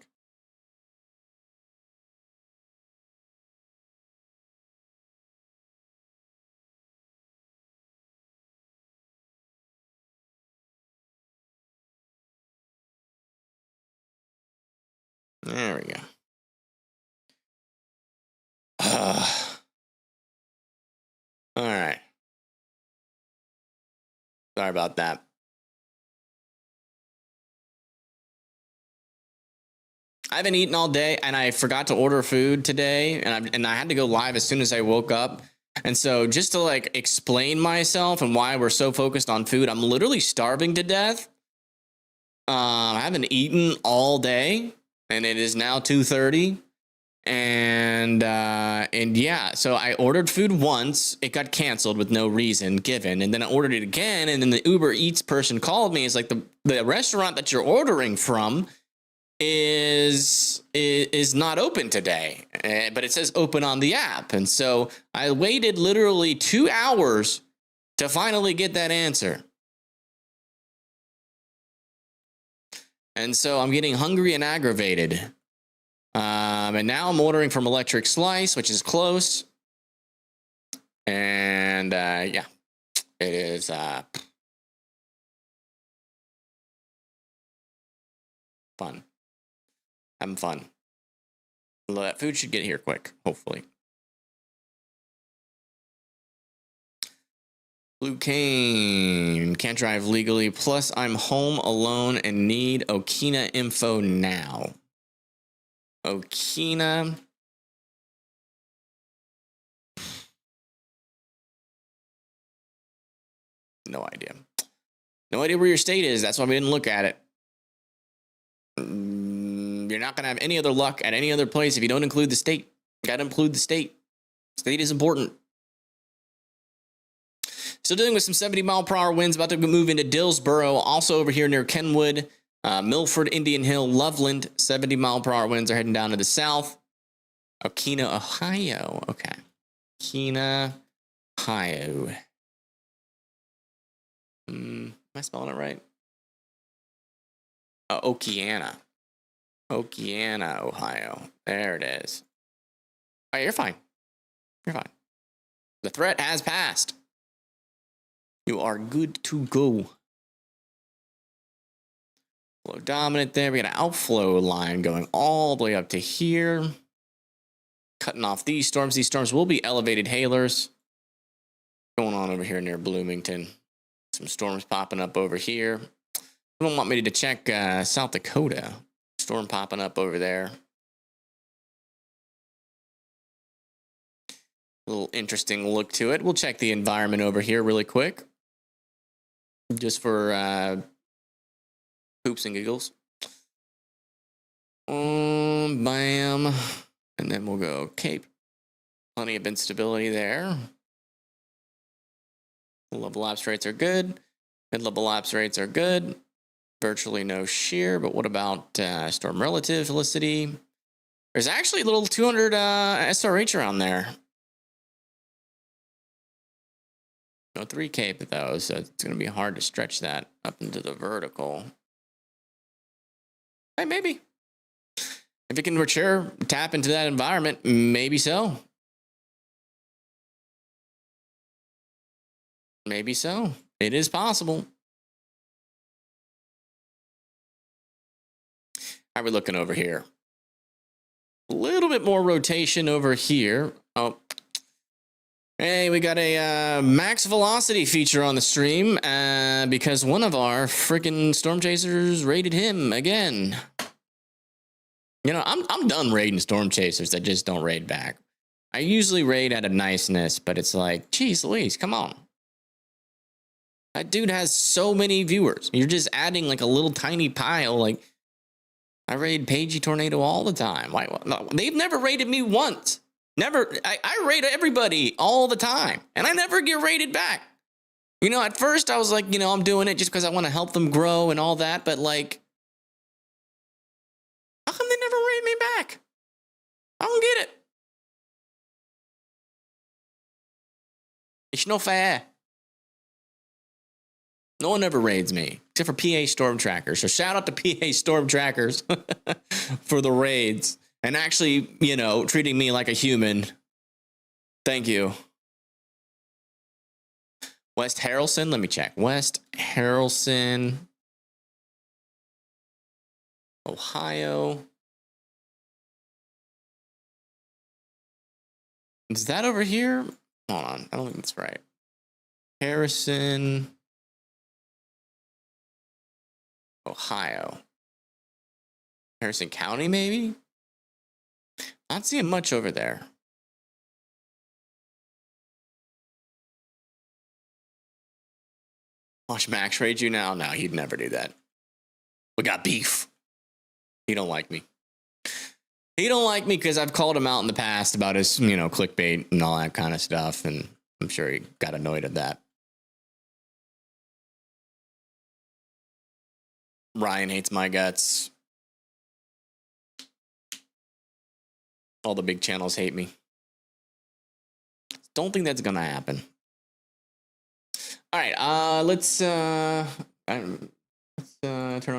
There we go. All right. Sorry about that. I haven't eaten all day, and I forgot to order food today, and I had to go live as soon as I woke up. And so just to like explain myself and why we're so focused on food, I'm literally starving to death. I haven't eaten all day, and it is now 2:30. And yeah, so I ordered food once. It got canceled with no reason given. And then I ordered it again. And then the Uber Eats person called me. It's like the restaurant that you're ordering from is not open today, but it says open on the app. And so I waited literally 2 hours to finally get that answer. And so I'm getting hungry and aggravated. And now I'm ordering from Electric Slice, which is close. And yeah, it is fun. Having fun. Although that food should get here quick, hopefully. Blue Cane. Can't drive legally. Plus, I'm home alone and need Okina info now. Okina. No idea. No idea where your state is. That's why we didn't look at it. You're not going to have any other luck at any other place if you don't include the state. You got to include the state. State is important. Still dealing with some 70-mile-per-hour winds. About to move into Dillsboro. Also over here near Kenwood, Milford, Indian Hill, Loveland. 70-mile-per-hour winds are heading down to the south. Okina, Ohio. Okay. Okina, Ohio. Am I spelling it right? Okeana. Okeana, Ohio. There it is. Oh, you're fine. You're fine. The threat has passed. You are good to go. Flow dominant there. We got an outflow line going all the way up to here. Cutting off these storms. These storms will be elevated hailers. Going on over here near Bloomington. Some storms popping up over here. Someone want me to check South Dakota. Storm popping up over there. A little interesting look to it. We'll check the environment over here really quick. Just for poops and giggles. Bam. And then we'll go Cape. Plenty of instability there. Level lapse rates are good. Mid-level lapse rates are good. Virtually no shear, but what about storm relative velocity? There's actually a little 200 SRH around there. No 3 Cape though, so it's going to be hard to stretch that up into the vertical. Hey, maybe. If it can mature, tap into that environment, maybe so. Maybe so. It is possible. How are we looking over here? A little bit more rotation over here. Oh. Hey, we got a max velocity feature on the stream because one of our freaking storm chasers raided him again. You know, I'm done raiding storm chasers that just don't raid back. I usually raid out of niceness, but it's like, geez Louise, come on. That dude has so many viewers. You're just adding like a little tiny pile. Like, I raid Pagey Tornado all the time. Why? No, they've never raided me once. Never. I raid everybody all the time, and I never get raided back. You know, at first I was like, you know, I'm doing it just because I want to help them grow and all that, but like, how come they never raid me back? I don't get it. It's no fair. No one ever raids me, except for PA Storm Trackers. So shout out to PA Storm Trackers for the raids and actually, you know, treating me like a human. Thank you. West Harrelson, let me check. West Harrelson, Ohio. Is that over here? Hold on, I don't think that's right. Harrison, Ohio. Harrison County, maybe? Not seeing much over there. Watch Max raid you now? No, he'd never do that. We got beef. He don't like me. He don't like me because I've called him out in the past about his, you know, clickbait and all that kind of stuff, and I'm sure he got annoyed at that. Ryan hates my guts. All the big channels hate me. Don't think that's gonna happen. All right, let's turn on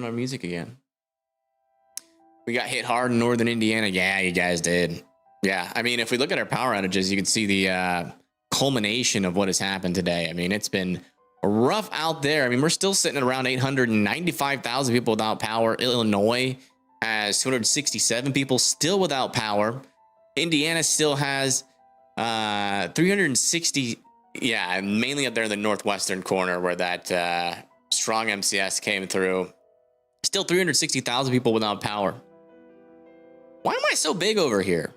our music again. We got hit hard in northern Indiana. Yeah, you guys did. Yeah, I mean, if we look at our power outages, you can see the culmination of what has happened today. I mean, it's been rough out there. I mean, we're still sitting at around 895,000 people without power. Illinois has 267 people still without power. Indiana still has 360. Yeah, mainly up there in the northwestern corner where that strong MCS came through. Still 360,000 people without power. Why am I so big over here?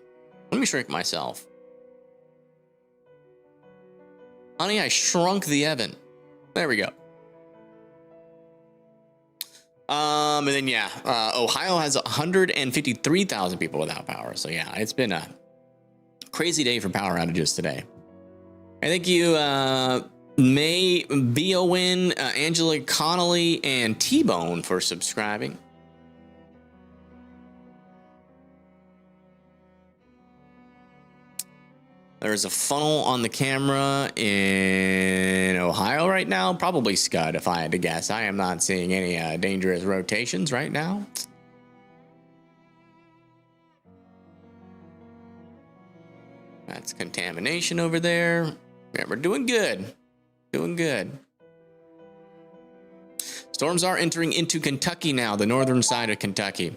Let me shrink myself. Honey, I shrunk the Evan. There we go. And then, yeah, Ohio has 153,000 people without power. So, yeah, it's been a crazy day for power outages today. I thank you, May, B-O-N, Angela Connolly, and T-Bone for subscribing. There's a funnel on the camera in Ohio right now. Probably Scud, if I had to guess. I am not seeing any dangerous rotations right now. That's contamination over there. Yeah, we're doing good. Doing good. Storms are entering into Kentucky now, the northern side of Kentucky.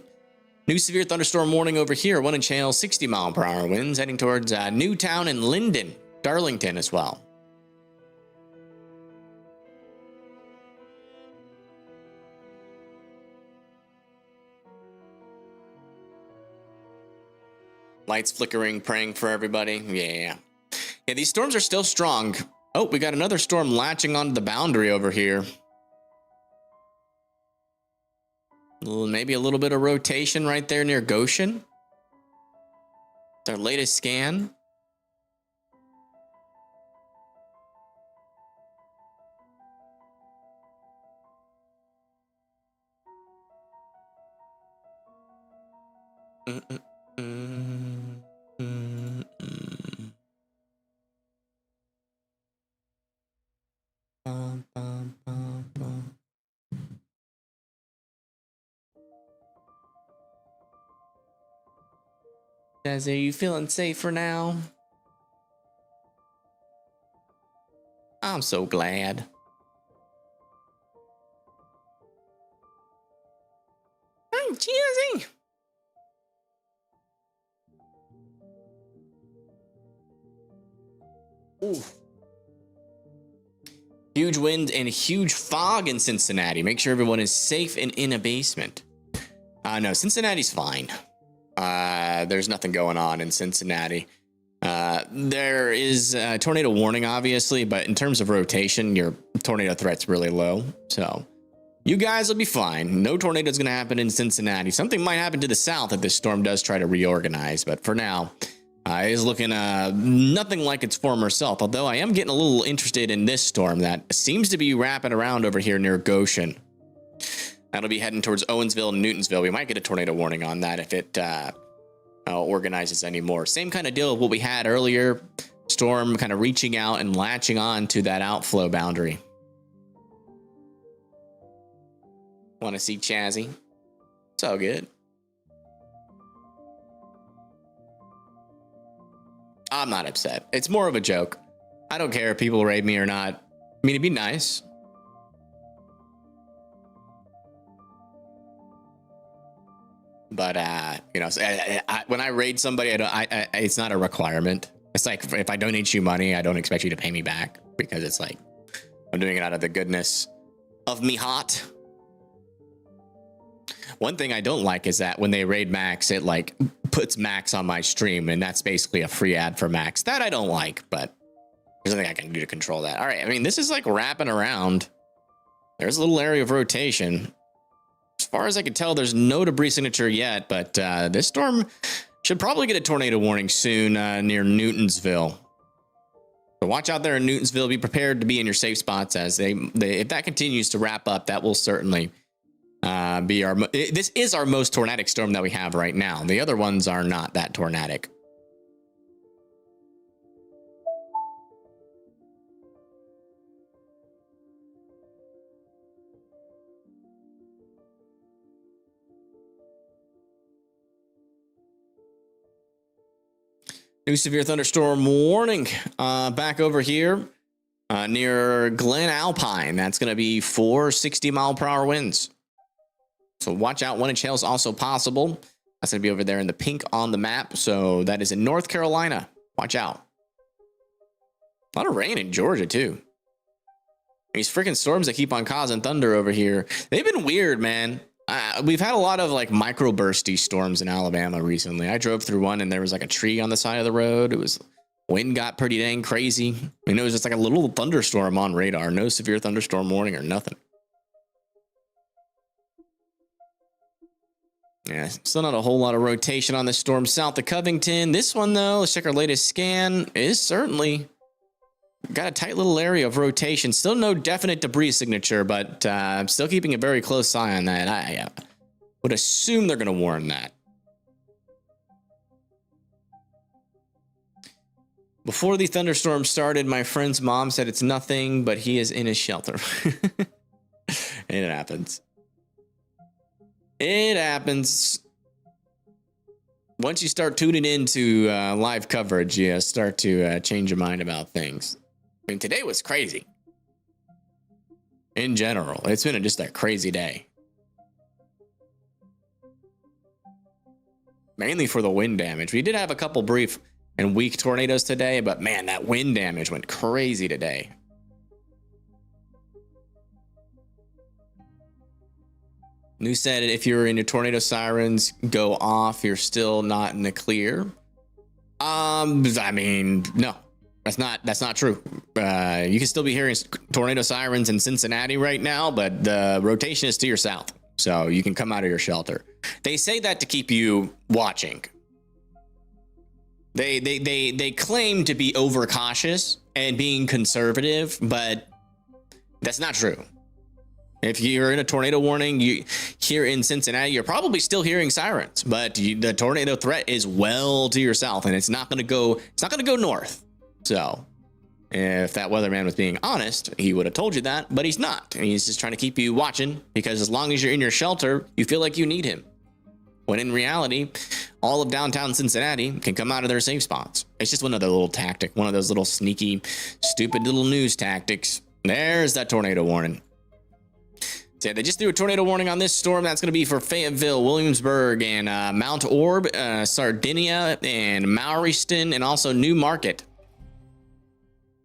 New severe thunderstorm warning over here. 1 inch hail, 60-mile-per-hour winds heading towards Newtown and Linden, Darlington as well. Lights flickering, praying for everybody. Yeah. Yeah, these storms are still strong. Oh, we got another storm latching onto the boundary over here. Maybe a little bit of rotation right there near Goshen. It's our latest scan. Jazzy, are you feeling safer now? I'm so glad. Hi, Jazzy. Ooh. Huge wind and huge fog in Cincinnati. Make sure everyone is safe and in a basement. No, Cincinnati's fine. There's nothing going on in Cincinnati. There is a tornado warning, obviously, but in terms of rotation, your tornado threat's really low. So you guys will be fine. No tornado is going to happen in Cincinnati. Something might happen to the south if this storm does try to reorganize, but for now, it is looking nothing like its former self, although I am getting a little interested in this storm that seems to be wrapping around over here near Goshen. That'll be heading towards Owensville and Newtonsville. We might get a tornado warning on that if it organizes anymore. Same kind of deal with what we had earlier. Storm kind of reaching out and latching on to that outflow boundary. Want to see Chazzy? It's all good. I'm not upset. It's more of a joke. I don't care if people raid me or not. I mean, it'd be nice. But you know, when I raid somebody, it's not a requirement. It's like if I donate you money, I don't expect you to pay me back because it's like I'm doing it out of the goodness of me heart. One thing I don't like is that when they raid Max, it like puts Max on my stream, and that's basically a free ad for Max. That I don't like, but there's nothing I can do to control that. All right, I mean, this is like wrapping around. There's a little area of rotation. As far as I can tell, there's no debris signature yet, but this storm should probably get a tornado warning soon near Newtonsville. So watch out there in Newtonsville. Be prepared to be in your safe spots as if that continues to wrap up, that will certainly be our. This is our most tornadic storm that we have right now. The other ones are not that tornadic. New severe thunderstorm warning back over here near Glen Alpine. That's going to be 4 60-mile-per-hour winds. So watch out. 1-inch hail is also possible. That's going to be over there in the pink on the map. So that is in North Carolina. Watch out. A lot of rain in Georgia, too. These freaking storms that keep on causing thunder over here. They've been weird, man. We've had a lot of like microbursty storms in Alabama recently. I drove through one and there was like a tree on the side of the road. Wind got pretty dang crazy. I mean, it was just like a little thunderstorm on radar. No severe thunderstorm warning or nothing. Yeah, still not a whole lot of rotation on this storm south of Covington. This one, though, let's check our latest scan, is certainly got a tight little area of rotation. Still no definite debris signature, but I'm still keeping a very close eye on that. I would assume they're going to warn that. Before the thunderstorm started, my friend's mom said it's nothing, but he is in his shelter. It happens. It happens. Once you start tuning into live coverage, you start to change your mind about things. I mean, today was crazy. In general, it's been just a crazy day. Mainly for the wind damage. We did have a couple brief and weak tornadoes today, but man, that wind damage went crazy today. New said if you're in your tornado sirens go off, you're still not in the clear. I mean, no. That's not true. You can still be hearing tornado sirens in Cincinnati right now, but the rotation is to your south, so you can come out of your shelter. They say that to keep you watching. They claim to be overcautious and being conservative, but that's not true. If you're in a tornado warning, here in Cincinnati, you're probably still hearing sirens, but the tornado threat is well to your south, and it's not going to go north. So, if that weatherman was being honest, he would have told you that, but he's not. He's just trying to keep you watching because as long as you're in your shelter, you feel like you need him. When in reality, all of downtown Cincinnati can come out of their safe spots. It's just one of the little tactic, one of those little sneaky, stupid little news tactics. There's that tornado warning. So yeah, they just threw a tornado warning on this storm. That's going to be for Fayetteville, Williamsburg, and Mount Orb, Sardinia, and Mauriston, and also New Market.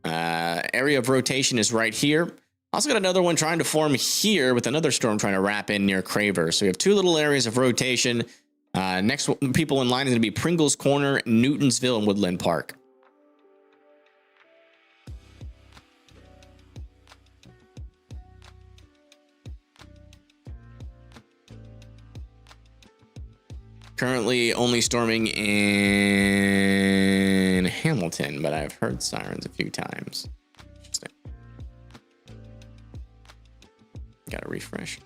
Area of rotation is right here. Also got another one trying to form here with another storm trying to wrap in near Craver. So we have two little areas of rotation. Next people in line is going to be Pringles Corner, Newtonsville, and Woodland Park. Currently only storming in Hamilton, but I've heard sirens a few times. Interesting. Gotta refresh.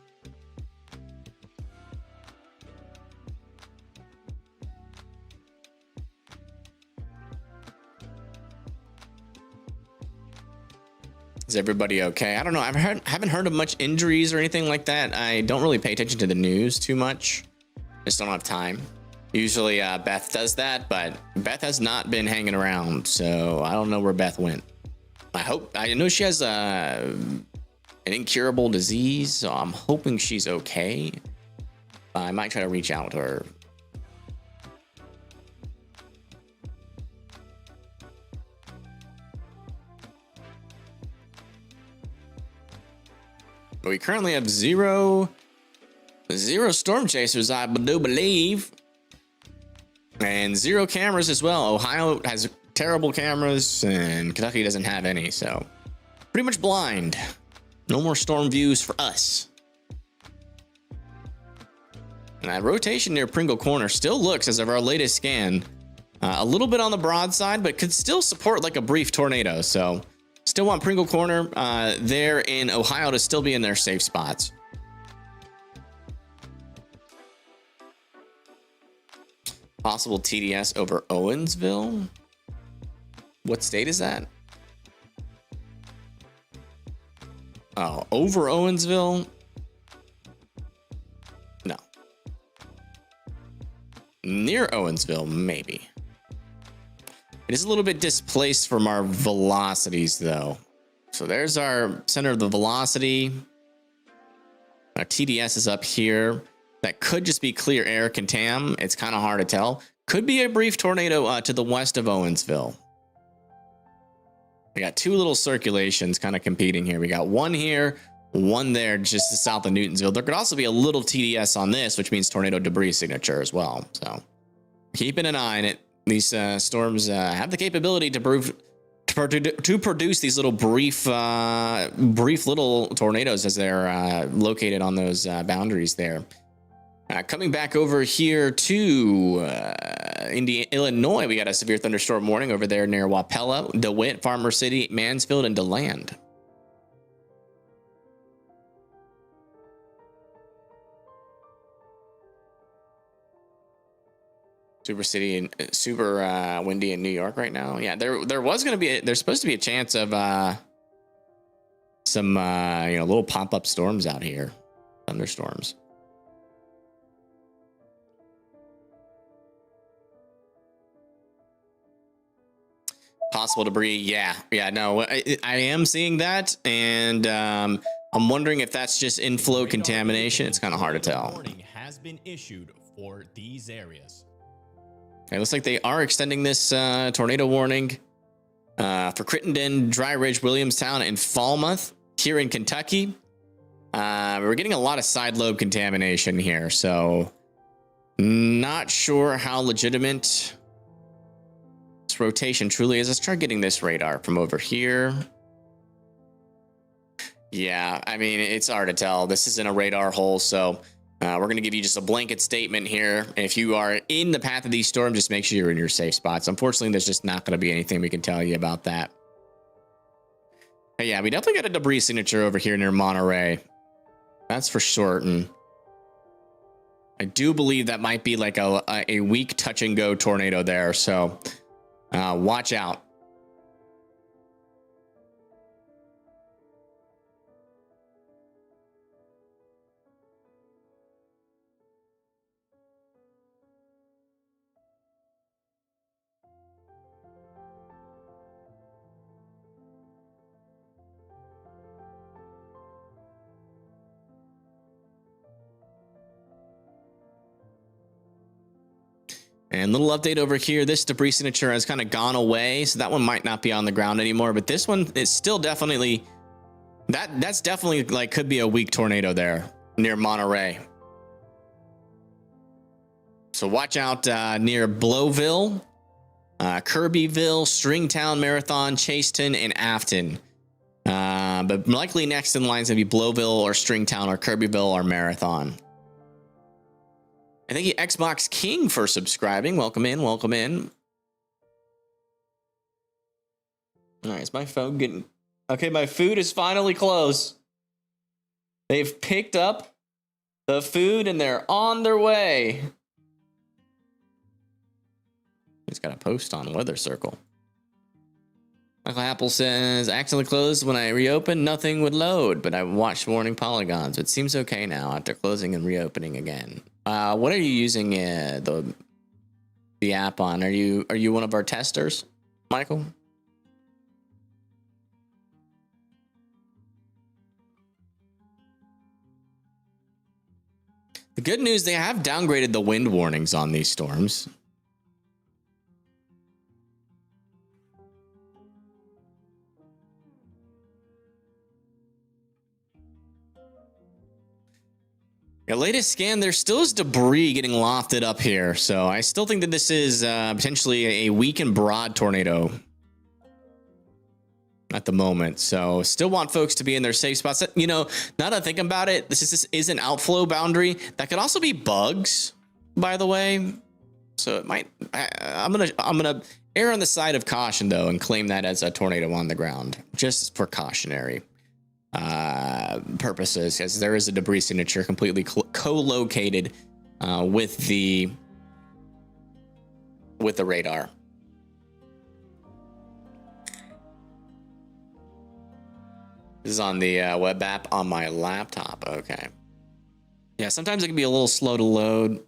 Is everybody okay? I don't know. I haven't heard of much injuries or anything like that. I don't really pay attention to the news too much. Just don't have time. Usually Beth does that, but Beth has not been hanging around, so I don't know where Beth went. I know she has an incurable disease, so I'm hoping she's okay. I might try to reach out to her. We currently have zero storm chasers, I do believe, and 0 cameras as well. Ohio has terrible cameras and Kentucky doesn't have any, so pretty much blind. No more storm views for us. And that rotation near Pringle Corner still looks, as of our latest scan, a little bit on the broad side, but could still support like a brief tornado. So still want Pringle Corner there in Ohio to still be in their safe spots. Possible TDS over Owensville. What state is that? Oh, over Owensville? No. Near Owensville, maybe. It is a little bit displaced from our velocities, though. So there's our center of the velocity. Our TDS is up here. That could just be clear air contam. It's kind of hard to tell. Could be a brief tornado to the west of Owensville. We got two little circulations kind of competing here. We got one here, one there, just to south of Newtonsville. There could also be a little TDS on this, which means tornado debris signature as well. So keeping an eye on it. These storms have the capability to produce these little brief little tornadoes as they're located on those boundaries there. Coming back over here to Illinois, we got a severe thunderstorm warning over there near Wapella, DeWitt, Farmer City, Mansfield, and DeLand. Super windy in New York right now. Yeah, there's supposed to be a chance of some little pop-up storms out here, thunderstorms. Possible debris, yeah, no, I am seeing that, and I'm wondering if that's just inflow contamination. It's kind of hard to tell. Warning has been issued for these areas. It looks like they are extending this tornado warning for Crittenden, Dry Ridge, Williamstown, and Falmouth here in Kentucky. We're getting a lot of side lobe contamination here, so not sure how legitimate this rotation truly is. Let's try getting this radar from over here. Yeah, I mean, it's hard to tell. This isn't a radar hole, so we're going to give you just a blanket statement here. If you are in the path of these storms, just make sure you're in your safe spots. Unfortunately, there's just not going to be anything we can tell you about that. But yeah, we definitely got a debris signature over here near Monterey. That's for certain. I do believe that might be like a weak touch and go tornado there. So watch out. And little update over here. This debris signature has kind of gone away, so that one might not be on the ground anymore. But this one is still definitely that's definitely like could be a weak tornado there near Monterey. So watch out near Blowville, Kirbyville, Stringtown, Marathon, Chaseton, and Afton. But likely next in line is gonna be Blowville or Stringtown or Kirbyville or Marathon. And thank you, Xbox King, for subscribing. Welcome in, welcome in. All right, is my phone getting... Okay, my food is finally close. They've picked up the food and they're on their way. He's got a post on Weather Circle. Michael Apple says, accidentally closed when I reopened, nothing would load, but I watched warning polygons. It seems okay now after closing and reopening again. What are you using the app on? Are you one of our testers, Michael? The good news, they have downgraded the wind warnings on these storms. The latest scan, there still is debris getting lofted up here, so I still think that this is potentially a weak and broad tornado at the moment. So still want folks to be in their safe spots. You know, now that I think about it, this is an outflow boundary. That could also be bugs, by the way. So it might. I'm gonna err on the side of caution though, and claim that as a tornado on the ground, just for cautionary purposes, as there is a debris signature completely co-located with the radar. This is on the web app on my laptop. Okay. Yeah, sometimes it can be a little slow to load.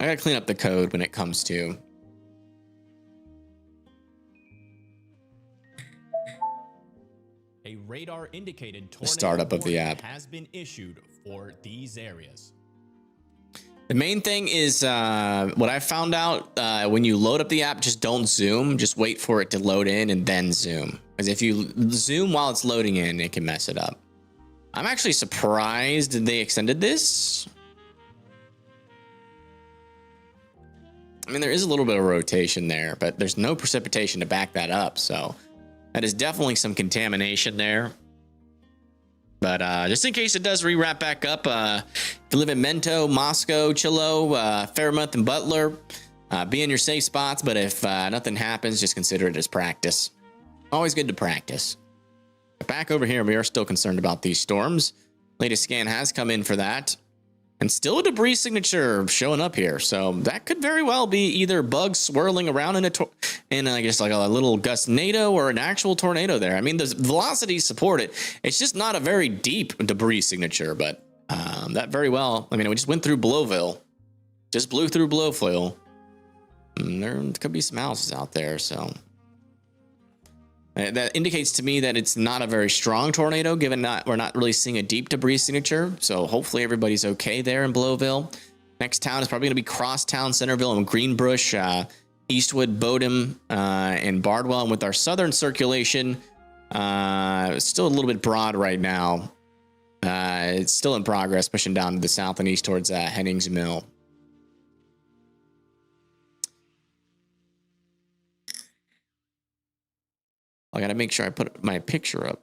I gotta clean up the code when it comes to A radar indicated tornado startup of the warning app. has been issued for these areas. The main thing is what I found out when you load up the app, just don't zoom. Just wait for it to load in and then zoom. Because if you zoom while it's loading in, it can mess it up. I'm actually surprised they extended this. I mean, there is a little bit of rotation there, but there's no precipitation to back that up. So that is definitely some contamination there. But just in case it does rewrap back up, if you live in Mento, Moscow, Chilo, Fairmouth, and Butler, be in your safe spots. But if nothing happens, just consider it as practice. Always good to practice. But back over here, we are still concerned about these storms. Latest scan has come in for that. And still a debris signature showing up here. So that could very well be either bugs swirling around in I guess like a little gustnado or an actual tornado there. I mean, the velocities support it. It's just not a very deep debris signature, but that very well. I mean, we just went through Blowville. Just blew through Blowville. And there could be some houses out there, so... That indicates to me that it's not a very strong tornado, given that we're not really seeing a deep debris signature. So hopefully everybody's okay there in Blowville. Next town is probably going to be Crosstown, Centerville, and Greenbush, Eastwood, Bodum, and Bardwell. And with our southern circulation, it's still a little bit broad right now. It's still in progress, pushing down to the south and east towards Hennings Mill. I gotta make sure I put my picture up.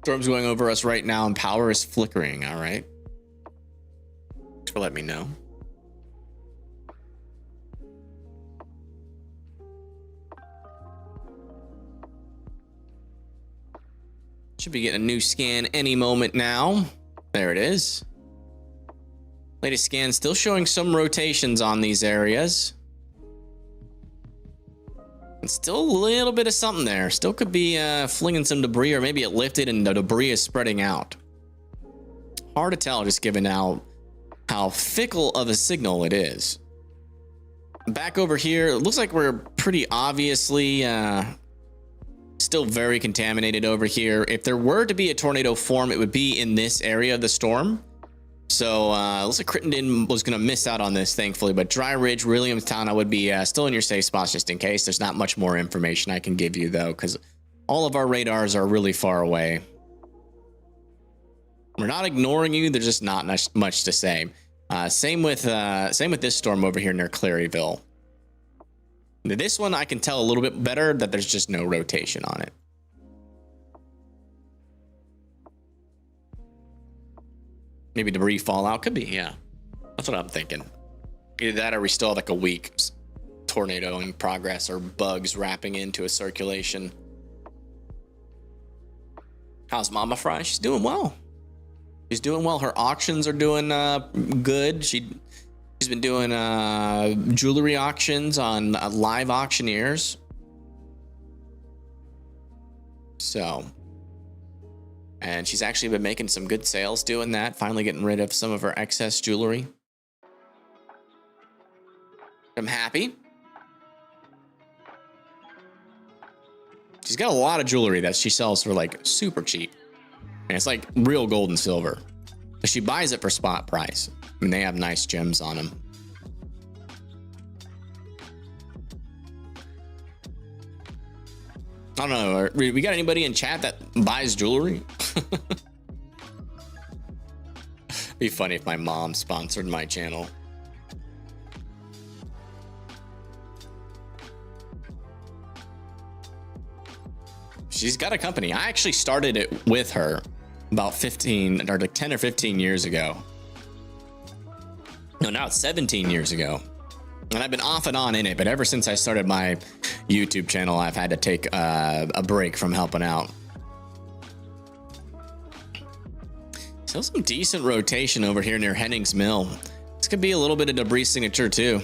Storm's going over us right now and power is flickering. All right. Thanks for letting me know. Should be getting a new scan any moment now. There it is. Latest scan still showing some rotations on these areas. And still a little bit of something there. Still could be flinging some debris, or maybe it lifted and the debris is spreading out. Hard to tell, just given how fickle of a signal it is. Back over here, it looks like we're pretty obviously still very contaminated over here. If there were to be a tornado form, it would be in this area of the storm. So looks like Crittenden was going to miss out on this, thankfully. But Dry Ridge, Williamstown, I would be still in your safe spots just in case. There's not much more information I can give you, though, because all of our radars are really far away. We're not ignoring you. There's just not much to say. Same with this storm over here near Claryville. This one I can tell a little bit better that there's just no rotation on it. Maybe debris fallout. Could be, yeah. That's what I'm thinking. Either that or we still have like a weak tornado in progress or bugs wrapping into a circulation. How's Mama Fry? She's doing well. She's doing well. Her auctions are doing good. She's been doing jewelry auctions on live auctioneers. So, and she's actually been making some good sales doing that, finally getting rid of some of her excess jewelry. I'm happy. She's got a lot of jewelry that she sells for like super cheap. And it's like real gold and silver. But she buys it for spot price. I mean, they have nice gems on them. I don't know. We got anybody in chat that buys jewelry? Be funny if my mom sponsored my channel. She's got a company. I actually started it with her about 15 or like 10 or 15 years ago. No, now it's 17 years ago. And I've been off and on in it, but ever since I started my YouTube channel, I've had to take a break from helping out. Still some decent rotation over here near Hennings Mill. This could be a little bit of debris signature too.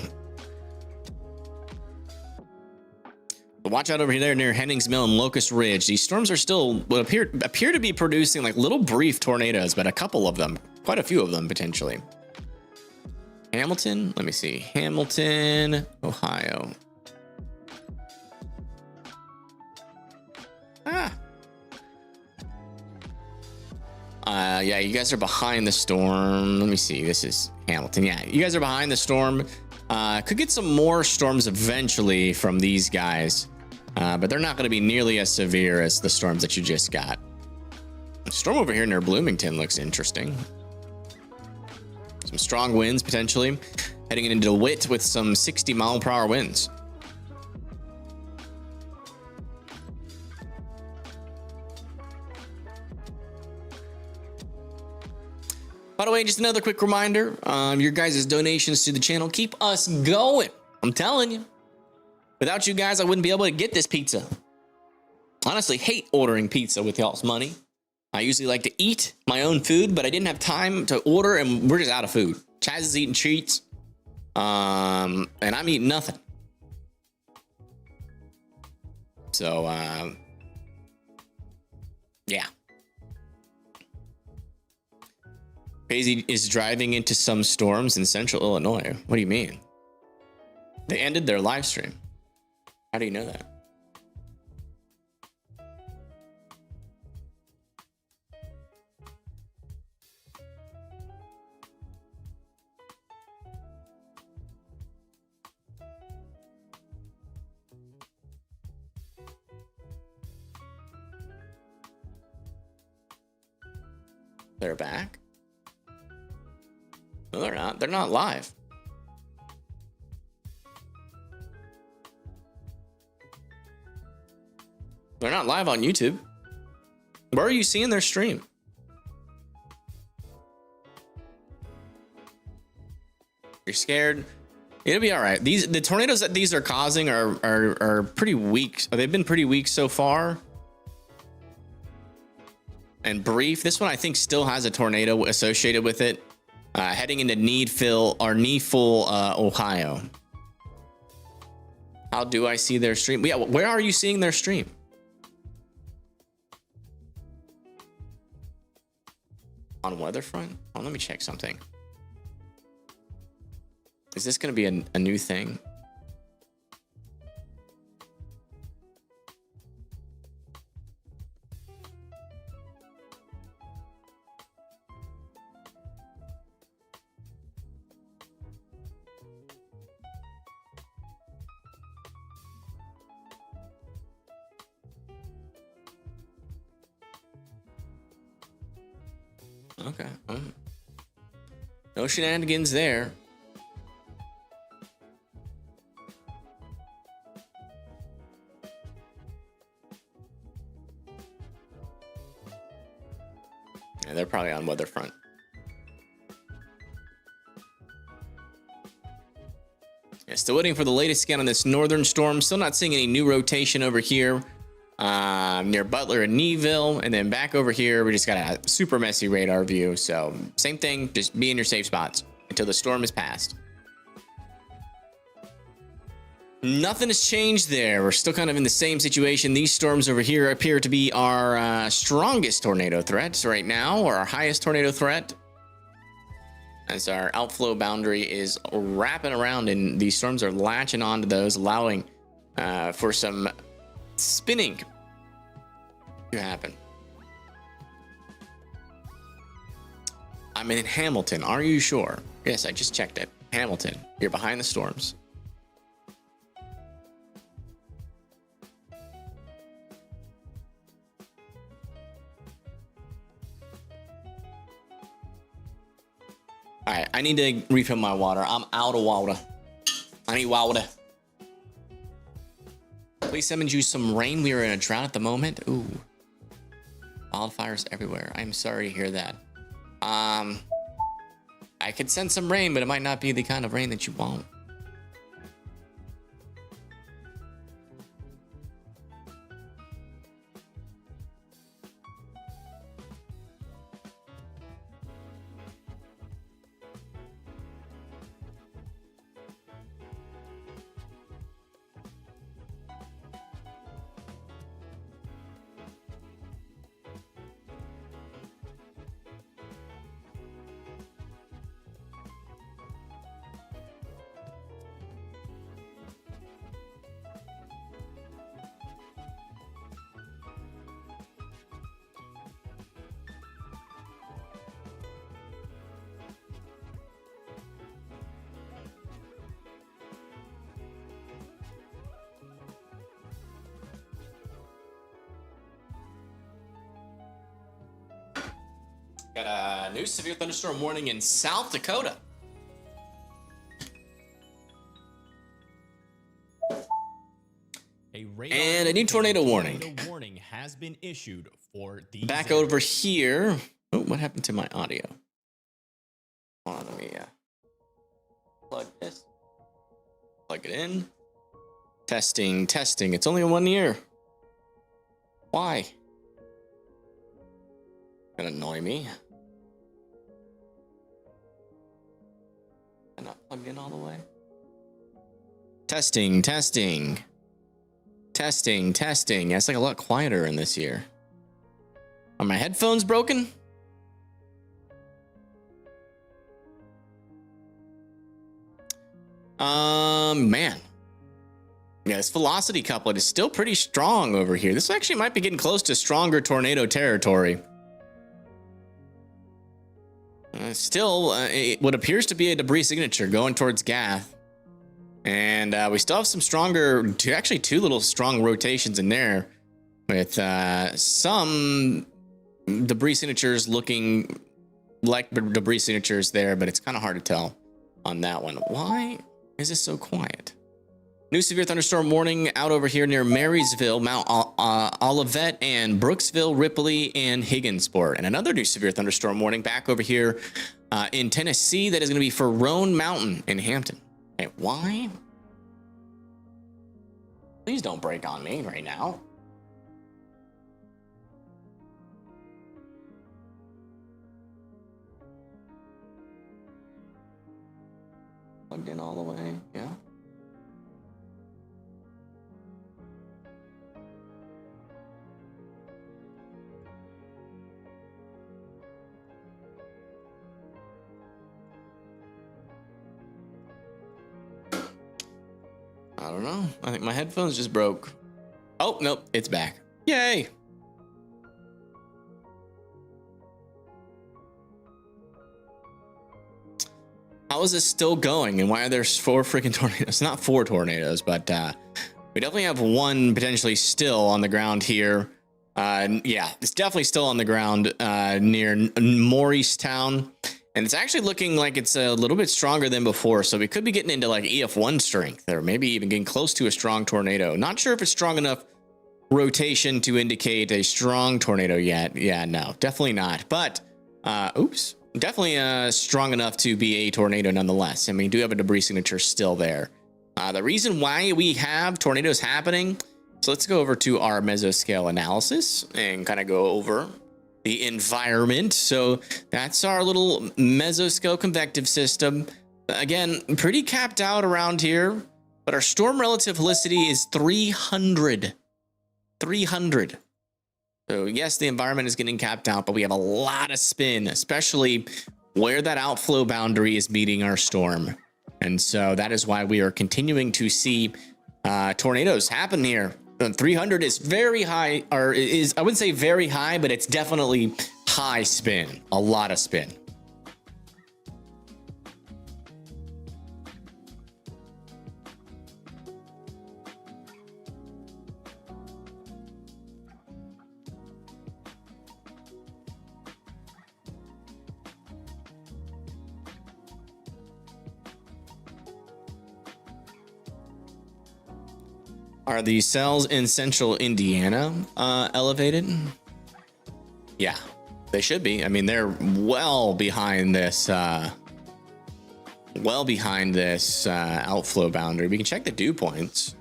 The watch out over there near Hennings Mill and Locust Ridge. These storms are still what appear to be producing like little brief tornadoes, but a couple of them, quite a few of them potentially. Hamilton, let me see. Hamilton, Ohio. Yeah, you guys are behind the storm. Let me see. This is Hamilton. Yeah, you guys are behind the storm. Could get some more storms eventually from these guys, but they're not going to be nearly as severe as the storms that you just got. The storm over here near Bloomington looks interesting. Some strong winds potentially. Heading into DeWitt with some 60-mile-per-hour winds. By the way, just another quick reminder, your guys' donations to the channel keep us going. I'm telling you. Without you guys, I wouldn't be able to get this pizza. Honestly, hate ordering pizza with y'all's money. I usually like to eat my own food, but I didn't have time to order, and we're just out of food. Chaz is eating treats, and I'm eating nothing. So, yeah. Crazy is driving into some storms in central Illinois. What do you mean? They ended their live stream. How do you know that? They're back? No, they're not. They're not live. They're not live on YouTube. Where are you seeing their stream? You're scared? It'll be all right. The tornadoes that these are causing are pretty weak. They've been pretty weak so far. And brief. This one I think still has a tornado associated with it. Heading into Needful, Ohio. How do I see their stream? Yeah, where are you seeing their stream? On Weatherfront? Oh, let me check something. Is this going to be a new thing? Okay. No shenanigans there. Yeah, they're probably on Weatherfront. Yeah, still waiting for the latest scan on this northern storm. Still not seeing any new rotation over here. Near Butler and Kneville, and then back over here we just got a super messy radar view. So same thing, just be in your safe spots until the storm is past. Nothing has changed there. We're still kind of in the same situation. These storms over here appear to be our strongest tornado threats right now, or our highest tornado threat, as our outflow boundary is wrapping around and these storms are latching onto those, allowing for some spinning to happen. I'm in Hamilton. Are you sure? Yes, I just checked it. Hamilton, you're behind the storms. All right, I need to refill my water. I'm out of water. I need water. Please send you some rain. We are in a drought at the moment. Ooh. Wildfires everywhere. I'm sorry to hear that. I could send some rain, but it might not be the kind of rain that you want. Got a new severe thunderstorm warning in South Dakota. And a new tornado warning. Warning has been issued for these Back areas. over here. Oh, what happened to my audio? Hold on, let me plug this. Plug it in. Testing, testing. It's only in one ear. Why? Gonna annoy me. I'm not plugged in all the way. Testing, testing. Testing, testing. Yeah, it's like a lot quieter in this ear. Are my headphones broken? Man. Yeah, this velocity couplet is still pretty strong over here. This actually might be getting close to stronger tornado territory. Still, what appears to be a debris signature going towards Gath. And we still have some stronger, actually two little strong rotations in there with some debris signatures looking like debris signatures there, but it's kind of hard to tell on that one. Why is this so quiet? New severe thunderstorm warning out over here near Marysville, Mount Olivet, and Brooksville, Ripley, and Higginsport. And another new severe thunderstorm warning back over here in Tennessee that is going to be for Roan Mountain in Hampton. Hey, why? Please don't break on me right now. Plugged in all the way, yeah. I don't know. I think my headphones just broke. Oh, nope, it's back. Yay! How is this still going, and why are there 4 freaking tornadoes? Not 4 tornadoes, but we definitely have one potentially still on the ground here. Yeah, it's definitely still on the ground near Morristown. And it's actually looking like it's a little bit stronger than before. So we could be getting into like EF1 strength, or maybe even getting close to a strong tornado. Not sure if it's strong enough rotation to indicate a strong tornado yet. Yeah, no, definitely not. But, oops, definitely strong enough to be a tornado nonetheless. I mean, we do have a debris signature still there. The reason why we have tornadoes happening, so let's go over to our mesoscale analysis and kind of go over the environment. So that's our little mesoscale convective system. Again, pretty capped out around here, but our storm relative helicity is 300. 300. So yes, the environment is getting capped out, but we have a lot of spin, especially where that outflow boundary is meeting our storm. And so that is why we are continuing to see tornadoes happen here. 300 is very high, or is, I wouldn't say very high, but it's definitely high spin, a lot of spin. Are the cells in central Indiana elevated? Yeah, they should be. I mean, they're well behind this outflow boundary. We can check the dew points.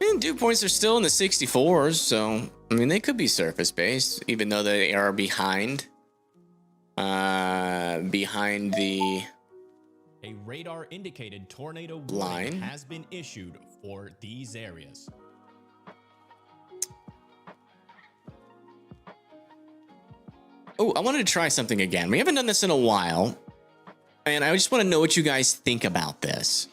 And dew points are still in the 64s, so I mean, they could be surface-based, even though they are behind the a radar indicated tornado warning line has been issued for these areas. Oh, I wanted to try something again. We haven't done this in a while, and I just want to know what you guys think about this.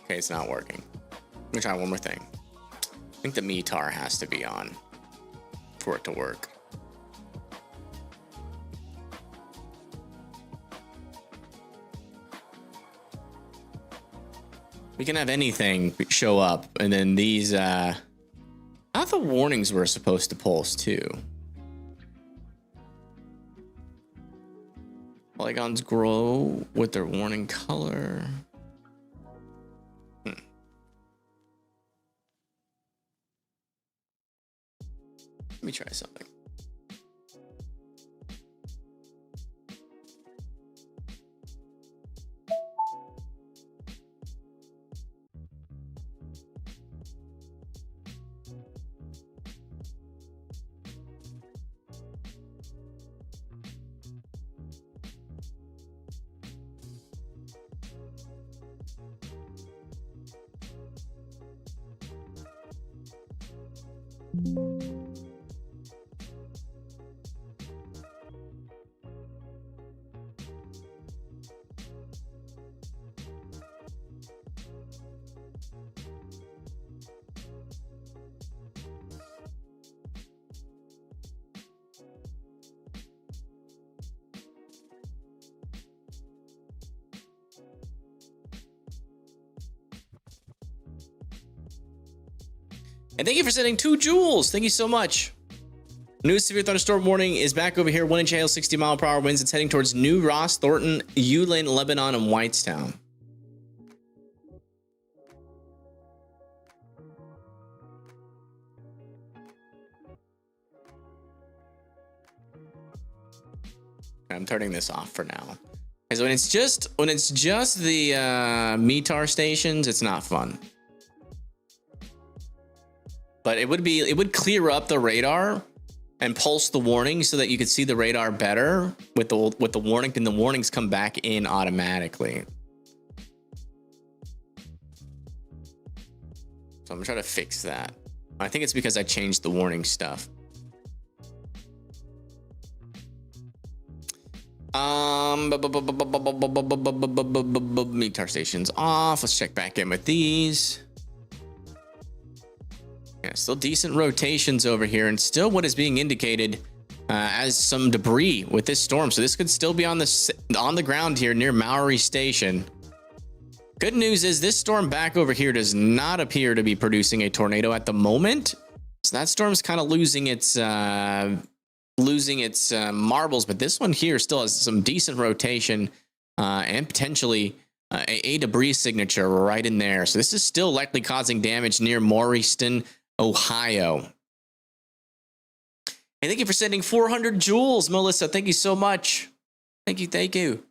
Okay, it's not working. Let me try one more thing. I think the METAR has to be on. for it to work. We can have anything show up, and then these, I thought the warnings were supposed to pulse too. Polygons grow with their warning color. Let me try something. And thank you for sending 2 jewels. Thank you so much. New severe thunderstorm warning is back over here. 1-inch hail, 60-mile-per-hour winds. It's heading towards New Ross, Thornton, Uline, Lebanon, and Whitestown. I'm turning this off for now. Because when it's just the METAR stations, it's not fun. But it would clear up the radar and pulse the warning so that you could see the radar better with the warning, and the warnings come back in automatically. So I'm gonna try to fix that. I think it's because I changed the warning stuff. METAR stations off. Let's check back in with these. Yeah, still decent rotations over here, and still what is being indicated as some debris with this storm. So this could still be on the ground here near Maori Station. Good news is this storm back over here does not appear to be producing a tornado at the moment. So that storm's kind of losing its marbles, but this one here still has some decent rotation and potentially a debris signature right in there. So this is still likely causing damage near Morriston, Ohio. And thank you for sending 400 jewels, Melissa. Thank you so much. Thank you.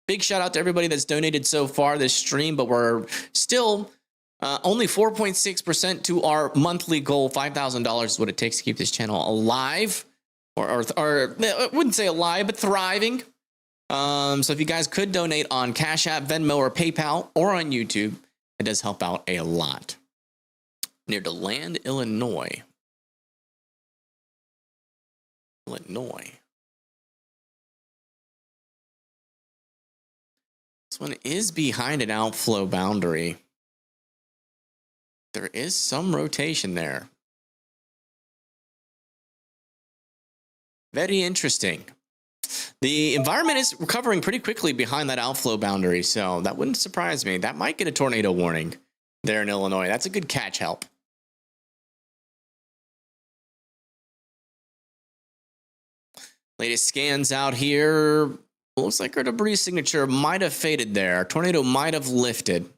Big shout out to everybody that's donated so far this stream, but we're still only 4.6% to our monthly goal. $5,000 is what it takes to keep this channel alive, or I wouldn't say alive, but thriving. So if you guys could donate on Cash App, Venmo, or PayPal, or on YouTube, it does help out a lot. Near DeLand, Illinois. This one is behind an outflow boundary. There is some rotation there. Very interesting. The environment is recovering pretty quickly behind that outflow boundary, so that wouldn't surprise me. That might get a tornado warning there in Illinois. That's a good catch help. Latest scans out here. Looks like our debris signature might have faded there. Our tornado might have lifted.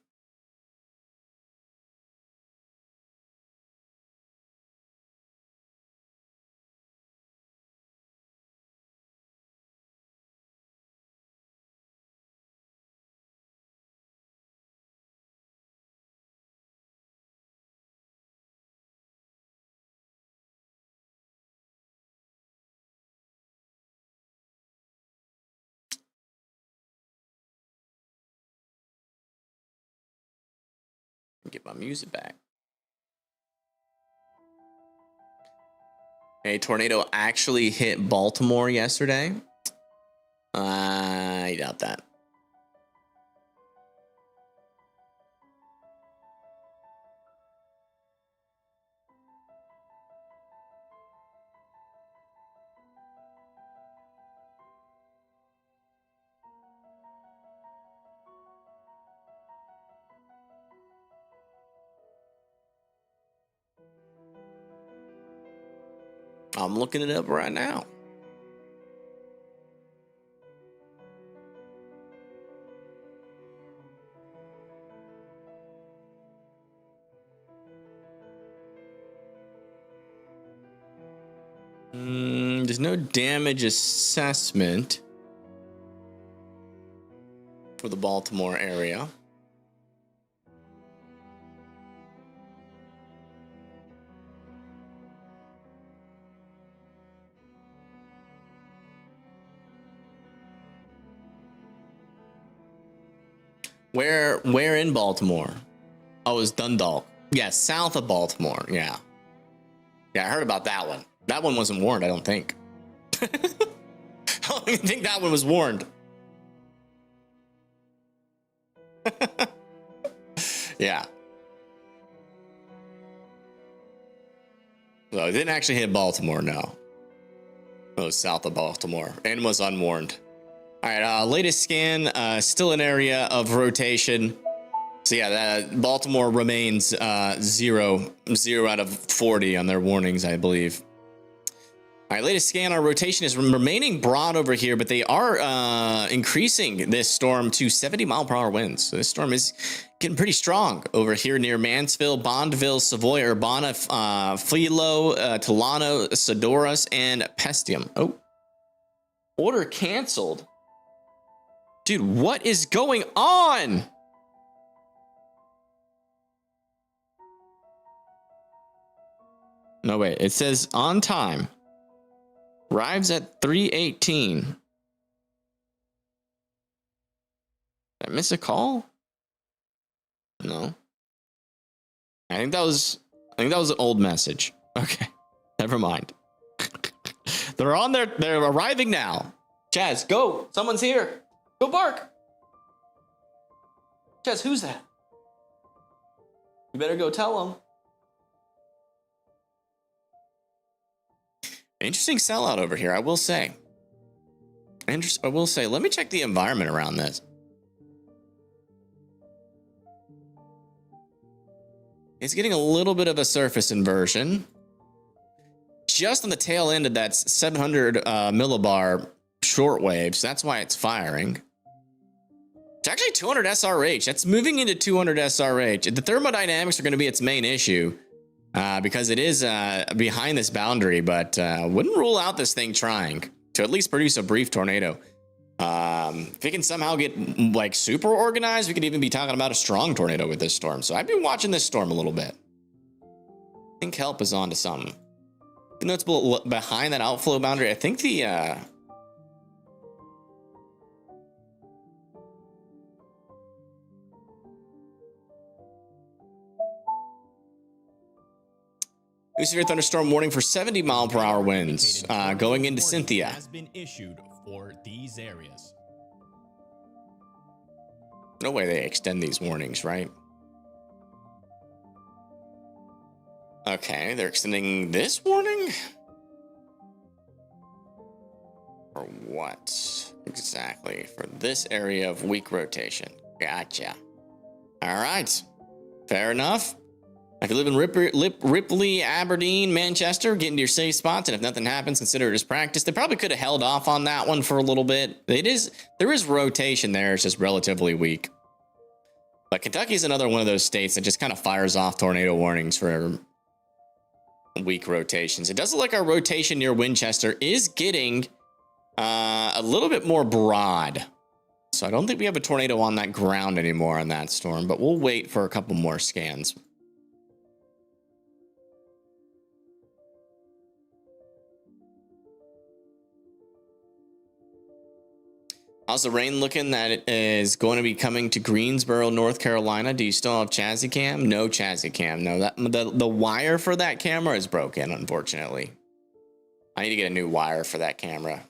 Get my music back. A tornado actually hit Baltimore yesterday. I doubt that. I'm looking it up right now. There's no damage assessment for the Baltimore area. Where in Baltimore? Oh, it's Dundalk. Yeah, south of Baltimore. Yeah. Yeah, I heard about that one. That one wasn't warned, I don't think. I don't even think that one was warned. Yeah. So it didn't actually hit Baltimore, no. It was south of Baltimore and was unwarned. All right, latest scan, still an area of rotation. So yeah, Baltimore remains 0 out of 40 on their warnings, I believe. All right, latest scan, our rotation is remaining broad over here, but they are increasing this storm to 70-mile-per-hour winds. So this storm is getting pretty strong over here near Mansfield, Bondville, Savoy, Urbana, Philo, Tolano, Sodoras, and Pestium. Oh, order canceled. Dude, what is going on? No, wait, it says on time. Arrives at 3:18. Did I miss a call? No. I think that was an old message. Okay. Never mind. They're on there. They're arriving now. Chaz, go. Someone's here. Go bark. Chaz, who's that? You better go tell them. Interesting sellout over here, I will say. I will say, let me check the environment around this. It's getting a little bit of a surface inversion. Just on the tail end of that 700 millibar shortwave, so that's why it's firing. It's actually 200 SRH. That's moving into 200 SRH. The thermodynamics are going to be its main issue. Because it is behind this boundary, but wouldn't rule out this thing trying to at least produce a brief tornado. If it can somehow get like super organized, we could even be talking about a strong tornado with this storm. So I've been watching this storm a little bit. I think help is on to something. Even though it's behind that outflow boundary, I think the New severe thunderstorm warning for 70-mile-per-hour winds going into Cynthia. Has been issued for these areas. No way they extend these warnings, right? Okay, they're extending this warning? For what exactly? For this area of weak rotation. Gotcha. All right. Fair enough. If you live in Ripley, Aberdeen, Manchester, get into your safe spots, and if nothing happens, consider it as practice. They probably could have held off on that one for a little bit. There is rotation there. It's just relatively weak. But Kentucky is another one of those states that just kind of fires off tornado warnings for weak rotations. It does look like our rotation near Winchester is getting a little bit more broad. So I don't think we have a tornado on that ground anymore on that storm, but we'll wait for a couple more scans. How's the rain looking that it is going to be coming to Greensboro, North Carolina? Do you still have Chazzy Cam? No Chazzy Cam. No, the wire for that camera is broken, unfortunately. I need to get a new wire for that camera.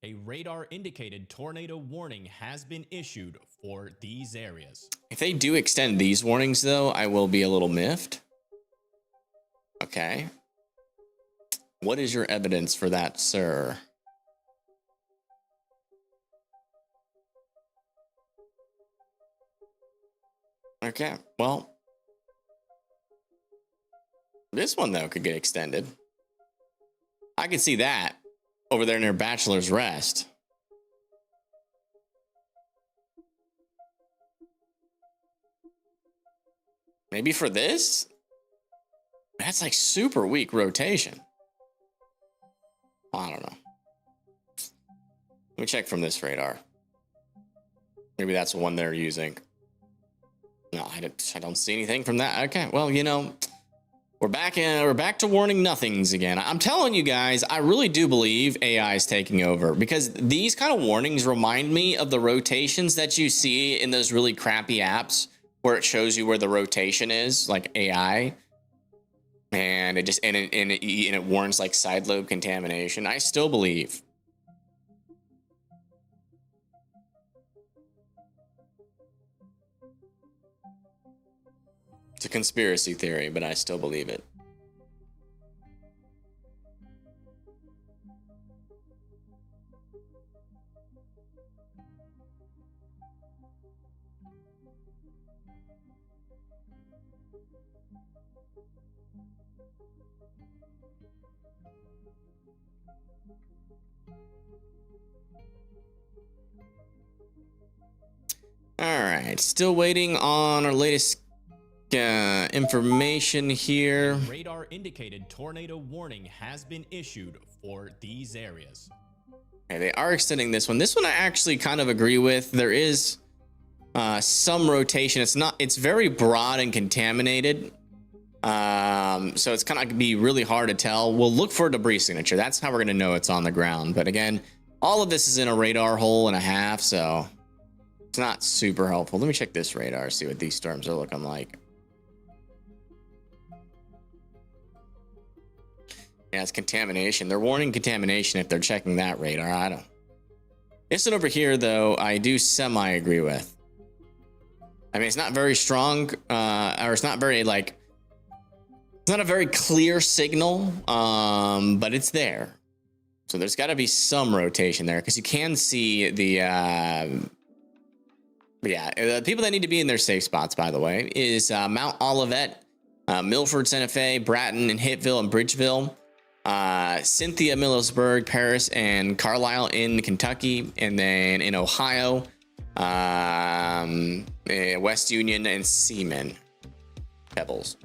A radar indicated tornado warning has been issued for these areas. If they do extend these warnings, though, I will be a little miffed. Okay. What is your evidence for that, sir? Okay, well, This one, though, could get extended. I could see that over there near Bachelor's Rest. Maybe for this? That's like super weak rotation. I don't know. Let me check from this radar. Maybe that's the one they're using. No, I don't see anything from that. Okay, well, you know, we're back to warning nothings again. I'm telling you guys, I really do believe AI is taking over, because these kind of warnings remind me of the rotations that you see in those really crappy apps where it shows you where the rotation is, like AI, and it just and it warns like side lobe contamination. I still believe. It's a conspiracy theory, but I still believe it. All right, still waiting on our latest information here. Radar indicated tornado warning has been issued for these areas. Okay, they are extending this one. This one I actually kind of agree with. There is some rotation. It's very broad and contaminated. So it's kind of be really hard to tell. We'll look for a debris signature. That's how we're going to know it's on the ground. But again, all of this is in a radar hole and a half, so it's not super helpful. Let me check this radar, see what these storms are looking like. Yeah, it's contamination. They're warning contamination if they're checking that radar. I don't. This one over here, though, I do semi-agree with. I mean, it's not very strong, or it's not very, like, it's not a very clear signal, but it's there. So there's got to be some rotation there, because you can see the, the people that need to be in their safe spots, by the way, is Mount Olivet, Milford, Santa Fe, Bratton, and Hitville, and Bridgeville. Cynthia, Millersburg, Paris, and Carlisle in Kentucky, and then in Ohio, West Union and Seaman, Pebbles.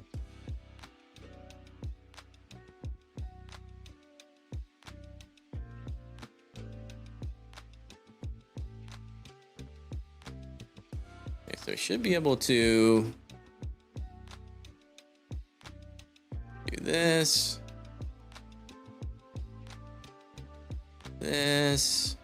Okay, so we should be able to do this. This.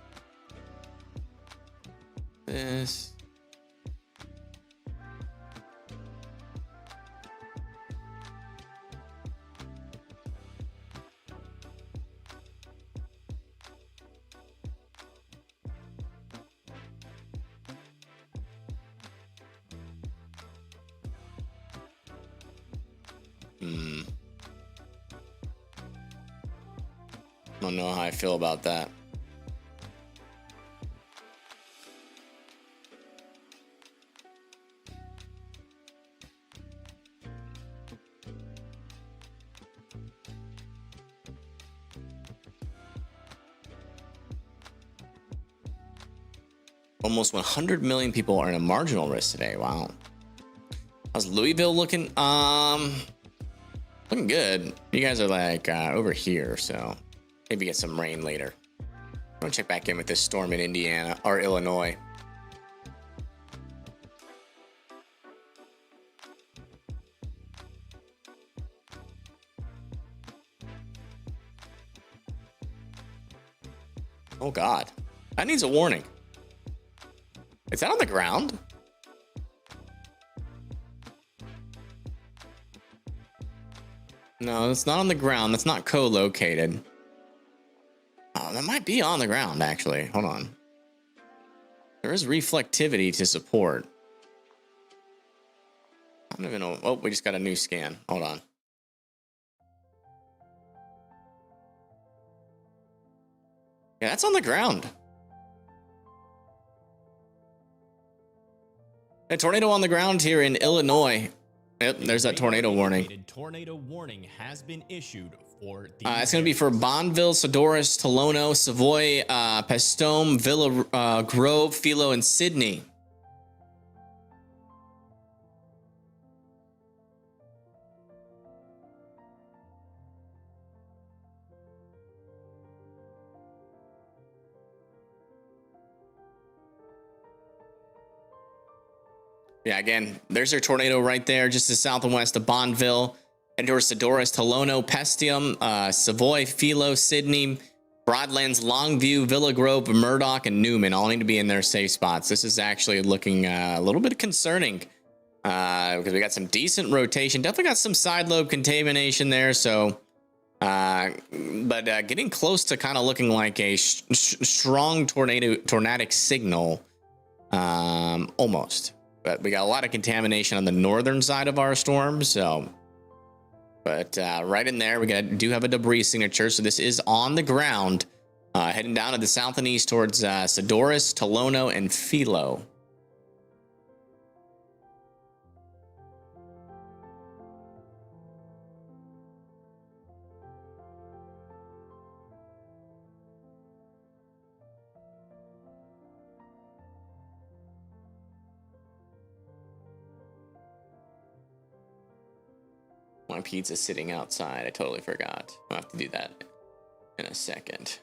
I don't know how I feel about that. Almost 100 million people are in a marginal risk today. Wow. How's Louisville looking? Looking good. You guys are like over here, so maybe get some rain later. I'm gonna check back in with this storm in Indiana or Illinois. Oh God, that needs a warning. Is that on the ground? No, it's not on the ground. That's not co-located. Oh, that might be on the ground, actually. Hold on. There is reflectivity to support. I don't even know. Oh, we just got a new scan. Hold on. Yeah, that's on the ground. A tornado on the ground here in Illinois. Yep, there's that A tornado warning. radar-indicated tornado warning has been issued for these It's going to be for areas. Bonneville, Sodorus, Tolono, Savoy, Pestome, Villa Grove, Philo, and Sydney. Yeah, again, there's your tornado right there, just to south and west of Bonneville. And towards Sodorus, Tolono, Pestium, Savoy, Philo, Sydney, Broadlands, Longview, Villa Grove, Murdoch, and Newman all need to be in their safe spots. This is actually looking a little bit concerning because we got some decent rotation. Definitely got some side lobe contamination there. So, but getting close to kind of looking like a strong tornadic signal, almost. But we got a lot of contamination on the northern side of our storm. So, but right in there, we do have a debris signature. So this is on the ground, heading down to the south and east towards Sodorus, Tolono, and Philo. My pizza's sitting outside. I totally forgot. I'll have to do that in a second.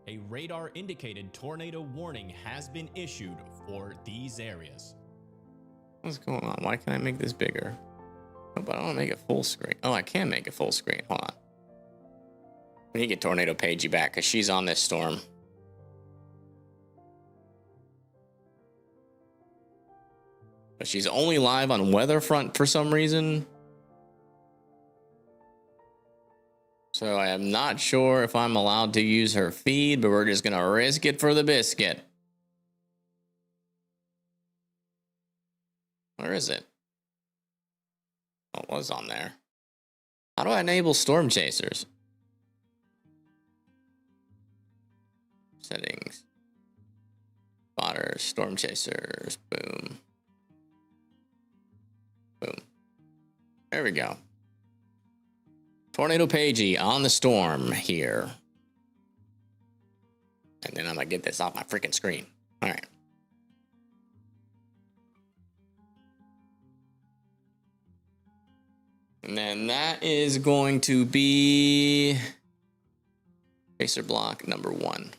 A radar-indicated tornado warning has been issued for these areas. What's going on? Why can't I make this bigger? Oh, but I don't want to make it full screen. Oh, I can make it full screen. Hold on. We need to get Tornado Pagey back because she's on this storm. But she's only live on Weatherfront for some reason. So I am not sure if I'm allowed to use her feed, but we're just going to risk it for the biscuit. Where is it? Oh, it was on there. How do I enable storm chasers? Settings. Spotters, storm chasers. Boom. Boom. There we go. Tornado Pagey on the storm here. And then I'm going to get this off my freaking screen. All right. And then that is going to be tracer block number 1.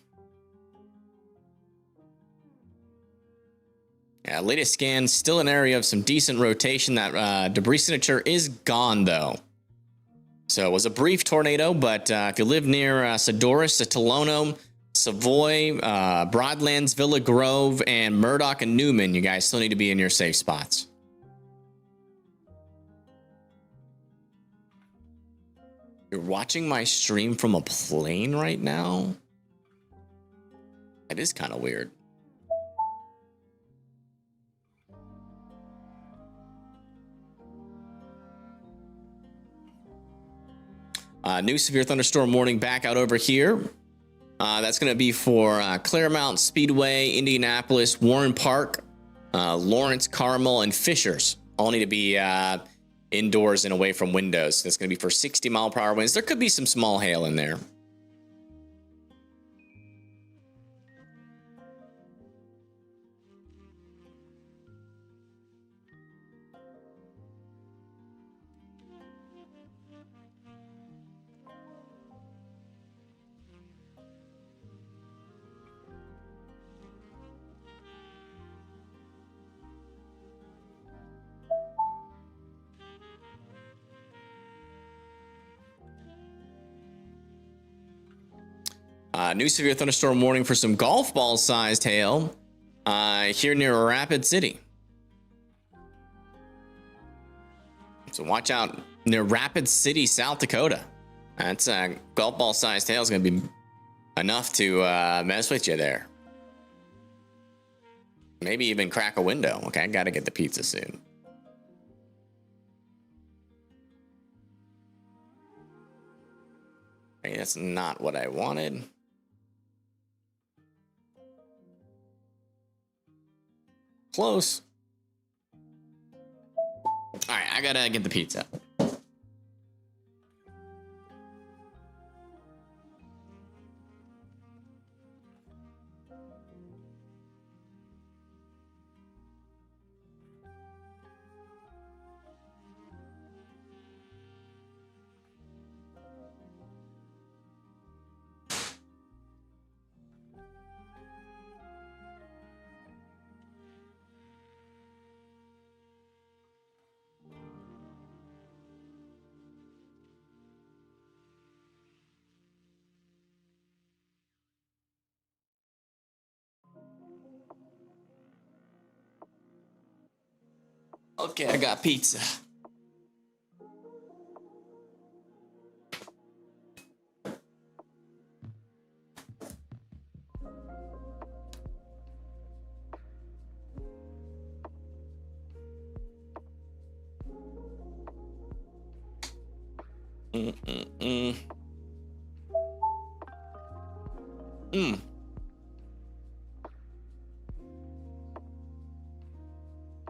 Yeah, latest scan, still an area of some decent rotation. That debris signature is gone, though. So it was a brief tornado, but if you live near Sodorus, Tolono, Savoy, Broadlands, Villa Grove, and Murdoch and Newman, you guys still need to be in your safe spots. You're watching my stream from a plane right now? That is kind of weird. New severe thunderstorm warning back out over here. That's going to be for Claremont, Speedway, Indianapolis, Warren Park, Lawrence, Carmel, and Fishers. All need to be indoors and away from windows. That's going to be for 60-mile-per-hour winds. There could be some small hail in there. New severe thunderstorm warning for some golf ball sized hail here near Rapid City. So watch out near Rapid City, South Dakota. That's golf ball sized hail is going to be enough to mess with you there. Maybe even crack a window. Okay, I got to get the pizza soon. Okay, that's not what I wanted. Close. All right, I gotta get the pizza. Okay, I got pizza.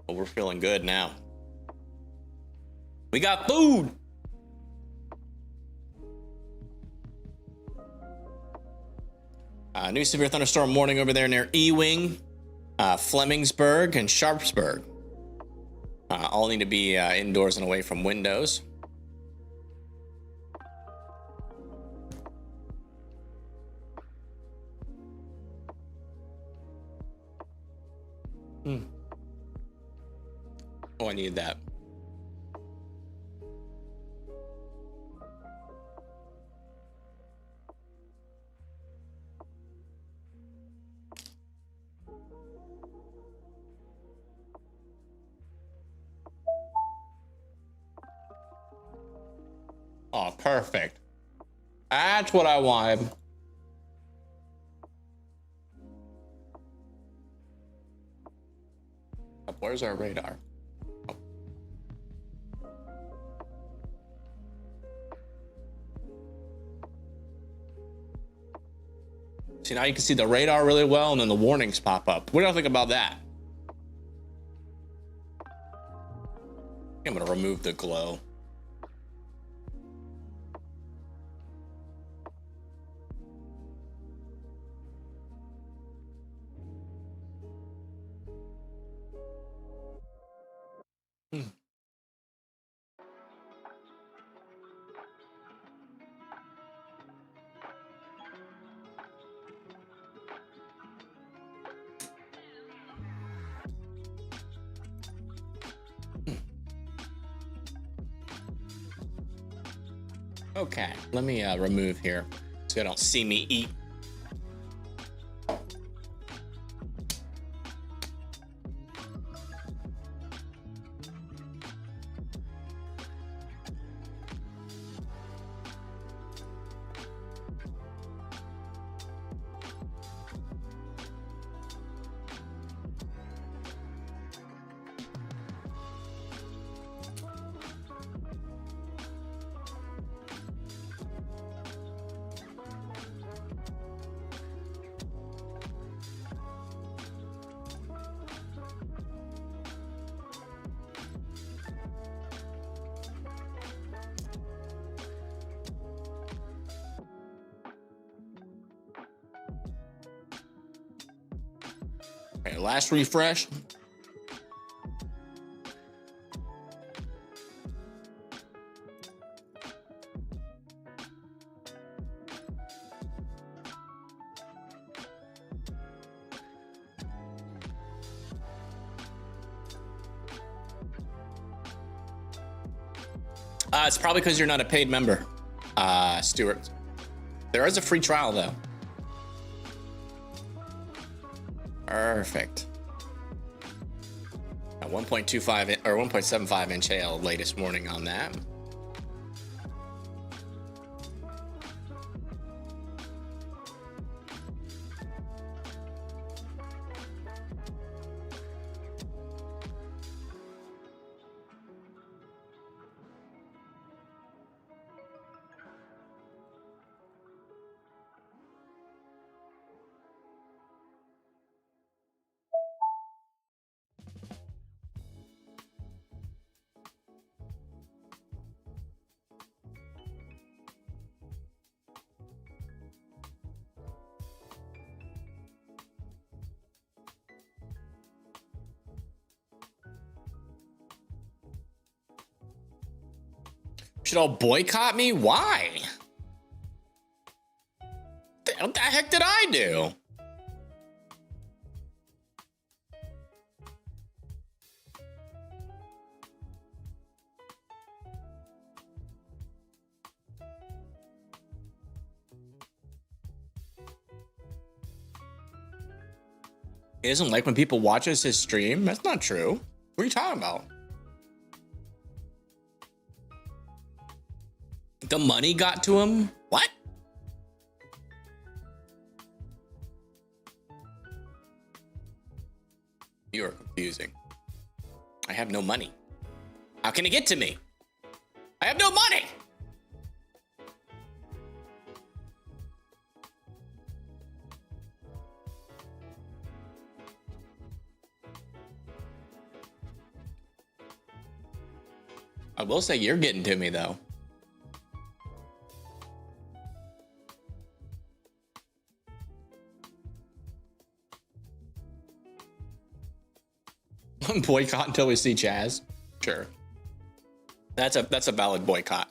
Well, we're feeling good now. We got food. New severe thunderstorm warning over there near Ewing, Flemingsburg, and Sharpsburg. All need to be indoors and away from windows. Oh, I need that. Oh, perfect. That's what I wanted. Where's our radar? Oh. See, now you can see the radar really well, and then the warnings pop up. What do you think about that? I'm gonna remove the glow. Okay, let me remove here so you don't see me eat. Okay, last refresh. It's probably because you're not a paid member, Stuart. There is a free trial though. Perfect. A 1.25 or 1.75 inch hail latest morning on that. Should all boycott me? Why? What the heck did I do? He doesn't like when people watches his stream? That's not true. What are you talking about? The money got to him? What? You are confusing. I have no money. How can it get to me? I have no money! I will say you're getting to me though. Boycott until we see Chaz. Sure. That's a valid boycott.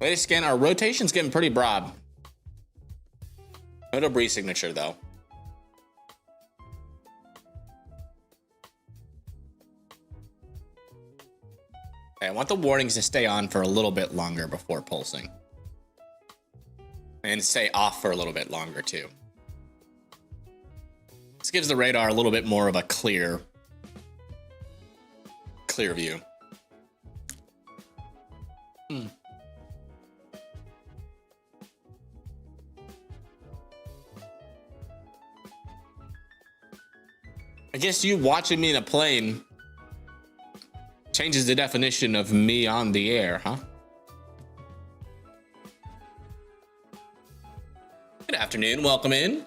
Latest scan, our rotation's getting pretty broad. No debris signature though. Okay, I want the warnings to stay on for a little bit longer before pulsing. And stay off for a little bit longer too. This gives the radar a little bit more of a clear view. I guess you watching me in a plane changes the definition of me on the air, huh? Good afternoon, welcome in.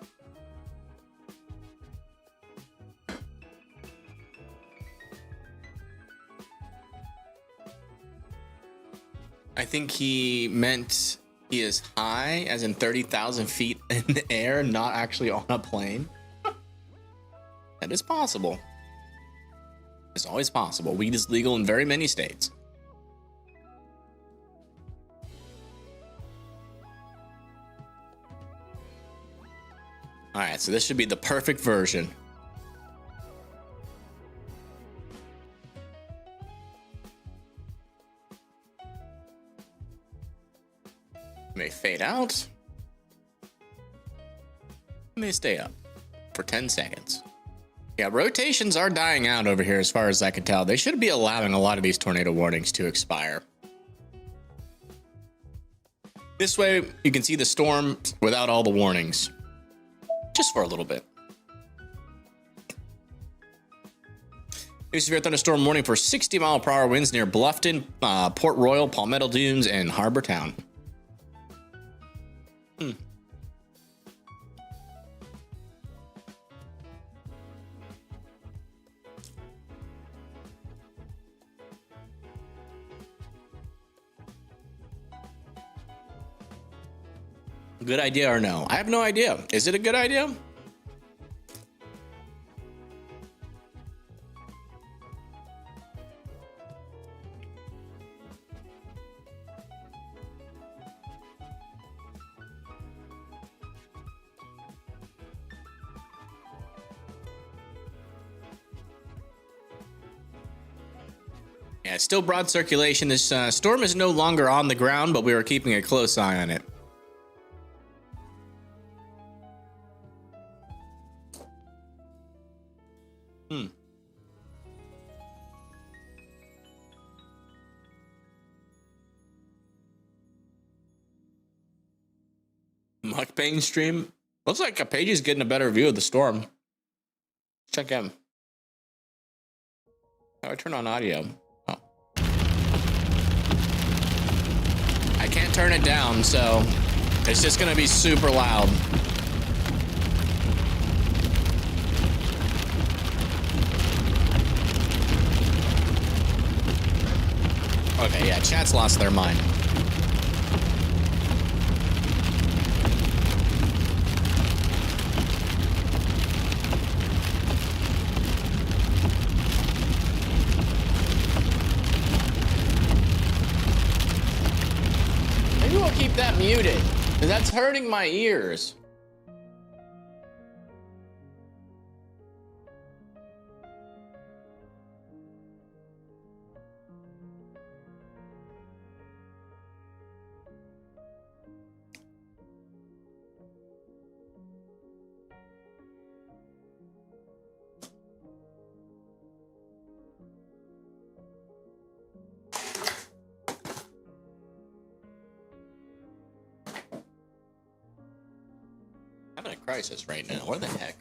I think he meant he is high, as in 30,000 feet in the air, not actually on a plane. That is possible. It's always possible. Weed is legal in very many states. All right, so this should be the perfect version. May fade out. May stay up for 10 seconds. Yeah, rotations are dying out over here as far as I can tell. They should be allowing a lot of these tornado warnings to expire. This way you can see the storm without all the warnings. Just for a little bit. New severe thunderstorm warning for 60-mile-per-hour winds near Bluffton, Port Royal, Palmetto Dunes, and Harbor Town. Good idea or no? I have no idea. Is it a good idea? Yeah, it's still broad circulation. This storm is no longer on the ground, but we are keeping a close eye on it. mukbang stream. Looks like Paige is getting a better view of the storm. Check him. How do I turn on audio? Oh. I can't turn it down, so it's just gonna be super loud. Okay, yeah, chat's lost their mind. Maybe we'll keep that muted, because that's hurting my ears. I'm in a crisis right now. Where the heck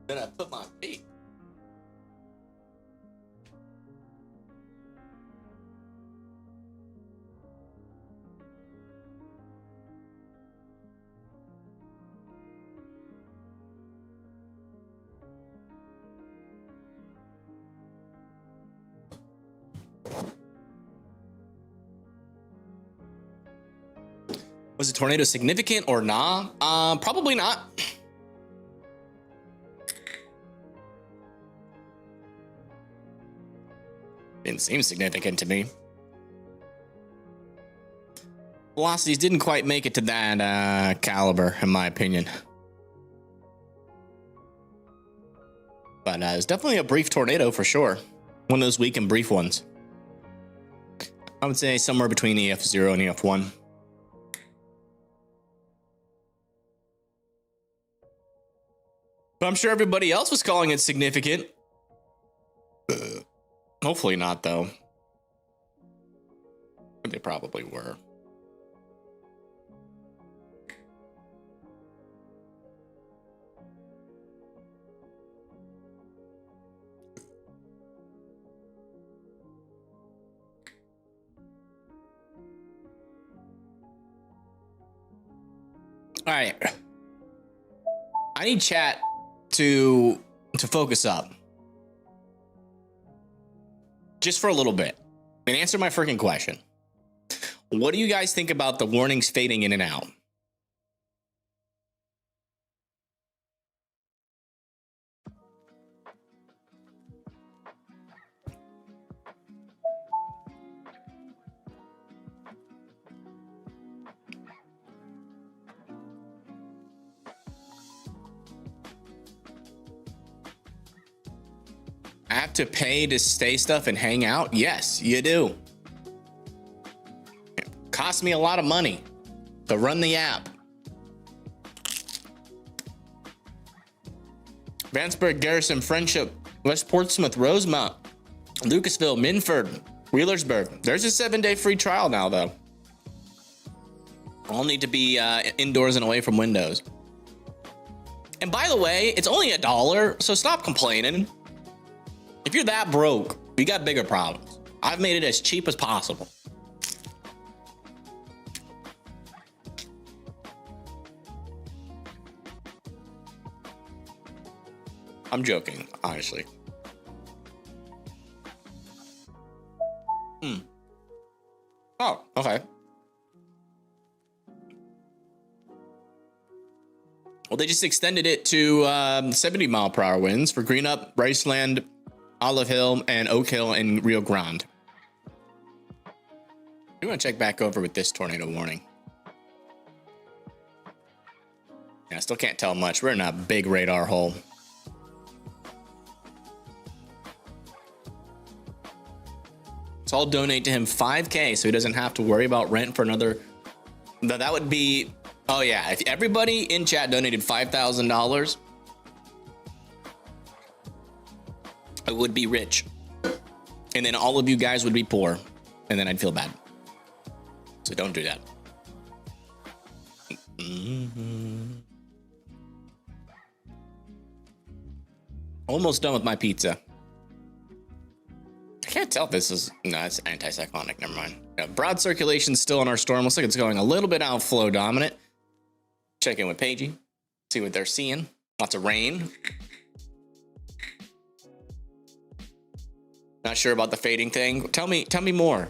did I put my feet? Was the tornado significant or nah? Probably not. Didn't seem significant to me. Velocities didn't quite make it to that caliber, in my opinion. But it was definitely a brief tornado for sure. One of those weak and brief ones. I would say somewhere between EF0 and EF1. But I'm sure everybody else was calling it significant. Hopefully not, though. But they probably were. All right. I need chat to focus up. Just for a little bit. And answer my freaking question. What do you guys think about the warnings fading in and out? I have to pay to stay stuff and hang out? Yes, you do. It cost me a lot of money to run the app. Vanceburg, Garrison, Friendship, West Portsmouth, Rosemount, Lucasville, Minford, Wheelersburg. There's a 7-day free trial now, though. All need to be indoors and away from windows. And by the way, it's only $1, so stop complaining. If you're that broke, you got bigger problems. I've made it as cheap as possible. I'm joking, honestly. Oh, okay. Well, they just extended it to 70-mile-per-hour winds for Greenup, Riceland, Olive Hill, and Oak Hill, and Rio Grande. We want to check back over with this tornado warning. Yeah, I still can't tell much. We're in a big radar hole. So I'll donate to him $5K so he doesn't have to worry about rent for another. That would be, oh yeah, if everybody in chat donated $5,000, I would be rich. And then all of you guys would be poor. And then I'd feel bad. So don't do that. Almost done with my pizza. I can't tell if this is... No, it's anticyclonic. Never mind. Broad circulation still in our storm. Looks like it's going a little bit outflow dominant. Check in with Paigey. See what they're seeing. Lots of rain. Not sure about the fading thing. Tell me more.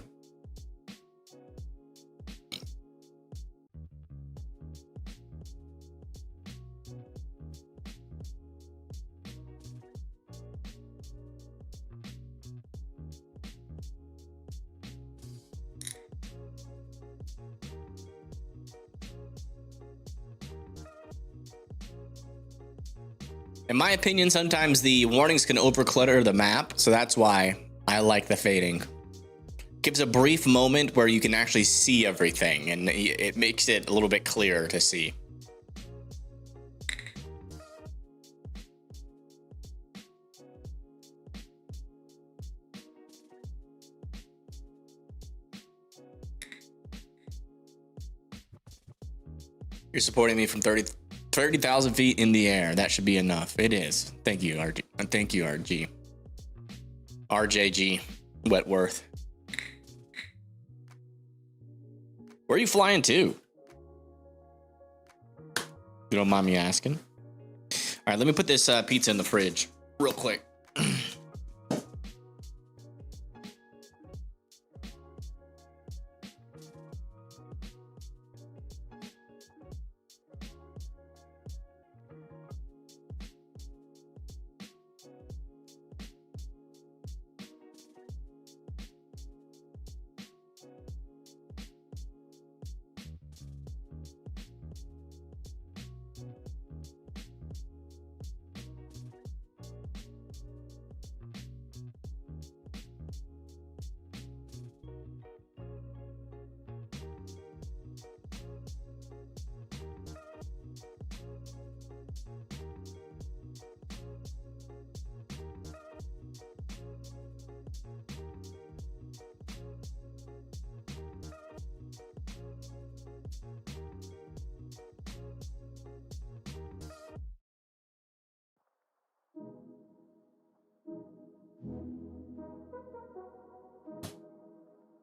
In my opinion, sometimes the warnings can overclutter the map, so that's why I like the fading. Gives a brief moment where you can actually see everything, and it makes it a little bit clearer to see. You're supporting me from 30,000 feet in the air. That should be enough. It is. Thank you, RG. Thank you, RG. RJG. Wetworth. Where are you flying to? You don't mind me asking? All right, let me put this pizza in the fridge real quick.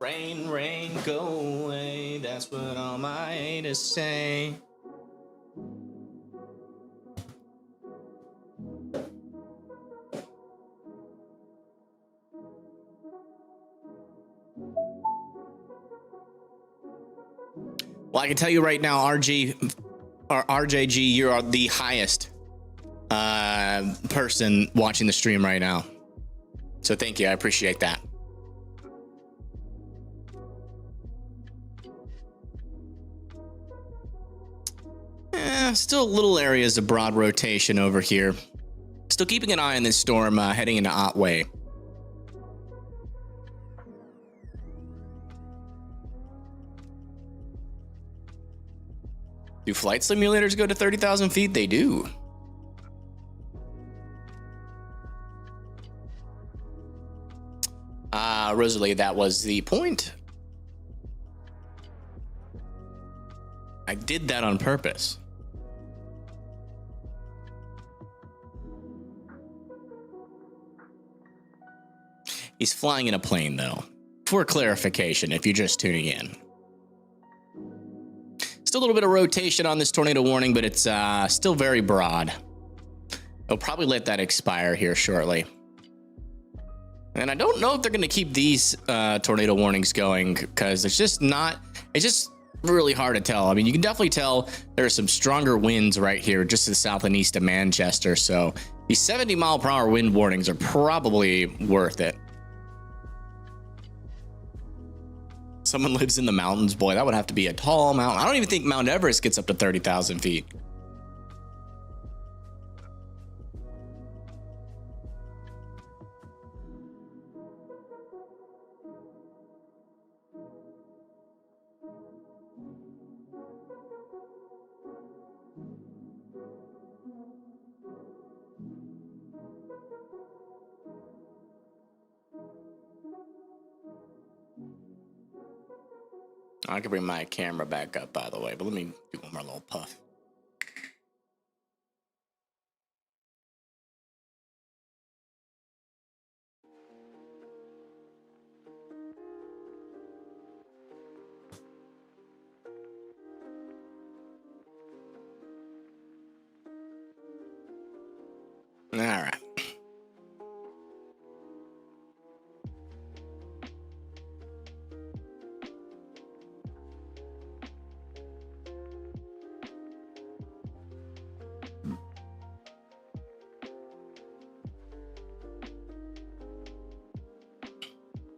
Rain, rain, go away. That's what all my haters say. Well, I can tell you right now, RG or RJG, you are the highest person watching the stream right now. So thank you. I appreciate that. Still little areas of broad rotation over here. Still keeping an eye on this storm heading into Otway. Do flight simulators go to 30,000 feet? They do. Rosalie, that was the point. I did that on purpose. He's flying in a plane, though. For clarification, if you're just tuning in. Still a little bit of rotation on this tornado warning, but it's still very broad. I'll probably let that expire here shortly. And I don't know if they're going to keep these tornado warnings going, because it's just really hard to tell. I mean, you can definitely tell there are some stronger winds right here, just to the south and east of Manchester. So these 70-mile-per-hour wind warnings are probably worth it. Someone lives in the mountains. Boy, that would have to be a tall mountain. I don't even think Mount Everest gets up to 30,000 feet. I can bring my camera back up, by the way, but let me do one more little puff. All right.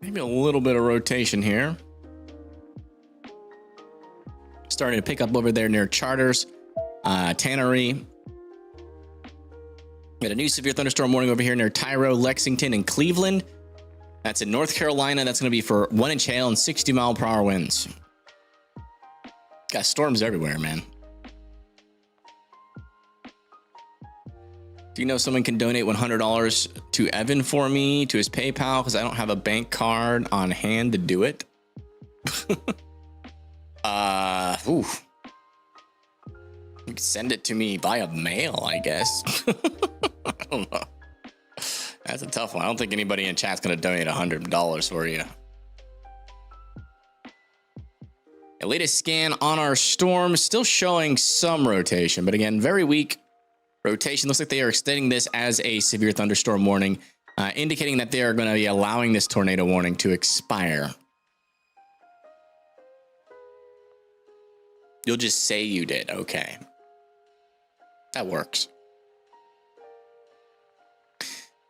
Maybe a little bit of rotation here. Starting to pick up over there near Charters, Tannery. Got a new severe thunderstorm warning over here near Tyro, Lexington, and Cleveland. That's in North Carolina. That's going to be for 1 inch hail and 60-mile-per-hour winds. Got storms everywhere, man. Do you know someone can donate $100 to Evan for me to his PayPal because I don't have a bank card on hand to do it? Ooh. You can send it to me via mail, I guess. I don't know. That's a tough one. I don't think anybody in chat's going to donate $100 for you. The latest scan on our storm still showing some rotation, but again, very weak rotation. Looks like they are extending this as a severe thunderstorm warning, indicating that they are going to be allowing this tornado warning to expire. You'll just say you did. Okay. That works.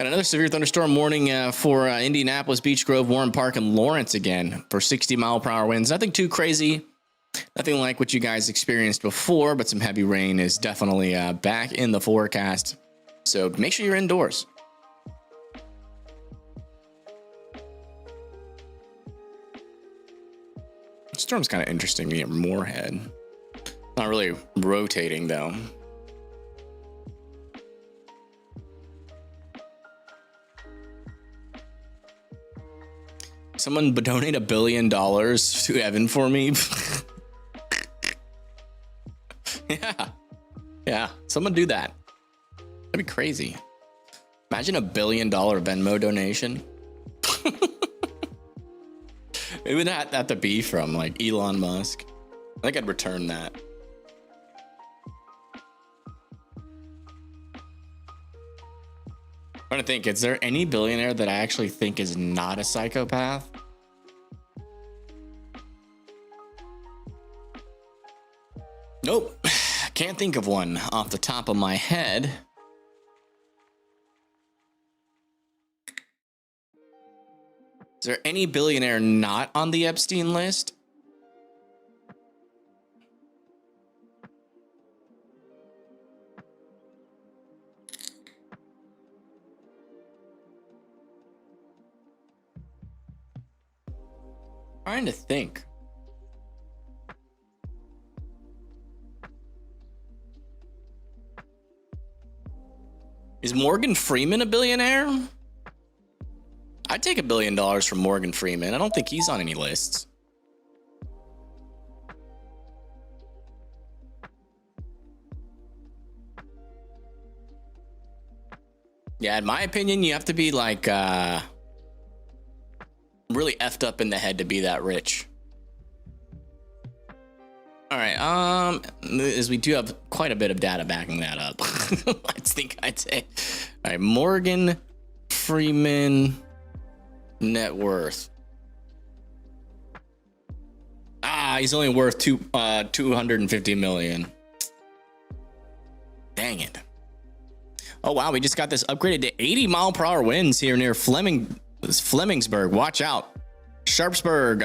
And another severe thunderstorm warning for Indianapolis, Beech Grove, Warren Park, and Lawrence again for 60-mile-per-hour winds. Nothing too crazy. Nothing like what you guys experienced before, but some heavy rain is definitely back in the forecast. So make sure you're indoors. Storm's kind of interesting near Moorhead. Not really rotating, though. Someone donate $1 billion to Evan for me. Yeah. Someone do that. That'd be crazy. Imagine $1 billion Venmo donation. It would have to be from like Elon Musk. I think I'd return that. I'm trying to think, is there any billionaire that I actually think is not a psychopath? Nope. Can't think of one off the top of my head. Is there any billionaire not on the Epstein list? Trying to think. Is Morgan Freeman a billionaire? I'd take $1 billion from Morgan Freeman. I don't think he's on any lists. Yeah, in my opinion, you have to be like really effed up in the head to be that rich. All right, as we do have quite a bit of data backing that up. I think I'd say, all right, Morgan Freeman net worth. He's only worth 250 million. Dang it. Oh wow, we just got this upgraded to 80-mile-per-hour winds here near Flemingsburg. Watch out. Sharpsburg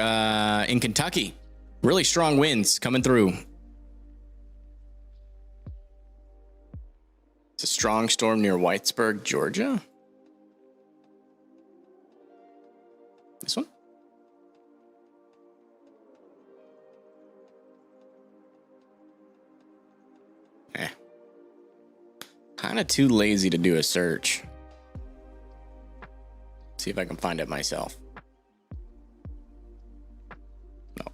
in Kentucky. Really strong winds coming through. It's a strong storm near Whitesburg, Georgia. This one? Kind of too lazy to do a search. See if I can find it myself. No.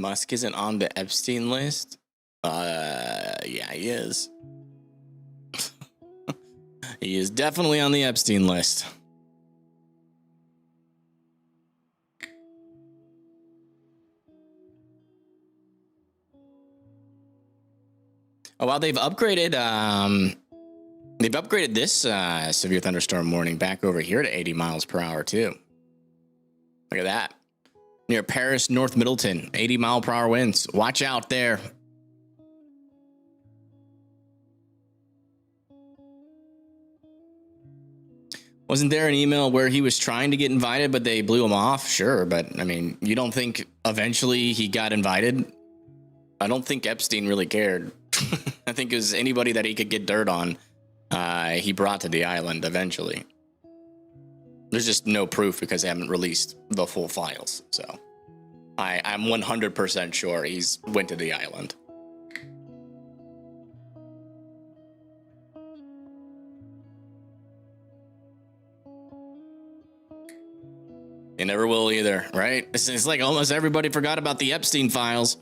Musk isn't on the Epstein list. Yeah, he is. He is definitely on the Epstein list. Oh, well, they've upgraded this severe thunderstorm warning back over here to 80 miles per hour too. Look at that. Near Paris, North Middleton, 80 mile per hour winds. Watch out there. Wasn't there an email where he was trying to get invited, but they blew him off? Sure, but I mean, you don't think eventually he got invited? I don't think Epstein really cared. I think it was anybody that he could get dirt on, he brought to the island eventually. There's just no proof because they haven't released the full files. So I'm 100% sure he's went to the island. They never will either, right? It's like almost everybody forgot about the Epstein files.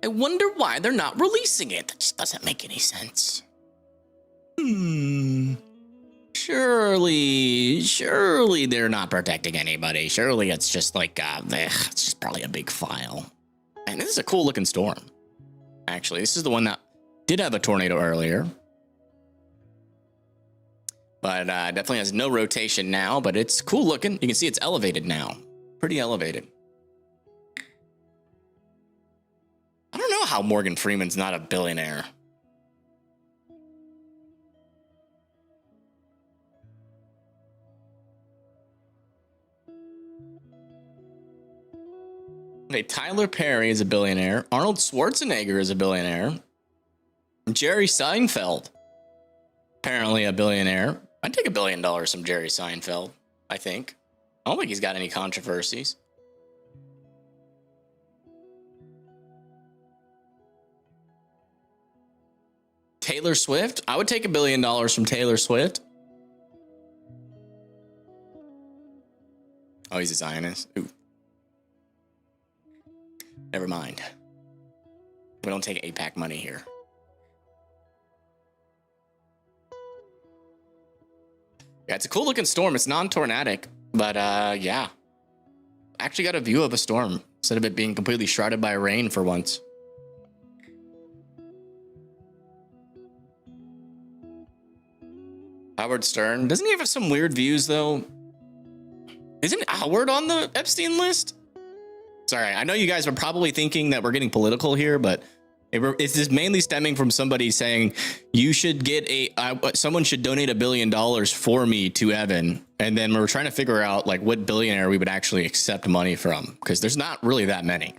I wonder why they're not releasing it. That just doesn't make any sense. Surely they're not protecting anybody. Surely it's just like, it's just probably a big file. And this is a cool looking storm. Actually, this is the one that did have a tornado earlier. But definitely has no rotation now, but it's cool looking. You can see it's elevated now. Pretty elevated. I don't know how Morgan Freeman's not a billionaire. Okay, Tyler Perry is a billionaire. Arnold Schwarzenegger is a billionaire. Jerry Seinfeld, apparently a billionaire. I'd take $1 billion from Jerry Seinfeld, I think. I don't think he's got any controversies. Taylor Swift? I would take $1 billion from Taylor Swift. Oh, he's a Zionist. Ooh. Never mind. We don't take APAC money here. Yeah, it's a cool looking storm. It's non-tornadic, but yeah. Actually got a view of a storm instead of it being completely shrouded by rain for once. Howard Stern. Doesn't he have some weird views, though? Isn't Howard on the Epstein list? Sorry, I know you guys are probably thinking that we're getting political here, but it's just mainly stemming from somebody saying you should get someone should donate $1 billion for me to Evan. And then we're trying to figure out like what billionaire we would actually accept money from, because there's not really that many.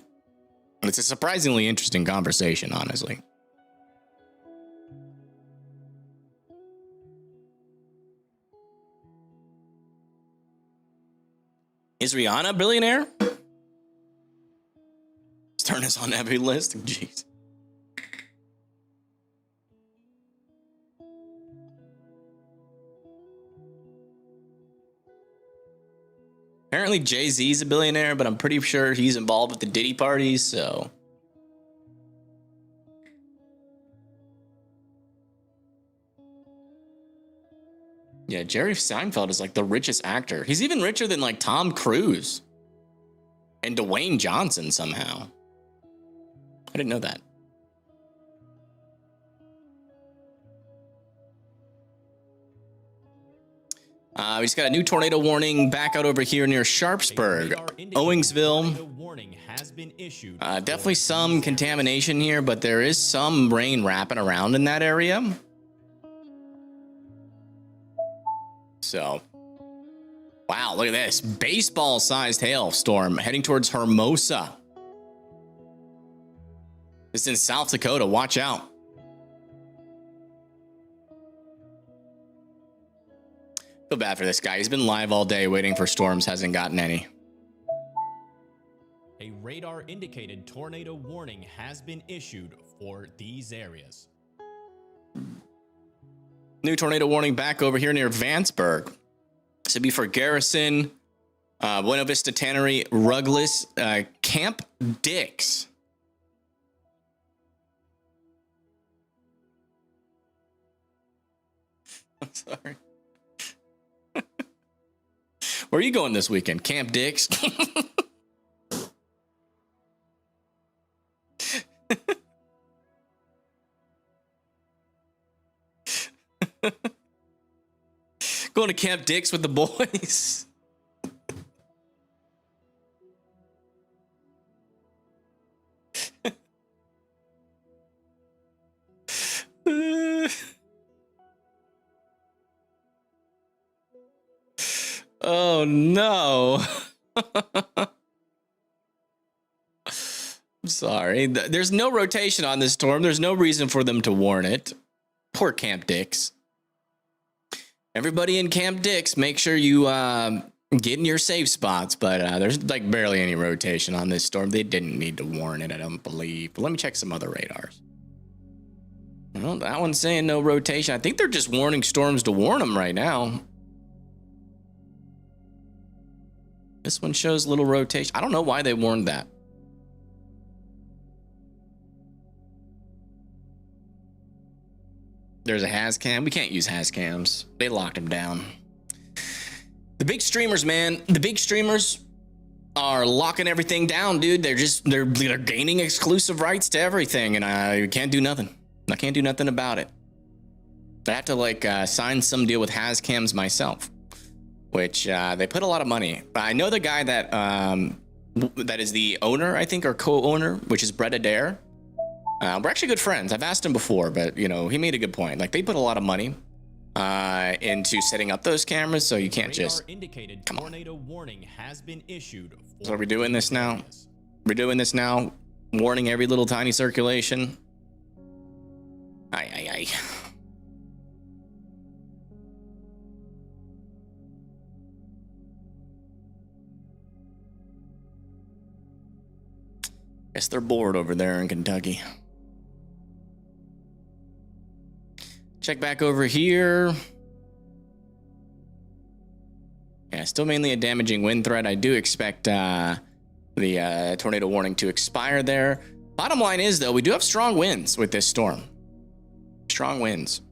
It's a surprisingly interesting conversation, honestly. Is Rihanna a billionaire? Stern is on every list. Jeez. Apparently Jay-Z's a billionaire, but I'm pretty sure he's involved with the Diddy parties, so. Yeah, Jerry Seinfeld is like the richest actor. He's even richer than like Tom Cruise and Dwayne Johnson somehow. I didn't know that. We just got a new tornado warning back out over here near Sharpsburg, Owingsville. Definitely some contamination here, but there is some rain wrapping around in that area. So, wow, look at this. Baseball-sized hailstorm heading towards Hermosa. This is in South Dakota. Watch out. Feel bad for this guy. He's been live all day waiting for storms, hasn't gotten any. A radar indicated tornado warning has been issued for these areas. New tornado warning back over here near Vanceburg. This would be for Garrison, Buena Vista Tannery, Rugless, Camp Dix. I'm sorry. Where are you going this weekend? Camp Dix? Going to Camp Dix with the boys. Oh no. I'm sorry. There's no rotation on this storm. There's no reason for them to warn it. Poor Camp Dix. Everybody in Camp Dix, make sure you get in your safe spots, but there's like barely any rotation on this storm. They didn't need to warn it, I don't believe. But let me check some other radars. Well, that one's saying no rotation. I think they're just warning storms to warn them right now. This one shows little rotation. I don't know why they warned that. There's a Hazcam. We can't use Hazcams. They locked them down. The big streamers, man. The big streamers are locking everything down, dude. They're gaining exclusive rights to everything, and I can't do nothing. I can't do nothing about it. I have to like sign some deal with Hazcams myself, which they put a lot of money. I know the guy that that is the owner, I think, or co-owner, which is Brett Adair. We're actually good friends. I've asked him before, but you know, he made a good point. Like they put a lot of money into setting up those cameras, so you can't just come on. Tornado warning has been issued. So are we doing this now? We're doing this now. Warning every little tiny circulation. Aye. Guess they're bored over there in Kentucky. Check back over here. Yeah, still mainly a damaging wind threat. I do expect the tornado warning to expire there. Bottom line is, though, we do have strong winds with this storm. Strong winds.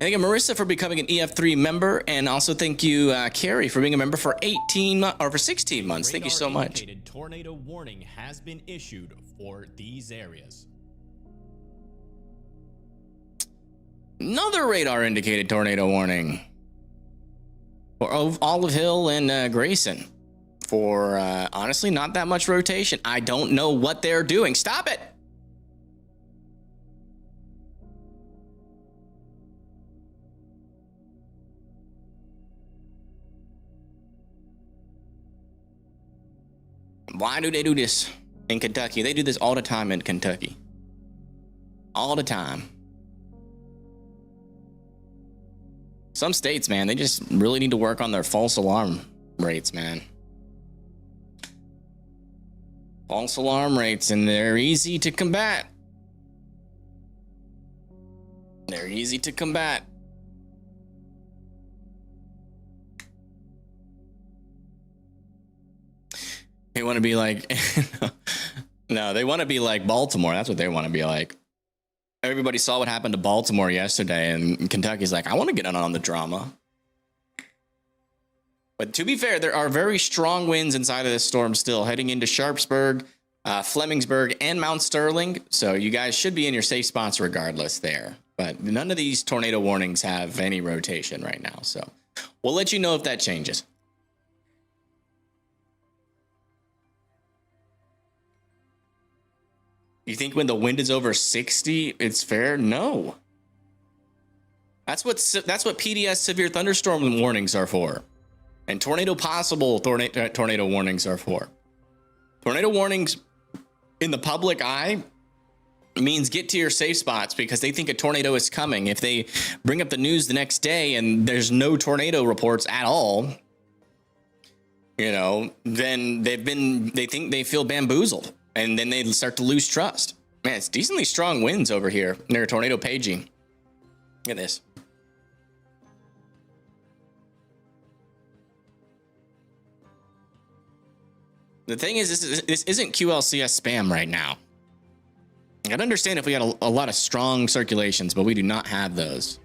Thank you, Marissa, for becoming an EF3 member, and also thank you, Carrie, for being a member for 16 months. Thank you so much. Tornado warning has been issued for these areas. Another radar indicated tornado warning for Olive Hill and Grayson. For honestly, not that much rotation. I don't know what they're doing. Stop it. Why do they do this in Kentucky? They do this all the time in Kentucky. All the time. Some states, man, they just really need to work on their false alarm rates, man. False alarm rates, and they're easy to combat. They're easy to combat. They want to be like, no, they want to be like Baltimore. That's what they want to be like. Everybody saw what happened to Baltimore yesterday, and Kentucky's like, I want to get in on the drama. But to be fair, there are very strong winds inside of this storm still, heading into Sharpsburg, Flemingsburg, and Mount Sterling. So you guys should be in your safe spots regardless there. But none of these tornado warnings have any rotation right now. So we'll let you know if that changes. You think when the wind is over 60, it's fair? No. That's what PDS severe thunderstorm warnings are for. And tornado warnings are for. Tornado warnings in the public eye means get to your safe spots because they think a tornado is coming. If they bring up the news the next day and there's no tornado reports at all, you know, then they feel bamboozled. And then they start to lose trust. Man, it's decently strong winds over here near tornado paging. Look at this. The thing is, this isn't QLCS spam right now. I'd understand if we had a lot of strong circulations, but we do not have those.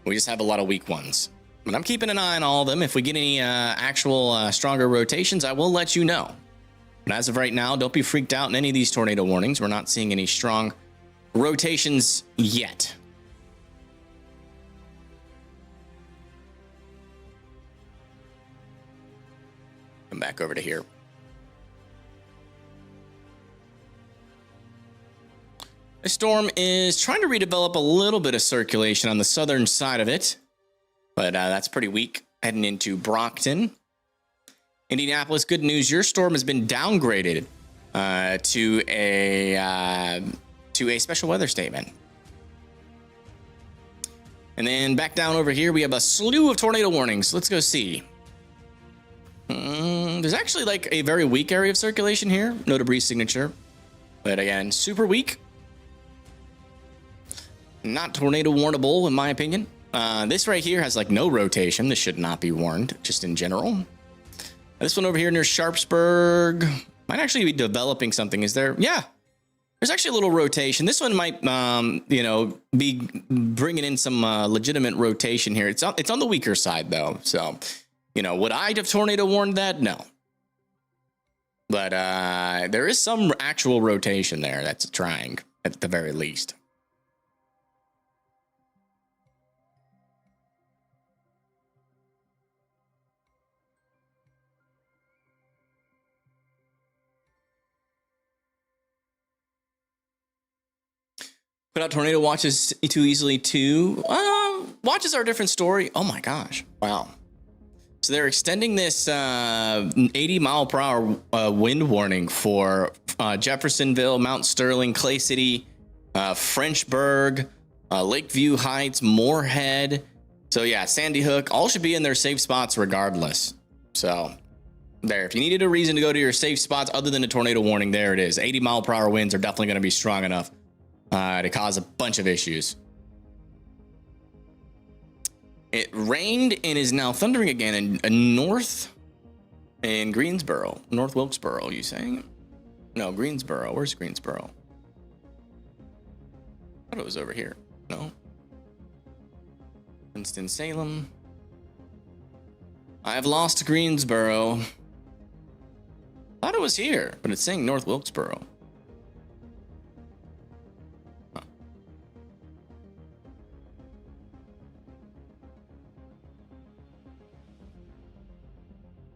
We just have a lot of weak ones. But I'm keeping an eye on all of them. If we get any actual stronger rotations, I will let you know. But as of right now, don't be freaked out in any of these tornado warnings. We're not seeing any strong rotations yet. Come back over to here. The storm is trying to redevelop a little bit of circulation on the southern side of it, but that's pretty weak heading into Brockton. Indianapolis, good news. Your storm has been downgraded to a special weather statement. And then back down over here, we have a slew of tornado warnings. Let's go see. There's actually like a very weak area of circulation here. No debris signature. But again, super weak. Not tornado warnable, in my opinion. This right here has like no rotation. This should not be warned, just in general. This one over here near Sharpsburg might actually be developing something. Is there? Yeah. There's actually a little rotation. This one might, be bringing in some legitimate rotation here. It's on the weaker side, though. So, would I have tornado warned that? No. But there is some actual rotation there that's trying, at the very least. Put out tornado watches too easily too. Watches are a different story. Oh my gosh. Wow. So they're extending this 80 mile per hour wind warning for Jeffersonville, Mount Sterling, Clay City, Frenchburg, Lakeview Heights, Moorhead. So yeah, Sandy Hook, all should be in their safe spots regardless. So there, if you needed a reason to go to your safe spots other than a tornado warning, there it is. 80 mile per hour winds are definitely going to be strong enough to cause a bunch of issues. It rained and is now thundering again in north in Greensboro. North Wilkesboro, you saying? No, Greensboro. Where's Greensboro? I thought it was over here. No. Winston-Salem. I've lost Greensboro. Thought it was here, but it's saying North Wilkesboro.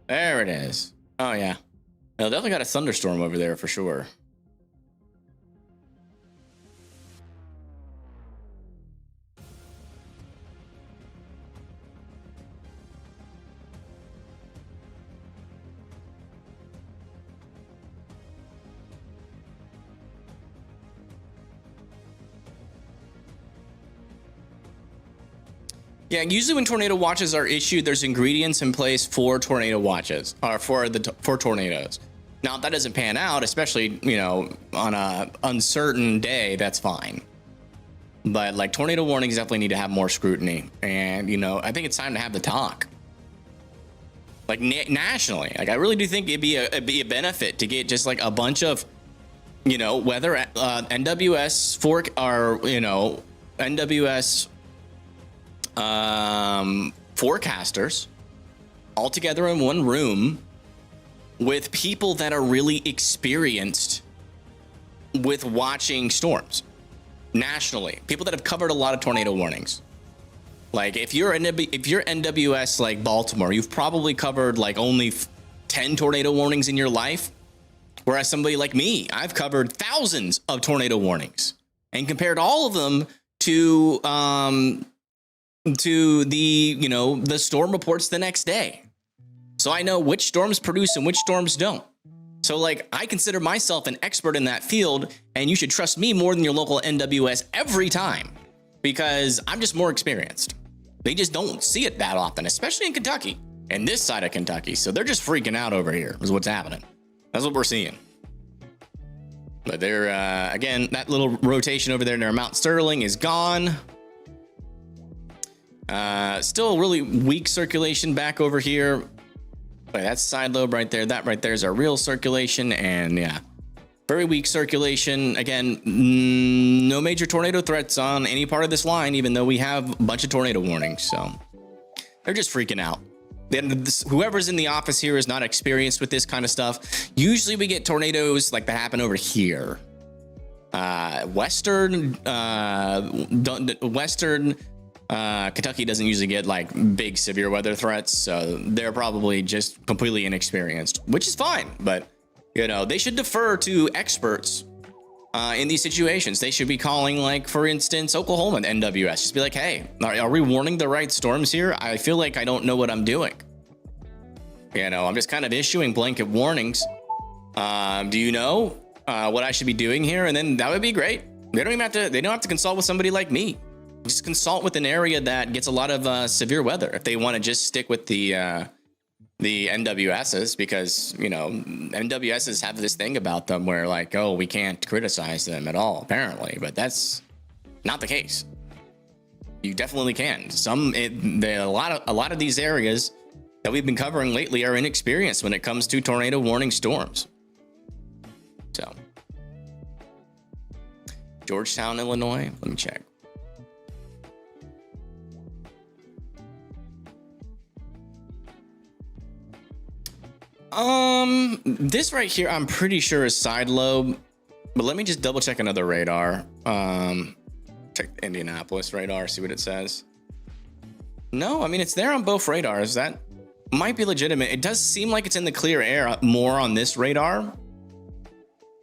There it is. Oh, yeah. They definitely got a thunderstorm over there for sure. Yeah, usually when tornado watches are issued, there's ingredients in place for tornado watches, or for tornadoes. Now, if that doesn't pan out, especially, on a uncertain day, that's fine. But like tornado warnings definitely need to have more scrutiny. And, I think it's time to have the talk. Like nationally, like I really do think it'd be a benefit to get just like a bunch of, whether NWS NWS forecasters all together in one room with people that are really experienced with watching storms nationally, people that have covered a lot of tornado warnings. Like if you're NWS like Baltimore, you've probably covered like only 10 tornado warnings in your life, whereas somebody like me, I've covered thousands of tornado warnings and compared all of them to the storm reports the next day. So I know which storms produce and which storms don't. So like I consider myself an expert in that field, and you should trust me more than your local NWS every time because I'm just more experienced. They just don't see it that often, especially in Kentucky and this side of Kentucky. So they're just freaking out over here is what's happening. That's what we're seeing. But they're, again, that little rotation over there near Mount Sterling is gone. Still really weak circulation back over here. But that's side lobe right there. That right there is our real circulation, and yeah, very weak circulation. Again, no major tornado threats on any part of this line, even though we have a bunch of tornado warnings. So they're just freaking out. Then whoever's in the office here is not experienced with this kind of stuff. Usually we get tornadoes like that happen over here. Western Kentucky doesn't usually get like big severe weather threats, so they're probably just completely inexperienced, which is fine. But you know, they should defer to experts in these situations. They should be calling, like, for instance, Oklahoma and NWS. Just be like, hey, are we warning the right storms here? I feel like I don't know what I'm doing. You know, I'm just kind of issuing blanket warnings. Do you know what I should be doing here? And then that would be great. They don't have to consult with somebody like me. Just consult with an area that gets a lot of severe weather if they want to just stick with the NWSs, because, you know, NWSs have this thing about them where, like, oh, we can't criticize them at all, apparently, but that's not the case. You definitely can. A lot of these areas that we've been covering lately are inexperienced when it comes to tornado warning storms. So, Georgetown, Illinois. Let me check. This right here, I'm pretty sure is side lobe, but let me just double check another radar. Check the Indianapolis radar, see what it says. No, I mean, it's there on both radars. That might be legitimate. It does seem like it's in the clear air more on this radar.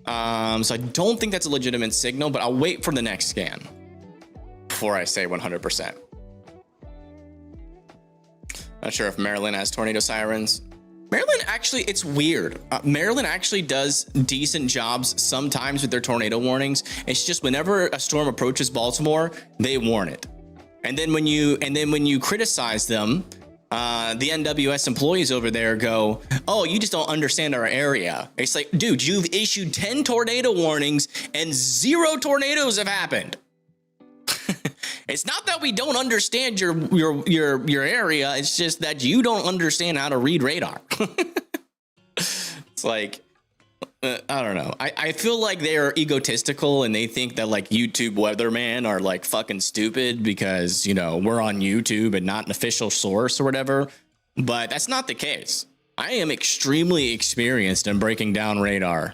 So I don't think that's a legitimate signal, but I'll wait for the next scan before I say 100%. Not sure if Maryland has tornado sirens. Maryland actually, it's weird. Maryland actually does decent jobs sometimes with their tornado warnings. It's just whenever a storm approaches Baltimore, they warn it. And then when you criticize them, the NWS employees over there go, oh, you just don't understand our area. It's like, dude, you've issued 10 tornado warnings and 0 tornadoes have happened. It's not that we don't understand your area. It's just that you don't understand how to read radar. It's like, I don't know. I feel like they are egotistical and they think that, like, YouTube weathermen are like fucking stupid because, you know, we're on YouTube and not an official source or whatever. But that's not the case. I am extremely experienced in breaking down radar.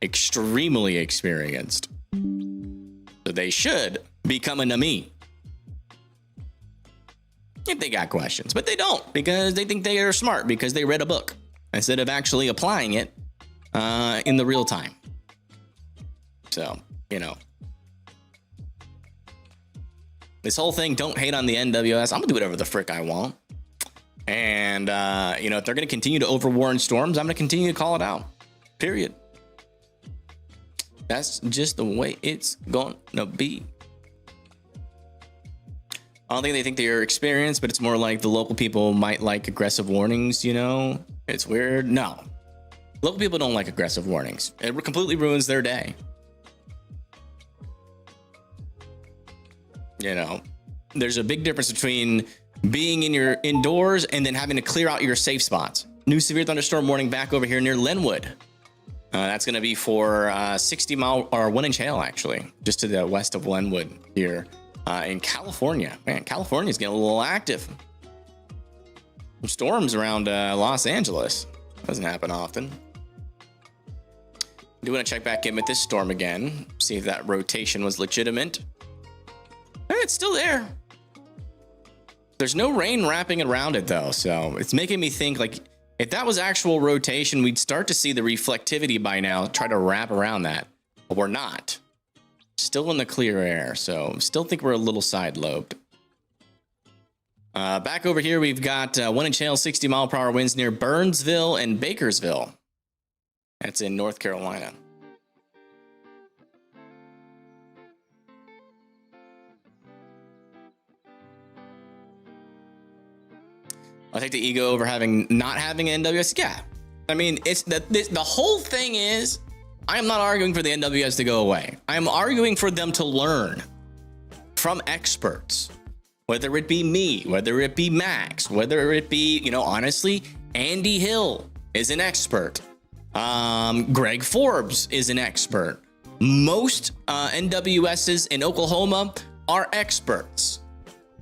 Extremely experienced. So they should be coming to me if they got questions, but they don't, because they think they are smart because they read a book instead of actually applying it in the real time. So, you know, this whole thing, don't hate on the NWS. I'm gonna do whatever the frick I want. And, you know, if they're going to continue to overwarn storms, I'm going to continue to call it out. Period. That's just the way it's going to be. I don't think they think they're experienced, but it's more like the local people might like aggressive warnings, you know? It's weird. No. Local people don't like aggressive warnings. It completely ruins their day. You know, there's a big difference between being in your indoors and then having to clear out your safe spots. New severe thunderstorm warning back over here near Linwood. That's going to be for 60 mile or 1 inch hail, actually, just to the west of Linwood here in California. Man, California's getting a little active. Some storms around Los Angeles. Doesn't happen often. I do want to check back in with this storm again, see if that rotation was legitimate. Hey, it's still there. There's no rain wrapping around it, though, so it's making me think, like, if that was actual rotation, we'd start to see the reflectivity by now, try to wrap around that. But we're not. Still in the clear air, so still think we're a little side-lobed. Back over here, we've got 1 inch hail, 60 mile per hour winds near Burnsville and Bakersville. That's in North Carolina. I'll take the ego over not having NWS. Yeah, I mean, it's the whole thing is, I am not arguing for the NWS to go away. I am arguing for them to learn from experts, whether it be me, whether it be Max, whether it be, you know, honestly, Andy Hill is an expert. Greg Forbes is an expert. Most NWSs in Oklahoma are experts.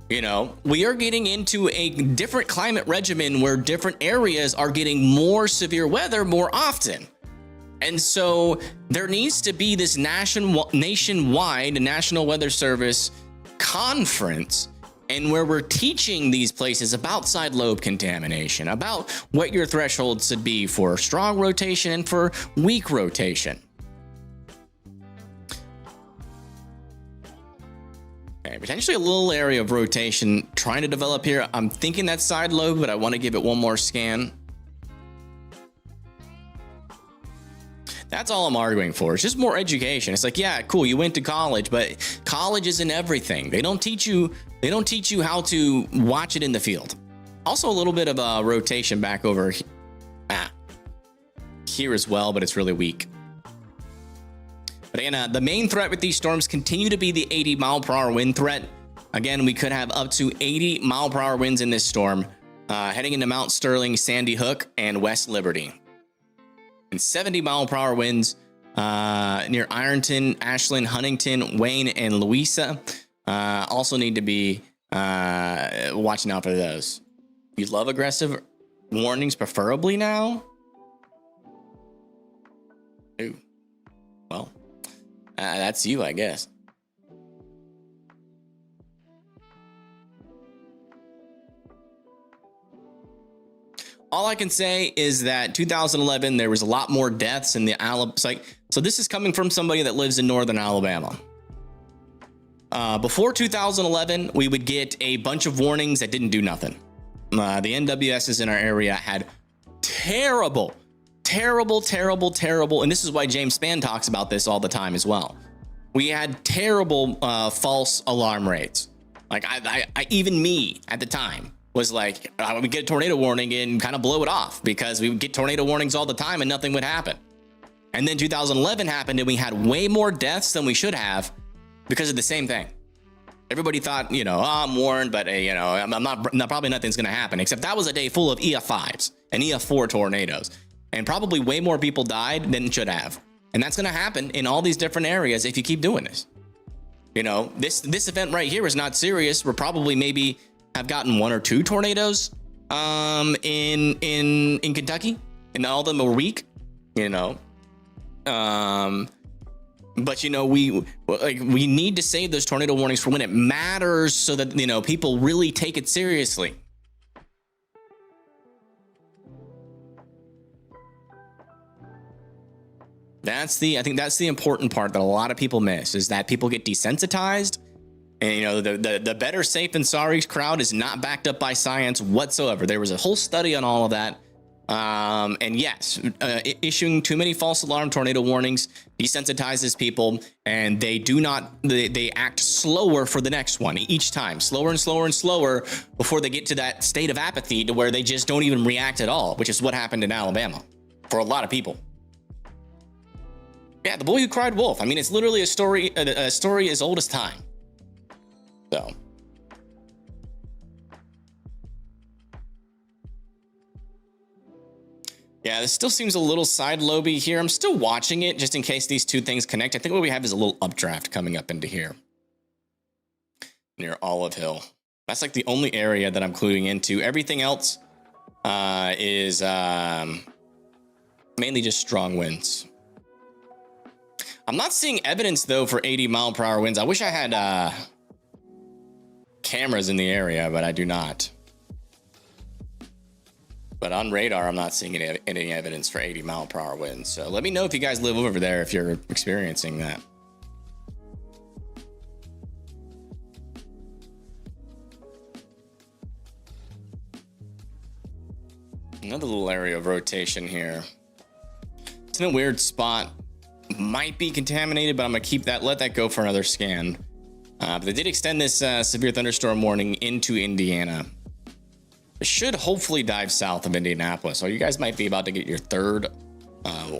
You know, we are getting into a different climate regimen where different areas are getting more severe weather more often. And so there needs to be this nationwide National Weather Service conference, and where we're teaching these places about side lobe contamination, about what your thresholds should be for strong rotation and for weak rotation. Okay, potentially a little area of rotation trying to develop here. I'm thinking that's side lobe, but I want to give it one more scan. That's all I'm arguing for. It's just more education. It's like, yeah, cool, you went to college, but college isn't everything. They don't teach you how to watch it in the field. Also a little bit of a rotation back over here as well, but it's really weak. But again, the main threat with these storms continue to be the 80-mile-per-hour wind threat. Again, we could have up to 80-mile-per-hour winds in this storm, heading into Mount Sterling, Sandy Hook, and West Liberty. And 70-mile-per-hour winds near Ironton, Ashland, Huntington, Wayne, and Louisa. Also need to be watching out for those. You love aggressive warnings, preferably now? Ooh. Well, that's you, I guess. All I can say is that 2011, there was a lot more deaths in the Alabama. So this is coming from somebody that lives in northern Alabama. Before 2011, we would get a bunch of warnings that didn't do nothing. The NWSs in our area had terrible, and this is why James Spann talks about this all the time as well. We had terrible false alarm rates. Like I even me at the time was like, I would get a tornado warning and kind of blow it off because we would get tornado warnings all the time and nothing would happen. And then 2011 happened and we had way more deaths than we should have because of the same thing. Everybody thought, you know, oh, I'm warned, but you know, I'm not, probably nothing's going to happen, except that was a day full of EF5s and EF4 tornadoes. And probably way more people died than should have. And that's going to happen in all these different areas if you keep doing this. You know, this event right here is not serious. We're probably maybe have gotten 1 or 2 tornadoes in Kentucky, and all of them are weak, you know. But you know, we need to save those tornado warnings for when it matters, so that, you know, people really take it seriously. I think that's the important part that a lot of people miss, is that people get desensitized. And, you know, the better safe than sorry crowd is not backed up by science whatsoever. There was a whole study on all of that. And yes, issuing too many false alarm tornado warnings desensitizes people, and they act slower for the next one each time, slower and slower and slower, before they get to that state of apathy to where they just don't even react at all, which is what happened in Alabama for a lot of people. Yeah, the boy who cried wolf. I mean, it's literally a story as old as time. So. Yeah, this still seems a little side lobey here. I'm still watching it just in case these two things connect. I think what we have is a little updraft coming up into here near Olive Hill. That's like the only area that I'm cluing into. Everything else is mainly just strong winds. I'm not seeing evidence though for 80-mile-per-hour winds. I wish I had cameras in the area, but I do not. But on radar, I'm not seeing any evidence for 80-mile-per-hour winds. So let me know if you guys live over there, if you're experiencing that. Another little area of rotation here. It's in a weird spot. Might be contaminated, but I'm gonna let that go for another scan. But they did extend this severe thunderstorm warning into Indiana. It should hopefully dive south of Indianapolis, so you guys might be about to get your third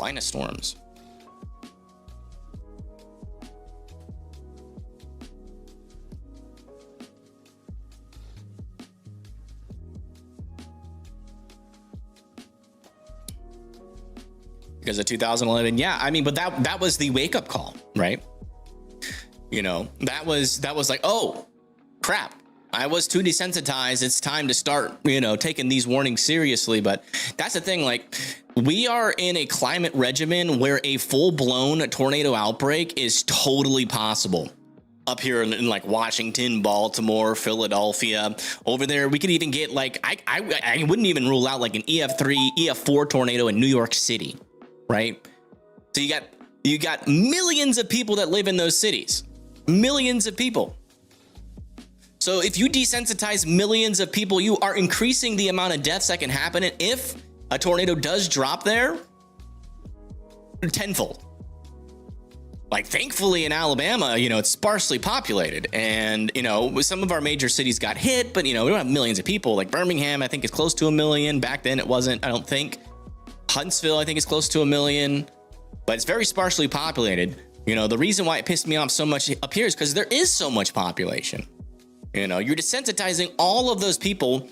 line of storms. because of 2011. Yeah, I mean, but that was the wake up call, right? You know, that was like, oh crap, I was too desensitized. It's time to start, you know, taking these warnings seriously. But that's the thing, like, we are in a climate regimen where a full-blown tornado outbreak is totally possible. Up here in like Washington, Baltimore, Philadelphia, over there, we could even get like, I wouldn't even rule out like an EF3, EF4 tornado in New York City, right? So you got millions of people that live in those cities, millions of people. So if you desensitize millions of people, you are increasing the amount of deaths that can happen. And if a tornado does drop there, tenfold. Like, thankfully in Alabama, you know, it's sparsely populated, and, you know, some of our major cities got hit, but, you know, we don't have millions of people. Like Birmingham, I think is close to 1 million. Back then it wasn't, I don't think. Huntsville, I think is close to 1 million, but it's very sparsely populated. You know, the reason why it pissed me off so much up here is because there is so much population. You know, you're desensitizing all of those people,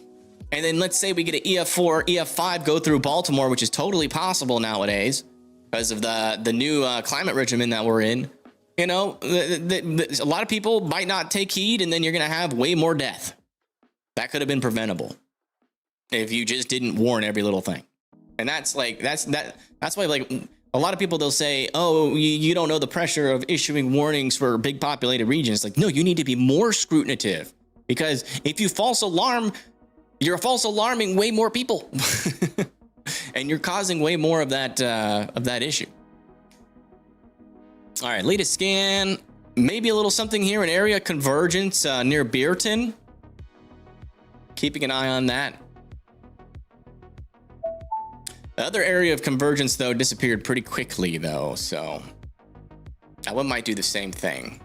and then let's say we get an EF4, EF5 go through Baltimore, which is totally possible nowadays because of the new climate regimen that we're in. You know, a lot of people might not take heed, and then you're going to have way more death. That could have been preventable if you just didn't warn every little thing. And that's like, that's why, like, a lot of people, they'll say, oh, you don't know the pressure of issuing warnings for big populated regions. Like, no, you need to be more scrutinative, because if you false alarm, you're false alarming way more people. And you're causing way more of that issue. All right, latest scan, maybe a little something here in area convergence near Beerton. Keeping an eye on that. The other area of convergence, though, disappeared pretty quickly, though, so that one might do the same thing.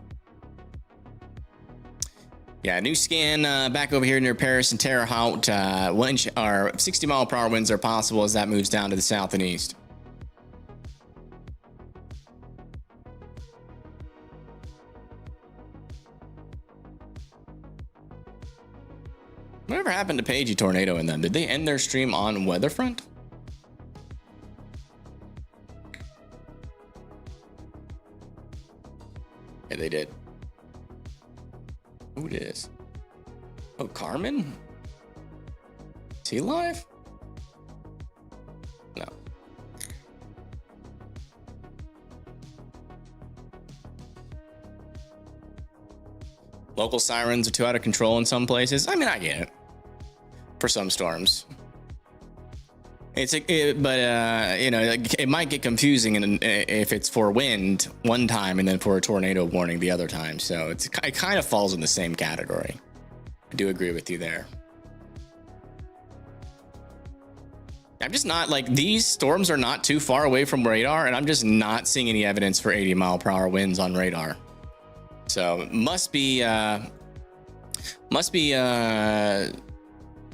Yeah, new scan back over here near Paris and Terre Haute. 60-mile-per-hour winds are possible as that moves down to the south and east. Whatever happened to Pagey Tornado and them? Did they end their stream on Weatherfront? Yeah, they did. Who it is? Oh, Carmen? Is he live? No. Local sirens are too out of control in some places. I mean, I get it. For some storms. But you know, it might get confusing if it's for wind one time and then for a tornado warning the other time. So it kind of falls in the same category. I do agree with you there. I'm just not, like, these storms are not too far away from radar, and I'm just not seeing any evidence for 80-mile-per-hour winds on radar. So it must be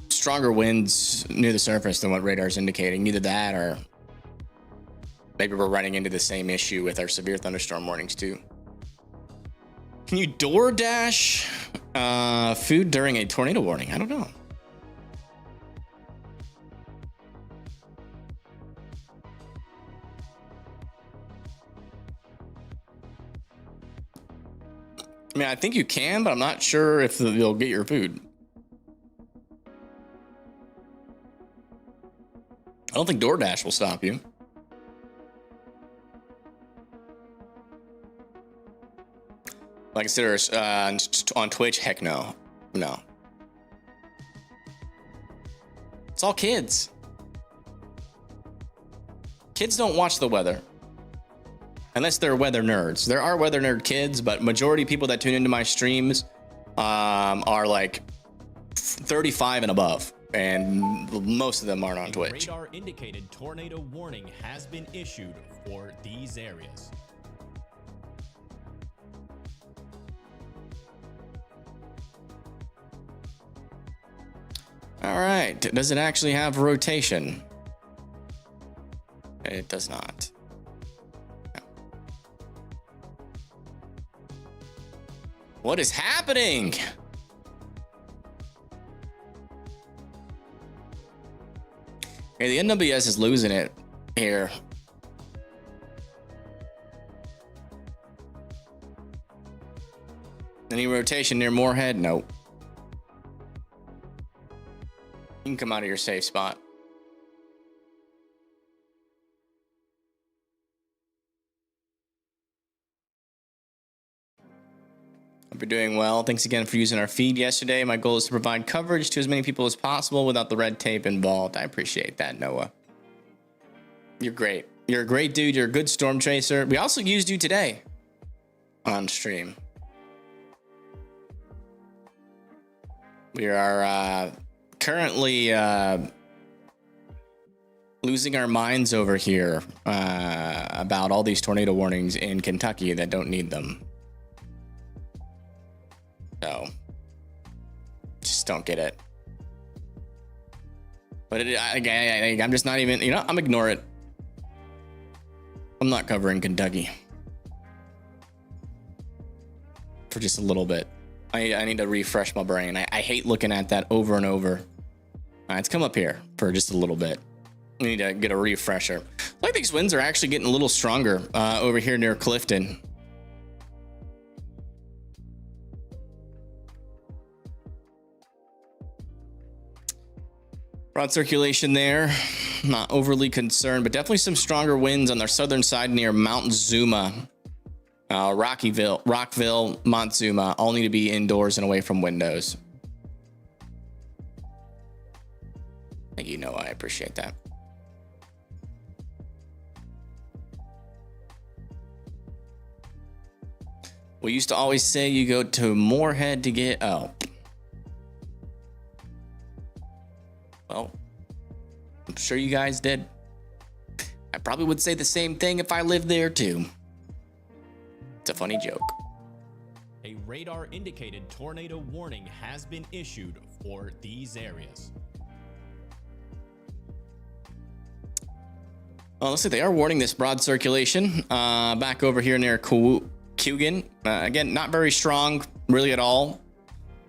stronger winds near the surface than what radar is indicating. Either that, or maybe we're running into the same issue with our severe thunderstorm warnings too. Can you DoorDash food during a tornado warning? I don't know. I mean, I think you can, but I'm not sure if you'll get your food. I don't think DoorDash will stop you. Like, consider on Twitch? Heck no. No. It's all kids. Kids don't watch the weather. Unless they're weather nerds. There are weather nerd kids, but majority of people that tune into my streams are like 35 and above. And most of them aren't on Twitch. Radar indicated tornado warning has been issued for these areas. All right. Does it actually have rotation? It does not. No. What is happening? Okay, the NWS is losing it here. Any rotation near Moorhead? Nope. You can come out of your safe spot. Hope you're doing well. Thanks again for using our feed yesterday. My goal is to provide coverage to as many people as possible without the red tape involved. I appreciate that, Noah. You're great. You're a great dude. You're a good storm chaser. We also used you today on stream. We are currently losing our minds over here about all these tornado warnings in Kentucky that don't need them. So, just don't get it. But I'm just not even, I'm ignore it. I'm not covering Kentucky for just a little bit. I need to refresh my brain. I hate looking at that over and over. Let's come up here for just a little bit. We need to get a refresher. Like these winds are actually getting a little stronger over here near Clifton. Broad circulation there, not overly concerned, but definitely some stronger winds on their southern side near Mount Zuma, Rockville, Montezuma, all need to be indoors and away from windows. Thank you, Noah. I appreciate that. We used to always say you go to Moorhead to get, well, I'm sure you guys did. I probably would say the same thing if I lived there too. It's a funny joke. A radar indicated tornado warning has been issued for these areas. Well, looks like they are warning this broad circulation back over here near Cugin. Again, not very strong really at all,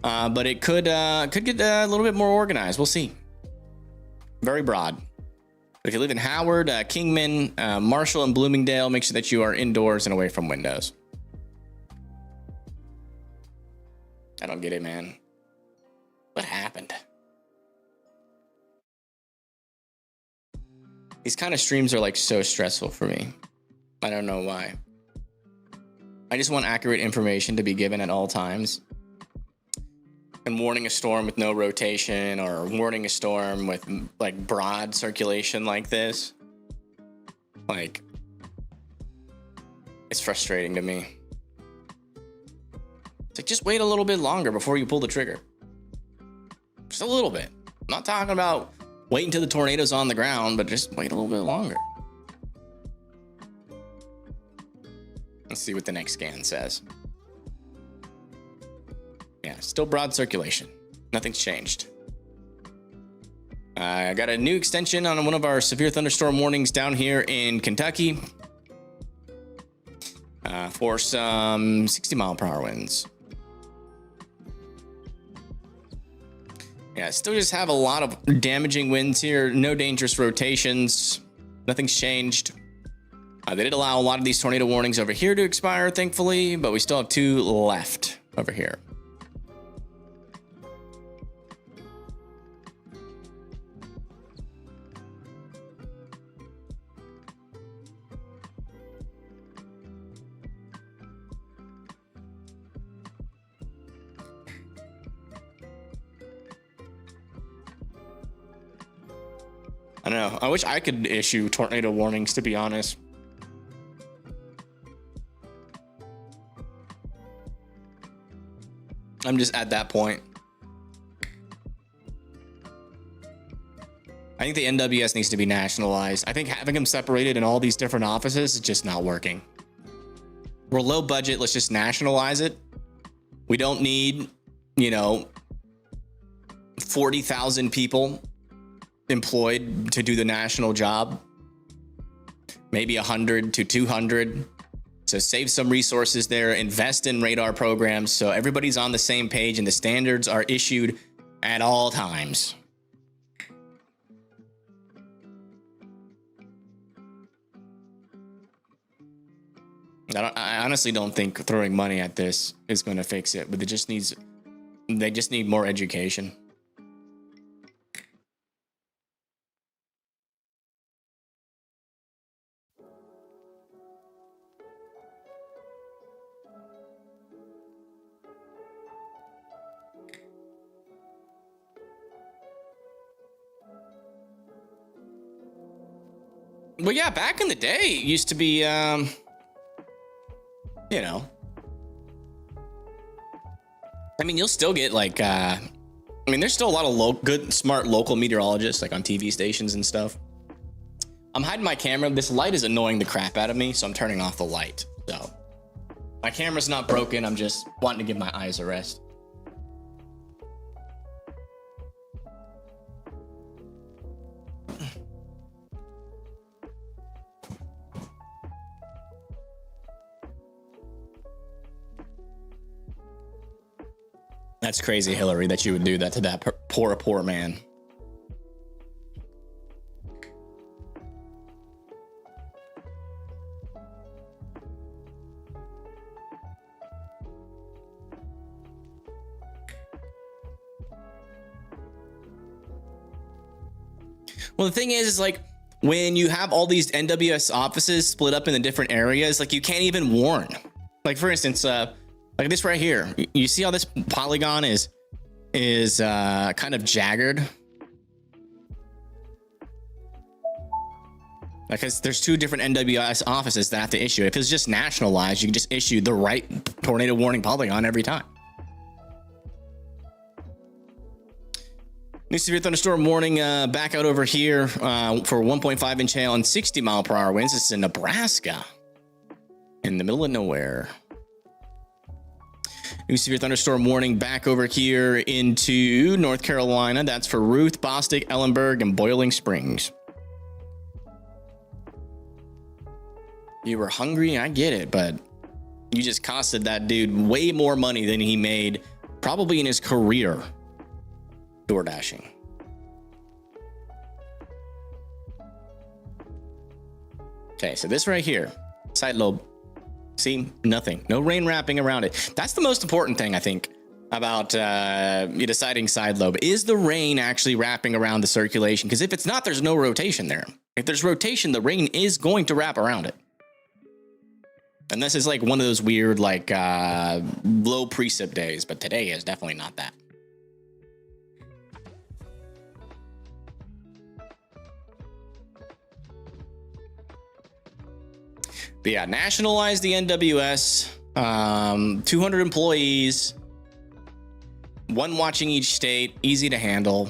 but it could get a little bit more organized. We'll see. Very broad. But if you live in Howard, Kingman, Marshall, and Bloomingdale, make sure that you are indoors and away from windows. I don't get it, man. What happened? These kind of streams are like so stressful for me. I don't know why. I just want accurate information to be given at all times. And warning a storm with no rotation, or warning a storm with like broad circulation like this, like, it's frustrating to me. It's like, just wait a little bit longer before you pull the trigger. Just a little bit. I'm not talking about wait until the tornado's on the ground, but just wait a little bit longer. Let's see what the next scan says. Yeah, still broad circulation. Nothing's changed. I got a new extension on one of our severe thunderstorm warnings down here in Kentucky for some 60-mile-per-hour winds. Yeah, still just have a lot of damaging winds here. No dangerous rotations. Nothing's changed. They did allow a lot of these tornado warnings over here to expire, thankfully, but we still have 2 left over here. I don't know. I wish I could issue tornado warnings, to be honest. I'm just at that point. I think the NWS needs to be nationalized. I think having them separated in all these different offices is just not working. We're low budget. Let's just nationalize it. We don't need, 40,000 people employed to do the national job. Maybe 100 to 200. So save some resources there, invest in radar programs so everybody's on the same page and the standards are issued at all times. I honestly don't think throwing money at this is going to fix it, but they just need more education. Well, yeah, back in the day, it used to be, you know, I mean, you'll still get like, I mean, there's still a lot of good, smart local meteorologists like on TV stations and stuff. I'm hiding my camera. This light is annoying the crap out of me, so I'm turning off the light. So my camera's not broken. I'm just wanting to give my eyes a rest. That's crazy, Hillary, that you would do that to that poor man. Well, the thing is like when you have all these NWS offices split up in the different areas, like you can't even warn. Like for instance, like this right here, you see how this polygon is kind of jagged? Because there's two different NWS offices that have to issue. If it's just nationalized, you can just issue the right tornado warning polygon every time. New severe thunderstorm warning back out over here for 1.5 inch hail and 60 mile per hour winds. This is in Nebraska, in the middle of nowhere. New severe thunderstorm warning back over here into North Carolina. That's for Ruth, Bostic, Ellenberg, and Boiling Springs. You were hungry, I get it, but you just costed that dude way more money than he made probably in his career door dashing. Okay, so this right here, side lobe. See, nothing, no rain wrapping around it. That's the most important thing, I think, about you deciding side lobe. Is the rain actually wrapping around the circulation? Because if it's not, there's no rotation there. If there's rotation, the rain is going to wrap around it. And this is like one of those weird, like low precip days, but today is definitely not that. But yeah, nationalize the NWS, 200 employees, one watching each state, easy to handle.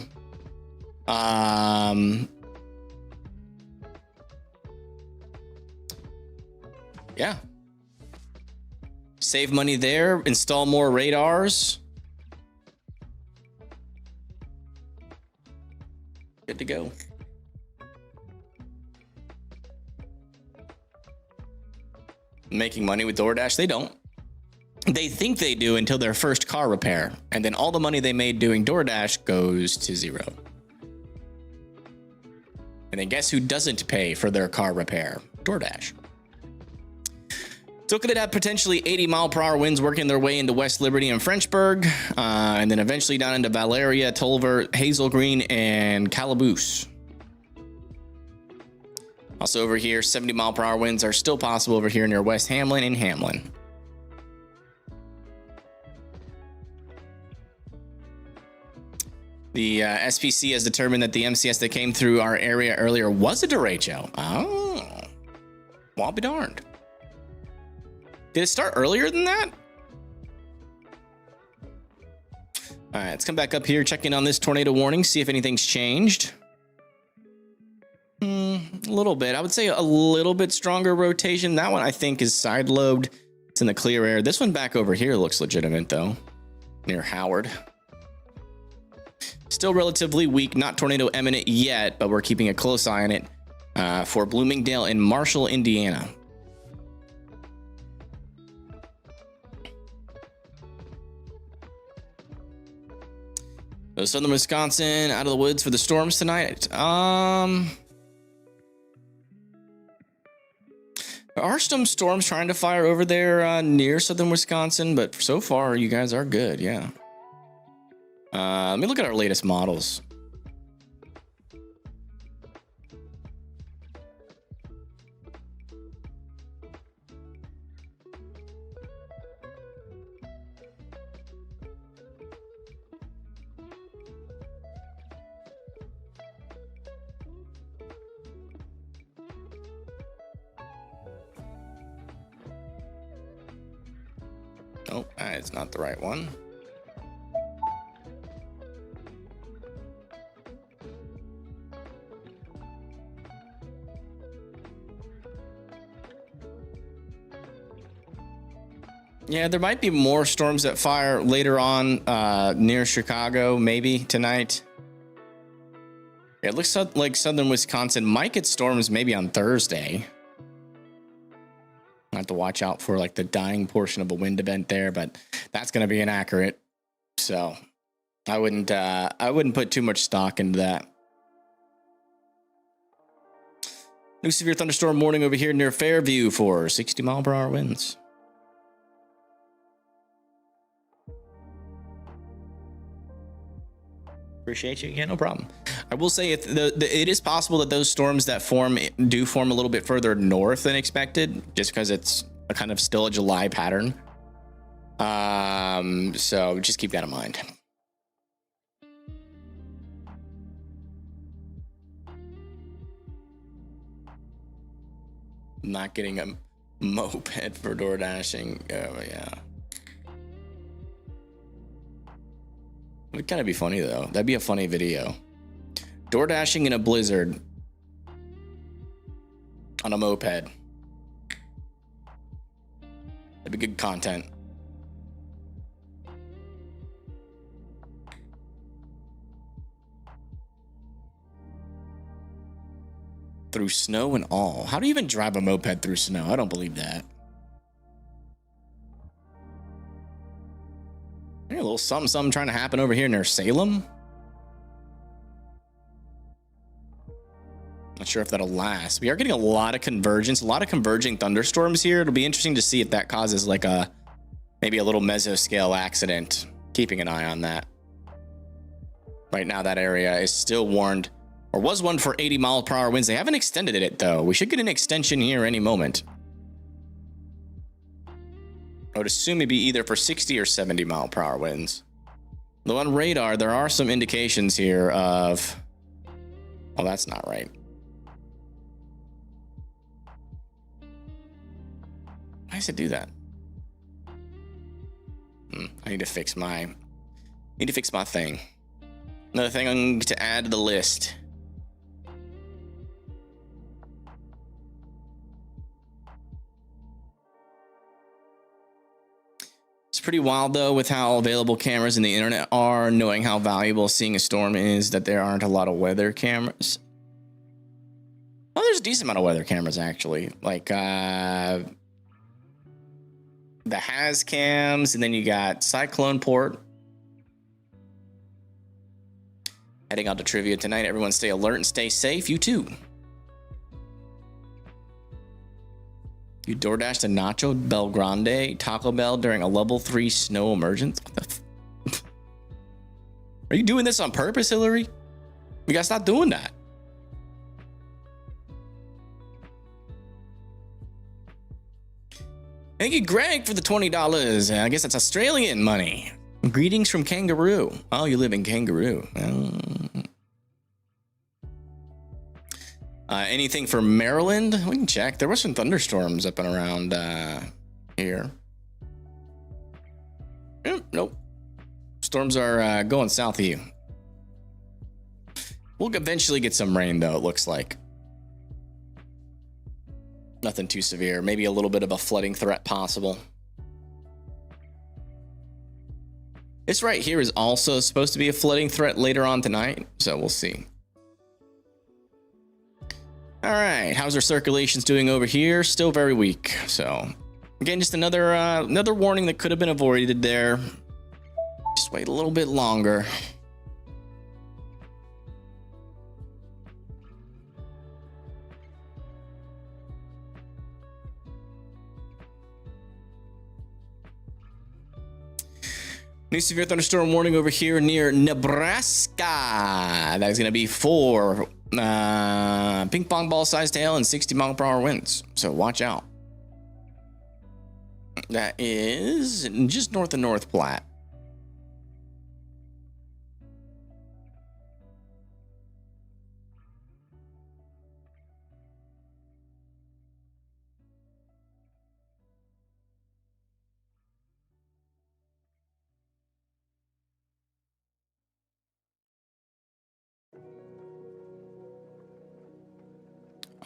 Yeah. Save money there, install more radars. Good to go. Making money with DoorDash, they don't. They think they do until their first car repair, and then all the money they made doing DoorDash goes to zero. And then guess who doesn't pay for their car repair? DoorDash. So looking at potentially 80 mile per hour winds working their way into West Liberty and Frenchburg, and then eventually down into Valeria, Tolver, Hazel Green, and Calaboose. Also over here, 70 mile per hour winds are still possible over here near West Hamlin and Hamlin. The SPC has determined that the MCS that came through our area earlier was a derecho. Oh, well, I'll be darned. Did it start earlier than that? All right, let's come back up here, check in on this tornado warning, see if anything's changed. A little bit. I would say a little bit stronger rotation. That one I think is side lobed. It's in the clear air. This one back over here looks legitimate though, near Howard. Still relatively weak, not tornado imminent yet, but we're keeping a close eye on it for Bloomingdale and Marshall, Indiana. So southern Wisconsin out of the woods for the storms tonight. There are some storms trying to fire over there near southern Wisconsin, but so far you guys are good. Yeah. Let me look at our latest models. Oh, it's not the right one. Yeah, there might be more storms that fire later on near Chicago, maybe tonight. Yeah, it looks like southern Wisconsin might get storms maybe on Thursday. I have to watch out for like the dying portion of a wind event there, but that's going to be inaccurate. So I wouldn't put too much stock into that. New severe thunderstorm warning over here near Fairview for 60-mile-per-hour winds. Appreciate you. Yeah, no problem. I will say it is possible that those storms that do form a little bit further north than expected, just because it's a kind of still a July pattern. So just keep that in mind. Not getting a moped for door dashing. Oh yeah. It'd kind of be funny though. That'd be a funny video. Door dashing in a blizzard on a moped. That'd be good content. Through snow and all. How do you even drive a moped through snow? I don't believe that. A little something trying to happen over here near Salem. Not sure if that'll last. We are getting a lot of convergence, a lot of converging thunderstorms here. It'll be interesting to see if that causes like maybe a little mesoscale accident. Keeping an eye on that. Right now that area is still warned, or was warned for 80-mile-per-hour winds. They haven't extended it though. We should get an extension here any moment. I would assume it'd be either for 60 or 70-mile-per-hour winds. Though on radar, there are some indications here of... Oh, that's not right. Why does it do that? I need to fix my thing. Another thing I'm going to add to the list. Pretty wild though with how available cameras in the internet are, knowing how valuable seeing a storm is, that there aren't a lot of weather cameras. Oh, there's a decent amount of weather cameras actually, like the has cams, and then you got Cyclone Port. Heading out to trivia tonight. Everyone stay alert and stay safe. You too. You DoorDashed to Nacho Bel Grande Taco Bell during a level 3 snow emergence? What the Are you doing this on purpose, Hillary? We gotta stop doing that. Thank you, Greg, for the $20. I guess that's Australian money. Greetings from Kangaroo. Oh, you live in Kangaroo. Anything for Maryland? We can check. There were some thunderstorms up and around here. Nope. Storms are going south of you. We'll eventually get some rain, though, it looks like. Nothing too severe. Maybe a little bit of a flooding threat possible. This right here is also supposed to be a flooding threat later on tonight, so we'll see. All right, how's our circulations doing over here? Still very weak. So again, just another warning that could have been avoided there. Just wait a little bit longer. New severe thunderstorm warning over here near Nebraska. That is going to be for ping pong ball sized hail and 60-mile-per-hour winds. So watch out. That is just north of North Platte.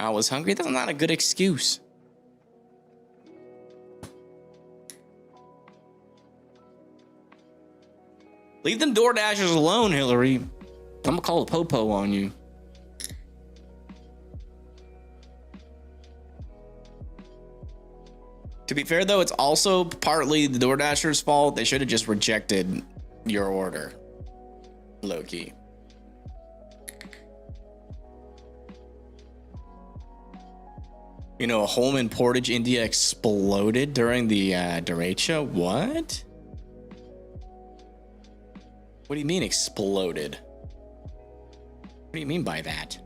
I was hungry. That's not a good excuse. Leave them DoorDashers alone, Hillary. I'm gonna call a popo on you. To be fair, though, it's also partly the DoorDashers' fault. They should have just rejected your order. Low-key. You know, a home in Portage, India exploded during the Derecho. What? What do you mean exploded? What do you mean by that?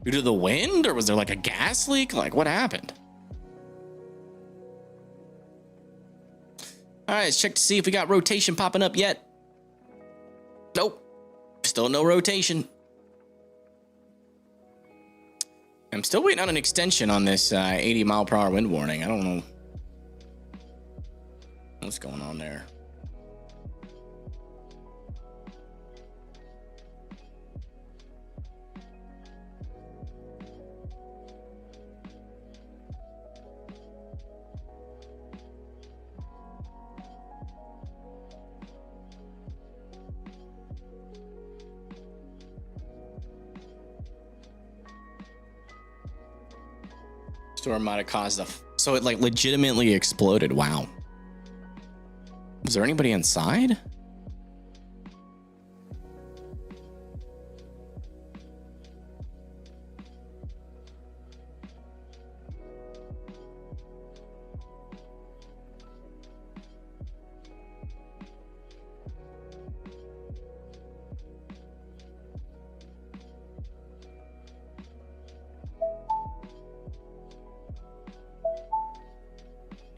Due to the wind, or was there like a gas leak? Like, what happened? All right, let's check to see if we got rotation popping up yet. Nope. Still no rotation. I'm still waiting on an extension on this 80-mile-per-hour wind warning. I don't know what's going on there. Storm might have caused so it like legitimately exploded. Wow. Was there anybody inside?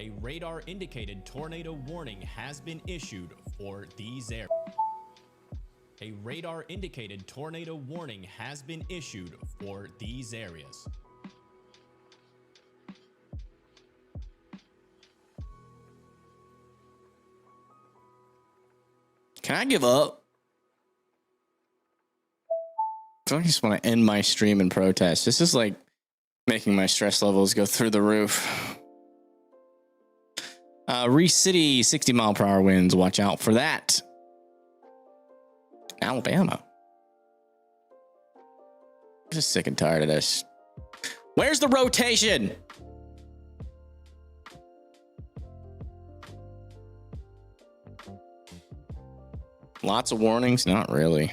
A radar indicated tornado warning has been issued for these areas. A radar indicated tornado warning has been issued for these areas. Can I give up? I just want to end my stream in protest. This is like making my stress levels go through the roof. Reese City, 60-mile-per-hour winds. Watch out for that. Alabama. I'm just sick and tired of this. Where's the rotation? Lots of warnings? Not really.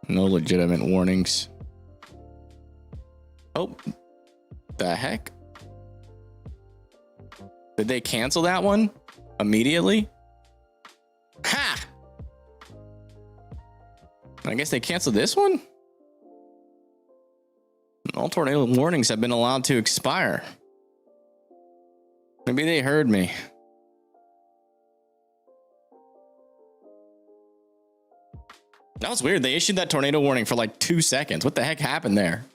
No legitimate warnings. Oh, the heck? Did they cancel that one immediately? Ha! I guess they canceled this one? All tornado warnings have been allowed to expire. Maybe they heard me. That was weird. They issued that tornado warning for like 2 seconds. What the heck happened there?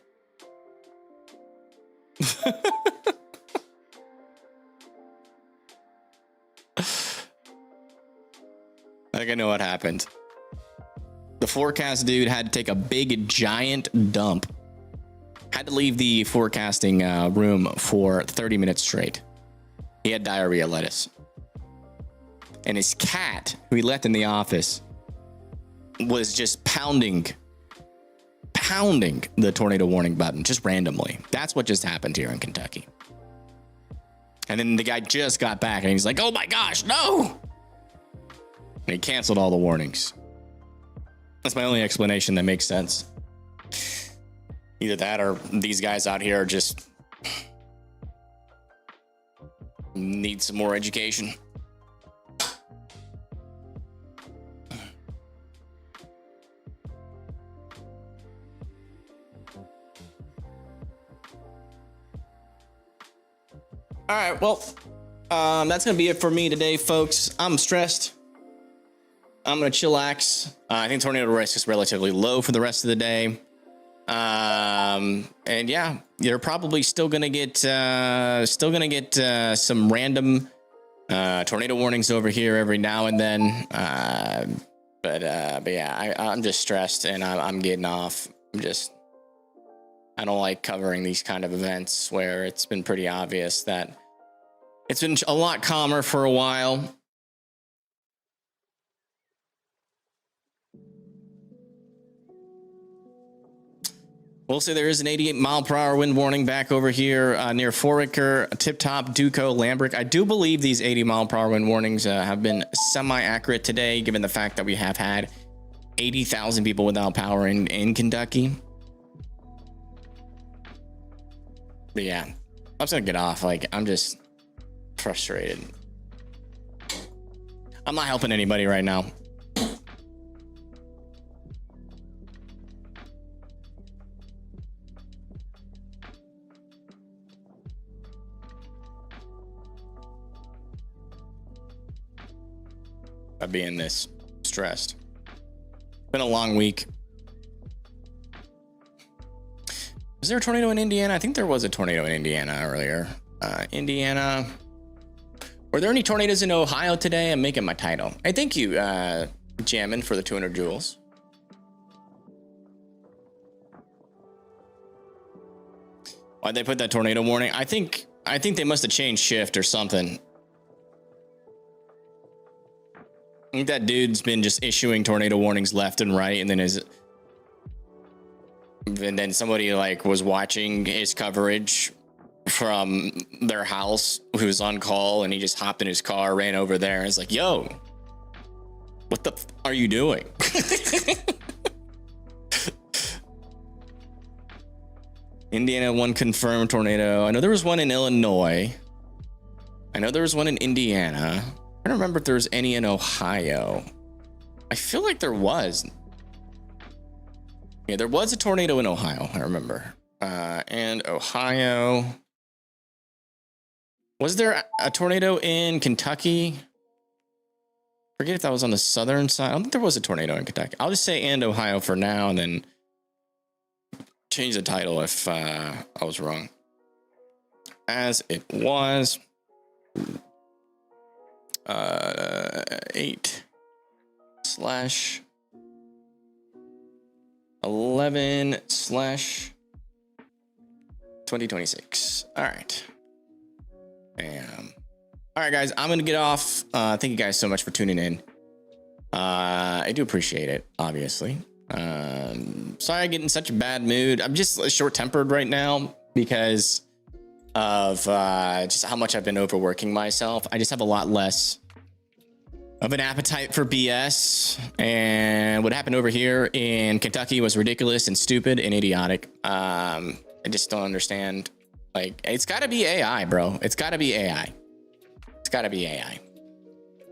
I think I know what happened. The forecast dude had to take a big giant dump. Had to leave the forecasting room for 30 minutes straight. He had diarrhea lettuce. And his cat, who he left in the office, was just pounding the tornado warning button just randomly. That's what just happened here in Kentucky. And then the guy just got back and he's like, oh my gosh, no! And he canceled all the warnings. That's my only explanation that makes sense. Either that or these guys out here are just Need some more education. All right, well, that's gonna be it for me today, folks. I'm stressed. I'm gonna chillax. I think tornado risk is relatively low for the rest of the day. And yeah, you're probably still gonna get some random tornado warnings over here every now and then. But yeah, I'm just stressed and I'm getting off. I don't like covering these kind of events where it's been pretty obvious that it's been a lot calmer for a while. We'll say there is an 88-mile-per-hour wind warning back over here near Foraker, Tip Top, Duco, Lambrick. I do believe these 80-mile-per-hour wind warnings have been semi-accurate today, given the fact that we have had 80,000 people without power in Kentucky. But yeah, I'm just gonna get off. Like, I'm just frustrated. I'm not helping anybody right now. By being this stressed. It's been a long week. Was there a tornado in Indiana? I think there was a tornado in Indiana earlier. Indiana. Were there any tornadoes in Ohio today? I'm making my title. Hey, thank you, Jammin, for the 200 joules. Why'd they put that tornado warning? I think they must have changed shift or something. I think that dude's been just issuing tornado warnings left and right, and then somebody like was watching his coverage from their house who was on call, and he just hopped in his car, ran over there, and was like, "Yo, what the are you doing?" Indiana, one confirmed tornado. I know there was one in Illinois. I know there was one in Indiana. I don't remember if there was any in Ohio. I feel like there was. Yeah, there was a tornado in Ohio, I remember. And Ohio. Was there a tornado in Kentucky? Forget if that was on the southern side. I don't think there was a tornado in Kentucky. I'll just say and Ohio for now, and then change the title if I was wrong. As it was. 8/11/2026. All right. Bam. All right, guys, I'm going to get off. Thank you guys so much for tuning in. I do appreciate it, obviously. Sorry I get in such a bad mood. I'm just short-tempered right now because of just how much I've been overworking myself. I just have a lot less of an appetite for BS, and what happened over here in Kentucky was ridiculous and stupid and idiotic. I just don't understand. Like, it's got to be AI, bro. It's got to be AI. It's got to be AI.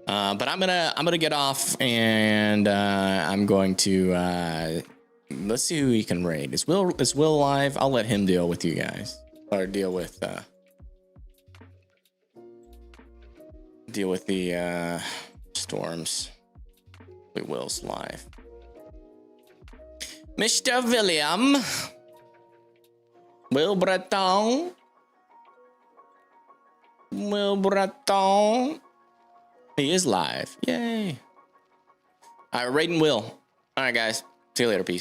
But I'm gonna get off, and I'm going to let's see who he can raid. Is Will live? I'll let him deal with you guys, or deal with the storms. Will's live. Mr. Will Breton. He is live. Yay. All right, raiding Will. All right, guys. See you later. Peace.